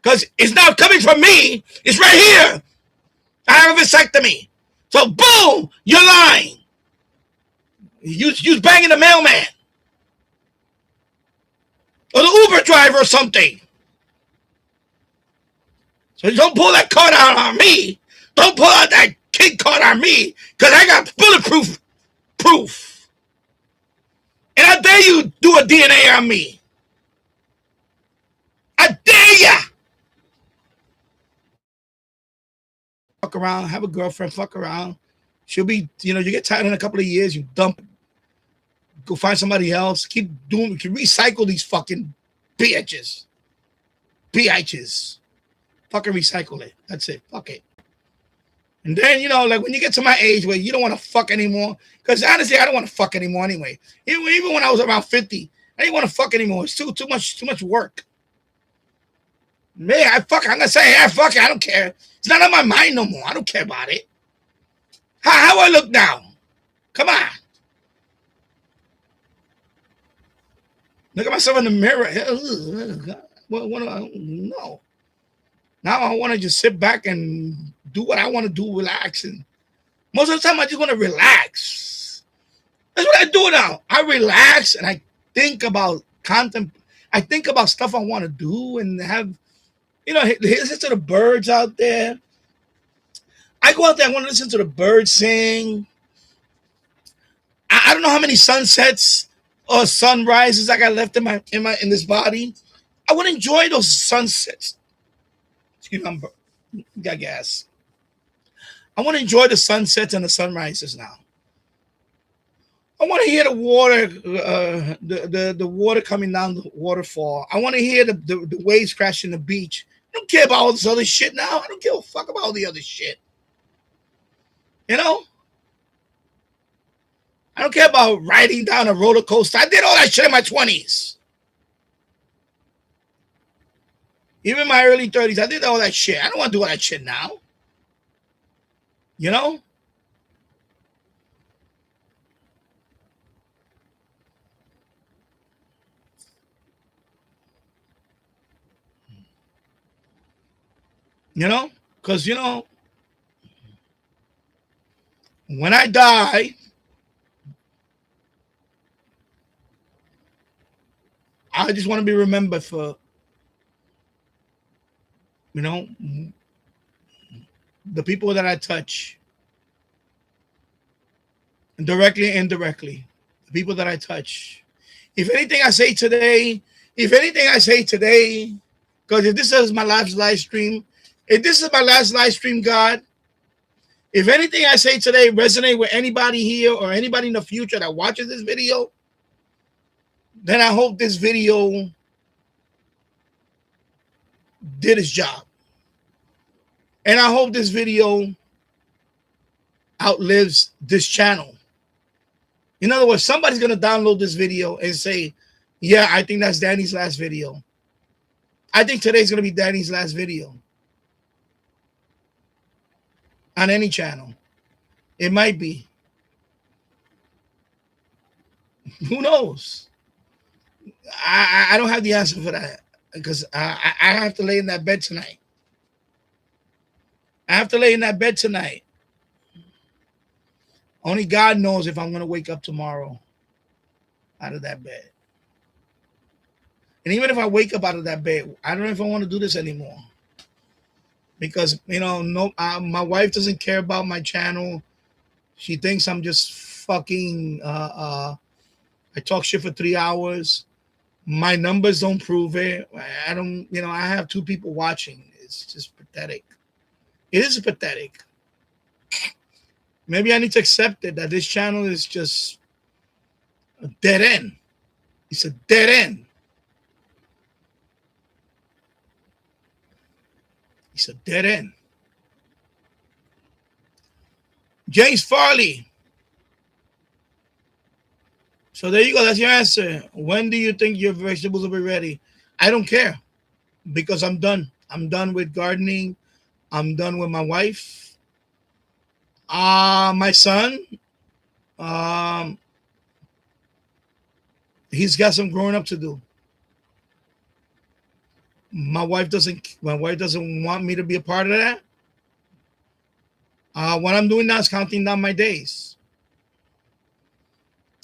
Because it's not coming from me. It's right here. I have a vasectomy. So boom, you're lying. You banging the mailman. Or the Uber driver or something. So don't pull that card out on me. Don't pull out that kid card on me. Because I got bulletproof proof. And I dare you do a DNA on me. I dare ya. fuck around, have a girlfriend, fuck around. She'll be, you get tired in a couple of years, you dump, go find somebody else. Keep recycle these fucking bitches. Fucking recycle it. That's it. Fuck it. And then, like when you get to my age where you don't want to fuck anymore, because honestly, I don't want to fuck anymore anyway. Even when I was around 50, I didn't want to fuck anymore. It's too much work. Man, I'm gonna say, yeah, fuck it. I don't care. It's not on my mind no more. I don't care about it. How I look now? Come on. Look at myself in the mirror. No. Now I want to just sit back and do what I want to do, relax. And most of the time, I just want to relax. That's what I do now. I relax and I think about content. I think about stuff I want to do and have, listen to the birds out there. I go out there, I want to listen to the birds sing. I don't know how many sunsets or sunrises I got left in this body. I want to enjoy those sunsets. Excuse me, got gas. I want to enjoy the sunsets and the sunrises now. I want to hear the water, the water coming down the waterfall. I want to hear the waves crashing the beach. I don't care about all this other shit now. I don't give a fuck about all the other shit. I don't care about riding down a roller coaster. I did all that shit in my 20s. Even in my early 30s, I did all that shit. I don't want to do all that shit now. Because, when I die, I just want to be remembered for, the people that I touch, directly and indirectly, the people that I touch. If anything I say today, because if this is my last live stream, God, if anything I say today resonate with anybody here or anybody in the future that watches this video, then I hope this video did its job. And I hope this video outlives this channel. In other words, somebody's going to download this video and say, yeah, I think that's Danny's last video. I think today's going to be Danny's last video. On any channel. It might be. Who knows? I don't have the answer for that because I have to lay in that bed tonight. Only God knows if I'm going to wake up tomorrow out of that bed. And even if I wake up out of that bed, I don't know if I want to do this anymore. Because, my wife doesn't care about my channel. She thinks I'm just fucking, I talk shit for 3 hours. My numbers don't prove it. I don't, I have 2 people watching. It's just pathetic. It is pathetic. Maybe I need to accept it that this channel is just a dead end. It's a dead end. It's a dead end. James Farley. So there you go. That's your answer. When do you think your vegetables will be ready? I don't care because I'm done. I'm done with gardening. I'm done with my wife. My son. He's got some growing up to do. My wife doesn't want me to be a part of that. What I'm doing now is counting down my days.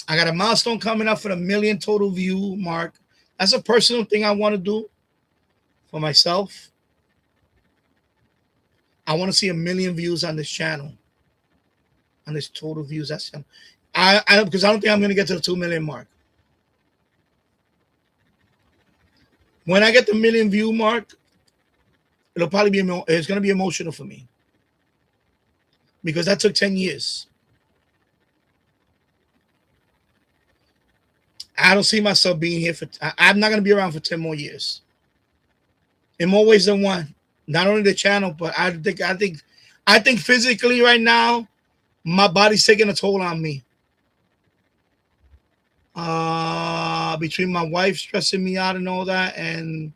I got a milestone coming up for the 1 million total view mark. That's a personal thing I want to do for myself. I want to see 1 million views on this channel. On this total views. That's because I don't think I'm going to get to the 2 million mark. When I get the 1 million view mark, it's going to be emotional for me. because that took 10 years. I don't see myself being here I'm not going to be around for 10 more years. In more ways than one. Not only the channel, but I think physically right now, my body's taking a toll on me. Between my wife stressing me out and all that, and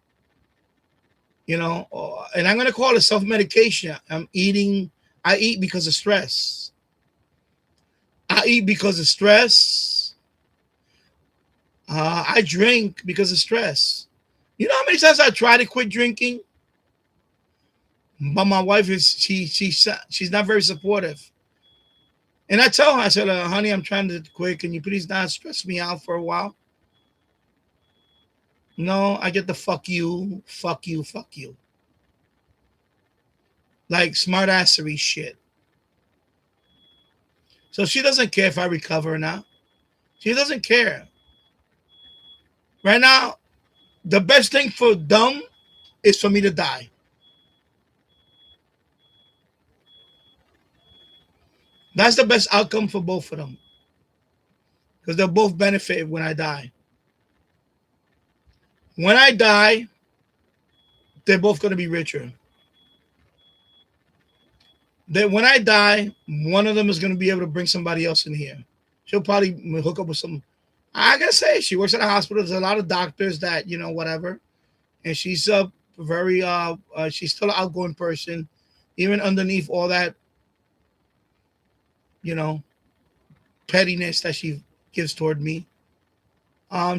and I'm going to call it self-medication. I eat because of stress. I eat because of stress. I drink because of stress. You know how many times I try to quit drinking? But my wife she's not very supportive. And I tell her, I said, honey, I'm trying to quit. Can you please not stress me out for a while? No, I get the fuck you. Like smart assery shit. So she doesn't care if I recover or not. She doesn't care. Right now, the best thing for them is for me to die. That's the best outcome for both of them. Because they'll both benefit when I die. When I die, they're both going to be richer. Then when I die, one of them is going to be able to bring somebody else in here. She'll probably hook up with some. I gotta say, she works at a hospital. There's a lot of doctors that, whatever. And she's she's still an outgoing person, even underneath all that, pettiness that she gives toward me.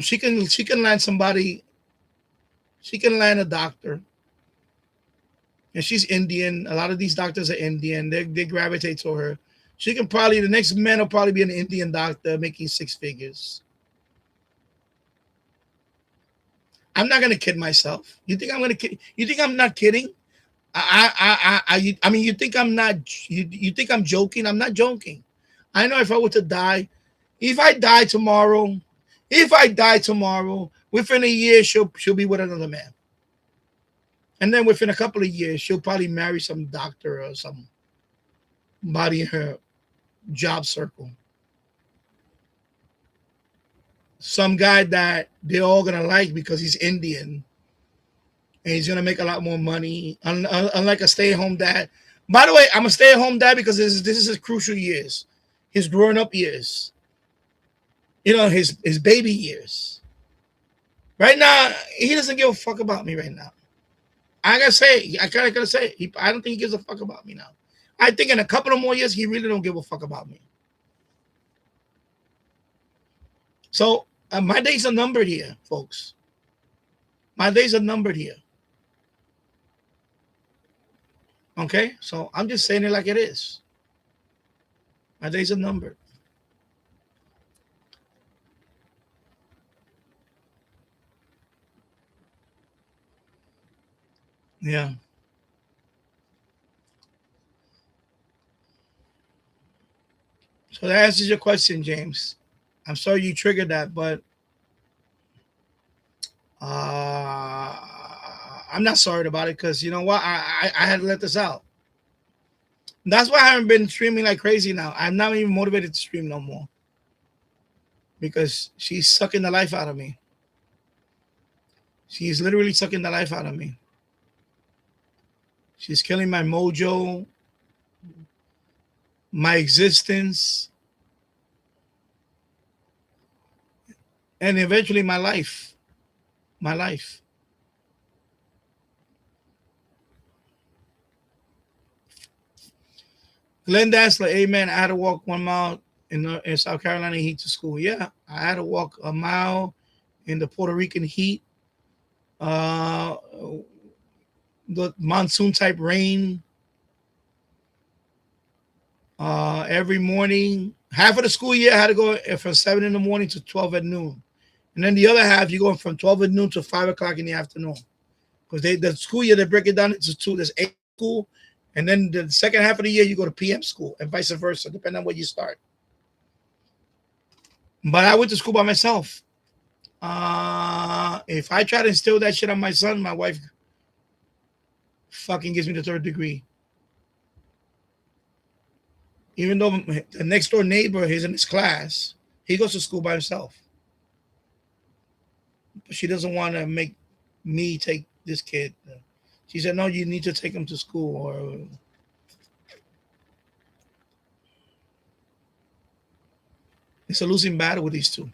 She can land somebody. She can land a doctor. And she's Indian. A lot of these doctors are Indian. They gravitate to her. She can probably, the next man will probably be an Indian doctor making 6 figures. I'm not gonna kid myself. You think I'm gonna kid? You think I'm not kidding? I mean, you think I'm not? You think I'm joking? I'm not joking. I know if I were to die, if I die tomorrow, within a year she'll be with another man, and then within a couple of years she'll probably marry some doctor or somebody in her job circle. Some guy that they're all gonna like because he's Indian and he's gonna make a lot more money. Unlike a stay-at-home dad. By the way, I'm a stay-at-home dad because this is his crucial years, his growing up years. His baby years. Right now, he doesn't give a fuck about me right now. I gotta say, I don't think he gives a fuck about me now. I think in a couple of more years, he really don't give a fuck about me. So my days are numbered here, folks. My days are numbered here. Okay? So I'm just saying it like it is. My days are numbered. Yeah. So that answers your question, James. I'm sorry you triggered that, but I'm not sorry about it because you know what? I had to let this out. That's why I haven't been streaming like crazy now. I'm not even motivated to stream no more because she's sucking the life out of me. She's literally sucking the life out of me. She's killing my mojo, my existence, and eventually my life. My life. Glenn Dassler, amen. I had to walk 1 mile in South Carolina heat to school. Yeah, I had to walk a mile in the Puerto Rican heat. The monsoon type rain. Every morning. Half of the school year I had to go from 7 in the morning to 12 at noon. And then the other half, you're going from 12 at noon to 5 o'clock in the afternoon. Because the school year, they break it down into 2. There's 8 school. And then the second half of the year, you go to PM school and vice versa, depending on where you start. But I went to school by myself. If I try to instill that shit on my son, my wife fucking gives me the 3rd degree. Even though the next door neighbor is in his class, he goes to school by himself. But she doesn't want to make me take this kid. She said, no, you need to take him to school. Or it's a losing battle with these two.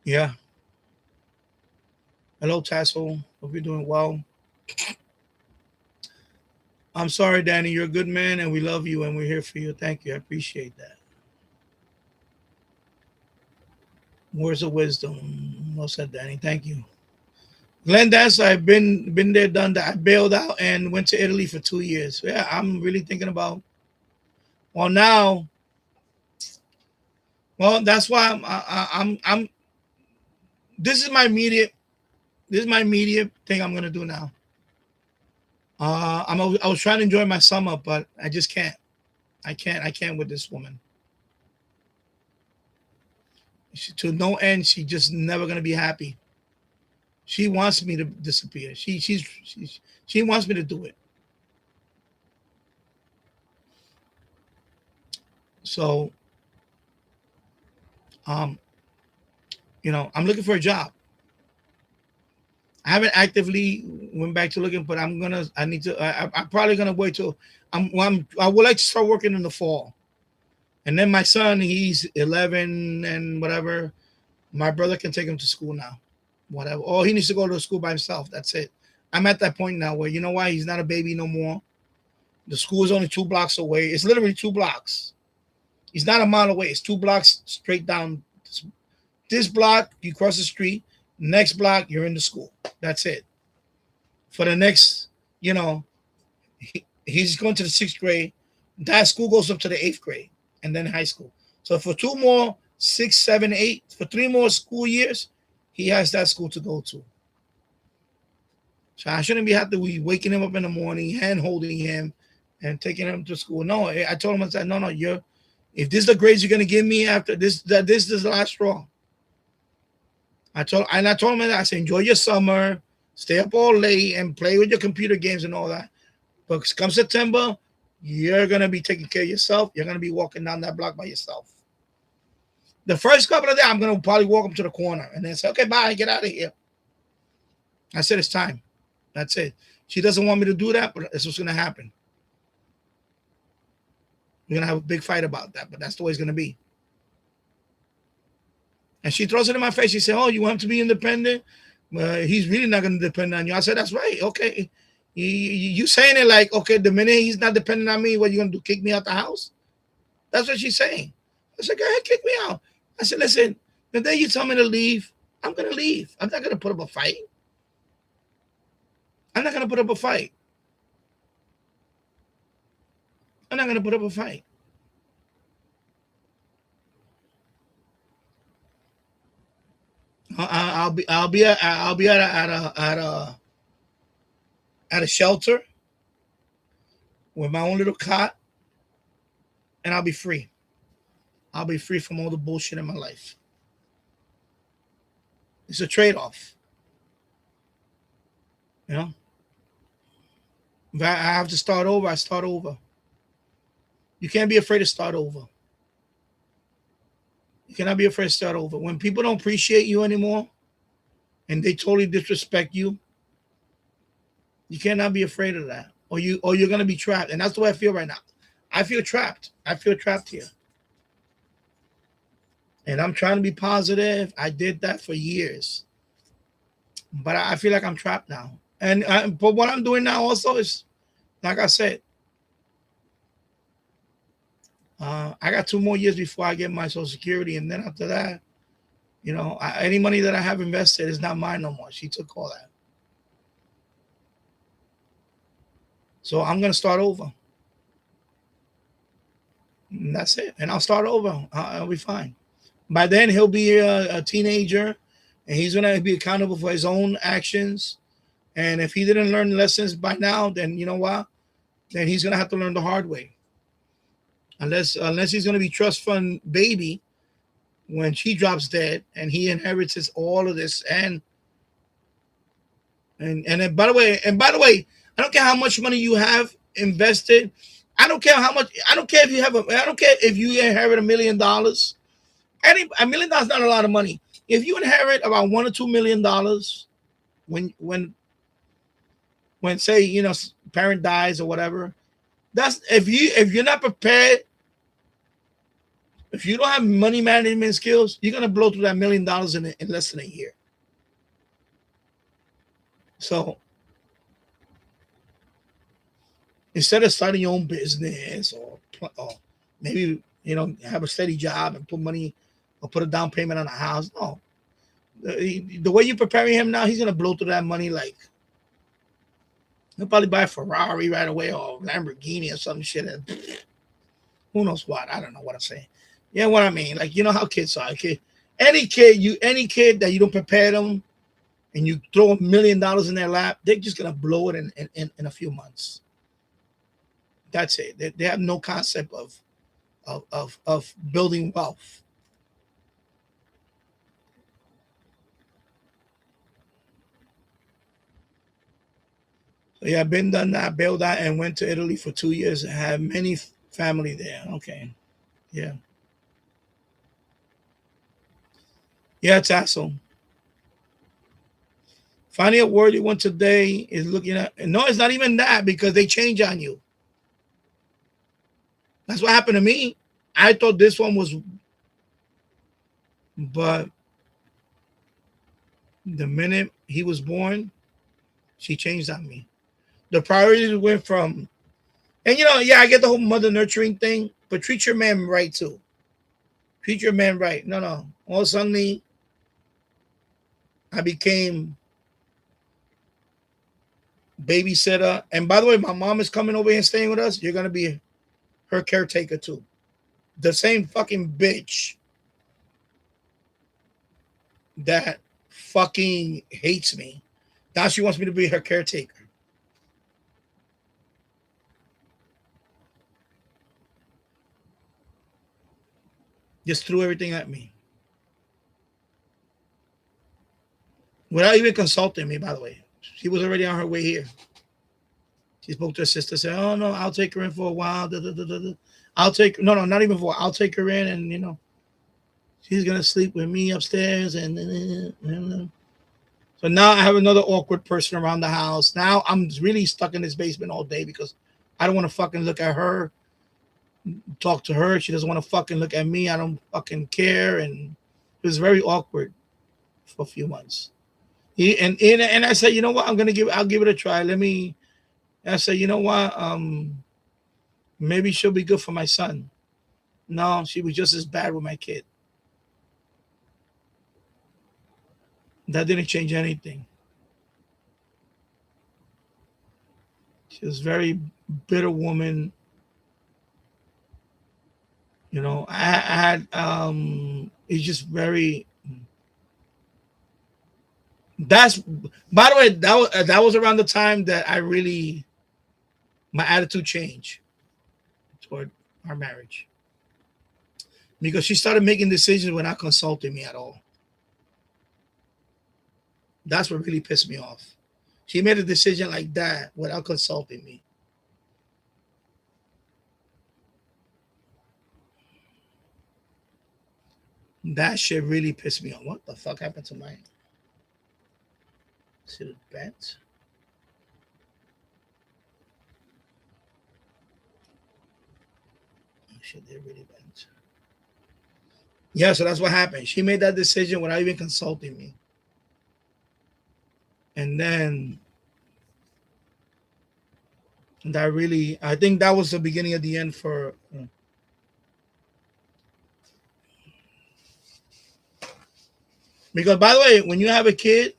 Yeah. Hello, Tassel. Hope you're doing well. I'm sorry, Danny. You're a good man, and we love you, and we're here for you. Thank you. I appreciate that. Words of wisdom. Well said, Danny. Thank you. Glenn Dance, I've been there, done that. I bailed out and went to Italy for 2 years. Yeah, I'm really thinking about. Well, now. Well, that's why I'm. This is my immediate. This is my immediate thing I'm gonna do now. I was trying to enjoy my summer, but I just can't. I can't with this woman. To no end, she's just never gonna be happy. She wants me to disappear. She wants me to do it. So, you know, I'm looking for a job. I haven't actively went back to looking, but I'm probably gonna wait till I would like to start working in the fall. And then my son, he's 11 and whatever. My brother can take him to school now. Whatever. Or he needs to go to school by himself. That's it. I'm at that point now where, you know why? He's not a baby no more. The school is only 2 blocks away. It's literally 2 blocks. He's not a mile away. It's 2 blocks straight down. This block, you cross the street. Next block, you're in the school. That's it. For the next, you know, he's going to the 6th grade. That school goes up to the 8th grade and then high school. So for 2 more, 6, 7, 8, for 3 more school years, he has that school to go to. So I shouldn't have to be waking him up in the morning, hand holding him, and taking him to school. No, I told him, I said, no, if this is the grades you're gonna give me after this, this is the last straw. I told him that I said, enjoy your summer, stay up all late and play with your computer games and all that. But come September, you're gonna be taking care of yourself. You're gonna be walking down that block by yourself. The first couple of days, I'm gonna probably walk him to the corner and then say, okay, bye, get out of here. I said, it's time. That's it. She doesn't want me to do that, but that's what's gonna happen. We're gonna have a big fight about that, but that's the way it's gonna be. And she throws it in my face. She said, oh, you want him to be independent? He's really not going to depend on you. I said, that's right. Okay. You saying it like, okay, the minute he's not dependent on me, what you going to do, kick me out the house? That's what she's saying. I said, go ahead, kick me out. I said, listen, the day you tell me to leave, I'm going to leave. I'm not going to put up a fight. I'm not going to put up a fight. I'm not going to put up a fight. I'll be at a shelter with my own little cot, and I'll be free. I'll be free from all the bullshit in my life. It's a trade-off. You know? If I have to start over, I start over. You can't be afraid to start over. You cannot be afraid to start over. When people don't appreciate you anymore and they totally disrespect you, you cannot be afraid of that. Or you're going to be trapped. And that's the way I feel right now. I feel trapped. I feel trapped here. And I'm trying to be positive. I did that for years. But I feel like I'm trapped now. But what I'm doing now also is, like I said, I got 2 more years before I get my Social Security. And then after that, you know, any money that I have invested is not mine no more. She took all that. So I'm going to start over. And that's it. And I'll start over. I'll be fine. By then, he'll be a teenager. And he's going to be accountable for his own actions. And if he didn't learn lessons by now, then you know what? Then he's going to have to learn the hard way. Unless he's going to be trust fund baby, when she drops dead and he inherits all of this. And by the way, I don't care how much money you have invested. I don't care how much. I don't care if you have I don't care if you inherit $1 million. $1 million is not a lot of money. If you inherit about $1 or $2 million, when say, you know, parent dies or whatever, that's if you're not prepared, if you don't have money management skills, you're gonna blow through that $1 million in less than a year. So instead of starting your own business or maybe, you know, have a steady job and put money or put a down payment on a house, no. The way you're preparing him now, he's gonna blow through that money. Like, he'll probably buy a Ferrari right away or Lamborghini or some shit. And who knows what? I don't know what I'm saying. Yeah, what I mean. Like, you know how kids are. Any kid that you don't prepare them and you throw $1 million in their lap, they're just gonna blow it in a few months. That's it. They have no concept of building wealth. So yeah, I've been done that, bailed out, and went to Italy for 2 years. I have many family there. Okay. Yeah. Yeah, it's asshole. Finding a worthy one today is looking at. No, it's not even that, because they change on you. That's what happened to me. I thought this one was, but the minute he was born, she changed on me. The priorities went from, and you know, yeah, I get the whole mother nurturing thing, but treat your man right too. Treat your man right. No. All of a sudden, I became babysitter. And by the way, my mom is coming over here and staying with us. You're going to be her caretaker too. The same fucking bitch that fucking hates me. Now she wants me to be her caretaker. Just threw everything at me. Without even consulting me, by the way. She was already on her way here. She spoke to her sister, said, oh, no, I'll take her in for a while. I'll take, no, not even for a while. I'll take her in, and, you know, she's going to sleep with me upstairs. And so now I have another awkward person around the house. Now I'm really stuck in this basement all day because I don't want to fucking look at her, talk to her. She doesn't want to fucking look at me. I don't fucking care. And it was very awkward for a few months. And I said, you know what? I'll give it a try. I said, you know what? Maybe she'll be good for my son. No, she was just as bad with my kid. That didn't change anything. She was a very bitter woman. You know, I had it's just very. That's, by the way, that was around the time that my attitude changed toward our marriage, because she started making decisions without consulting me at all. That's what really pissed me off. She made a decision like that without consulting me. That shit really pissed me off. What the fuck happened to mine? Is it bent? Oh, shit, they're really bent. Yeah, so that's what happened. She made that decision without even consulting me. And then I think that was the beginning of the end for. Because, by the way, when you have a kid,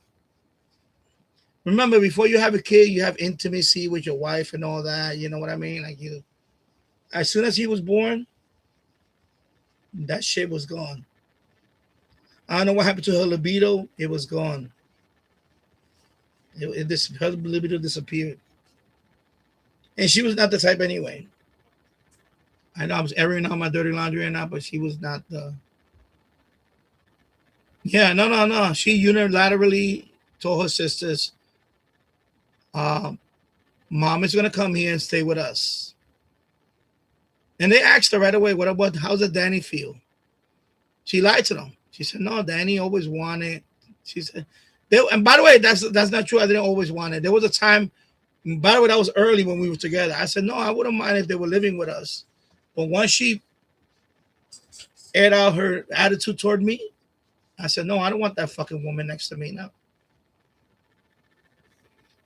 remember, before you have a kid, you have intimacy with your wife and all that. You know what I mean? Like, as soon as he was born, that shit was gone. I don't know what happened to her libido. It was gone. Her libido disappeared. And she was not the type anyway. I know I was airing out my dirty laundry right now, but she was not the. Yeah, no. She unilaterally told her sisters, Mom is gonna come here and stay with us. And they asked her right away, what about how's the Danny feel? She lied to them. She said, no, Danny always wanted. She said, and by the way, that's not true. I didn't always want it. There was a time, by the way, that was early when we were together. I said, no, I wouldn't mind if they were living with us. But once she aired out her attitude toward me, I said, no, I don't want that fucking woman next to me now.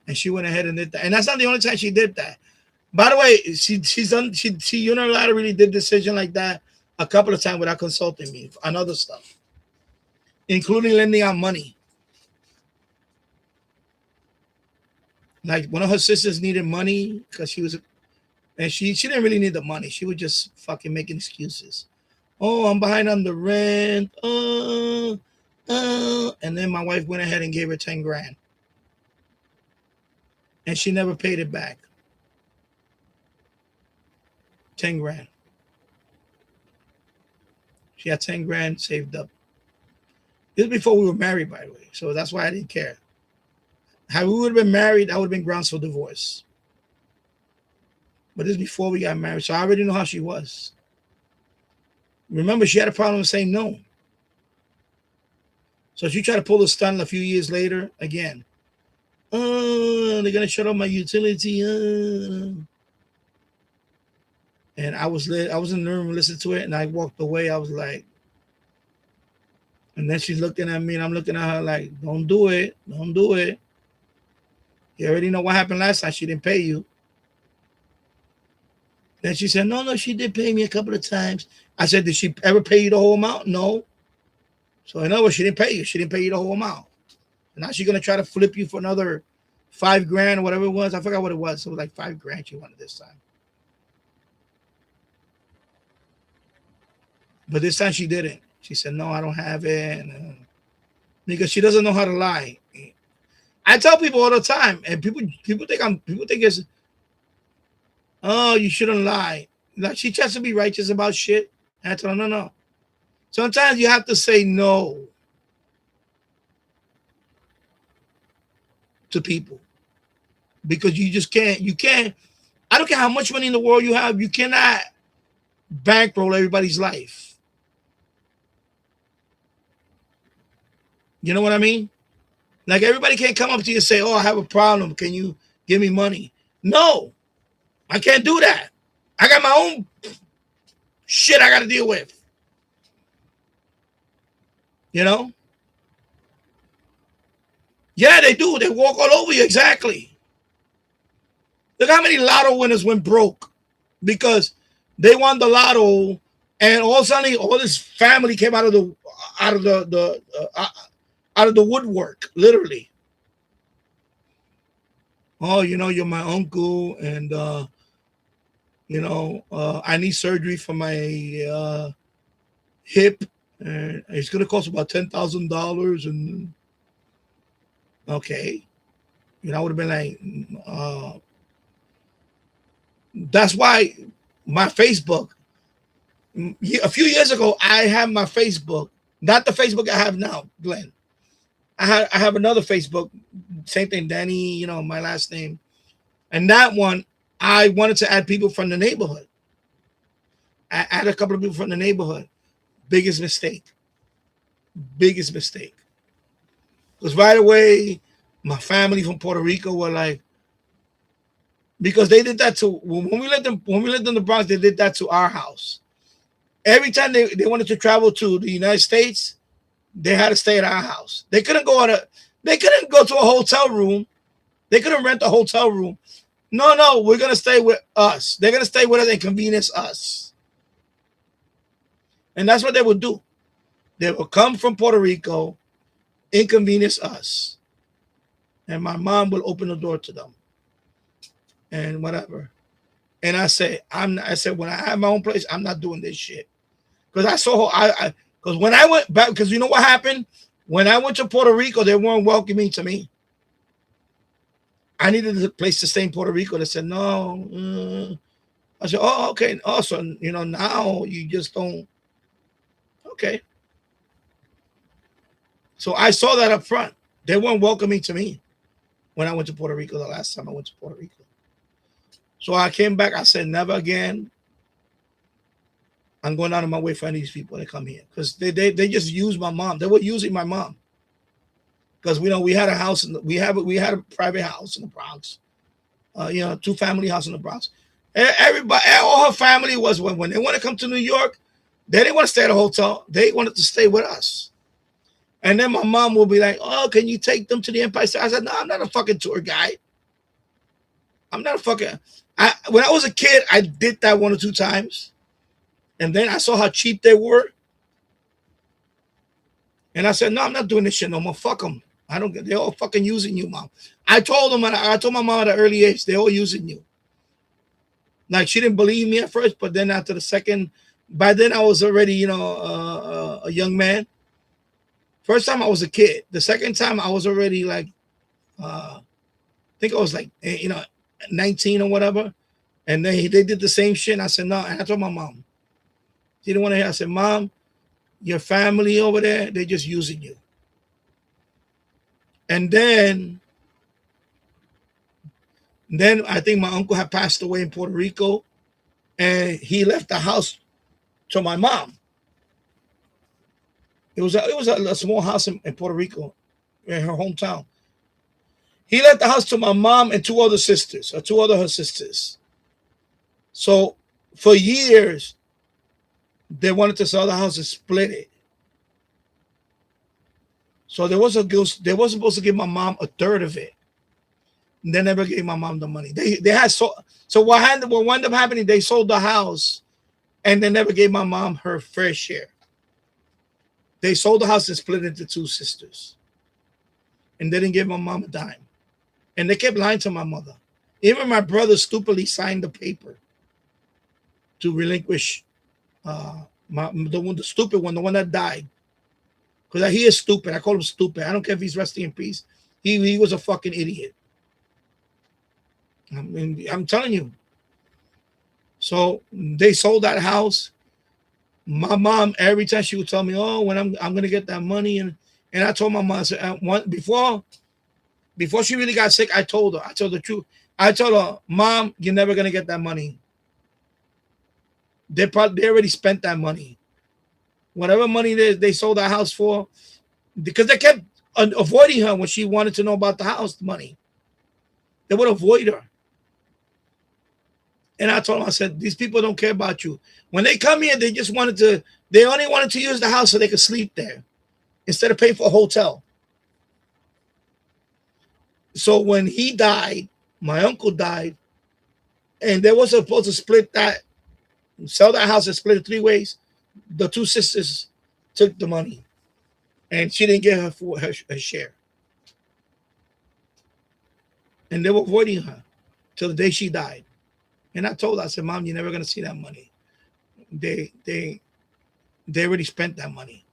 And she went ahead and did that. And that's not the only time she did that. By the way, she unilaterally did decision like that a couple of times without consulting me on other stuff, including lending out money. Like one of her sisters needed money because she didn't really need the money. She was just fucking making excuses. Oh, I'm behind on the rent. And then my wife went ahead and gave her 10 grand. And she never paid it back. 10 grand. She had 10 grand saved up. This was before we were married, by the way. So that's why I didn't care. Had we would have been married, that would have been grounds for divorce. But this is before we got married. So I already know how she was. Remember, she had a problem saying no. So she tried to pull the stunt a few years later again. They're going to shut off my utility. And I was in the room and listened to it, and I walked away. I was like, and then she's looking at me, and I'm looking at her like, don't do it. Don't do it. You already know what happened last time. She didn't pay you. Then she said, no, she did pay me a couple of times. I said, did she ever pay you the whole amount? No. So in other words, she didn't pay you. She didn't pay you the whole amount. And now she's going to try to flip you for another 5 grand or whatever it was. I forgot what it was. It was like 5 grand she wanted this time. But this time she didn't. She said, no, I don't have it. Because she doesn't know how to lie. I tell people all the time, and people think it's, oh, you shouldn't lie. Like she tries to be righteous about shit. And I tell her, no. Sometimes you have to say no to people. Because you just can't. I don't care how much money in the world you have, you cannot bankroll everybody's life. You know what I mean? Like everybody can't come up to you and say, oh, I have a problem. Can you give me money? No, I can't do that. I got my own shit I got to deal with. You know? Yeah, they do. They walk all over you. Exactly. Look how many lotto winners went broke because they won the lotto, and all of a sudden, all this family came out of the woodwork, literally. Oh, you're my uncle, and I need surgery for my hip, and it's gonna cost about $10,000. And okay, I would have been like, that's why my Facebook. A few years ago, I had my Facebook, not the Facebook I have now, Glenn. I have another Facebook, same thing, Danny, my last name. And that one, I wanted to add people from the neighborhood. I added a couple of people from the neighborhood. Biggest mistake. Because right away, my family from Puerto Rico were like, because they did that to, when we lived in the Bronx, they did that to our house. Every time they wanted to travel to the United States, they had to stay at our house. They couldn't go to a hotel room. They couldn't rent a hotel room. No, we're gonna stay with us. They're gonna stay with us and convenience us. And that's what they would do. They would come from Puerto Rico, inconvenience us. And my mom will open the door to them. And whatever. And I said, when I have my own place, I'm not doing this shit. Because I saw her, because when I went back, because you know what happened? When I went to Puerto Rico, they weren't welcoming to me. I needed a place to stay in Puerto Rico. They said, no. I said, oh, okay. Also, now you just don't. Okay. So I saw that up front. They weren't welcoming to me when I went to Puerto Rico the last time I went to Puerto Rico. So I came back. I said, never again. I'm going out of my way for any of these people that come here, because they just use my mom. They were using my mom, because we had a house we had a private house in the Bronx, 2-family house in the Bronx. Everybody, all her family was when they want to come to New York, they didn't want to stay at a hotel. They wanted to stay with us. And then my mom will be like, "Oh, can you take them to the Empire State?" I said, "No, I'm not a fucking tour guide. I'm not a fucking." When I was a kid, I did that 1 or 2 times. And then I saw how cheap they were. And I said, "No, I'm not doing this shit no more. Fuck them. I don't get. They're all fucking using you, mom." I told them. I told my mom at an early age, they're all using you. Like, she didn't believe me at first, but then after the second, by then I was already, a young man. First time I was a kid. The second time I was already like, I think I was like, 19 or whatever. And they did the same shit. And I said, no. And I told my mom. She didn't want to hear. I said, Mom, your family over there, they're just using you. And then I think my uncle had passed away in Puerto Rico, and he left the house to my mom. It was a small house in Puerto Rico, in her hometown. He left the house to my mom and 2 other sisters, or 2 other her sisters. So for years, they wanted to sell the house and split it. So they were supposed to give my mom a third of it. And they never gave my mom the money. They had so what wound up happening, they sold the house and they never gave my mom her fair share. They sold the house and split it into 2 sisters. And they didn't give my mom a dime. And they kept lying to my mother. Even my brother stupidly signed the paper to relinquish the stupid one, the one that died. Because he is stupid. I call him stupid. I don't care if he's resting in peace. He was a fucking idiot. I mean, I'm telling you. So they sold that house. My mom, every time she would tell me, "Oh, when I'm gonna get that money," and I told my mom, I said, before she really got sick, I told the truth. I told her, "Mom, you're never gonna get that money. They already spent that money. Whatever money they sold that house for, because they kept avoiding her when she wanted to know about the house money. They would avoid her. And I told them, I said, these people don't care about you. When they come here, they only wanted to use the house so they could sleep there instead of paying for a hotel. So when he died, my uncle died, and they were supposed to split that, sell that house and split it 3 ways. The 2 sisters took the money, and she didn't get her share. And they were avoiding her till the day she died. And I told her, I said, Mom, you're never going to see that money. They already spent that money.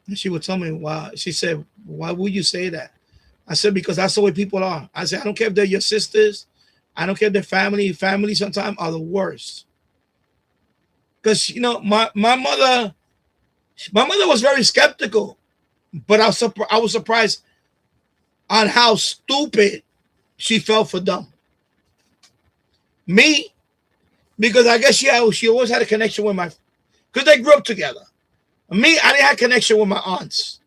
And she would tell me, why. She said, why would you say that? I said, because that's the way people are. I said, I don't care if they're your sisters. I don't care if they're family. Family sometimes are the worst. Because, my mother was very skeptical. But I was surprised on how stupid she fell for dumb. Me, because I guess she always had a connection with because they grew up together. Me, I didn't have a connection with my aunts.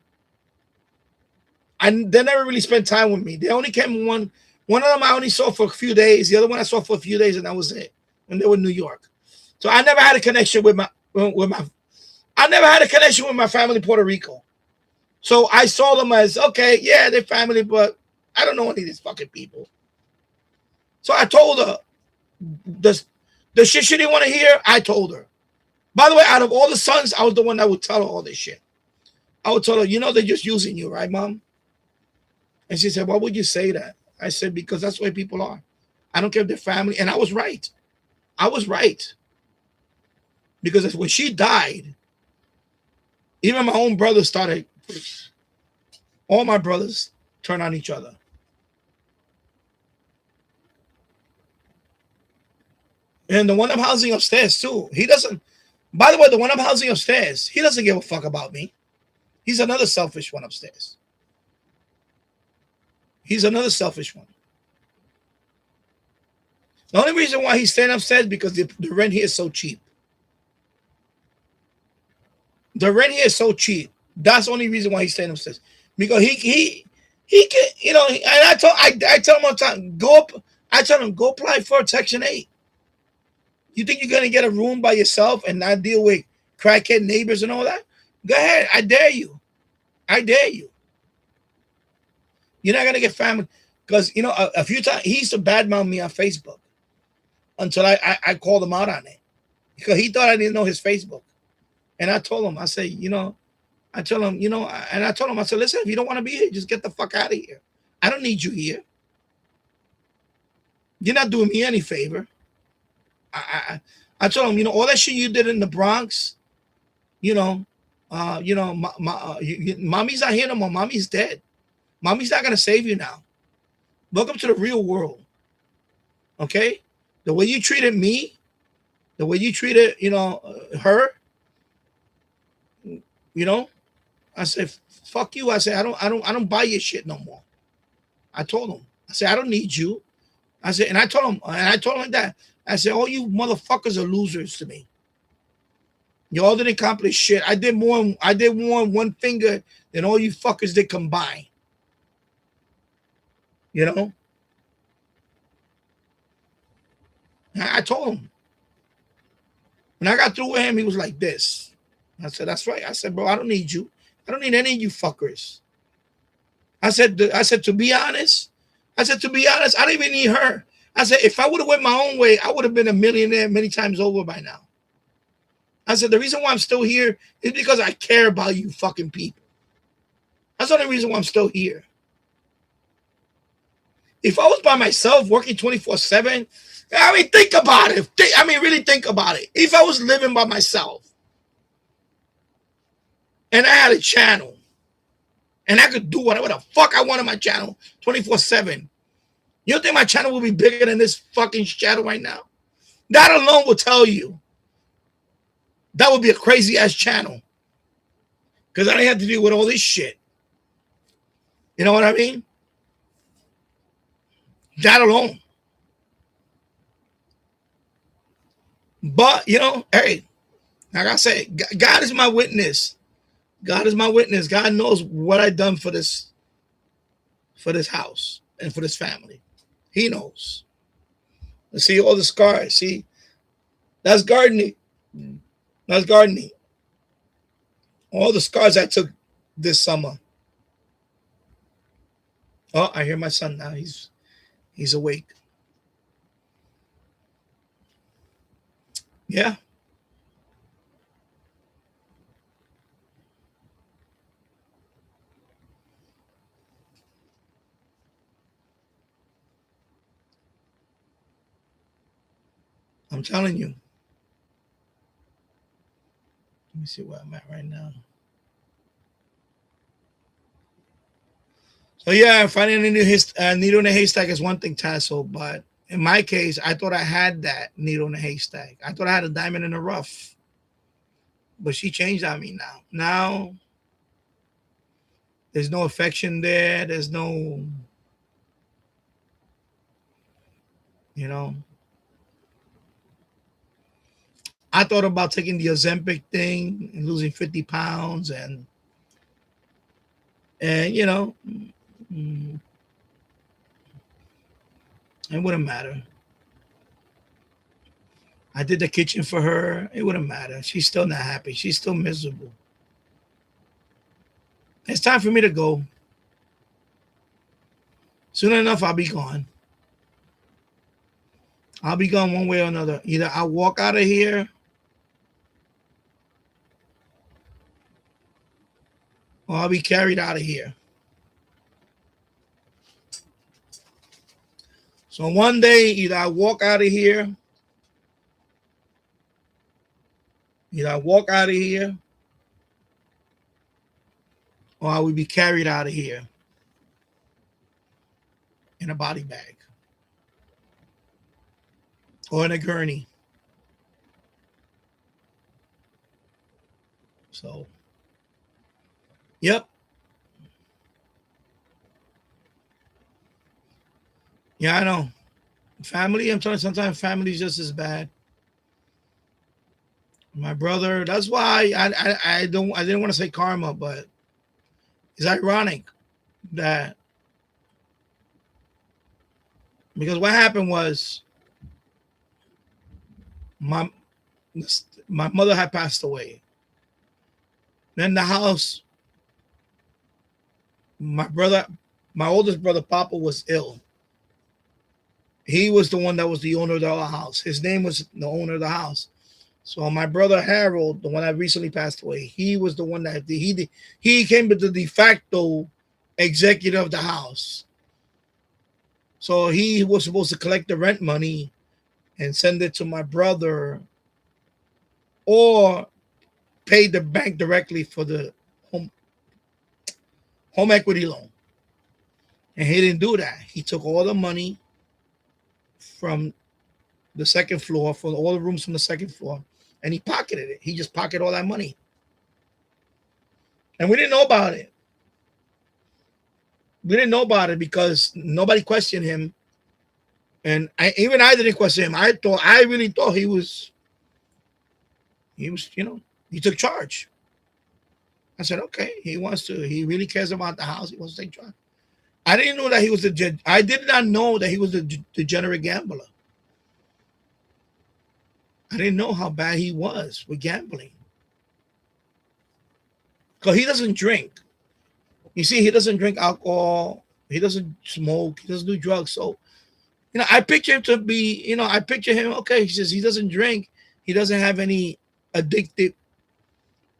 And they never really spent time with me. They only came one of them I only saw for a few days. The other one I saw for a few days, and that was it. And they were in New York. So I never had a connection with my family in Puerto Rico. So I saw them as, okay, yeah, they're family, but I don't know any of these fucking people. So I told her the shit she didn't want to hear. I told her. By the way, out of all the sons, I was the one that would tell her all this shit. I would tell her, they're just using you, right, Mom? And she said, why would you say that? I said, because that's the way people are. I don't care if they're family. And I was right. Because when she died, even my own brother started, all my brothers turned on each other. And the one I'm housing upstairs too, he doesn't, By the way, the one I'm housing upstairs, he doesn't give a fuck about me. He's another selfish one upstairs. He's another selfish one. The only reason why he's staying upstairs is because the rent here is so cheap. The rent here is so cheap. That's the only reason why he's staying upstairs. Because he can, you know, and I tell him all the time, go up. I tell him, go apply for Section 8. You think you're gonna get a room by yourself and not deal with crackhead neighbors and all that? Go ahead. I dare you. I dare you. You're not gonna get family. Because you know, a few times he used to badmouth me on Facebook until I called him out on it. Because he thought I didn't know his Facebook. And I told him, I said, you know, I told him, you know, and I told him, I said, listen, if you don't want to be here, just get the fuck out of here. I don't need you here. You're not doing me any favor. I told him, you know, all that shit you did in the Bronx, you know, mommy's not here no more. Mommy's dead. Mommy's not gonna save you now. Welcome to the real world. Okay, the way you treated me, the way you treated, you know, her. You know, I said, fuck you. I said, I don't buy your shit no more. I told him. I said, I don't need you. I said, and I told him like that. I said, all you motherfuckers are losers to me. You all didn't accomplish shit. I did more one finger than all you fuckers did combined. You know? I told him. When I got through with him, he was like this. I said, that's right. I said, bro, I don't need you. I don't need any of you fuckers. I said, to be honest, I don't even need her. I said, if I would have went my own way, I would have been a millionaire many times over by now. I said, the reason why I'm still here is because I care about you fucking people. That's the only reason why I'm still here. If I was by myself working 24/7, I mean, think about it. Really think about it. If I was living by myself and I had a channel and I could do whatever the fuck I want on my channel 24/7, you don't think my channel will be bigger than this fucking channel right now? That alone will tell you that would be a crazy ass channel. Because I don't have to deal with all this shit. You know what I mean? That alone. But, you know, hey, like I said, God is my witness. God is my witness. God knows what I've done for this house and for this family. He knows. See all the scars. See, that's gardening. That's gardening. All the scars I took this summer. Oh, I hear my son now. He's awake. Yeah. I'm telling you. Let me see where I'm at right now. So yeah, finding a new needle in a haystack is one thing, Tasso, but in my case, I thought I had that needle in a haystack. I thought I had a diamond in the rough. But she changed on me now. Now, there's no affection there. There's no, you know. I thought about taking the Ozempic thing and losing 50 pounds and you know, it wouldn't matter. I did the kitchen for her. It wouldn't matter. She's still not happy. She's still miserable. It's time for me to go. Soon enough, I'll be gone. I'll be gone one way or another. Either I'll walk out of here or I'll be carried out of here. So one day, either I walk out of here, or I will be carried out of here in a body bag or in a gurney. So, yep. Yeah, I know. Family, I'm telling you, sometimes family is just as bad. My brother, that's why I didn't want to say karma, but it's ironic that because what happened was my my mother had passed away. Then the house, my oldest brother Papa was ill. He was the one that was the owner of the house. His name was the owner of the house. So my brother Harold, the one that recently passed away, he was the one that he came to the de facto executive of the house. So he was supposed to collect the rent money and send it to my brother, or pay the bank directly for the home equity loan. And he didn't do that. He took all the money from the second floor, for all the rooms from the second floor, and he pocketed it. He just pocketed all that money. And we didn't know about it. We didn't know about it because nobody questioned him. And I didn't question him. I really thought he was, he took charge. I said, okay, he really cares about the house. He wants to take charge. I didn't know that he was I did not know that he was a degenerate gambler. I didn't know how bad he was with gambling. Because he doesn't drink. You see, he doesn't drink alcohol. He doesn't smoke. He doesn't do drugs. So, I picture him to be, I picture him, okay, he says he doesn't drink. He doesn't have any addictive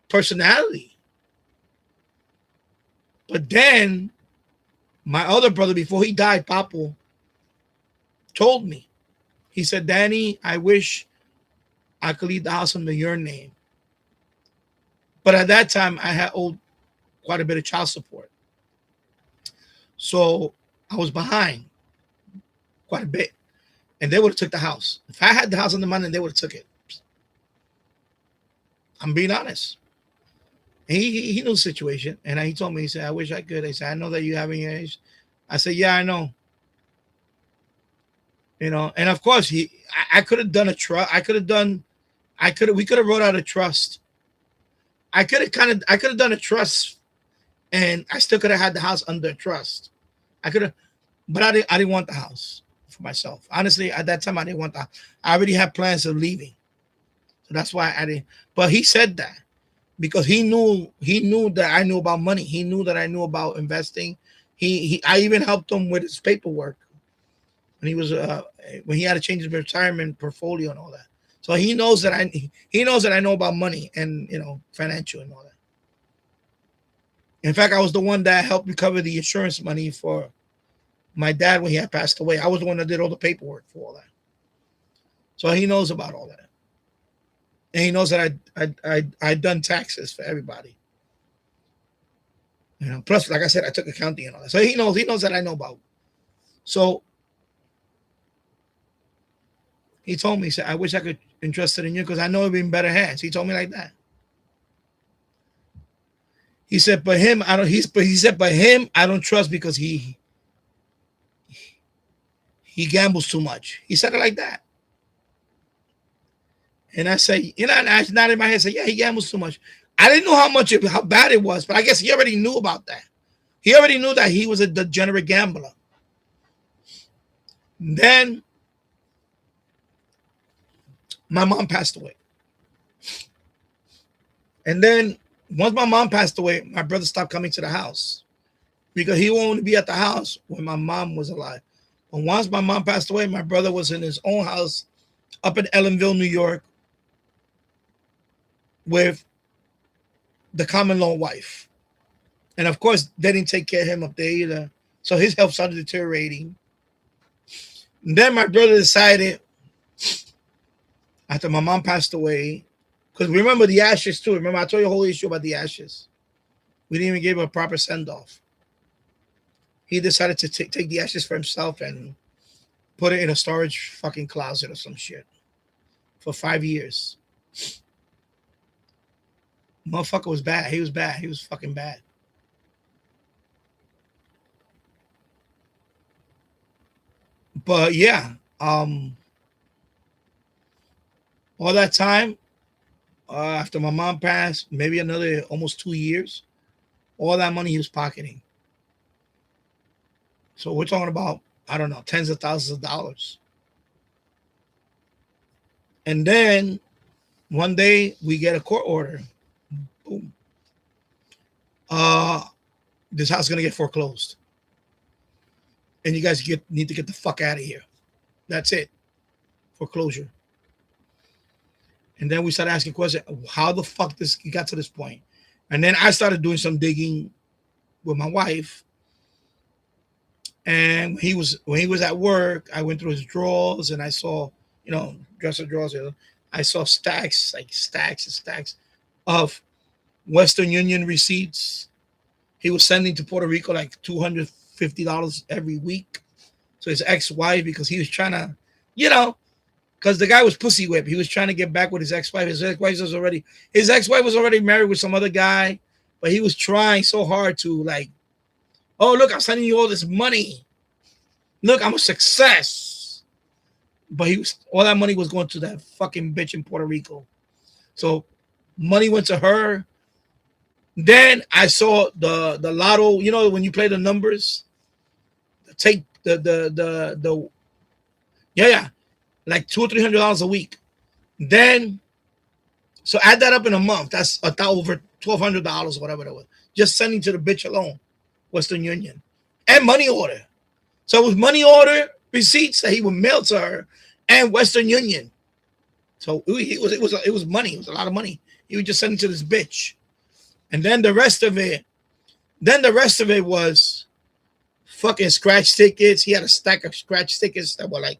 personality. But then, my other brother, before he died, Papo, told me. He said, Danny, I wish I could leave the house under your name. But at that time, I had owed quite a bit of child support. So I was behind quite a bit. And they would have took the house. If I had the house under my name, they would have took it. I'm being honest. He knew the situation. And he told me, he said, I wish I could. He said, I know that you have your age. I said, yeah, I know. And of course, I could have done a trust. We could have wrote out a trust. I could have done a trust, and I still could have had the house under a trust. I could have, but I didn't want the house for myself. Honestly, at that time, I didn't want that. I already had plans of leaving. So that's why I didn't. But he said that because he knew that I knew about money. He knew that I knew about investing. I even helped him with his paperwork when he was when he had to change his retirement portfolio and all that. So he knows that I know about money and financial and all that. In fact, I was the one that helped recover the insurance money for my dad when he had passed away. I was the one that did all the paperwork for all that. So he knows about all that. And he knows that I'd done taxes for everybody. Plus, like I said, I took accounting and all that. So he knows that I know about. So he told me, he said, I wish I could entrust it in you because I know it'd be in better hands. He told me like that. He said, but him, I don't trust because he gambles too much. He said it like that. And I say, and I nodded my head and said, yeah, he gambles too much. I didn't know how bad it was, but I guess he already knew about that. He already knew that he was a degenerate gambler. Then my mom passed away. And then once my mom passed away, my brother stopped coming to the house because he wanted to be at the house when my mom was alive. But once my mom passed away, my brother was in his own house up in Ellenville, New York, with the common law wife. And of course, they didn't take care of him up there either. So his health started deteriorating. And then my brother decided, after my mom passed away, because remember the ashes too. Remember, I told you a whole issue about the ashes. We didn't even give him a proper send-off. He decided to take the ashes for himself and put it in a storage fucking closet or some shit for 5 years. Motherfucker was bad. He was bad. He was fucking bad. But yeah, all that time, after my mom passed, maybe another almost 2 years, all that money he was pocketing. So we're talking about, I don't know, tens of thousands of dollars. And then one day we get a court order. Boom. This house is gonna get foreclosed. And you guys need to get the fuck out of here. That's it. Foreclosure. And then we started asking questions, how the fuck this got to this point? And then I started doing some digging with my wife. And when he was at work, I went through his drawers and I saw, dresser drawers. I saw stacks and stacks of Western Union receipts. He was sending to Puerto Rico like $250 every week. So his ex-wife, because he was trying to, because the guy was pussy whipped. He was trying to get back with his ex-wife. His ex-wife was already married with some other guy, but he was trying so hard to oh, look, I'm sending you all this money. Look, I'm a success. But all that money was going to that fucking bitch in Puerto Rico. So money went to her. Then I saw the lotto, when you play the numbers, take like $200 or $300 a week. Then, so add that up in a month. That's over $1,200, whatever it was. Just sending to the bitch alone, Western Union, and money order. So it was money order receipts that he would mail to her, and Western Union. So it was money. It was a lot of money. He would just send it to this bitch, and then the rest of it was fucking scratch tickets. He had a stack of scratch tickets that were a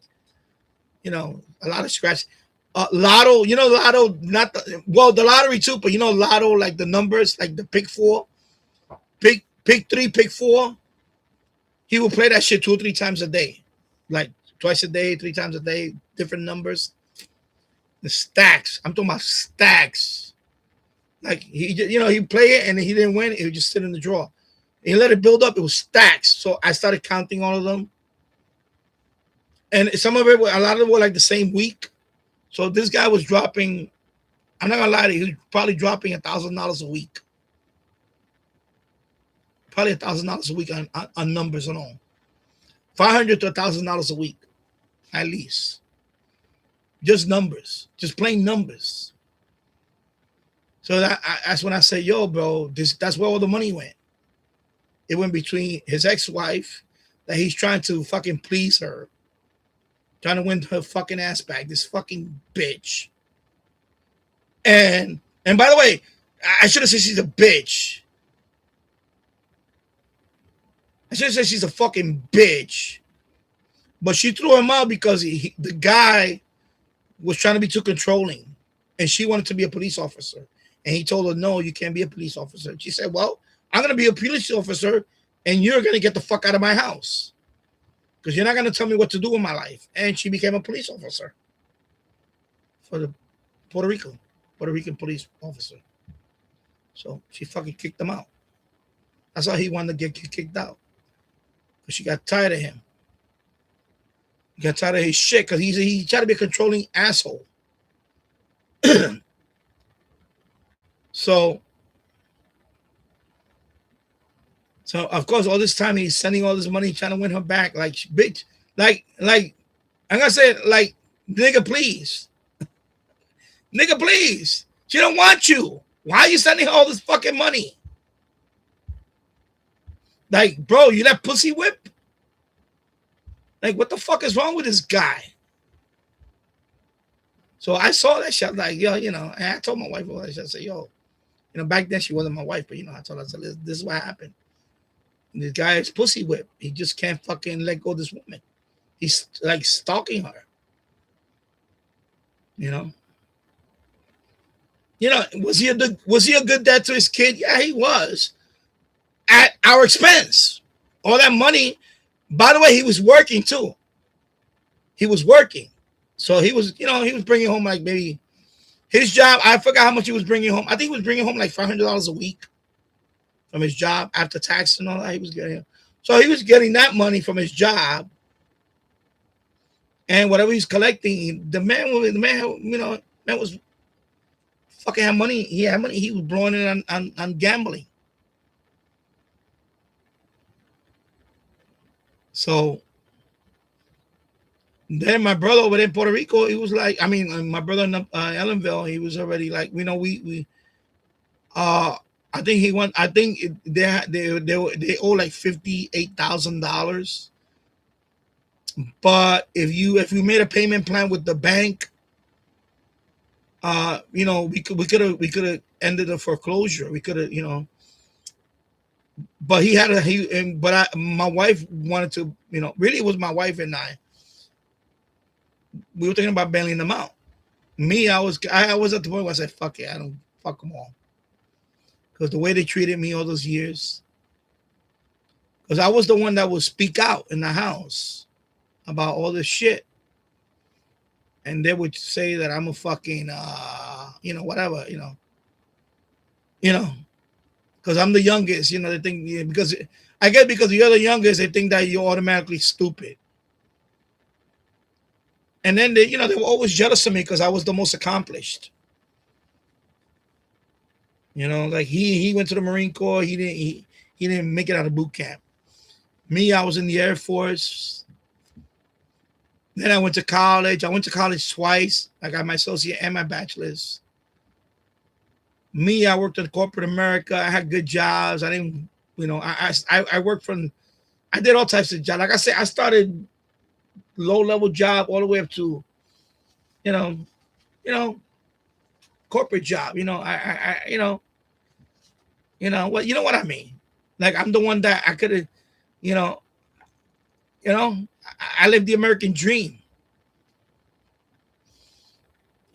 lot of scratch. Lotto, Lotto, the lottery too, but Lotto, like the numbers, like the pick 4, pick 3, pick 4. He would play that shit 2 or 3 times a day, like twice a day, 3 times a day, different numbers. The stacks. I'm talking about stacks. Like he'd play it and he didn't win. It would just sit in the drawer. He let it build up. It was stacks. So I started counting all of them. And some of it, a lot of them were like the same week. So this guy was dropping, I'm not gonna lie to you, he was probably dropping $1,000 a week. Probably $1,000 a week on numbers alone. $500 to $1,000 a week, at least. Just numbers, just plain numbers. So that's when I say, yo, bro, that's where all the money went. It went between his ex-wife, that he's trying to fucking please her, trying to win her fucking ass back, this fucking bitch. And by the way, I should have said she's a bitch. I should have said she's a fucking bitch. But she threw him out because the guy was trying to be too controlling. And she wanted to be a police officer. And he told her, no, you can't be a police officer. She said, well, I'm going to be a police officer and you're going to get the fuck out of my house, because you're not going to tell me what to do in my life. And she became a police officer for the Puerto Rican police officer. So she fucking kicked him out. That's how he wanted to get kicked out, because she got tired of him. Got tired of his shit, because he tried to be a controlling asshole. So of course, all this time he's sending all this money, trying to win her back. Like, bitch, like I'm gonna say, like, nigga, please. Nigga, please. She don't want you. Why are you sending her all this fucking money? Like, bro, you that pussy whip? Like, what the fuck is wrong with this guy? So I saw that shit, like, yo, and I told my wife all that shit. I said, yo, back then she wasn't my wife, but I told her, I said, this is what happened. And this guy is pussy whip. He just can't fucking let go of this woman. He's like stalking her. Was he a good dad to his kid? Yeah, he was. At our expense. All that money. By the way, he was working too. He was working. So he was, he was bringing home like maybe His job, I forgot how much he was bringing home. I think he was bringing home like $500 a week from his job after tax and all that. He was getting, so he was getting that money from his job, and whatever he's collecting, the man, you know, man was fucking had money. He had money. He was blowing it on gambling. So then my brother over there in Puerto Rico, he was like, I mean, my brother in Ellenville, he was already like, you know, I think he went. I think they owe like $58,000. But if we made a payment plan with the bank, you know, we could have ended the foreclosure. We could have, you know. But my wife wanted to, you know, really it was my wife and I. We were thinking about bailing them out. Me, I was at the point where I said, fuck it, I don't fuck them all. Because the way they treated me all those years. Because I was the one that would speak out in the house about all this shit. And they would say that I'm a fucking, you know, whatever, you know. Because I'm the youngest, you know, they think, yeah, because you're the youngest, they think that you're automatically stupid. And then they were always jealous of me because I was the most accomplished. You know, like he went to the Marine Corps, he didn't make it out of boot camp. Me, I was in the Air Force. Then I went to college. I went to college twice. I got my associate and my bachelor's. Me, I worked in corporate America. I had good jobs. I didn't, you know, I worked I did all types of jobs. Like I said, I started low-level job all the way up to, you know, corporate job. You know, you know what I mean. Like I'm the one that I could have, you know, I lived the American dream.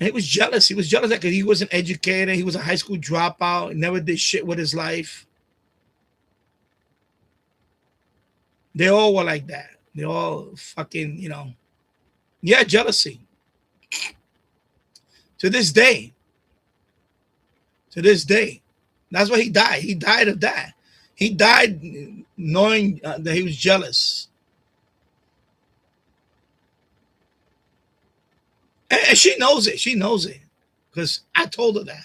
And he was jealous. He was jealous because he wasn't educated. He was a high school dropout. He never did shit with his life. They all were like that. They all fucking, you know. Yeah, jealousy. To this day. That's why he died. He died of that. He died knowing that he was jealous. And she knows it. She knows it. Because I told her that.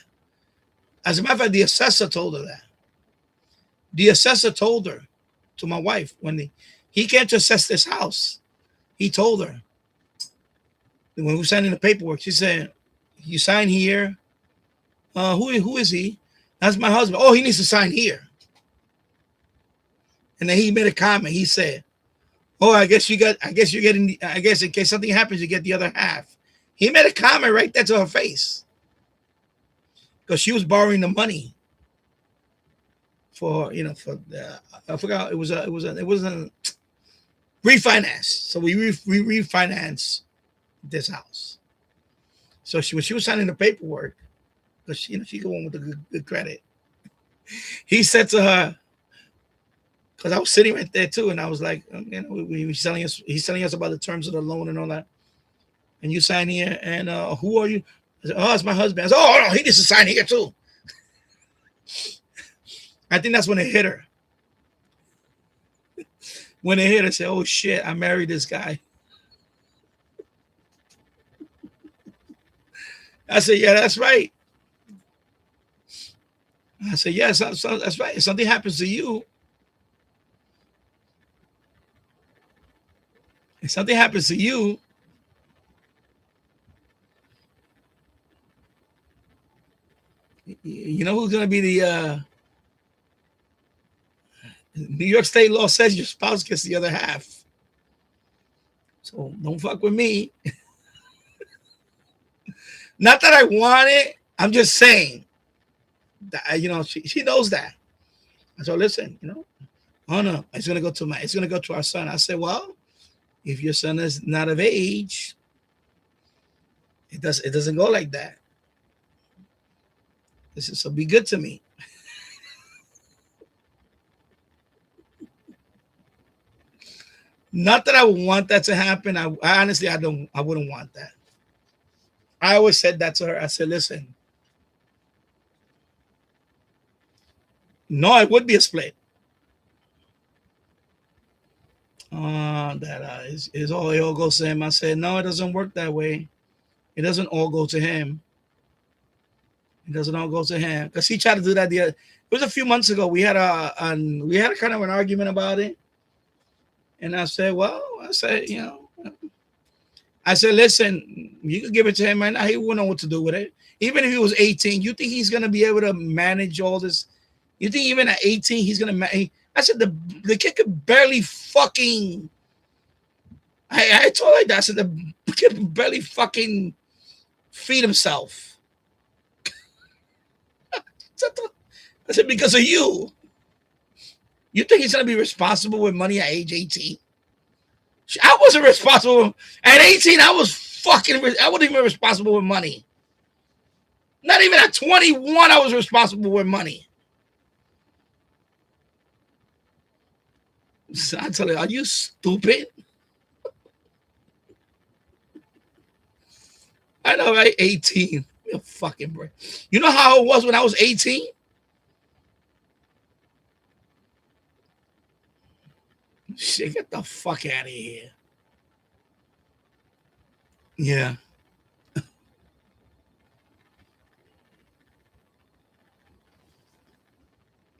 As a matter of fact, the assessor told her that. The assessor told her, to my wife, when he came to assess this house, he told her, when we were signing the paperwork, she said, you sign here. Who is he? That's my husband. Oh, he needs to sign here. And then he made a comment. He said, oh, I guess in case something happens, you get the other half. He made a comment right there to her face. Because she was borrowing the money for, you know, I forgot, it was a refinance. So we refinanced this house. So when she was signing the paperwork, because she go on with the good credit, he said to her, because I was sitting right there too, and I was like, you know, he's telling us about the terms of the loan and all that. And you sign here, and who are you? I said, oh, it's my husband. I said, oh, no, he needs to sign here too. I think that's when it hit her. When it hit her, I said, oh shit, I married this guy. I said, yeah, that's right. I said, yeah, that's right. If something happens to you, you know who's going to be the New York State law says your spouse gets the other half. So don't fuck with me. Not that I want it. I'm just saying that, you know, she knows that. So listen, you know, oh no, it's gonna go to our son. I said, well, if your son is not of age, it doesn't go like that. So be good to me. Not that I would want that to happen. I honestly, I wouldn't want that. I always said that to her. I said, listen, no, it would be a split. That is all it all goes to him. I said, no, it doesn't work that way. It doesn't all go to him. It doesn't all go to him because he tried to do that. It was a few months ago. We had a kind of an argument about it, and I said, listen, you could give it to him right now. He wouldn't know what to do with it. Even if he was 18, you think he's gonna be able to manage all this? You think even at 18 he's gonna manage? I said the kid could barely fucking. I told her that. I said the kid could barely fucking feed himself. I said, because of you. You think he's going to be responsible with money at age 18? I wasn't responsible. At 18, I wasn't even responsible with money. Not even at 21, I was responsible with money. So I tell you, are you stupid? I know, right? 18. You're fucking break. You know how it was when I was 18? Shit, get the fuck out of here. Yeah.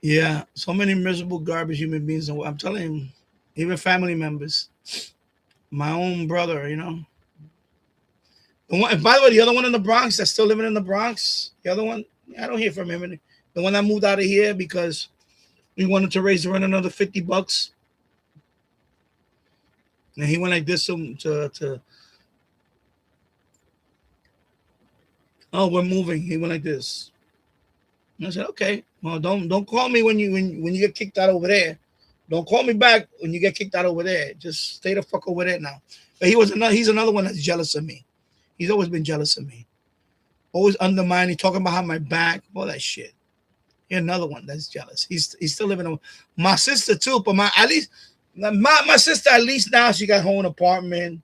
Yeah. So many miserable garbage human beings. I'm telling you, even family members. My own brother, you know. The one, by the way, the other one in the Bronx that's still living in the Bronx, the other one, I don't hear from him. The one that moved out of here because we wanted to raise around another $50. And he went like this to oh, we're moving. He went like this. And I said, okay, well, don't call me when you get kicked out over there. Don't call me back when you get kicked out over there. Just stay the fuck over there now. But he's another one that's jealous of me. He's always been jealous of me. Always undermining, talking behind my back, all that shit. He's another one that's jealous. He's still living. My sister too, but my sister, at least now she got her own apartment.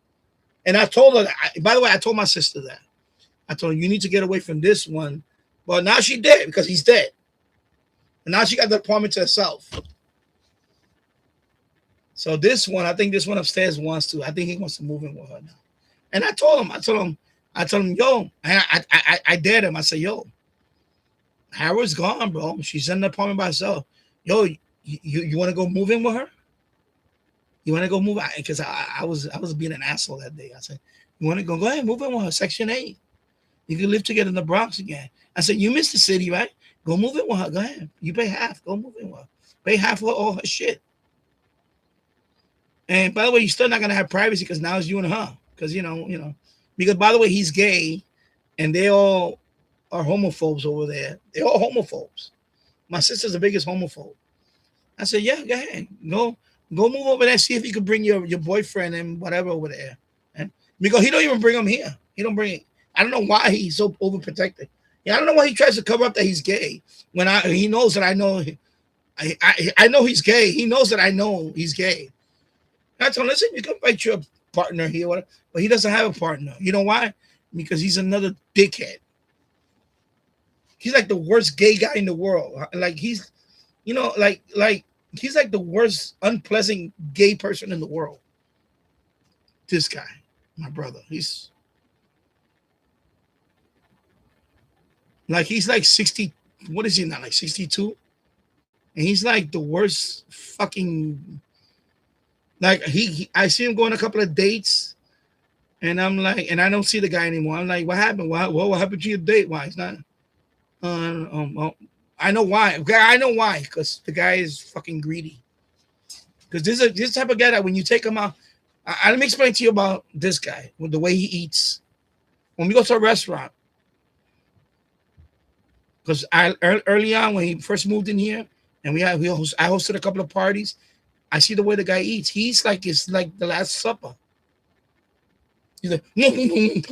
And I told her, by the way, I told my sister that. I told her, you need to get away from this one. But now she dead because he's dead. And now she got the apartment to herself. So this one, I think this one upstairs wants to. I think he wants to move in with her now. And I told him, yo, I dared him. I said, yo, Howard's gone, bro. She's in the apartment by herself. Yo, you want to go move in with her? You want to go move out? Because I was being an asshole that day. I said, you want to go ahead, move in with her, Section 8. You can live together in the Bronx again. I said, you miss the city, right? Go move in with her. Go ahead. You pay half. Go move in with her. Pay half of all her shit. And by the way, you're still not going to have privacy because now it's you and her. Because, you know, because by the way, he's gay and they all are homophobes over there. They're all homophobes. My sister's the biggest homophobe. I said, yeah, go ahead. Go move over there. See if you can bring your boyfriend and whatever over there. And because he don't even bring him here. He don't bring it. I don't know why he's so overprotected. Yeah, I don't know why he tries to cover up that he's gay when he knows that I know. I know he's gay. He knows that I know he's gay. I told him, listen, you can find your partner here, whatever. But he doesn't have a partner. You know why? Because he's another dickhead. He's like the worst gay guy in the world. Like he's, like he's like the worst unpleasant gay person in the world. This guy, my brother, he's like 60. What is he now? Like 62? And he's like the worst fucking. Like I see him go on a couple of dates, and I'm like, and I don't see the guy anymore. I'm like, what happened? What happened to your date? Why he's not? I know why. I know why. Because the guy is fucking greedy. Because this type of guy that when you take him out, let me explain to you about this guy with the way he eats. When we go to a restaurant, because early on when he first moved in here, and I hosted a couple of parties. I see the way the guy eats. He's like, it's like the Last Supper. He's like, then he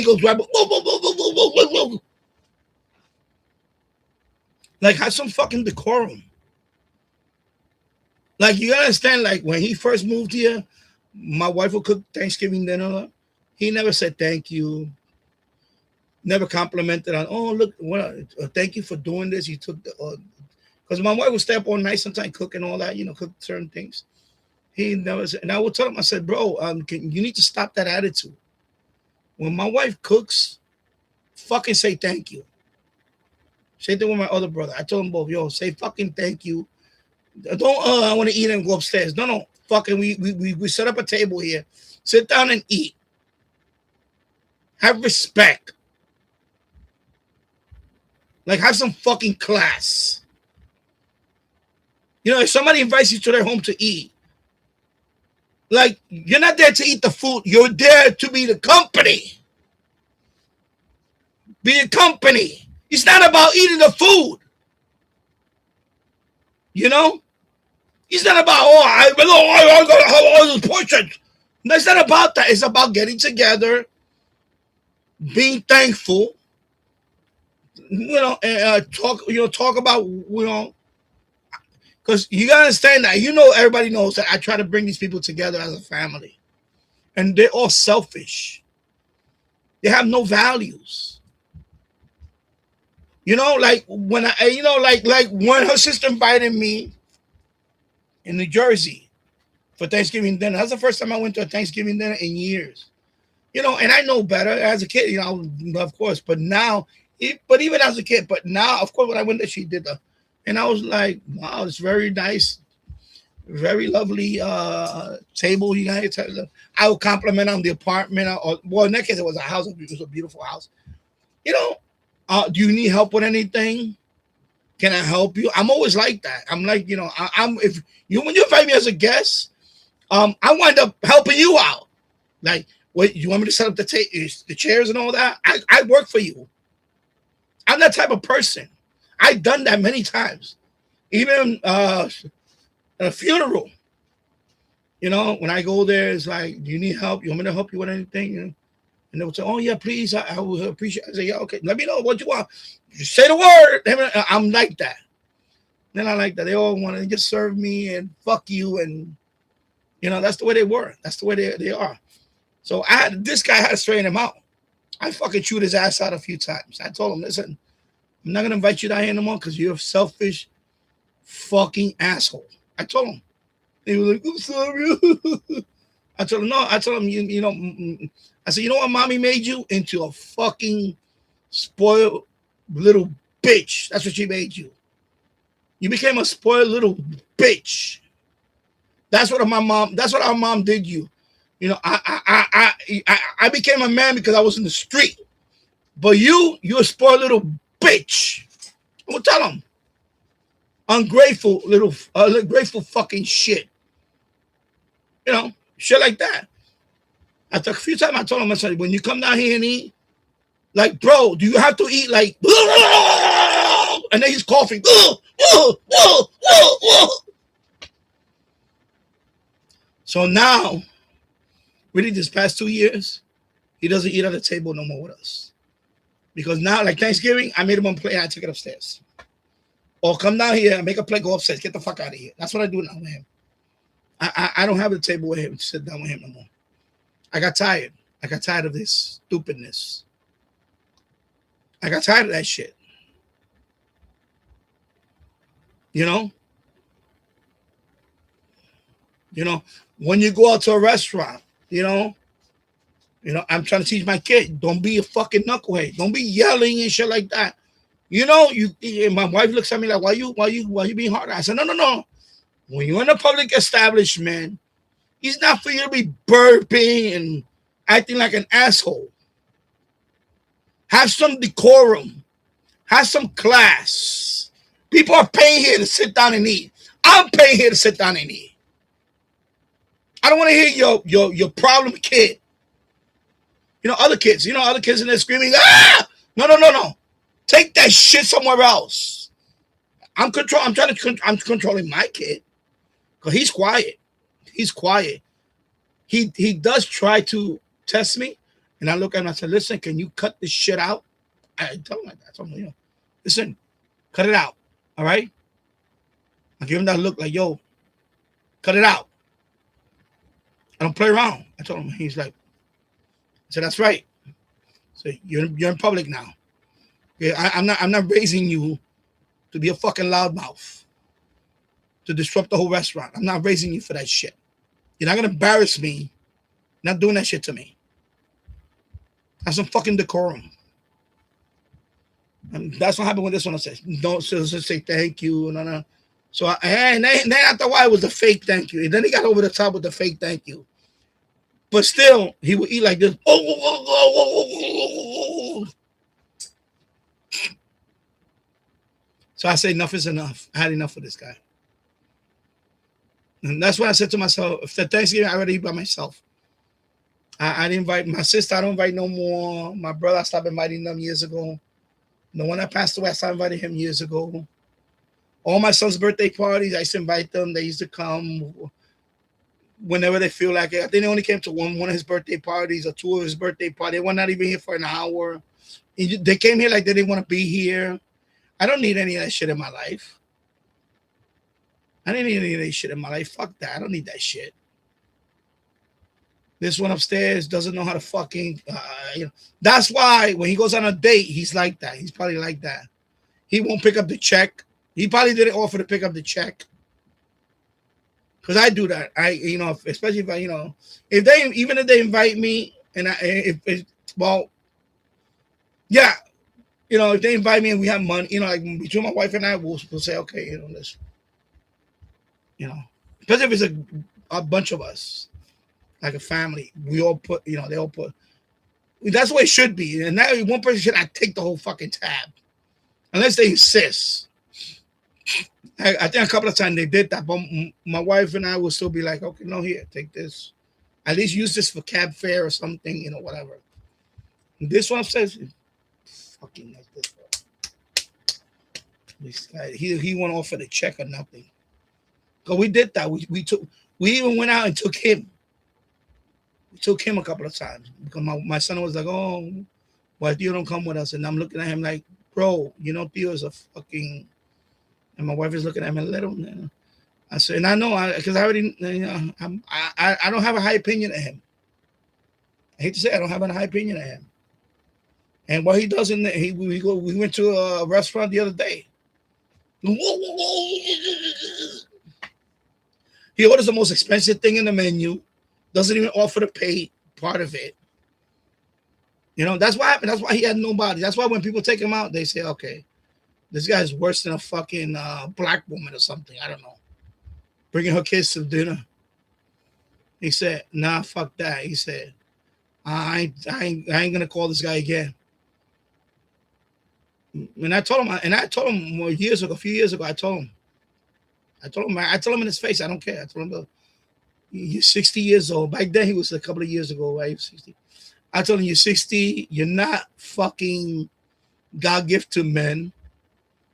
goes, like, have some fucking decorum. Like, you understand, like, when he first moved here, My wife would cook Thanksgiving dinner. He never said thank you. Never complimented on, oh, look, well, thank you for doing this. You took the, because my wife would stay up all night sometimes cooking all that, cook certain things. He never said, and I would tell him, I said, bro, you need to stop that attitude. When my wife cooks, fucking say thank you. Same thing with my other brother. I told them both, yo, say fucking thank you. Don't, I want to eat and go upstairs. No, fucking, we set up a table here. Sit down and eat. Have respect. Like, have some fucking class. If somebody invites you to their home to eat, like, you're not there to eat the food. You're there to be the company. Be a company. It's not about eating the food. It's not about, I gotta have all those portions. No, it's not about that. It's about getting together, being thankful, talk about, because you gotta understand that, everybody knows that I try to bring these people together as a family, and they're all selfish. They have no values. Like when like when her sister invited me in New Jersey for Thanksgiving dinner. That's the first time I went to a Thanksgiving dinner in years. And I know better as a kid, of course, but now, even as a kid, but now, of course, when I went there, she did that. And I was like, wow, it's very nice, very lovely table. You guys, I would compliment on the apartment. Well, in that case, it was a house. It was a beautiful house. Do you need help with anything? Can I help you? I'm always like that. I'm like, when you invite me as a guest, I wind up helping you out. Like, what, you want me to set up the chairs and all that? I work for you. I'm that type of person. I've done that many times. Even at a funeral. When I go there, it's like, do you need help? You want me to help you with anything? And they would say, oh, yeah, please, I would appreciate it. I say, yeah, okay, let me know what you want. Just say the word. I'm like that. Then I like that. They all want to just serve me and fuck you. And, that's the way they were. That's the way they are. So this guy had to straighten him out. I fucking chewed his ass out a few times. I told him, listen, I'm not going to invite you down here anymore because you're a selfish fucking asshole. I told him. He was like, I'm sorry. I told him, no. I told him, I said, you know what mommy made you? Into a fucking spoiled little bitch. That's what she made you. You became a spoiled little bitch. That's what our mom did you. I became a man because I was in the street. But you're a spoiled little bitch. I'm gonna tell him. Ungrateful little grateful fucking shit. Shit like that. After a few times I told him, I said, when you come down here and eat, like, bro, do you have to eat like, and then he's coughing. So now, really this past 2 years, he doesn't eat at the table no more with us. Because now, like Thanksgiving, I made him one plate and I took it upstairs. Or come down here and make a plate, go upstairs, get the fuck out of here. That's what I do now with him. I don't have the table with him to sit down with him no more. I got tired. I got tired of this stupidness. I got tired of that shit. When you go out to a restaurant, I'm trying to teach my kid, don't be a fucking knucklehead. Don't be yelling and shit like that. My wife looks at me like, why you being hard? I said, no. When you're in a public establishment, it's not for you to be burping and acting like an asshole. Have some decorum. Have some class. People are paying here to sit down and eat. I'm paying here to sit down and eat. I don't want to hear your problem kid. Other kids in there screaming, ah! No. Take that shit somewhere else. I'm controlling my kid. Because he's quiet. He does try to test me. And I look at him and I said, listen, can you cut this shit out? I tell him like that. I tell him, listen, cut it out. All right? I give him that look like, yo, cut it out. I don't play around. I told him. He's like, I said, that's right. So you're in public now. Okay, I'm not raising you to be a fucking loudmouth, to disrupt the whole restaurant. I'm not raising you for that shit. You're not gonna embarrass me. Not doing that shit to me. Have some fucking decorum. And that's what happened with this one. I said, don't just say thank you. No. So and then after a while, it was a fake thank you. And then he got over the top with the fake thank you. But still, he would eat like this. So I said, enough is enough. I had enough of this guy. And that's what I said to myself. If the Thanksgiving, I already eat by myself. I didn't invite my sister. I don't invite no more. My brother, I stopped inviting them years ago. The one that passed away, I stopped inviting him years ago. All my son's birthday parties, I used to invite them. They used to come whenever they feel like it. I think they only came to one of his birthday parties or two of his birthday parties. They were not even here for an hour. They came here like they didn't want to be here. I don't need any of that shit in my life. I didn't need any of that shit in my life. Fuck that. I don't need that shit. This one upstairs doesn't know how to fucking, That's why when he goes on a date, he's like that. He's probably like that. He won't pick up the check. He probably didn't offer to pick up the check. Because I do that. Especially if if they invite me and if they invite me and we have money, like between my wife and I, we'll say, okay, this, especially if it's a bunch of us. Like a family, we all put, they all put. That's the way it should be. And now one person should not take the whole fucking tab, unless they insist. I think a couple of times they did that, but my wife and I will still be like, okay, no, here, take this. At least use this for cab fare or something, whatever. And this one says, fucking like this. This guy, he went off for the check or nothing. But we did that. We even went out and took him. We took him a couple of times because my son was like, oh, why Theo don't come with us? And I'm looking at him like, bro, Theo is a fucking, and my wife is looking at him a little. I said, and I know, because I already, I don't have a high opinion of him. I hate to say I don't have a high opinion of him. And what he does we went to a restaurant the other day. He orders the most expensive thing in the menu. Doesn't even offer to pay part of it. That's what happened. That's why he had nobody. That's why when people take him out, they say, okay, this guy's worse than a fucking black woman or something. I don't know. Bringing her kids to dinner. He said, nah, fuck that. He said, I ain't going to call this guy again. And I told him, a few years ago, I told him in his face, I don't care. I told him, you're 60 years old. Back then, he was a couple of years ago, right? 60. I told him, you're 60. You're not fucking God gift to men.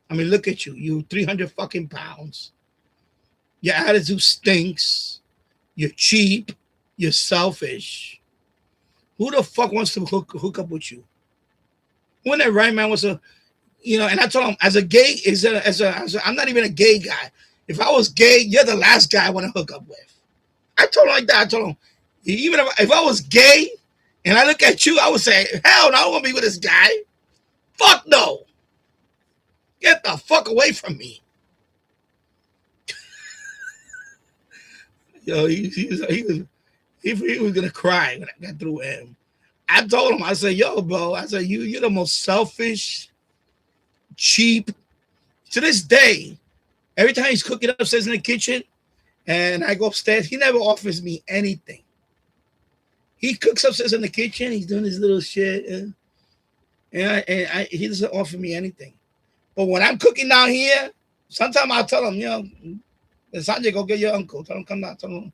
I mean, look at you. You're 300 fucking pounds. Your attitude stinks. You're cheap. You're selfish. Who the fuck wants to hook up with you? When that right man was and I told him, as a gay, I'm not even a gay guy. If I was gay, you're the last guy I want to hook up with. I told him like that. I told him, even if I was gay and I look at you, I would say, hell no, I don't want to be with this guy. Fuck no. Get the fuck away from me. He was going to cry when I got through with him. I told him, I said, yo, bro, I said, you're the most selfish, cheap. To this day, every time he's cooking upstairs in the kitchen, and I go upstairs, he never offers me anything. He cooks upstairs in the kitchen. He's doing his little shit. And he doesn't offer me anything. But when I'm cooking down here, sometimes I'll tell him, Sanjay, go get your uncle. Tell him, come down. Tell him.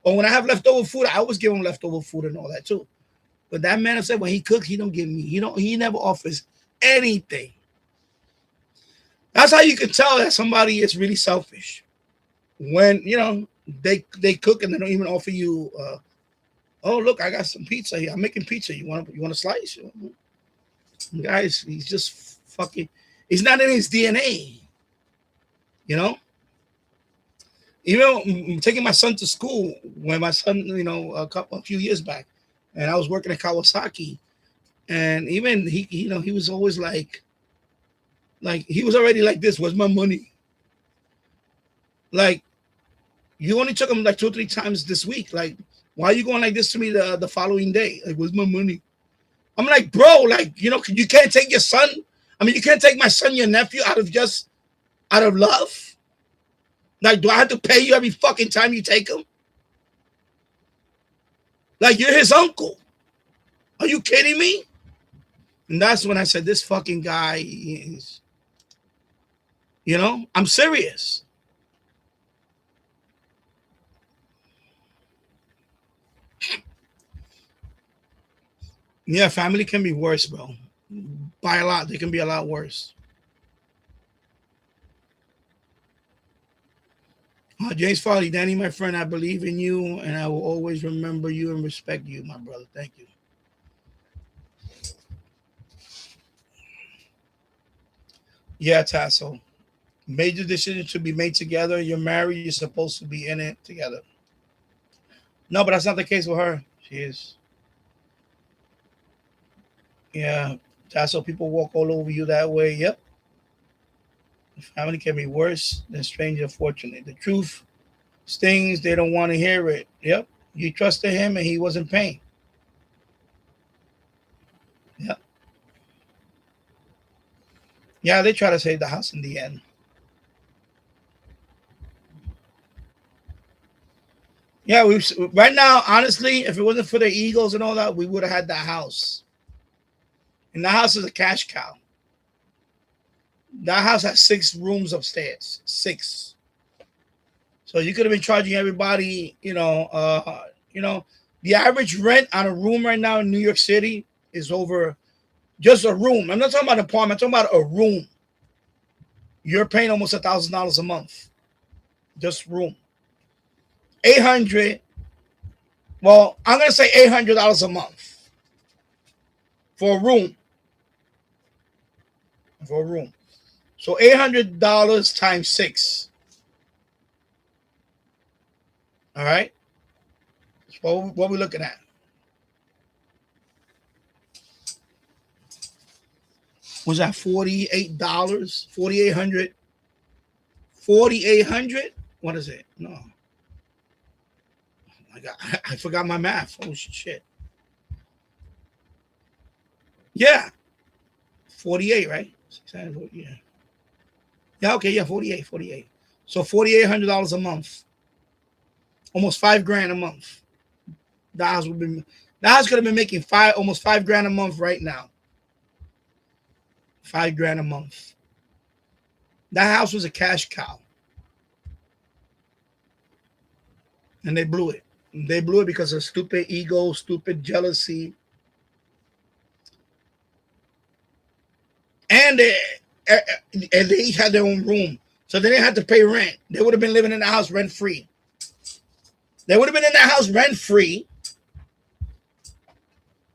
Or when I have leftover food, I always give him leftover food and all that too. But that man said when he cooks, he don't give me. He never offers anything. That's how you can tell that somebody is really selfish. When they cook and they don't even offer you. Oh look, I got some pizza here. I'm making pizza. You want a slice? Guys, he's just fucking. He's not in his DNA. Even taking my son to school when my son, a few years back, and I was working at Kawasaki, and even he was always like he was already like this. Where's my money? Like, you only took him like 2 or 3 times this week. Like, why are you going like this to me the following day? Like, where's my money? I'm like, bro, like, you can't take your son. I mean, you can't take my son, your nephew, out of love. Like, do I have to pay you every fucking time you take him? Like, you're his uncle. Are you kidding me? And that's when I said, this fucking guy is, I'm serious. Yeah, family can be worse, bro. By a lot, they can be a lot worse. James Farley, Danny, my friend, I believe in you, and I will always remember you and respect you, my brother. Thank you. Yeah, Tasso. Major decisions should be made together. You're married. You're supposed to be in it together. No, but that's not the case with her. She is. Yeah, Tasso, people walk all over you that way. Yep. The family can be worse than strange, unfortunately. The truth stings. They don't want to hear it. Yep. You trusted him and he wasn't paying. Yep. Yeah, they try to save the house in the end. Yeah, right now, honestly, if it wasn't for the Eagles and all that, we would have had that house. And that house is a cash cow. That house has 6 rooms upstairs. 6. So you could have been charging everybody, the average rent on a room right now in New York City is over just a room. I'm not talking about an apartment. I'm talking about a room. You're paying almost $1,000 a month. Just room. 800. Well, I'm going to say $800 a month for a room. For a room. So $800 times 6. All right. So what we're looking at. Was that $48? $4,800? $4,800? What is it? No. I forgot my math. Oh shit. Yeah. 48, right? Yeah. Yeah, okay, yeah, 48. So $4,800 a month. Almost $5,000 a month. The house could have been making almost $5,000 a month right now. $5,000 a month. That house was a cash cow. And they blew it. They blew it because of stupid ego, stupid jealousy. And they each had their own room. So they didn't have to pay rent. They would have been living in the house rent-free. They would have been in that house rent-free.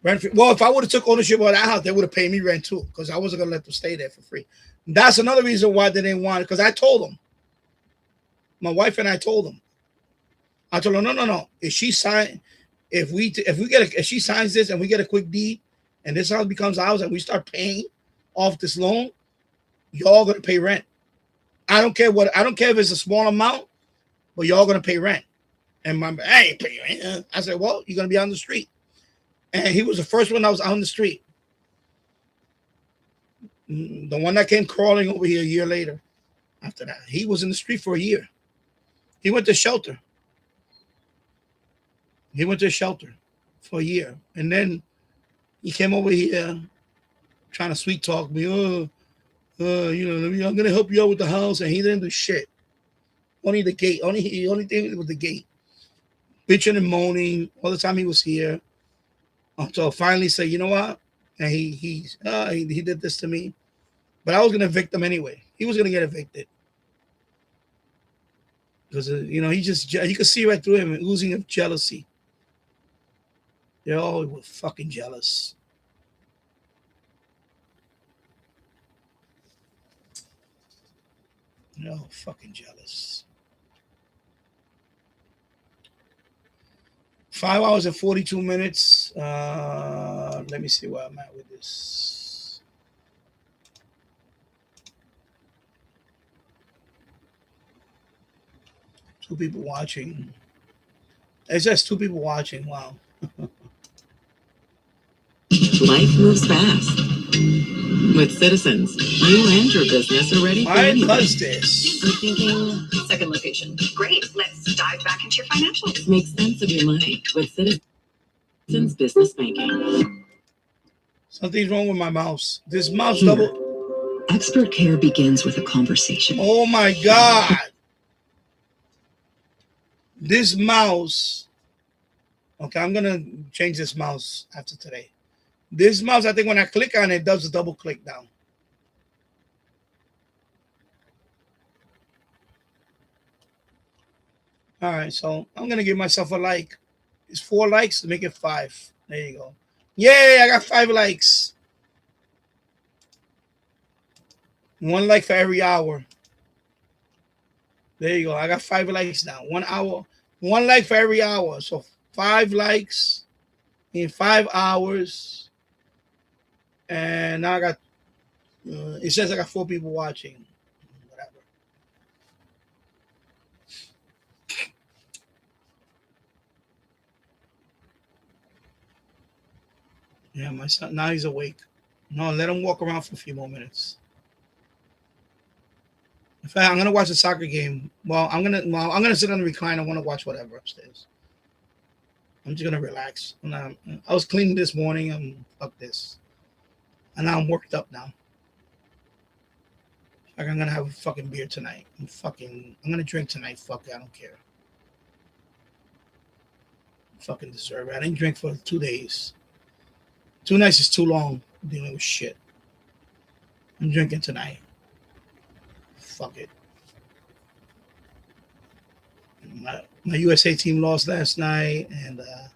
Rent-free. Well, if I would have took ownership of that house, they would have paid me rent too, because I wasn't going to let them stay there for free. That's another reason why they didn't want it, because I told them. My wife and I told them. I told her, no. If she signs this and we get a quick deed and this house becomes ours and we start paying off this loan, y'all gonna pay rent. I don't care if it's a small amount, but y'all gonna pay rent. And I ain't paying rent. I said, well, you're gonna be on the street. And he was the first one that was on the street. The one that came crawling over here a year later. After that, he was in the street for a year. He went to shelter. He went to shelter for a year. And then he came over here trying to sweet talk me. I'm going to help you out with the house. And he didn't do shit. Only the gate. Only thing was the gate. Bitching and moaning all the time he was here. Until finally say, you know what? And he did this to me. But I was going to evict him anyway. He was going to get evicted. Because, you could see right through him, oozing of jealousy. They all were fucking jealous. They're all fucking jealous. 5 hours and 42 minutes. Let me see where I'm at with this. Two people watching. It's just two people watching. Wow. Life moves fast. With Citizens, you and your business are ready for Why anything. does this? I'm thinking second location. Great. Let's dive back into your financials. Make sense of your money with Citizens Business Banking. Something's wrong with my mouse. This mouse double. Expert care begins with a conversation. Oh my God. This mouse. Okay, I'm going to change this mouse after today. This mouse, I think when I click on it, it does a double click down. All right, so I'm going to give myself a like. It's 4 likes to make it 5. There you go. Yay, I got 5 likes. 1 like for every hour. There you go. I got 5 likes now. 1 hour. 1 like for every hour. So 5 likes in 5 hours. And now I got, it says I got 4 people watching. Whatever. Yeah, my son, now he's awake. No, let him walk around for a few more minutes. In fact, I'm gonna watch a soccer game. Well, I'm gonna sit on the recliner. I want to watch whatever upstairs. I'm just gonna relax. I was cleaning this morning. I'm fuck this. And now I'm worked up now. Like I'm gonna have a fucking beer tonight. I'm gonna drink tonight. Fuck it, I don't care. Fucking deserve it. I didn't drink for 2 days. 2 nights is too long dealing with shit. I'm drinking tonight. Fuck it. My USA team lost last night, and I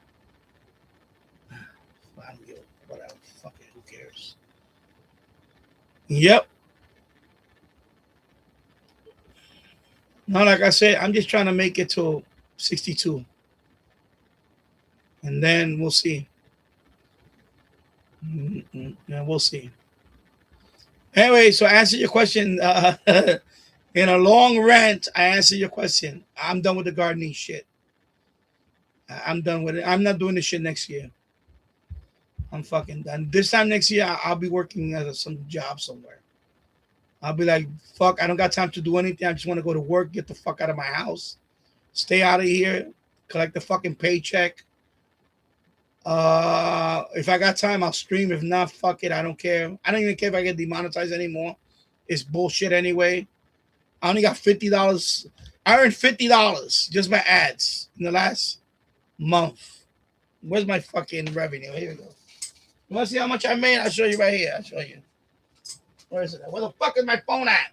don't give a whatever. Fuck it, who cares? Yep. No, like I said, I'm just trying to make it to 62. And then we'll see. Yeah, we'll see. Anyway, so answer your question. In a long rant, I answer your question. I'm done with the gardening shit. I'm done with it. I'm not doing this shit next year. I'm fucking done. This time next year, I'll be working at some job somewhere. I'll be like, fuck, I don't got time to do anything. I just want to go to work, get the fuck out of my house, stay out of here, collect the fucking paycheck. If I got time, I'll stream. If not, fuck it. I don't care. I don't even care if I get demonetized anymore. It's bullshit anyway. I only got $50. I earned $50 just by ads in the last month. Where's my fucking revenue? Here we go. You want to see how much I made? I'll show you right here. I'll show you. Where is it? Where the fuck is my phone at?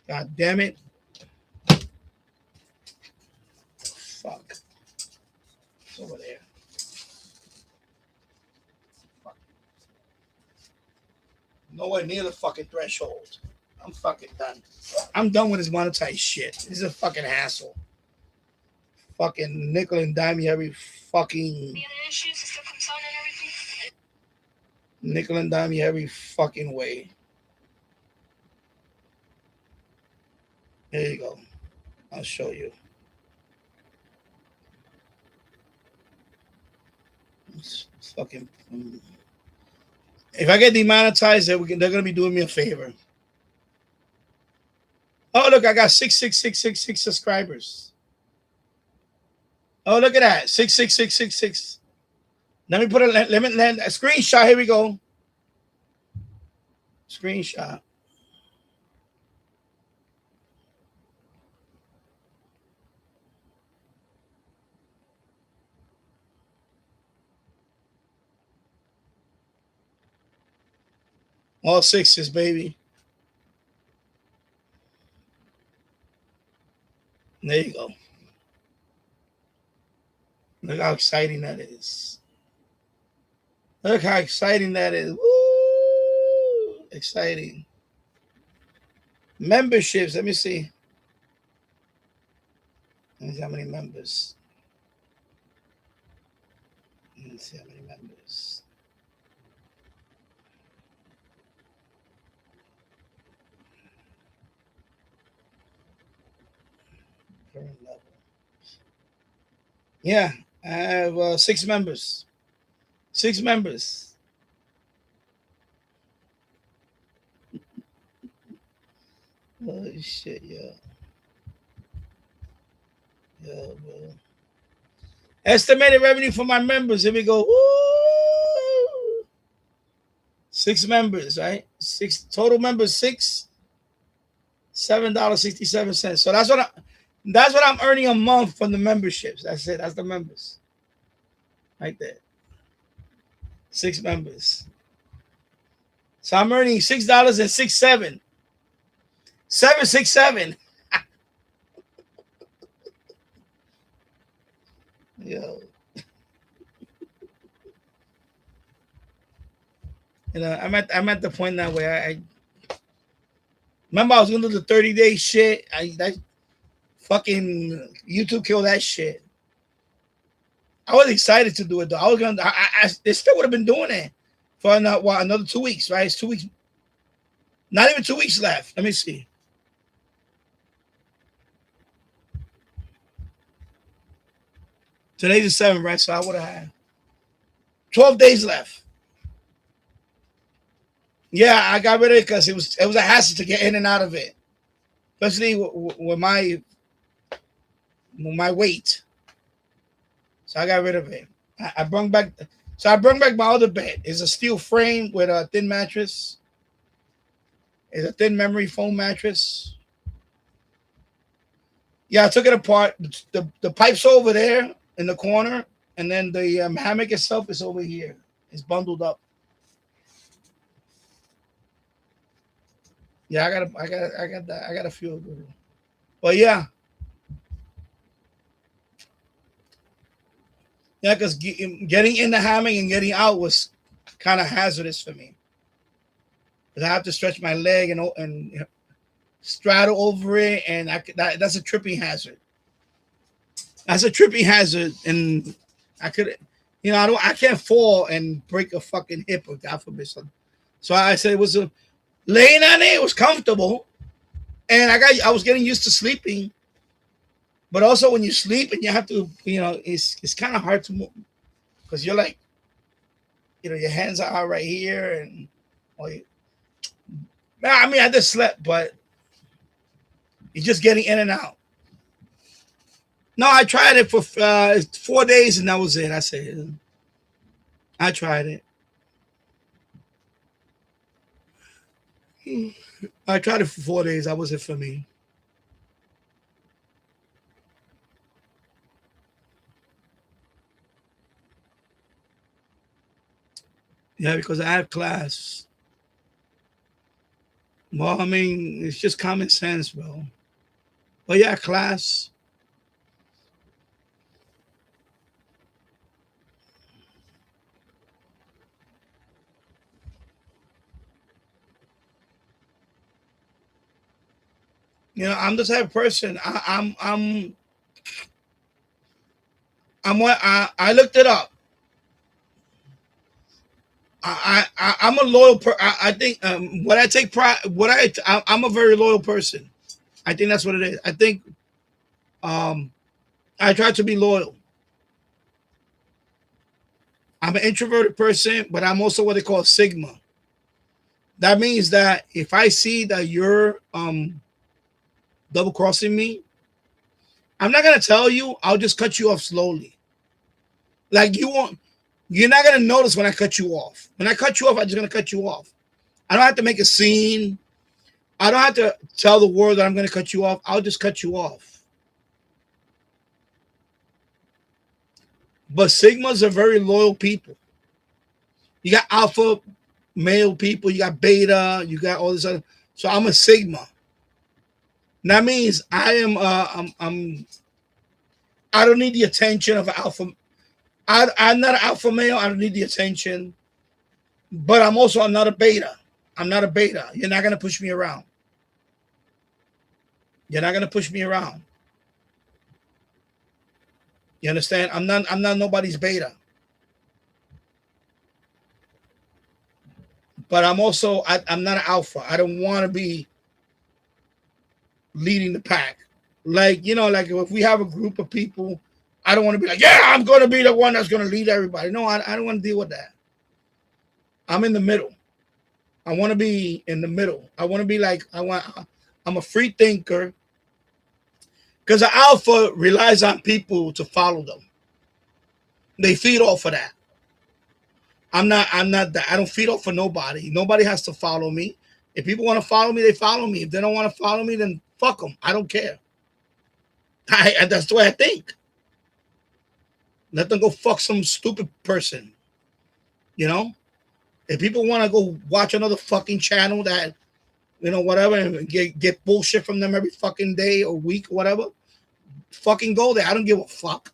God damn it. Fuck. It's over there. Fuck. Nowhere near the fucking threshold. I'm fucking done. I'm done with this monetized shit. This is a fucking hassle. Fucking nickel and dime me every fucking... Nickel and dime me every fucking way. There you go. I'll show you. It's fucking... If I get demonetized, they're going to be doing me a favor. Oh, look, I got 66666 subscribers. Oh, look at that. 66666. Let me put a screenshot. Here we go. Screenshot. All 6s, baby. There you go. Look how exciting that is. Look how exciting that is. Woo! Exciting. Memberships. Let me see. Let me see how many members. Let's see how many members. Current level. Yeah, I have 6 members. 6 members. Oh shit, yeah. Yeah, bro. Estimated revenue for my members. Here we go. Woo! 6 members, right? 6 total members. $7.67. So that's what I'm earning a month from the memberships. That's it. That's the members, right there. 6 members. So I'm earning $6.67. 767. Yo. You know, I'm at the point now where I remember I was gonna do the 30-day shit. That fucking YouTube killed that shit. I was excited to do it though. I was gonna. They still would have been doing it for another 2 weeks, right? It's 2 weeks. Not even 2 weeks left. Let me see. Today's the 7th, right? So I would have had 12 days left. Yeah, I got rid of it because it was a hassle to get in and out of it, especially with my weight. So I got rid of it. I brought back my other bed. It's a steel frame with a thin mattress. It's a thin memory foam mattress. Yeah, I took it apart. The pipe's over there in the corner, and then the hammock itself is over here. It's bundled up. Yeah, I got a few of them. But yeah. Yeah, because getting in the hammock and getting out was kind of hazardous for me. Because I have to stretch my leg and straddle over it, and that's a tripping hazard. That's a tripping hazard, and I could, I can't fall and break a fucking hip or God forbid something. So I said it was laying on it. It was comfortable, and I was getting used to sleeping. But also when you sleep and you have to, it's kind of hard to move because you're like, your hands are out right here, and I just slept, but you're just getting in and out. No, I tried it for 4 days, and that was it. I said, I tried it. I tried it for 4 days. That was it for me. Yeah, because I have class. Well, I mean, it's just common sense, bro. But yeah, class. I'm the type of person. I looked it up. I'm a loyal person. I think what I take pride. I'm a very loyal person. I think that's what it is. I think I try to be loyal. I'm an introverted person, but I'm also what they call Sigma. That means that if I see that you're double crossing me, I'm not gonna tell you. I'll just cut you off slowly. Like you're not gonna notice when I cut you off. When I cut you off, I'm just gonna cut you off. I don't have to make a scene. I don't have to tell the world that I'm gonna cut you off. I'll just cut you off. But Sigmas are very loyal people. You got alpha male people, you got beta, you got all this other. So I'm a Sigma. That means I am I don't need the attention of an alpha. I'm not an alpha male. I don't need the attention. But I'm also not a beta. I'm not a beta. You're not gonna push me around. You're not gonna push me around. You understand? I'm not nobody's beta. but I'm also I'm not an alpha. I don't want to be leading the pack. Like, you know, like if we have a group of people, I don't want to be like, yeah, I'm going to be the one that's going to lead everybody. No, I don't want to deal with that. I'm in the middle. I want to be in the middle. I want to be like, I'm a free thinker, because the alpha relies on people to follow them. They feed off of that. I'm not that. I don't feed off of nobody. Nobody has to follow me. If people want to follow me, they follow me. If they don't want to follow me, then fuck them. I don't care. That's the way I think. Let them go fuck some stupid person. You know? If people want to go watch another fucking channel that, you know, whatever, and get bullshit from them every fucking day or week or whatever, fucking go there. I don't give a fuck.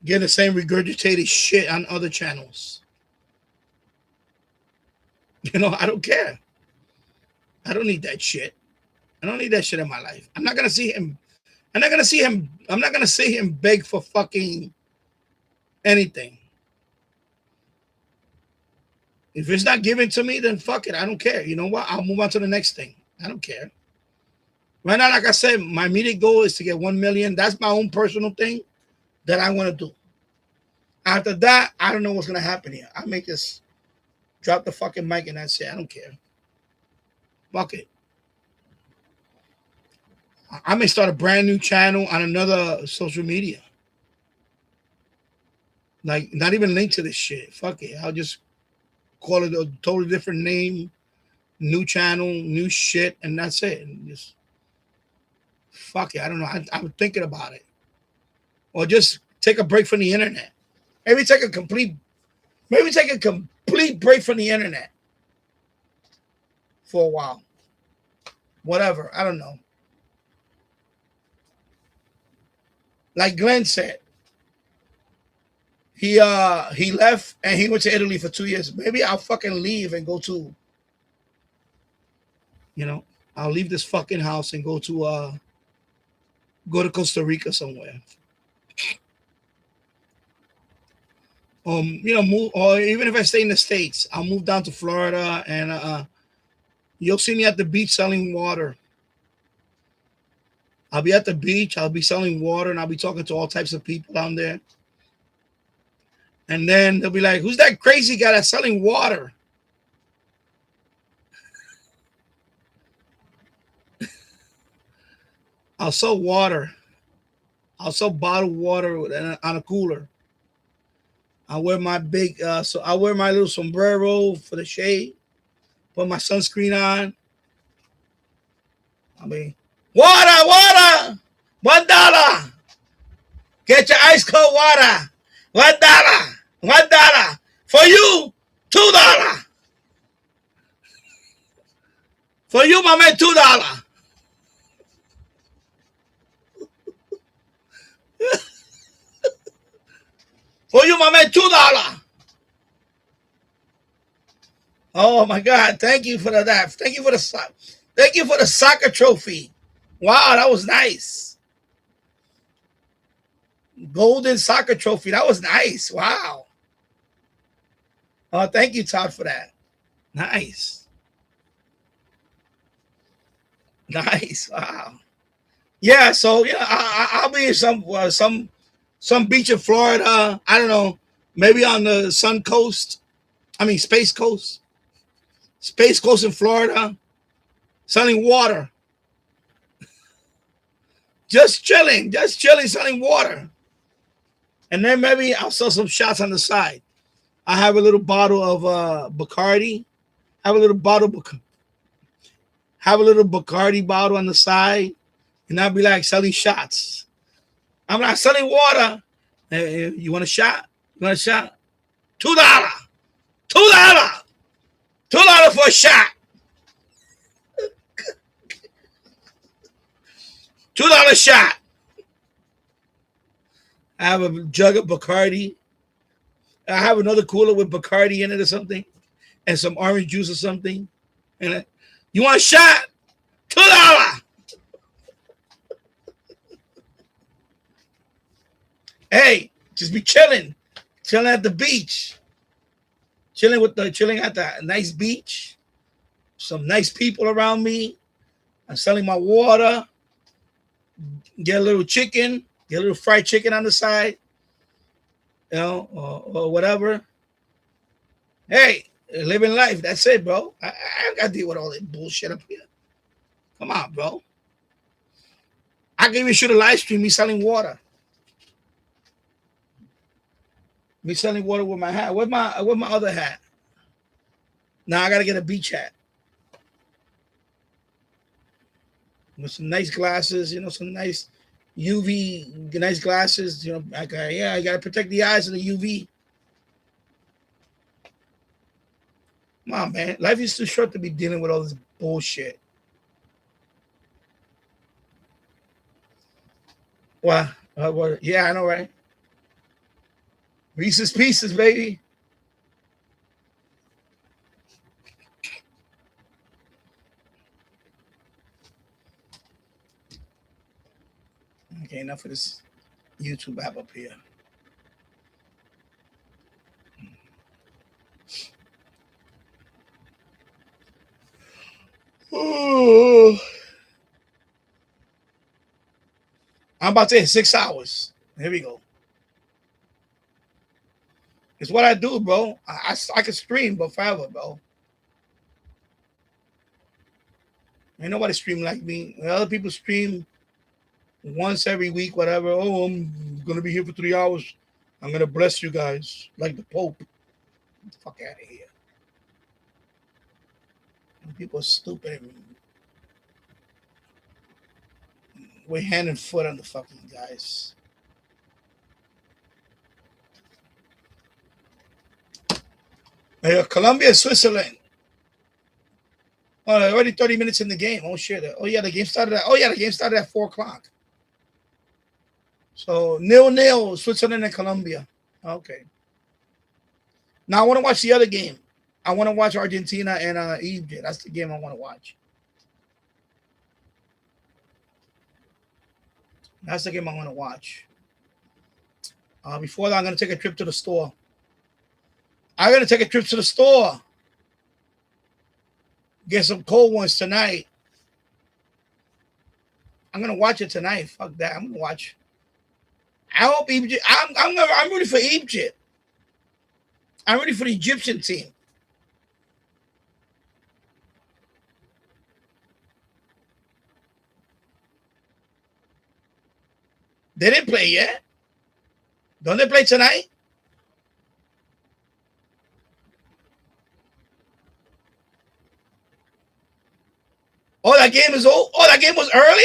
Get the same regurgitated shit on other channels. You know, I don't care. I don't need that shit. I don't need that shit in my life. I'm not gonna see him. I'm not gonna see him beg for fucking anything. If it's not given to me, then fuck it. I don't care. You know what? I'll move on to the next thing. I don't care. Right now, like I said, my immediate goal is to get 1 million. That's my own personal thing that I want to do. After that, I don't know what's going to happen here. I may just drop the fucking mic and that's it. I don't care. Fuck it. I may start a brand new channel on another social media. Like, not even linked to this shit. Fuck it. I'll just call it a totally different name, new channel, new shit, and that's it. And just fuck it. I don't know. I'm thinking about it. Or just take a break from the internet. Maybe take a complete break from the internet for a while. Whatever. I don't know. Like Glenn said, he left and he went to Italy for 2 years. Maybe I'll fucking leave and go to, you know, I'll leave this fucking house and go to Costa Rica somewhere. You know, move, or even if I stay in the States, I'll move down to Florida and you'll see me at the beach selling water. I'll be at the beach, I'll be selling water, and I'll be talking to all types of people down there. And then they'll be like, who's that crazy guy that's selling water? I'll sell water. I'll sell bottled water on a cooler. I'll wear my I'll wear my little sombrero for the shade. Put my sunscreen on. I mean, water, $1. Get your ice cold water. $1. For you, $2. For you, my man, $2. For you, my man, $2. Oh my God! Thank you for that. Thank you for the soccer trophy. Wow, that was nice. Golden soccer trophy. That was nice. Wow. Oh, thank you, Todd, for that. Nice. Nice. Wow. Yeah. So yeah, I'll be in some beach in Florida. I don't know. Maybe on the Space Coast. Space Coast in Florida. Selling water. Just chilling, selling water. And then maybe I'll sell some shots on the side. I have a little bottle of Bacardi. Have a little Bacardi bottle on the side. And I'll be like selling shots. I'm not selling water. Hey, you want a shot? You want a shot? $2. $2. $2 for a shot. $2 shot. I have a jug of Bacardi. I have another cooler with Bacardi in it or something, and some orange juice or something. And you want a shot? $2. Hey, just be chilling at the beach. chilling at the nice beach, some nice people around me. I'm selling my water. Get a little chicken, get a little fried chicken on the side, you know, or whatever. Hey, living life. That's it, bro. I got to deal with all that bullshit up here. Come on, bro. I can even shoot a live stream me selling water. Me selling water with my hat. With my other hat. Now I gotta get a beach hat. With some nice glasses, you know, some nice UV, nice glasses, you know. I gotta protect the eyes of the UV. Come on, man. Life is too short to be dealing with all this bullshit. Well, yeah, I know, right? Reese's Pieces, baby. Okay, enough of this YouTube app up here. Oh. I'm about to hit 6 hours. Here we go. It's what I do, bro. I can stream, but forever, bro. Ain't nobody stream like me. Other people stream once every week, whatever. Oh, I'm gonna be here for 3 hours. I'm gonna bless you guys like the Pope. Get the fuck out of here. People are stupid. We're hand and foot on the fucking guys. Hey, Colombia, Switzerland. Oh, already 30 minutes in the game. Oh shit. Oh yeah, the game started at 4 o'clock. So 0-0, Switzerland and Colombia. Okay. Now I want to watch the other game. I want to watch Argentina and Egypt. That's the game I want to watch. That's the game I want to watch. Before that, I'm going to take a trip to the store. I'm going to take a trip to the store. Get some cold ones tonight. I'm going to watch it tonight. Fuck that. I'm going to watch. I hope Egypt. I'm ready for Egypt. I'm ready for the Egyptian team. They didn't play yet. Don't they play tonight? Oh, that game is old. Oh, that game was early?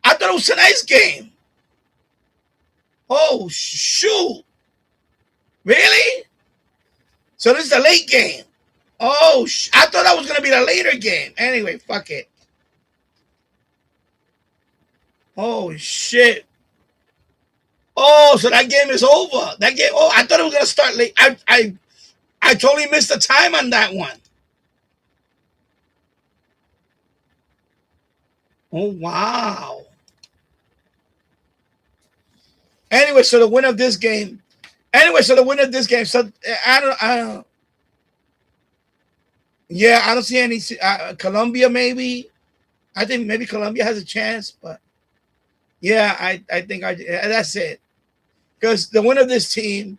I thought it was tonight's game. Oh, shoot. Really? So this is the late game. Oh, I thought that was going to be the later game. Anyway, fuck it. Oh, shit. Oh, so that game is over. That game. Oh, I thought it was going to start late. I totally missed the time on that one. Oh, wow. Anyway, so the winner of this game. So I don't. Yeah, I don't see any. Colombia, maybe. I think maybe Colombia has a chance, but yeah, I think that's it. Because the winner of this team,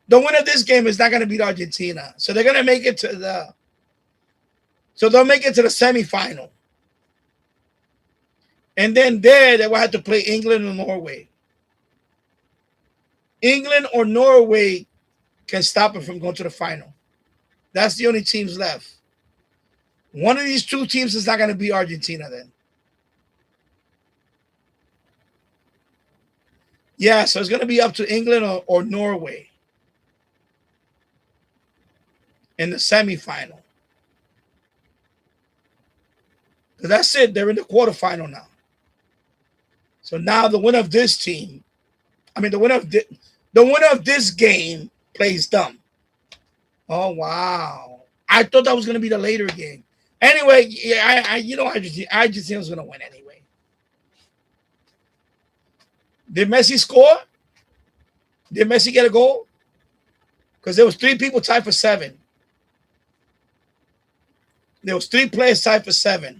the winner of this game is not going to beat Argentina, so they're going to make it to the. So they'll make it to the semifinal, and then there they will have to play England or Norway. England or Norway can stop it from going to the final. That's the only teams left. One of these two teams is not going to be Argentina then. Yeah, so it's going to be up to England or Norway in the semifinal. Because that's it. They're in the quarterfinal now. So now the winner of this team, the winner of this game plays them. Oh, wow. I thought that was going to be the later game. Anyway, yeah, Argentina was going to win anyway. Did Messi score? Did Messi get a goal? Because there was 3 people tied for 7. There was 3 players tied for 7.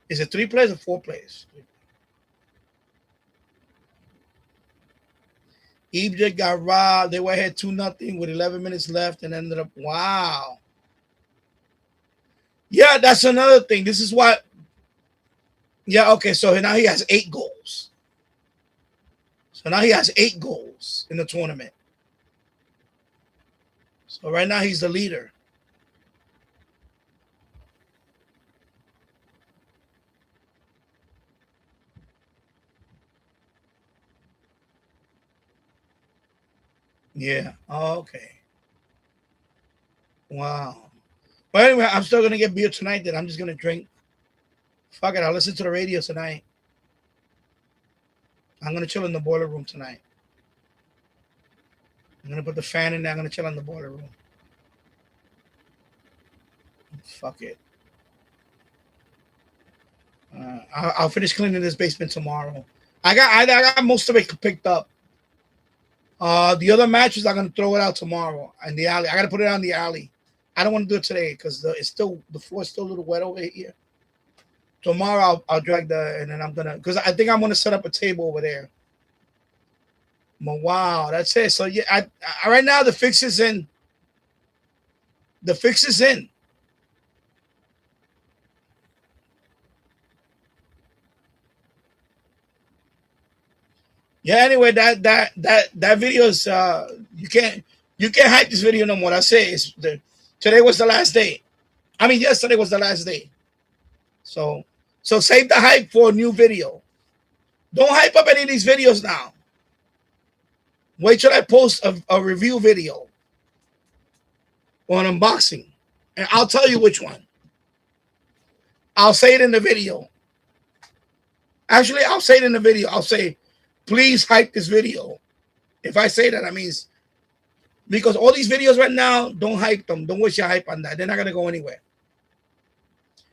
Is it 3 players or 4 players? Egypt got robbed. They were ahead 2-0 with 11 minutes left and ended up. Wow. Yeah, that's another thing. This is what. Yeah, okay. So now he has 8 goals. So now he has 8 goals in the tournament. So right now he's the leader. Yeah. Oh, okay. Wow. But anyway, I'm still gonna get beer tonight. Then I'm just gonna drink. Fuck it. I'll listen to the radio tonight. I'm gonna chill in the boiler room tonight. I'm gonna put the fan in there. I'm gonna chill in the boiler room. Fuck it. I'll finish cleaning this basement tomorrow. I got most of it picked up. The other matches I'm gonna throw it out tomorrow in the alley. I gotta put it on the alley. I don't want to do it today because the floor is still a little wet over here. Tomorrow I'll drag and then I'm gonna, because I think I'm gonna set up a table over there. But wow, that's it. So yeah, I right now the fix is in. The fix is in. Yeah. Anyway, that video is you can't hype this video no more. I say today was the last day. I mean, yesterday was the last day. So save the hype for a new video. Don't hype up any of these videos now. Wait till I post a review video or an unboxing, and I'll tell you which one. I'll say it in the video. Actually, I'll say it in the video. I'll say, please hype this video. If I say that, means because all these videos right now, don't hype them. Don't waste your hype on that. They're not going to go anywhere.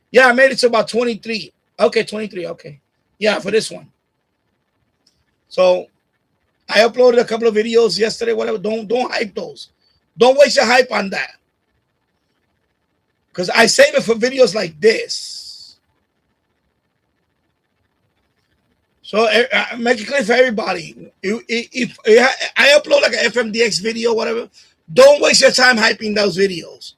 Yeah, I made it to about 23. Okay, 23. Okay. Yeah, for this one. So I uploaded a couple of videos yesterday, whatever. Don't hype those. Don't waste your hype on that. Because I save it for videos like this. So make it clear for everybody. If I upload like an FMDX video, whatever, don't waste your time hyping those videos.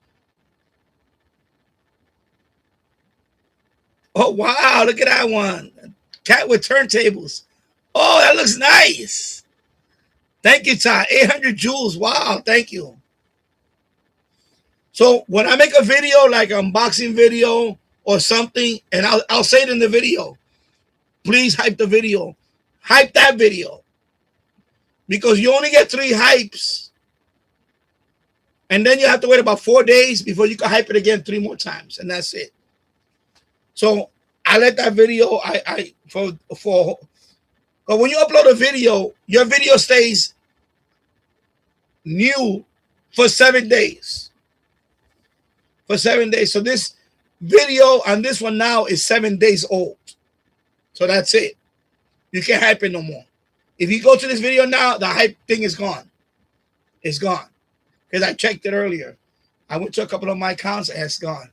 Oh, wow. Look at that one. Cat with turntables. Oh, that looks nice. Thank you, Ty. 800 joules. Wow. Thank you. So when I make a video, like an unboxing video or something, and I'll say it in the video, please hype the video. Hype that video. Because you only get 3 hypes. And then you have to wait about 4 days before you can hype it again 3 more times. And that's it. So I let that video, but when you upload a video, your video stays new for 7 days. For 7 days. So this video on this one now is 7 days old. So that's it. You can't hype it no more. If you go to this video now, the hype thing is gone. It's gone. Because I checked it earlier. I went to a couple of my accounts and it's gone.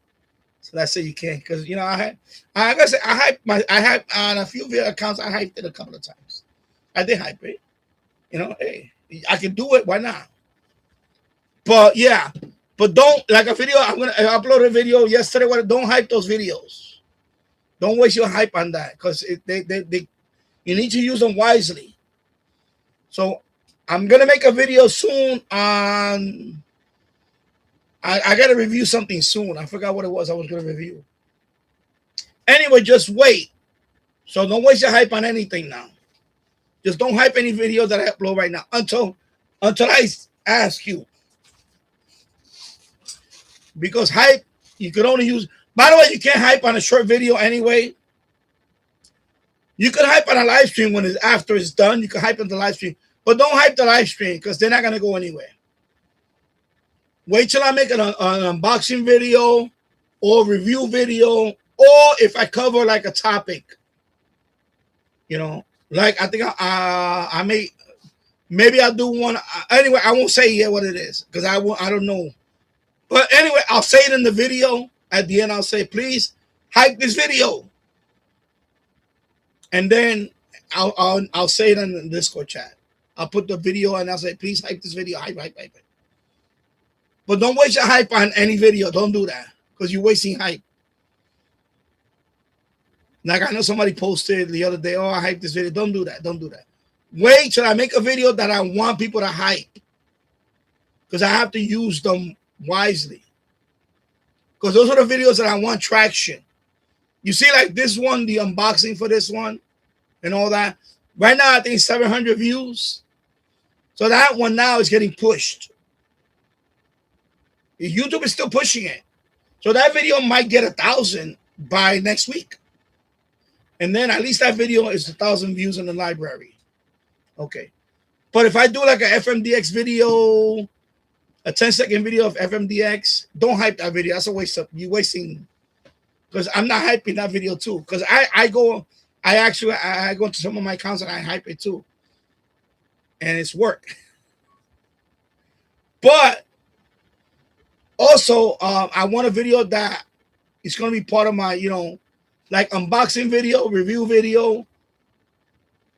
So that's it. You can't. Because you know, I hype on a few video accounts. I hyped it a couple of times. I did hype it. You know, hey, I can do it. Why not? But yeah, but don't like a video. I uploaded a video yesterday. Don't hype those videos. Don't waste your hype on that because you need to use them wisely. So I'm gonna make a video soon on. I gotta review something soon. I forgot what it was I was gonna review. Anyway, just wait. So don't waste your hype on anything now. Just don't hype any videos that I upload right now until I ask you. Because hype, you could only use. By the way, you can't hype on a short video anyway. You can hype on a live stream when it's after it's done. You can hype on the live stream, but don't hype the live stream because they're not gonna go anywhere. Wait till I make an unboxing video or review video, or if I cover like a topic, you know, like I think I made Maybe I'll do one. Anyway, I won't say yet what it is because I don't know. But anyway, I'll say it in the video. At the end, I'll say, please hype this video. And then I'll say it in the Discord chat. I'll put the video and I'll say, please hype this video. Hype it. But don't waste your hype on any video. Don't do that because you're wasting hype. Like I know somebody posted the other day, oh, I hyped this video. Don't do that. Don't do that. Wait till I make a video that I want people to hype because I have to use them wisely. Because those are the videos that I want traction. You see, like this one, the unboxing for this one and all that. Right now, I think 700 views. So that one now is getting pushed. YouTube is still pushing it. So that video might get 1,000 by next week. And then at least that video is 1,000 views in the library. Okay. But if I do like a FMDX video, a 10-second video of FMDX, don't hype that video. That's a waste of you wasting. Because I'm not hyping that video too. Because I go into some of my accounts and I hype it too. And it's work. But also, I want a video that is going to be part of my, like unboxing video, review video,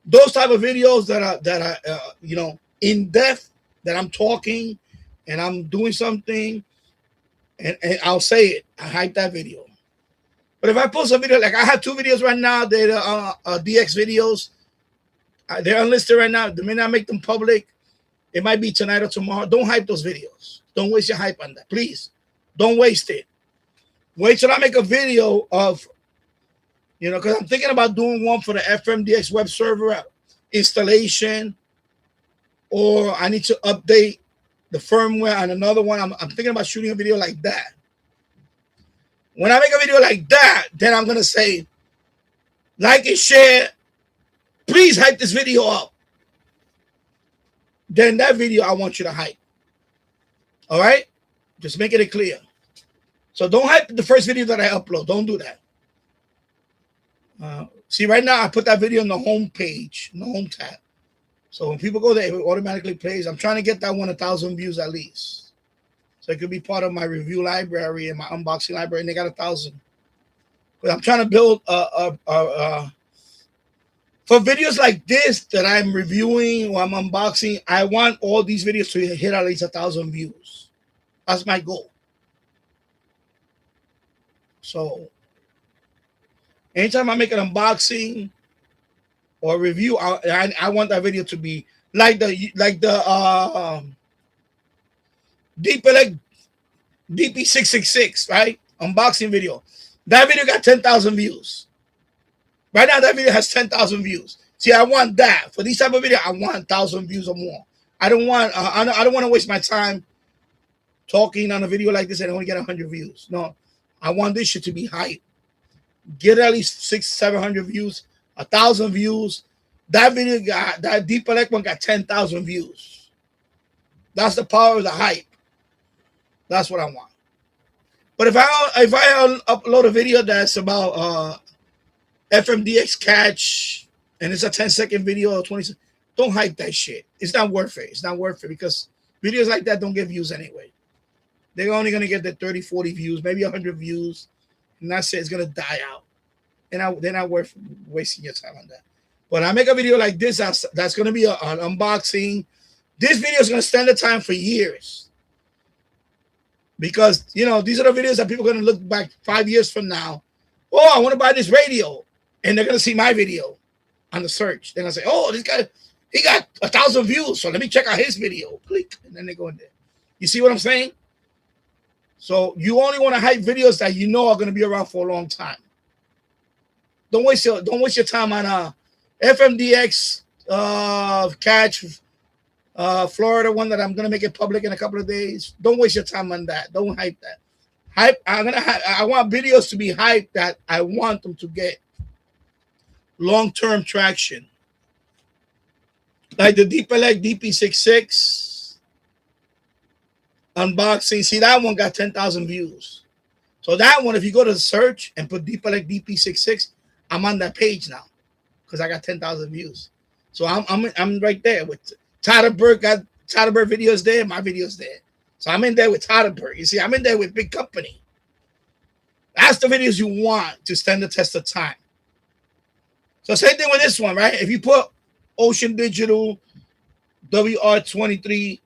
those type of videos that are in depth, that I'm talking and I'm doing something, and I'll say it. I hype that video. But if I post a video, like I have 2 videos right now, they're DX videos. They're unlisted right now. The minute I make them public, it might be tonight or tomorrow. Don't hype those videos. Don't waste your hype on that. Please, don't waste it. Wait till I make a video of, because I'm thinking about doing one for the FMDX web server installation, or I need to update the firmware on another one. I'm thinking about shooting a video like that. When I make a video like that, then I'm going to say, like and share. Please hype this video up. Then that video, I want you to hype. All right? Just making it clear. So don't hype the first video that I upload. Don't do that. See, right now, I put that video on the home page, in the home tab. So when people go there, it automatically plays. I'm trying to get that 1,000 views at least. So it could be part of my review library and my unboxing library, and they got 1,000. But I'm trying to build for videos like this that I'm reviewing or I'm unboxing, I want all these videos to hit at least 1,000 views. That's my goal. So anytime I make an unboxing or review, I want that video to be like the Deep Elect DP666, right? Unboxing video. That video got 10,000 views. Right now, that video has 10,000 views. See, I want that. For these type of video, I want 1,000 views or more. I don't want to waste my time talking on a video like this and only get 100 views. No, I want this shit to be hype. Get at least 600-700 views, 1,000 views. That video got, that Deep Elect one got 10,000 views. That's the power of the hype. That's what I want. But if I upload a video that's about FMDX catch and it's a 10-second video or 20, don't hype that shit. It's not worth it. It's not worth it because videos like that don't get views anyway. They're only going to get the 30, 40 views, maybe 100 views. And that's it. It's going to die out. And they're not worth wasting your time on that. But I make a video like this, that's going to be an unboxing. This video is going to stand the time for years. Because, these are the videos that people are going to look back 5 years from now. Oh, I want to buy this radio. And they're going to see my video on the search. They're going to say, oh, this guy, he got 1,000 views. So let me check out his video. Click. And then they go in there. You see what I'm saying? So you only want to hype videos that you know are going to be around for a long time. Don't waste your time on FMDX catch Florida one that I'm going to make it public in a couple of days. Don't waste your time on that. Don't hype that. I want videos to be hyped that I want them to get long-term traction. Like the Deep Elect DP66 unboxing. See, that one got 10,000 views. So that one, if you go to the search and put Deep Elect DP66, I'm on that page now because I got 10,000 views. So I'm right there with Todderberg got Todderberg videos there, my videos there. So I'm in there with Todderberg. You see, I'm in there with big company. That's the videos you want to stand the test of time. So same thing with this one, right? If you put Ocean Digital WR23F,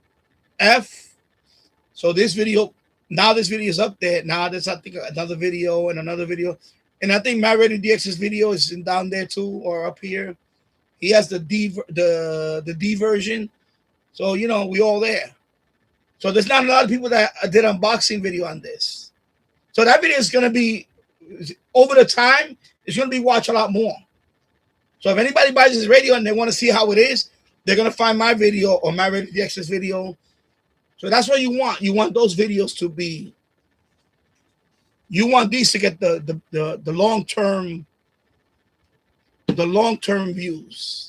so this video, now this video is up there. Now there's, I think, another video and another video. And I think Matt Ready DX's video is down there too, or up here. He has the D version. So, you know, we all there. So there's not a lot of people that did unboxing video on this. So that video is going to be, over the time, it's going to be watched a lot more. So if anybody buys this radio and they want to see how it is, they're going to find my video or my Ready DX's video. So that's what you want. You want those videos to be, you want these to get the long-term views.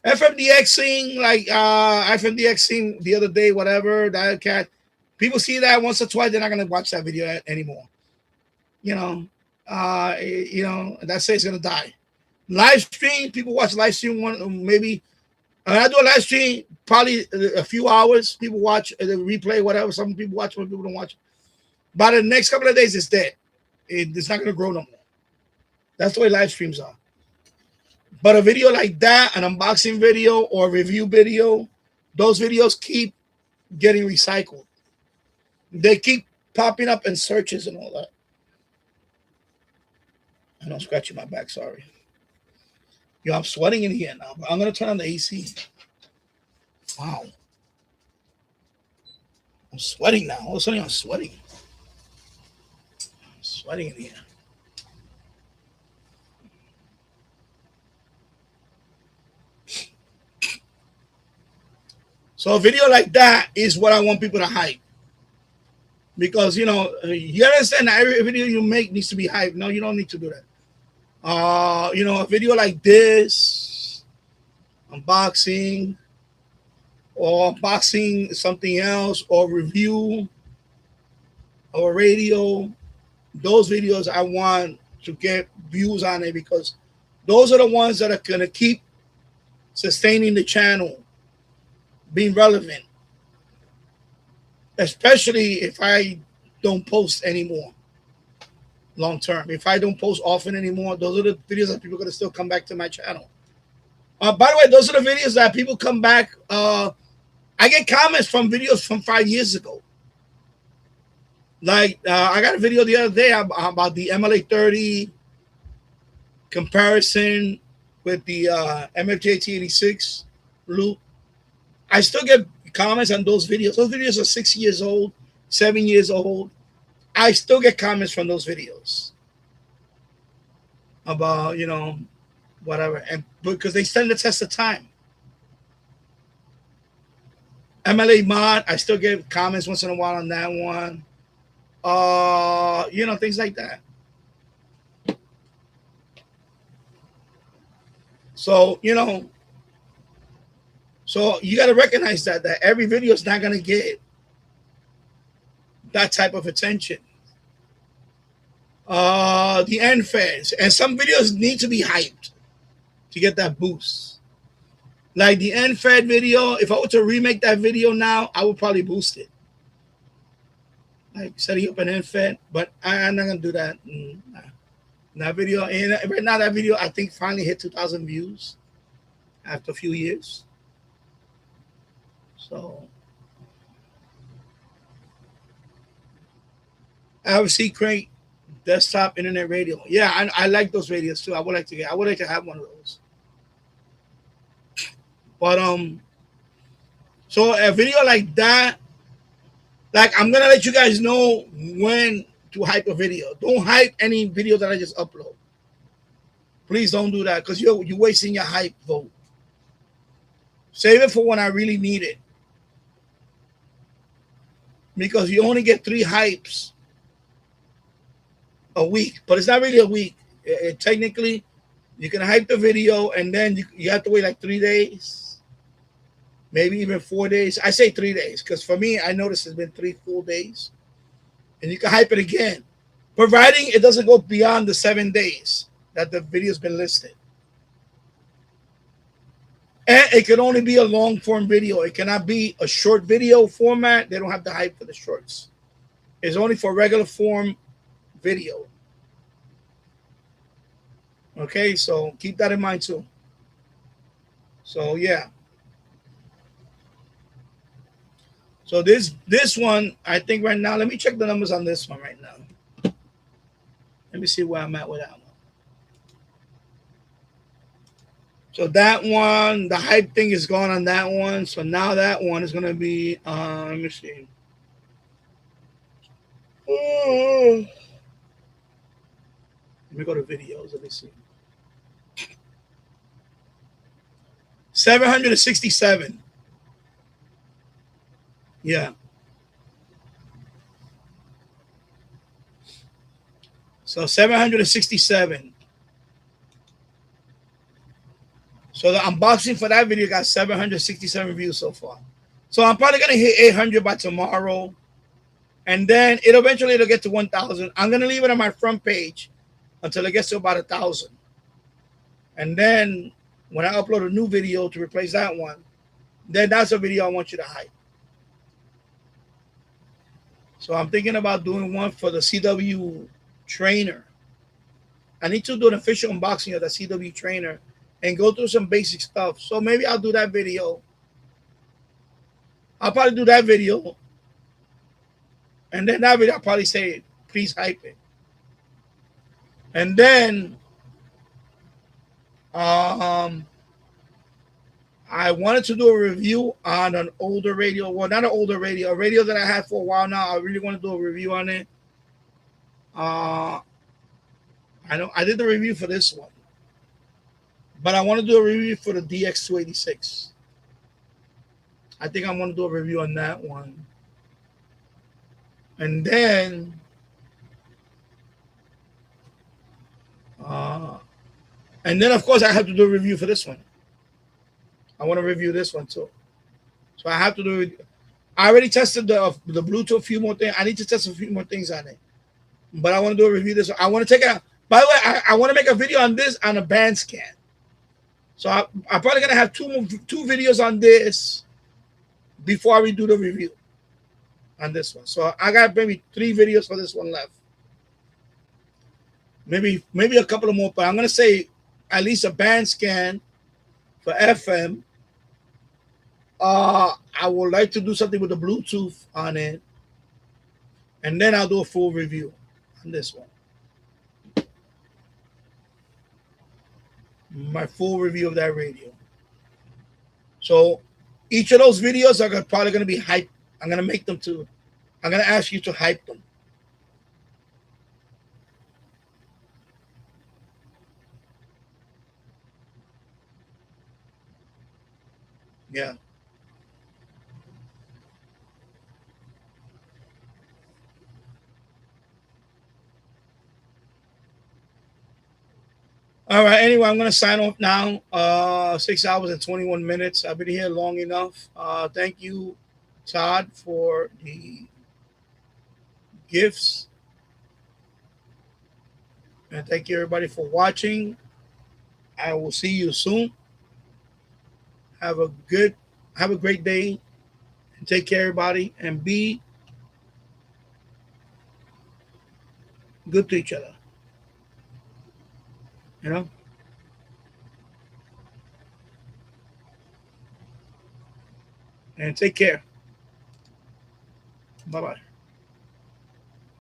FMDXing, like FMDXing the other day, whatever, that cat, people see that once or twice, they're not going to watch that video anymore. You know, that's it, it's going to die. Live stream, people watch live stream one, maybe. I do a live stream, probably a few hours. People watch the replay, whatever. Some people watch, some people don't watch. By the next couple of days, it's dead. It's not going to grow no more. That's the way live streams are. But a video like that, an unboxing video or review video, those videos keep getting recycled. They keep popping up in searches and all that. I know, scratching my back, sorry. Yo, I'm sweating in here now. I'm going to turn on the AC. Wow. I'm sweating now. All of a sudden, I'm sweating. I'm sweating in here. So a video like that is what I want people to hype. Because, you know, you understand that every video you make needs to be hyped. No, you don't need to do that. You know, a video like this, unboxing, or unboxing something else, or review, or radio, those videos I want to get views on it, because those are the ones that are going to keep sustaining the channel, being relevant, especially if I don't post anymore long term. If I don't post often anymore, those are the videos that people are going to still come back to my channel. By the way, those are the videos that people come back. I get comments from videos from 5 years ago. Like, I got a video the other day about the MLA 30 comparison with the MFJT 86 loop. I still get comments on those videos. Those videos are 6 years old, 7 years old. I still get comments from those videos about, you know, whatever. And because they stand the test of time. MLA mod, I still get comments once in a while on that one. You know, things like that. So, you know, so you got to recognize that every video is not going to get that type of attention. The end fans, and some videos need to be hyped to get that boost. Like the end fed video, if I were to remake that video now, I would probably boost it. Like setting up an end fed, but I'm not gonna do that. Nah. That video, and right now that video I think finally hit 2,000 views after a few years. So RC Crate desktop internet radio. Yeah, I like those radios too. I would like to have one of those. But so a video like that, like I'm gonna let you guys know when to hype a video. Don't hype any video that I just upload. Please don't do that, because you're wasting your hype vote. Save it for when I really need it. Because you only get 3 hypes a week, but it's not really a week. Technically, you can hype the video and then you have to wait like 3 days, maybe even 4 days. I say 3 days because for me, I noticed it's been 3 full days, and you can hype it again, providing it doesn't go beyond the 7 days that the video's been listed. And it can only be a long form video. It cannot be a short video format. They don't have the hype for the shorts. It's only for regular form video. Okay, so keep that in mind too. So yeah. So this one, I think right now, let me check the numbers on this one right now. Let me see where I'm at with that one. So that one, the hype thing is gone on that one. So now that one is gonna be let me see. Let me go to videos. Let me see. 767. Yeah. So 767. So the unboxing for that video got 767 views so far. So I'm probably gonna hit 800 by tomorrow, and then it'll get to 1,000. I'm gonna leave it on my front page until it gets to about 1,000, and then when I upload a new video to replace that one, then that's a video I want you to hype. So I'm thinking about doing one for the CW trainer. I need to do an official unboxing of the CW trainer and go through some basic stuff. So maybe I'll do that video. I'll probably do that video. And then that video I'll probably say, please hype it. And then I wanted to do a review on an older radio. Well, not an older radio, a radio that I had for a while now. I really want to do a review on it. I know I did the review for this one, but I want to do a review for the DX286. I think I want to do a review on that one. And then of course I have to do a review for this one. I want to review this one too. So I have to do it. I already tested the Bluetooth, a few more things. I need to test a few more things on it. But I want to do a review this one. I want to take a, by the way, I want to make a video on this on a band scan. So I'm probably going to have two videos on this before I do the review on this one. So I got maybe 3 videos for this one left. Maybe a couple of more, but I'm going to say at least a band scan for FM. I would like to do something with the Bluetooth on it. And then I'll do a full review on this one. My full review of that radio. So each of those videos are probably going to be hype. I'm going to make them too. I'm going to ask you to hype them. Yeah. All right. Anyway, I'm going to sign off now. 6 hours and 21 minutes. I've been here long enough. Thank you, Todd, for the gifts. And thank you, everybody, for watching. I will see you soon. Have a great day. And take care, everybody. And be good to each other. You know? And take care. Bye-bye.